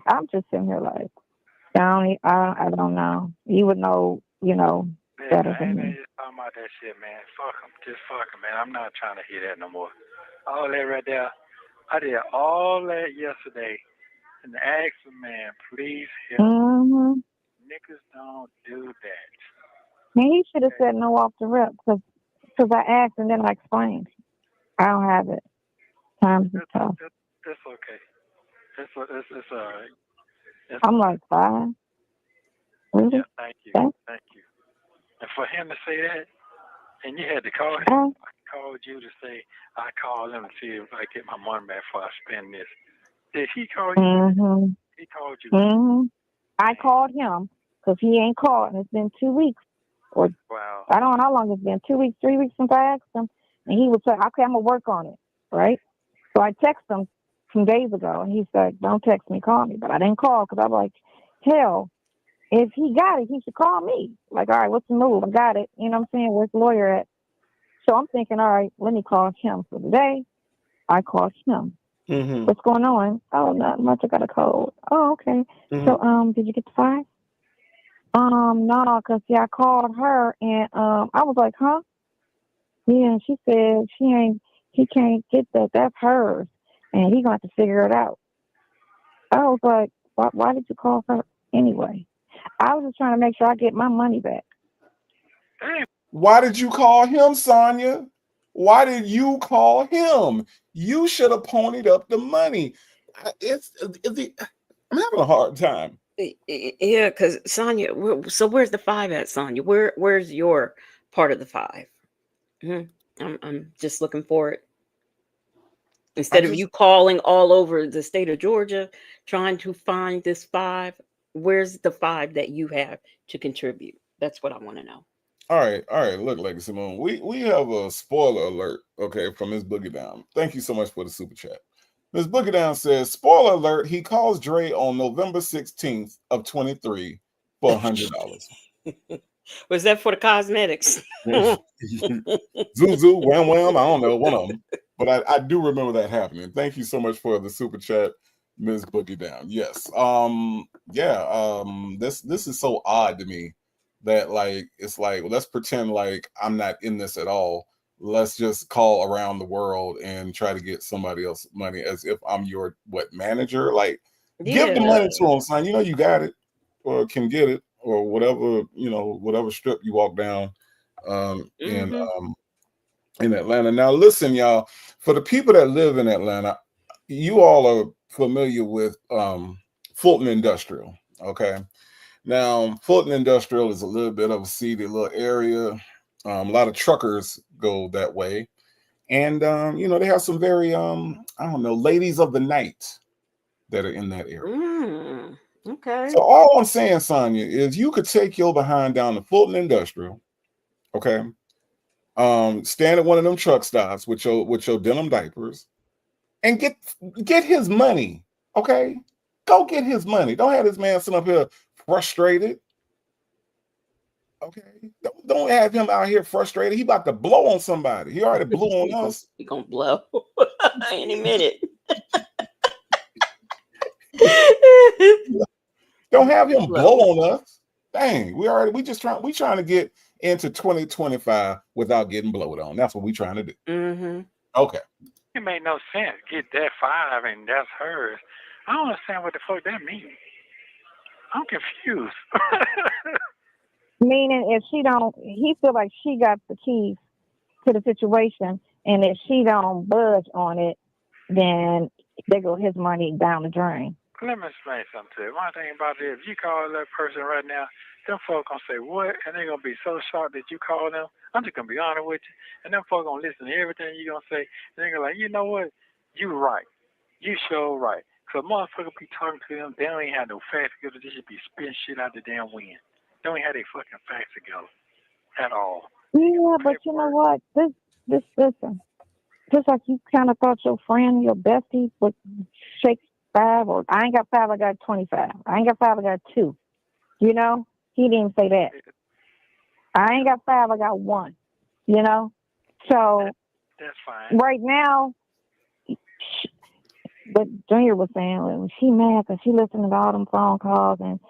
I'm just sitting here like, I don't know. You would know, you know, better than me. Just talking about that shit, man. Fuck them. Just fuck them, man. I'm not trying to hear that no more. All that right there. I did all that yesterday. And asked him, man, please help. Mm-hmm. Niggas don't do that. Man, he should have said no off the rip because I asked and then I explained. I don't have it. Times is tough. That's okay. It's all right. I'm like, 5? Really? Yeah, thank you. Thank you. And for him to say that, and you had to call him, I called you to say, I called him to see if I get my money back before I spend this. Did he call you? Mm-hmm. He called you. Mm-hmm. I called him because he ain't called, and it's been 2 weeks. Or wow. I don't know how long it's been, 2 weeks, 3 weeks since I asked him. And he would say, okay, I'm going to work on it, right? So I texted him some days ago, and he said, don't text me, call me. But I didn't call because I'm like, hell, if he got it, he should call me. Like, all right, what's the move? I got it. You know what I'm saying? Where's the lawyer at? So I'm thinking, all right, let me call him. So today, I called him. Mm-hmm. What's going on? Oh, not much. I got a cold. Oh, okay. Mm-hmm. So, did you get the 5? No, because I called her and I was like, huh? Yeah, and she said he can't get that. That's hers, and he's gonna have to figure it out. I was like, why did you call her anyway? I was just trying to make sure I get my money back. Why did you call him, Sonya? Why did you call him? You should have ponied up the money. I'm having a hard time. Yeah, because Sonya. So where's the 5 at, Sonya? Where's your part of the 5? I'm just looking for it. Instead of you calling all over the state of Georgia trying to find this 5, where's the 5 that you have to contribute? That's what I want to know. All right. Look, Legacy Moon, we have a spoiler alert, okay, from Miss Boogie Down. Thank you so much for the super chat. Miss Boogie Down says, spoiler alert, he calls Dre on November 16th of 23 for $100. Was that for the cosmetics? Zoo Zoo, Wham Wham, I don't know, one of them. But I do remember that happening. Thank you so much for the super chat, Ms. Boogie Down. Yes. This is so odd to me that it's like, let's pretend like I'm not in this at all. Let's just call around the world and try to get somebody else money as if I'm your manager. Like, give the money to him, son. You know you got it or can get it or whatever, whatever strip you walk down in Atlanta. Now, listen, y'all, for the people that live in Atlanta, you all are familiar with Fulton Industrial, okay? Now, Fulton Industrial is a little bit of a seedy little area. A lot of truckers go that way. And, they have some very, ladies of the night that are in that area. Okay. So all I'm saying, Sonya, is you could take your behind down to Fulton Industrial, okay? Stand at one of them truck stops with your denim diapers and get his money. Okay, go get his money. Don't have this man sitting up here frustrated. Okay, don't have him out here frustrated. He about to blow on somebody. He already blew on us. He gonna blow any minute. Don't have him blow on us. Dang, we trying to get into 2025 without getting blowed on. That's what we trying to do. Okay. It made no sense. Get that 5 and that's hers. I don't understand what the fuck that means. I'm confused. Meaning, if he feel like she got the keys to the situation, and if she don't budge on it, then they go his money down the drain. Let me explain something to you. One thing about it, if you call that person right now, them folks gonna say what, and they're gonna be so shocked that you call them. I'm just gonna be honest with you, and them folks gonna listen to everything you gonna say, and they're gonna like, you know what, you right, you sure right. So motherfucker be talking to them, they don't even have no facts together. They should be spitting shit out the damn wind. They don't even have their fucking facts together at all. Yeah, but you know what? Listen. Just like you kind of thought your friend, your bestie, would shake 5, or I ain't got 5, I got 25. I ain't got 5, I got 2. You know, he didn't say that. I ain't got 5, I got 1. You know, so that's fine. Right now, what Junior was saying, she mad because she listened to all them phone calls and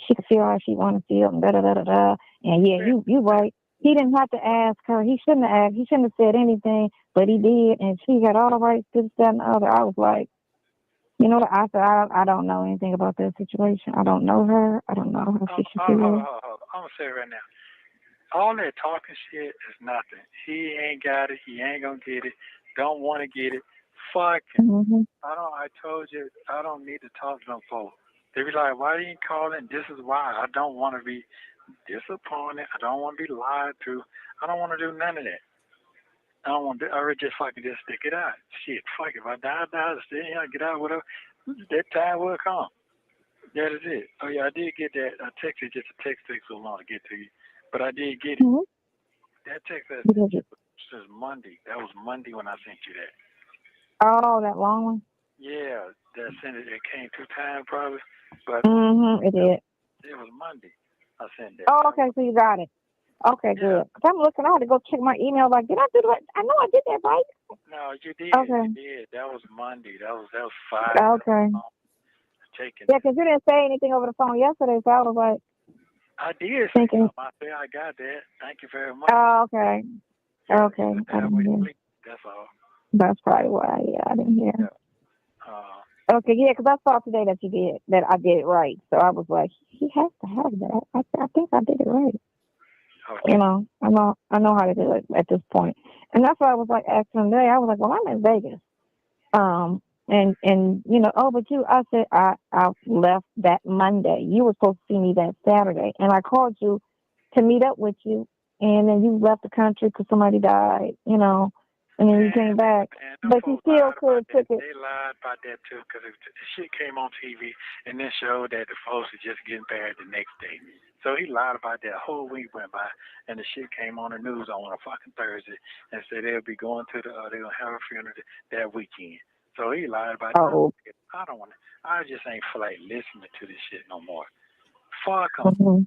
she could feel how she want to feel and da da da da da. And yeah, you right. He didn't have to ask her. He shouldn't have asked. He shouldn't have said anything, but he did, and she had all the rights to this, that, and the other. I was like, you know what? I said, I don't know anything about that situation. I don't know her. I don't know how she should feel. I'm gonna say it right now. All that talking shit is nothing. He ain't got it. He ain't gonna get it. Don't want to get it. Fuck him. Mm-hmm. I told you, I don't need to talk to them folks. They be like, why you ain't calling? This is why. I don't want to be disappointed. I don't want to be lied to. I don't want to do none of that. I don't want to. I would just fucking just stick it out. Shit, fuck. If I die, stay here, get out, whatever. That time will come. That is it. Oh yeah, I did get that. I texted just a text takes so long to get to you, but I did get it. Mm-hmm. That text that since Monday. That was Monday when I sent you that. Oh, that long one. Yeah, that sent it. It came 2 times probably, but it did. It was Monday. I sent that. Oh, okay, so you got it. Okay, good. Because I'm looking, I had to go check my email. Like, did I do that? I know I did that, right? No, you did. Okay. You did. That was Monday. That was 5. Okay. Yeah, because you didn't say anything over the phone yesterday, so I was like, I did. Thinking. I said I got that. Thank you very much. Oh, okay. Okay. I didn't hear. That's all. That's probably why. Yeah, I didn't hear. Yeah. Okay, yeah, because I saw today that you did, that I did it right. So I was like, he has to have that. I think I did it right. Okay. You know, I know how to do it at this point. And that's why I was like asking him today. I was like, well, I'm in Vegas. And you know, but I said I left that Monday. You were supposed to see me that Saturday. And I called you to meet up with you, and then you left the country because somebody died, you know. And then you came back, but you still could have took it. They lied about that too, because the shit came on TV and then showed that the folks are just getting buried the next day. So he lied about that. Whole week went by, and the shit came on the news on a fucking Thursday and said they'll be going to they're gonna have a funeral that weekend. So he lied about Oh. that. I don't want to. I just ain't feel like listening to this shit no more. Fuck 'em. Mm-hmm.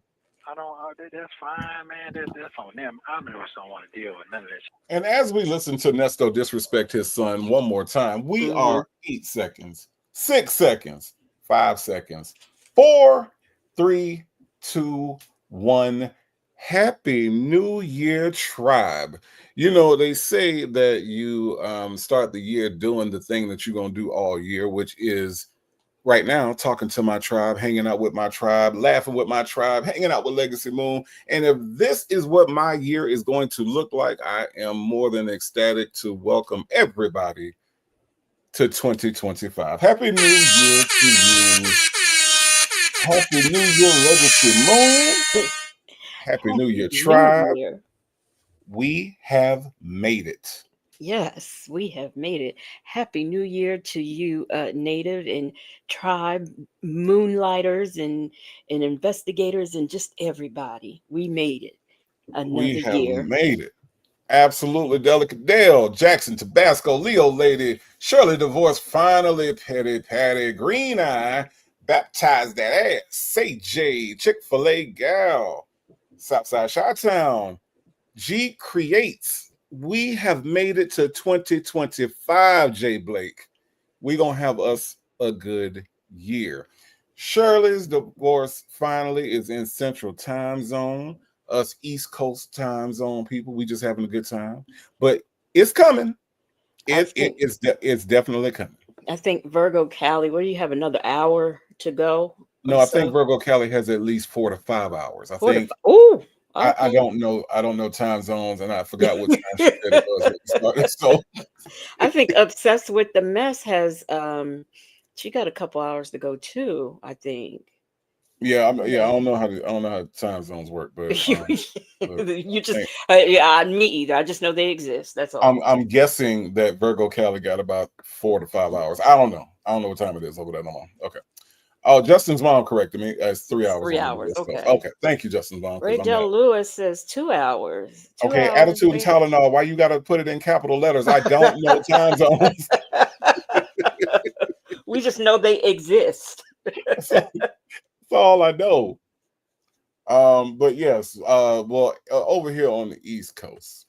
I don't. That's fine, man. That's on them. I just don't want to deal with none of that shit. And as we listen to Ernesto disrespect his son one more time, we are 8 seconds, 6 seconds, 5 seconds, 4, 3, 2, 1. Happy New Year, tribe. You know, they say that you start the year doing the thing that you're going to do all year, which is right now talking to my tribe, hanging out with my tribe, laughing with my tribe, hanging out with Legacy Moon. And if this is what my year is going to look like, I am more than ecstatic to welcome everybody to 2025. Happy New Year to you. Happy New Year, Legacy Moon. Happy New Year, tribe. Year. We have made it. Yes, we have made it. Happy New Year to you, Native and tribe moonlighters and investigators and just everybody. We made it. Another We have year. made it. Absolutely. Delicate Dale, Jackson, Tabasco, Leo Lady, Shirley Divorce, finally, Petty Patty, Green Eye, Baptize That Ass, Say J, Chick-fil-A Gal, Southside Chi-Town, G Creates. We have made it to 2025, Jay Blake. We're going to have us a good year. Shirley's Divorce finally is in Central Time Zone. Us East Coast Time Zone people, we just having a good time. But it's coming. It's definitely coming. I think Virgo Cali, what do you have, another hour to go? No, I think Virgo Cali has at least 4 to 5 hours. I think. Oh, okay. I don't know. I don't know time zones, and I forgot what time she said it was when we started. So I think Obsessed with the Mess has she got a couple hours to go too, I think. yeah, I don't know how time zones work, but you just me either. I just know they exist. That's all. I'm guessing that Virgo Cali got about 4 to 5 hours. I don't know what time it is over there no more. Okay. Oh, Justin's mom corrected me. It's 3 hours. 3 hours. Okay. Okay. Thank you, Justin's mom. Ray Del Lewis says 2 hours. Okay. Attitude and Tylenol. Why you got to put it in capital letters? I don't know time zones. We just know they exist. That's all I know. But yes. Over here on the East Coast.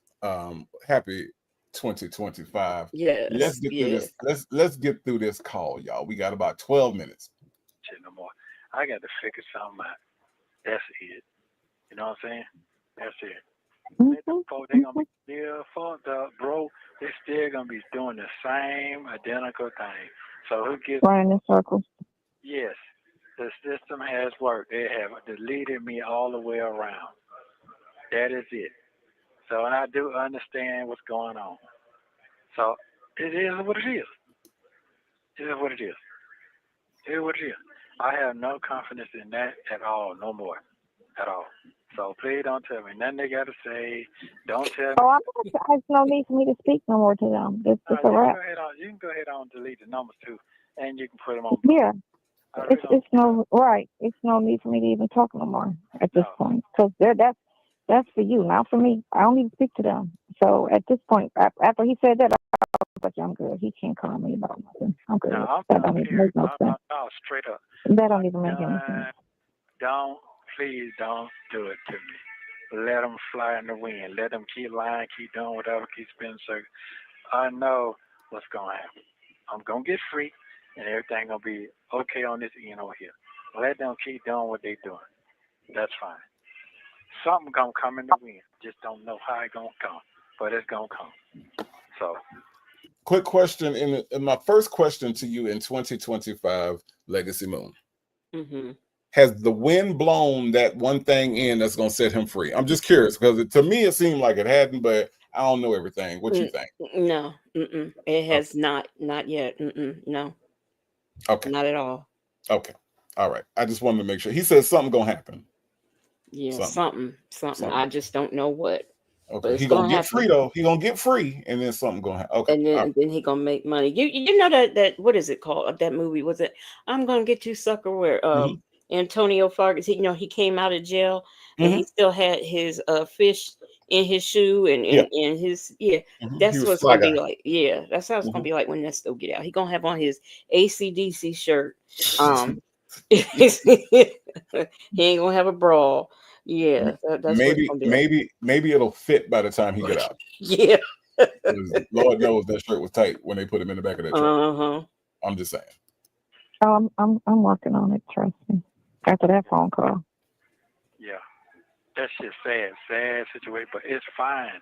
Happy 2025. Yes. Let's get through this. Let's get through this call, y'all. We got about 12 minutes. No more. I got to figure something out. That's it. You know what I'm saying? That's it. They gonna be still fucked up, bro. They still gonna be doing the same identical thing. So who gets running in circles? Yes, the system has worked. They have deleted me all the way around. That is it. So, and I do understand what's going on. So it is what it is. It is what it is. It is what it is. I have no confidence in that at all, no more, at all. So please don't tell me nothing they got to say. Don't tell me. Oh, there's no need for me to speak no more to them. It's a wrap. You can go ahead on and delete the numbers too, and you can put them on. Yeah, it's no right. It's no need for me to even talk no more at this point, because that's for you, not for me. I don't need to speak to them. So at this point, after he said that, I'm good. He can't call me about nothing. I'm good. That don't even make no sense. No, straight up. That don't even make any sense. Please don't do it to me. Let them fly in the wind. Let them keep lying, keep doing whatever, keep spinning circles. I know what's going to happen. I'm going to get free, and everything going to be okay on this end over here. Let them keep doing what they're doing. That's fine. Something going to come in the wind. Just don't know how it's going to come, but it's going to come. So. Quick question. In my first question to you in 2025, Legacy Moon. Mm-hmm. Has the wind blown that one thing in that's going to set him free? I'm just curious because to me it seemed like it hadn't, but I don't know everything. What you think? No, it has not yet. No. Okay. Not at all. Okay. All right. I just wanted to make sure. He said something gonna happen. Yeah, something. I just don't know what. Okay. He gonna get free though. He gonna get free, and then something gonna happen. Okay. And then he gonna make money. You know that what is it called? That movie was it? I'm gonna get you, sucker. Where Antonio Fargas, he came out of jail and he Mhm. still had his fish in his shoe and Yeah. his He that's was what it's fly gonna guy. be like. Yeah, that's how it's gonna Mhm. be like when Nesto get out. He gonna have on his ACDC shirt. He ain't gonna have a bra. Yeah, that's what it's Maybe, gonna be like. maybe it'll fit by the time he get out. Yeah. 'Cause Lord knows that shirt was tight when they put him in the back of that truck. Uh-huh. I'm just saying. I'm working on it. Trust me. After that phone call. Yeah. That's just sad situation, but it's fine.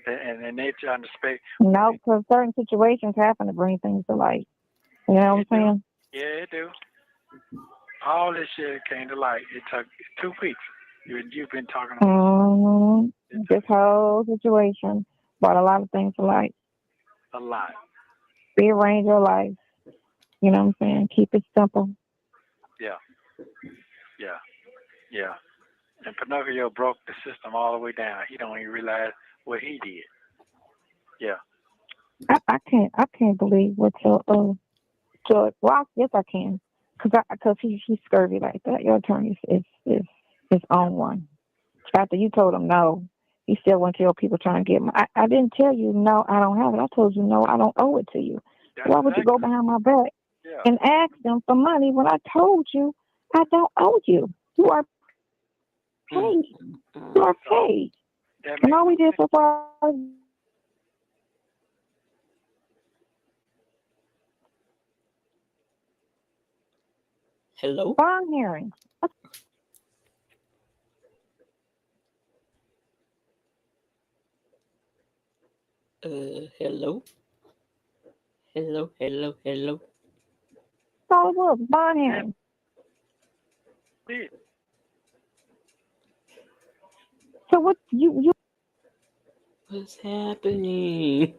And they trying to speak. No, because certain situations happen to bring things to light. You know what I'm saying? Yeah, it do. All this shit came to light. It took 2 weeks. You've been talking about This whole situation brought a lot of things to light. a lot. Rearrange your life. You know what I'm saying? Keep it simple. Yeah. And Pinocchio broke the system all the way down. He don't even realize what he did. Yeah. I can't believe what your George. Well, yes, I can, because he's scurvy like that. Your attorney is his own one. After you told him no, he still went to your people trying to get him. I didn't tell you no, I don't have it. I told you no, I don't owe it to you. Why would you go behind my back and ask them for money when I told you I don't owe you? You are paid. You are paid. And all we did so far. Hello? Bond hearings. Hello? Hello? So it was bond hearings. So what you What's happening?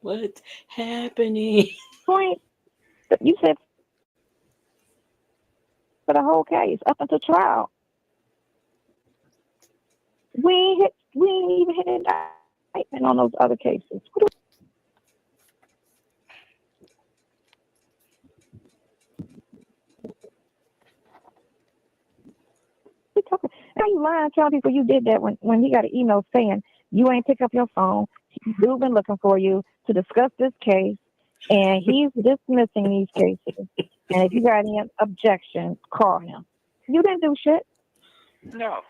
What's happening? point? You said for the whole case up until trial. We ain't even hit indictment on those other cases. Now you lying, telling people you did that when he got an email saying you ain't pick up your phone. He's been looking for you to discuss this case, and he's dismissing these cases. And if you got any objections, call him. You didn't do shit. No.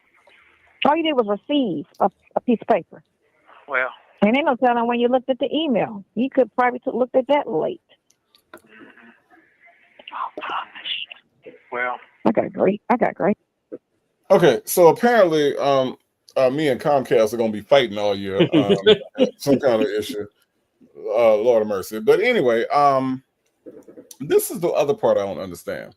All you did was receive a piece of paper. Well. And ain't no telling when you looked at the email. You could probably looked at that late. Oh gosh. Well. I got great. Okay, so apparently, me and Comcast are gonna be fighting all year. Some kind of issue. Lord of mercy. But anyway, this is the other part I don't understand.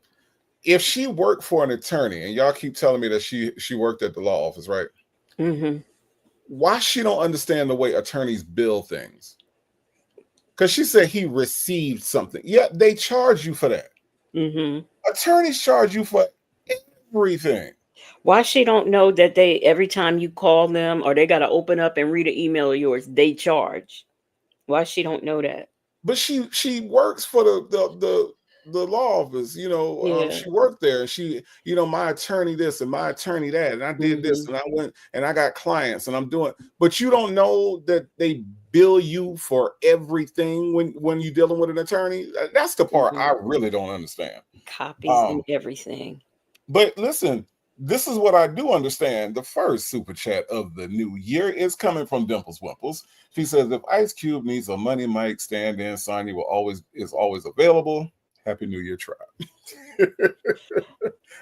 If she worked for an attorney, and y'all keep telling me that she worked at the law office, right? Mm-hmm. Why she don't understand the way attorneys bill things? Because she said he received something. Yeah, they charge you for that. Mm-hmm. Attorneys charge you for everything. Why she don't know that they every time you call them or they got to open up and read an email of yours, they charge? Why she don't know that? But she works for the law office. She worked there, and she, my attorney this and my attorney that, and I did this, and I went and I got clients, and I'm doing. But you don't know that they bill you for everything when you're dealing with an attorney. That's the part I really don't understand. Copies and everything. But listen, this is what I do understand. The first super chat of the new year is coming from Dimples Wimples. She says, if Ice Cube needs a money mic stand-in, Sonya is always available. Happy New Year, tribe.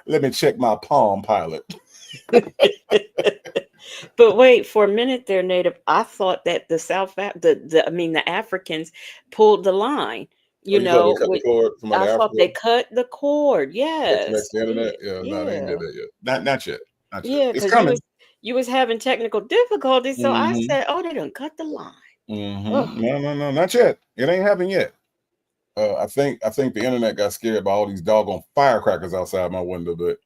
Let me check my Palm Pilot. But wait, for a minute there, Native, I thought that the Africans pulled the line. They cut the cord from I thought they cut the cord. Yes. The internet. Yeah, no, they ain't did that yet. Not yet. Yeah, because you was having technical difficulties, so I said, "Oh, they done cut the line." No, not yet. It ain't happened yet. I think the internet got scared by all these doggone firecrackers outside my window, but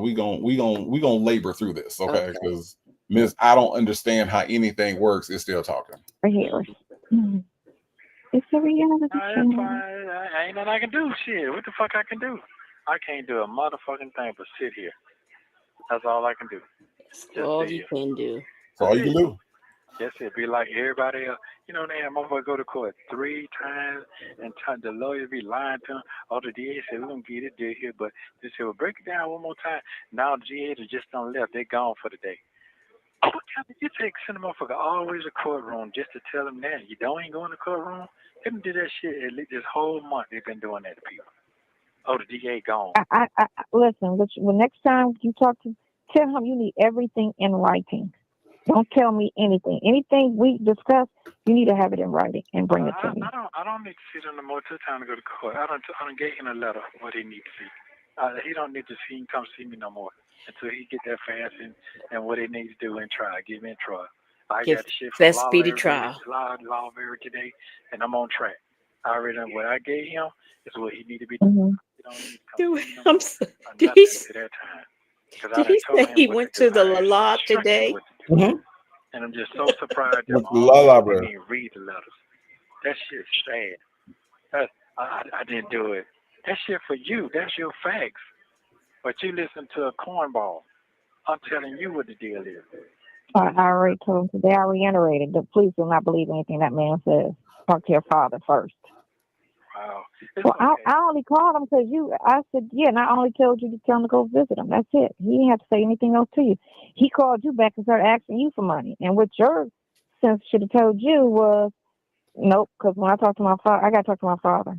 we gonna labor through this, okay? Because Miss, I don't understand how anything works. It's still talking. Right here. It's a reality That's show. fine. Ain't nothing I can do. Shit, what the fuck I can do? I can't do a motherfucking thing but sit here. That's all I can do. That's Just all sit you here. can do. That's all you can do. Yes, it be like everybody else. You know, they have motherfuckers go to court 3 times, and the lawyer be lying to them. Oh, the DA said, we're going to get it there here, but they said, well, break it down one more time. Now the GA is just on left. They're gone for the day. What time did you take send a motherfucker always to courtroom just to tell them that? You don't ain't going to courtroom? They done did that shit at least this whole month. They've been doing that to people. Oh, the DA gone. Listen, well, next time you talk to, tell him you need everything in writing. Don't tell me anything. Anything we discuss, you need to have it in writing and bring it to me. I don't need to see them no more till time to go to court. I don't gave him a letter what he needs to see. He don't need to see him come see me no more until he get that fast and what he needs to do and try. Give me a trial. I Give got the shit best from speedy trial. law today, and I'm on track. I already know what I gave him is what he need to be doing. He don't need to come see me no more Did he to that time. Did he say he went to the La today? Mm-hmm. And I'm just so surprised that La didn't even read the letters. That shit's sad. I didn't do it. That shit for you. That's your facts. But you listen to a cornball. I'm telling you what the deal is. I already told him today. I reiterated that please do not believe anything that man says. Talk to your father first. Wow. Well, okay. I only called him because I said, yeah, and I only told you to tell him to go visit him. That's it. He didn't have to say anything else to you. He called you back and started asking you for money. And what your sense should have told you was, nope, because when I talk to my father, I got to talk to my father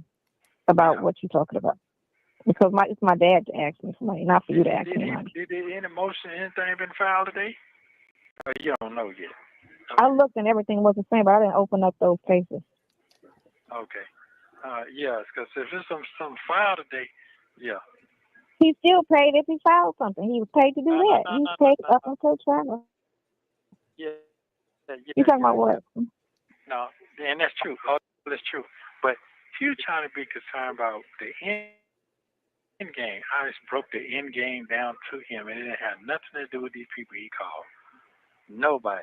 about what you're talking about. Because it's my dad to ask me for money, not for you to ask me money. Did any motion, anything been filed today? You don't know yet. Okay. I looked and everything was the same, but I didn't open up those cases. Okay. Yes, because if there's some file today, yeah. He still paid if he filed something. He was paid to do that. He was paid up until trial. Yeah. You talking about what? No, and that's true. All that's true. But you're trying to be concerned about the end game. I just broke the end game down to him, and it didn't have nothing to do with these people he called. Nobody.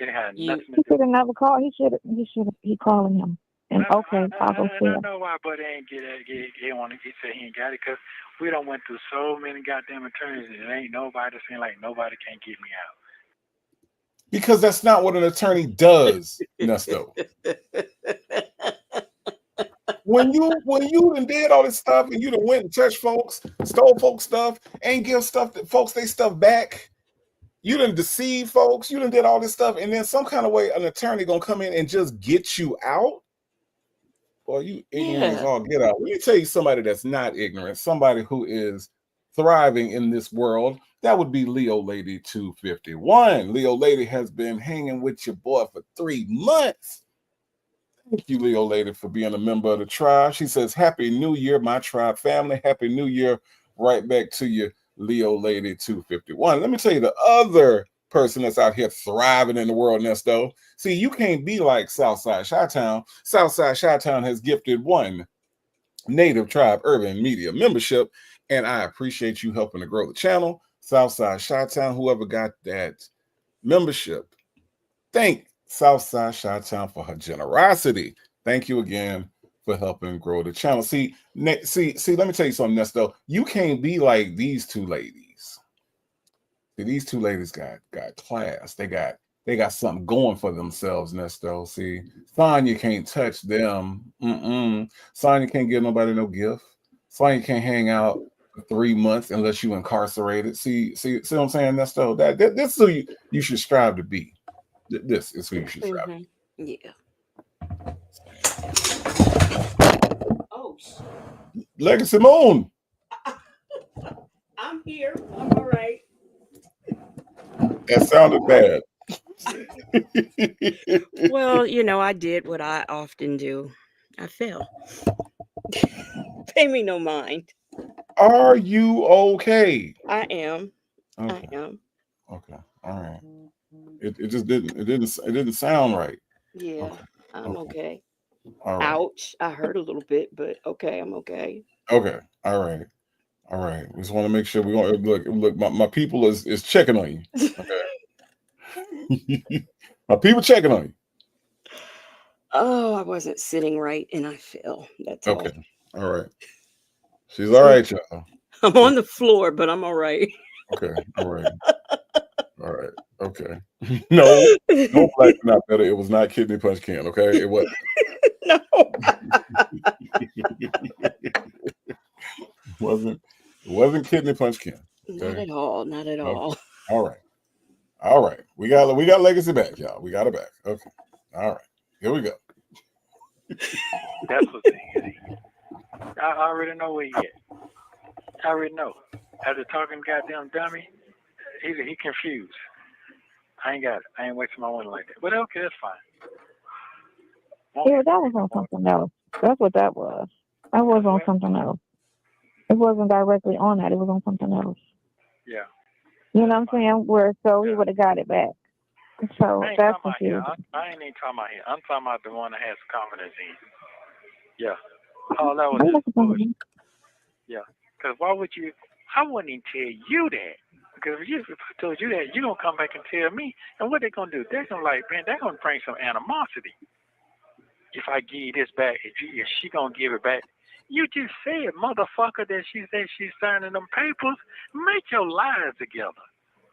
It had nothing to do. He should have never called. He calling him. And okay, I'll go see him. I know why Buddy ain't get it. He said he ain't got it because we done went through so many goddamn attorneys, and it ain't nobody saying like nobody can't get me out. Because that's not what an attorney does, Ernesto. When you done did all this stuff and you done went and touched folks, stole folks stuff, ain't give stuff to folks they stuff back, you done deceive folks, you done did all this stuff, and then some kind of way an attorney gonna come in and just get you out? Boy, you ignorant as all get out. Let me tell you somebody that's not ignorant, somebody who is thriving in this world. That would be Leo Lady 251. Leo Lady has been hanging with your boy for 3 months. Thank you, Leo Lady, for being a member of the tribe. She says, Happy New Year, my tribe family. Happy New Year right back to you, Leo Lady 251. Let me tell you the other person that's out here thriving in the world, Ernesto. See, you can't be like Southside Chi-Town. Southside Chi-Town has gifted 1 Native Tribe Urban Media membership, and I appreciate you helping to grow the channel. Southside Chi-Town, whoever got that membership, thank Southside Chi-Town for her generosity. Thank you again for helping grow the channel. See, let me tell you something, Ernesto. You can't be like these 2 ladies. See, these 2 ladies got class. They got something going for themselves, Ernesto. See, Sonya can't touch them. Sonya can't give nobody no gift. Sonya can't hang out for 3 months unless you incarcerated. See what I'm saying, Ernesto? This is who you should strive to be. This is who you should strive to be. Yeah. Oh, Legacy Moon. I'm here. I'm all right. That sounded bad. Well, I did what I often do. I fell. Pay me no mind. Are you okay? I am. Okay. I am. Okay. All right. It just didn't sound right. Yeah, okay. I'm okay. All right. Ouch. I hurt a little bit, but okay, I'm okay. Okay. All right. We just want to make sure we want look. My people is checking on you. Okay. Are people checking on you? Oh, I wasn't sitting right, and I fell. That's all. Okay. All right. She's all right, y'all. I'm on the floor, but I'm all right. Okay. All right. All right. Okay. No, don't black not better. It was not kidney punch Ken. Okay. It wasn't. No. It wasn't kidney punch Ken. Not Okay? at all. Not at all. All right. All right. We got Legacy back, y'all. We got it back. Okay. All right. Here we go. That's what thing is. I already know where he at. I already know. After talking goddamn dummy, he confused. I ain't got it. I ain't wasting my money like that. But okay, that's fine. Yeah, that was on something else. That's what that was. That was on something else. It wasn't directly on that. It was on something else. Yeah. You know what I'm saying? Where so he would have got it back. So that's confusing. I ain't even talking about him. I'm talking about the one that has confidence in. Yeah. Oh, that was just bullshit. Yeah. Because why would you? I wouldn't even tell you that. Because if I told you that, you're going to come back and tell me. And what they going to do? They're going to man, they're going to bring some animosity. If I give you this back, if she going to give it back, you just said, motherfucker, that she said she's signing them papers. Make your lies together.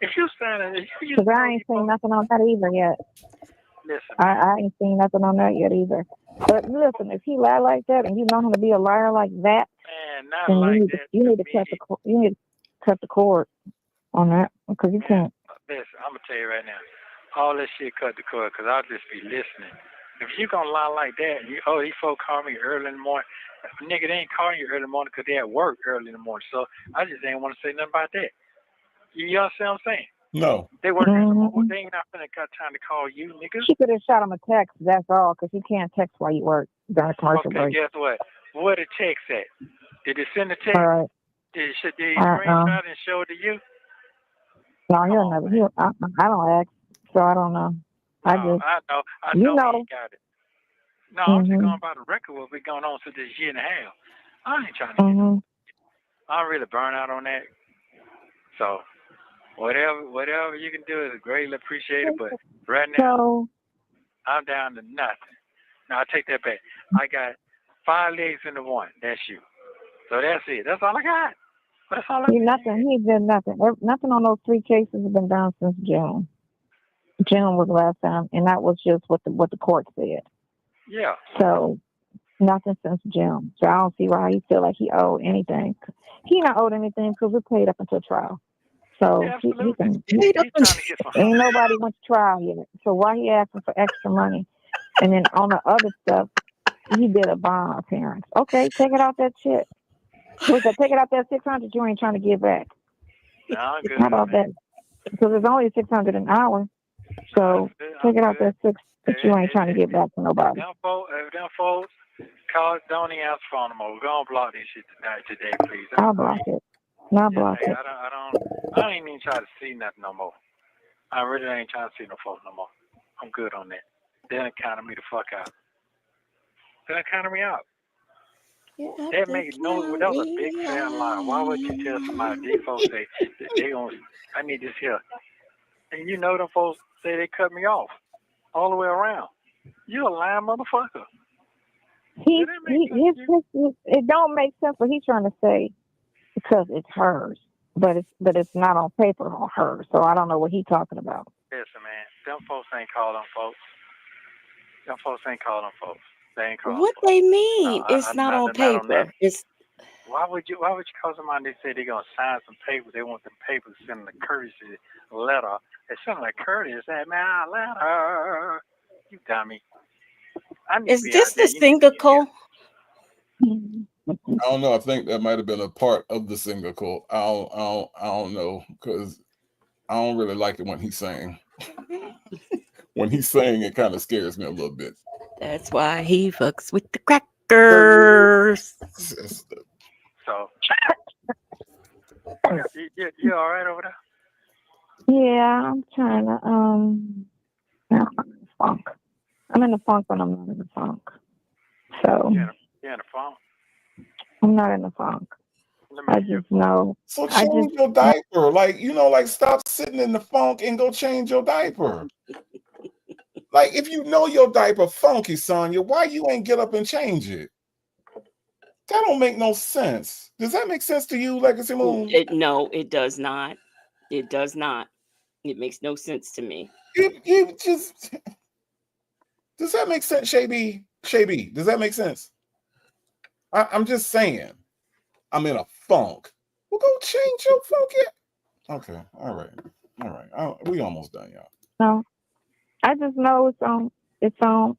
If you signing it, because I ain't seen nothing on that either yet. Listen. I ain't seen nothing on that yet either. But listen, if he lie like that and you know him to be a liar like that, man, not then like you need to cut the cord on that because you can't. Listen, I'm gonna tell you right now, all that shit cut the cord because I'll just be listening. If you gonna lie like that, these folks call me early in the morning. Nigga, they ain't calling you early in the morning because they at work early in the morning. So I just ain't want to say nothing about that. You understand what I'm saying? No. They work. Mm-hmm. They ain't not finna got time to call you, nigga. She could have shot him a text. That's all, because you can't text while you work during a commercial break. Okay, guess what? Where the text at? Did it send the text? All right. Did he screenshot and show it to you? No, he'll never. I don't ask, so I don't know. I know. You know. He got it. No, I'm just going by the record what been going on since this year and a half. I ain't trying to get I'm really burnt out on that. So whatever you can do is greatly appreciated, but right now I'm down to nothing. Now I take that back. I got 5 legs into one. That's you. So that's it. That's all I got. That's all I got. Nothing. He did nothing. Nothing on those 3 cases has been done since June. June was the last time, and that was just what the court said. Yeah. So nothing since June. So I don't see why he feel like he owed anything. He not owed anything because we paid up until trial. So he can. Ain't nobody went to trial yet. So why he asking for extra money? And then on the other stuff, he did a bond appearance. Okay, take it out that shit. Take it out that 600 you ain't trying to give back. No, I'm good. How about that? Because it's only 600 an hour. So take it out that 6 that you ain't trying to give back to nobody. Them folks, don't even answer phone no more. We're gonna block this shit today, please. I'll block it. I'll block it. I ain't even trying to see nothing no more. I really ain't trying to see no folks no more. I'm good on that. They're counting me the fuck out. They're counting me out. That was a big fat lie. Why would you tell somebody these folks say that they gonna I need this here? And you know them folks say they cut me off all the way around. You a lying motherfucker. It don't make sense what he's trying to say because it's hers, but it's not on paper on hers. So I don't know what he's talking about. Listen, man, them folks ain't call them folks. Them folks ain't call them folks. They ain't call what them they mean? It's not on paper. It's why would you call somebody? They say they're gonna sign some papers. They want the papers sending a courtesy letter. It's something like courtesy. My letter. You dummy. Is this the single call? I don't know. I think that might have been a part of the single call. I don't know because I don't really like it when he's saying. When he's saying, it kind of scares me a little bit. That's why he fucks with the crackers. So, you all right over there? Yeah, I'm trying to. I'm in the funk. I'm in the funk, but I'm not in the funk. So. You're in the funk. I'm not in the funk. I just know. So change your diaper, like stop sitting in the funk and go change your diaper. Like, if you know your diaper funky, Sonya, why you ain't get up and change it? That don't make no sense. Does that make sense to you, Legacy Moon? No, it does not. It does not. It makes no sense to me. You just, does that make sense, Shay B? Shay B, does that make sense? I'm just saying. I'm in a funk. Well, go change your funk. Okay, all right. We almost done, y'all. No, I just know it's on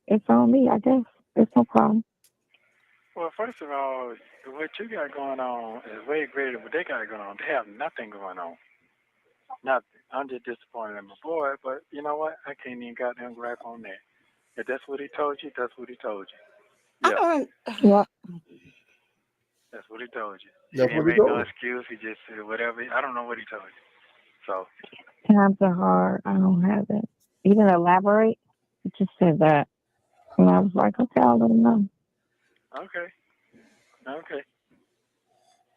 me. I guess it's no problem. Well, first of all, what you got going on is way greater than what they got going on. They have nothing going on. Nothing. I'm just disappointed in my boy, but you know what? I can't even goddamn gripe on that. If that's what he told you, that's what he told you. Yeah. Yeah. That's what he told you. He That's didn't what he make told no you. excuse. He just said whatever. I don't know what he told you. So, Times are hard. I don't have it. You didn't elaborate. You just said that. And I was like, okay, I'll let him know. okay.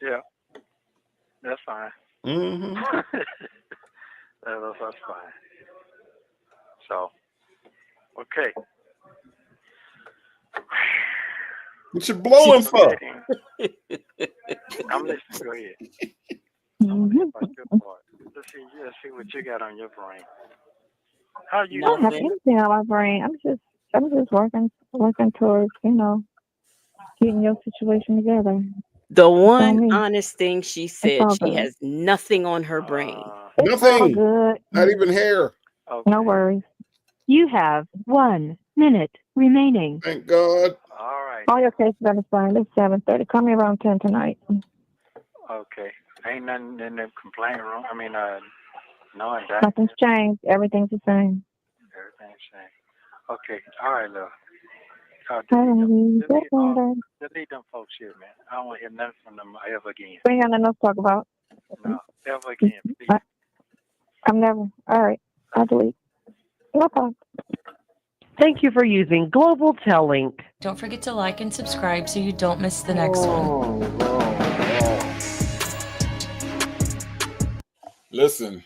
Yeah. That's fine. Mm-hmm. That's fine. So, okay. What you blowing for? I'm listening. Go ahead. Mm-hmm. About your part. Let's see what you got on your brain. How you I don't have doing? anything on my brain. I'm just working towards, getting your situation together. The It's on one me. honest thing she It's said, all she good. has nothing on her brain. It's all Nothing. good. Not even hair. Okay. No worries. You have 1 minute remaining. Thank God. All right. All your cases are fine. It's 7:30. Call me around 10 tonight. Okay. Ain't nothing in the complaint room. I mean, no indictment. Nothing's changed. Everything's the same. Everything's changed. Okay. All right, love. Delete them folks here, man. I don't want to hear nothing from them ever again. We ain't got nothing else to talk about. No, ever again, please. I'm never. All right. I'll delete. No problem. Thank you for using Global Tellink. Don't forget to like and subscribe so you don't miss the next one. Listen,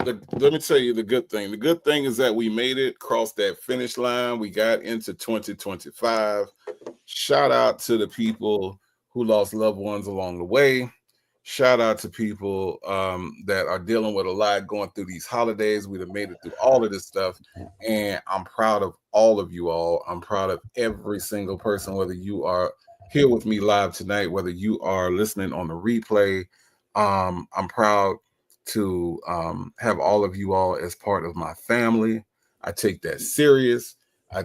let me tell you the good thing. The good thing is that we made it, crossed that finish line. We got into 2025. Shout out to the people who lost loved ones along the way. Shout out to people that are dealing with a lot going through these holidays. We've made it through all of this stuff. And I'm proud of all of you all. I'm proud of every single person, whether you are here with me live tonight, whether you are listening on the replay. I'm proud to have all of you all as part of my family. I take that serious. I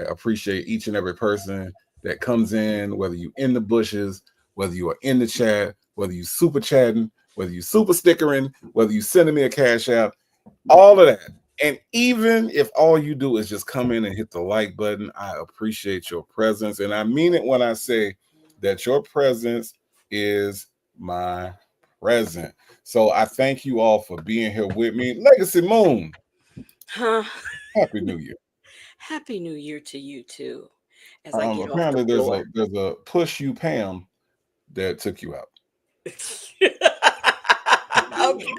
appreciate each and every person that comes in, whether you in the bushes, whether you are in the chat, whether you super chatting, whether you super stickering, whether you sending me a cash out, all of that. And even if all you do is just come in and hit the like button, I appreciate your presence. And I mean it when I say that your presence is my present. So I thank you all for being here with me. Legacy Moon. Huh? Happy New Year. Happy New Year to you too. As I get off Apparently the floor. there's a push you Pam that took you out. Okay.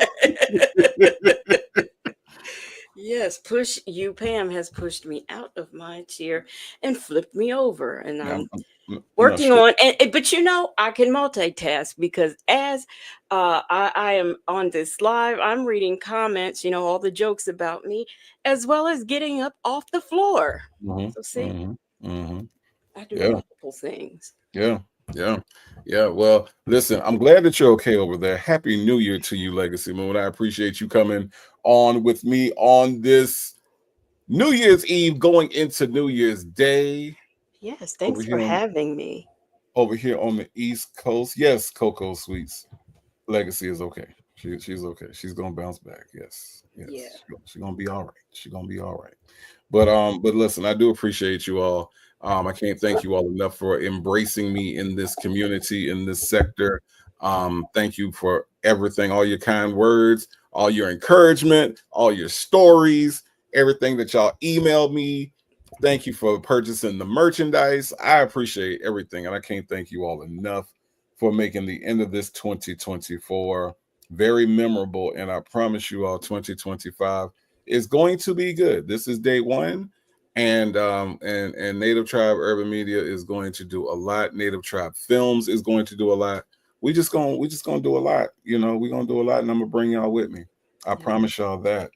Yes, push you, Pam, has pushed me out of my chair and flipped me over, and I'm working on. But I can multitask because as I am on this live, I'm reading comments. All the jokes about me, as well as getting up off the floor. So see, I do multiple things. Yeah. Well, listen, I'm glad that you're okay over there. Happy New Year to you, Legacy Moon. I appreciate you coming on with me on this New Year's Eve going into New Year's Day. Yes, thanks for having me. Over here on the East Coast. Yes, Coco Sweets. Legacy is okay. She's okay. She's gonna bounce back. Yes. Yeah. She's gonna be all right. She's gonna be all right. But listen, I do appreciate you all. I can't thank you all enough for embracing me in this community, in this sector. Thank you for everything, all your kind words, all your encouragement, all your stories, everything that y'all emailed me. Thank you for purchasing the merchandise. I appreciate everything, and I can't thank you all enough for making the end of this 2024 very memorable. And I promise you all, 2025 It's going to be good. This is day one. And Native Tribe Urban Media is going to do a lot. Native Tribe Films is going to do a lot. We just gonna do a lot. You know, we're gonna do a lot, and I'm gonna bring y'all with me. I promise y'all that.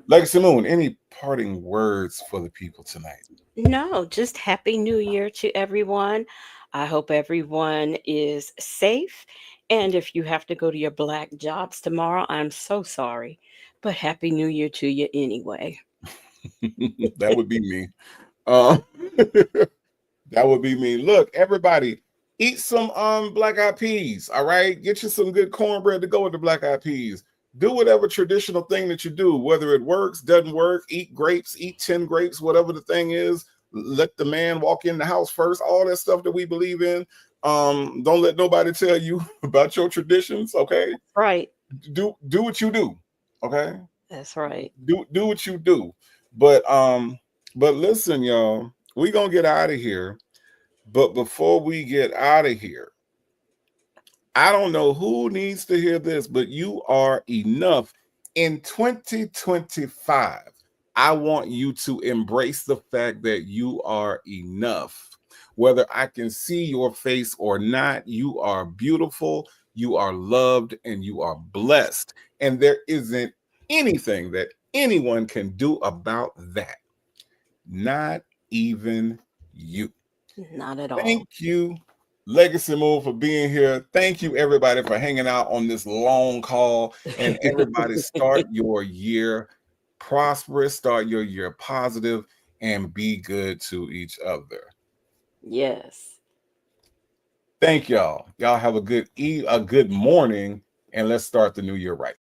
Legacy Moon, any parting words for the people tonight? No, just Happy New Year to everyone. I hope everyone is safe. And if you have to go to your black jobs tomorrow, I'm so sorry. But Happy New Year to you anyway. That would be me. Um, that would be me. Look, everybody, eat some black eyed peas. All right, get you some good cornbread to go with the black eyed peas. Do whatever traditional thing that you do, whether it works, doesn't work. Eat grapes, eat 10 grapes, whatever the thing is. Let the man walk in the house first. All that stuff that we believe in. Don't let nobody tell you about your traditions. Okay, Right. do what you do. Okay, That's right. do what you do. But listen, y'all, we gonna get out of here. But before we get out of here, I don't know who needs to hear this, but you are enough. In 2025, I want you to embrace the fact that you are enough. Whether I can see your face or not, you are beautiful, you are loved, and you are blessed. And there isn't anything that anyone can do about that. Not even you. Not at all. Thank you, Legacy Move, for being here. Thank you, everybody, for hanging out on this long call. And everybody, start your year prosperous, start your year positive, and be good to each other. Yes. Thank y'all. Y'all have a good morning, and let's start the new year right.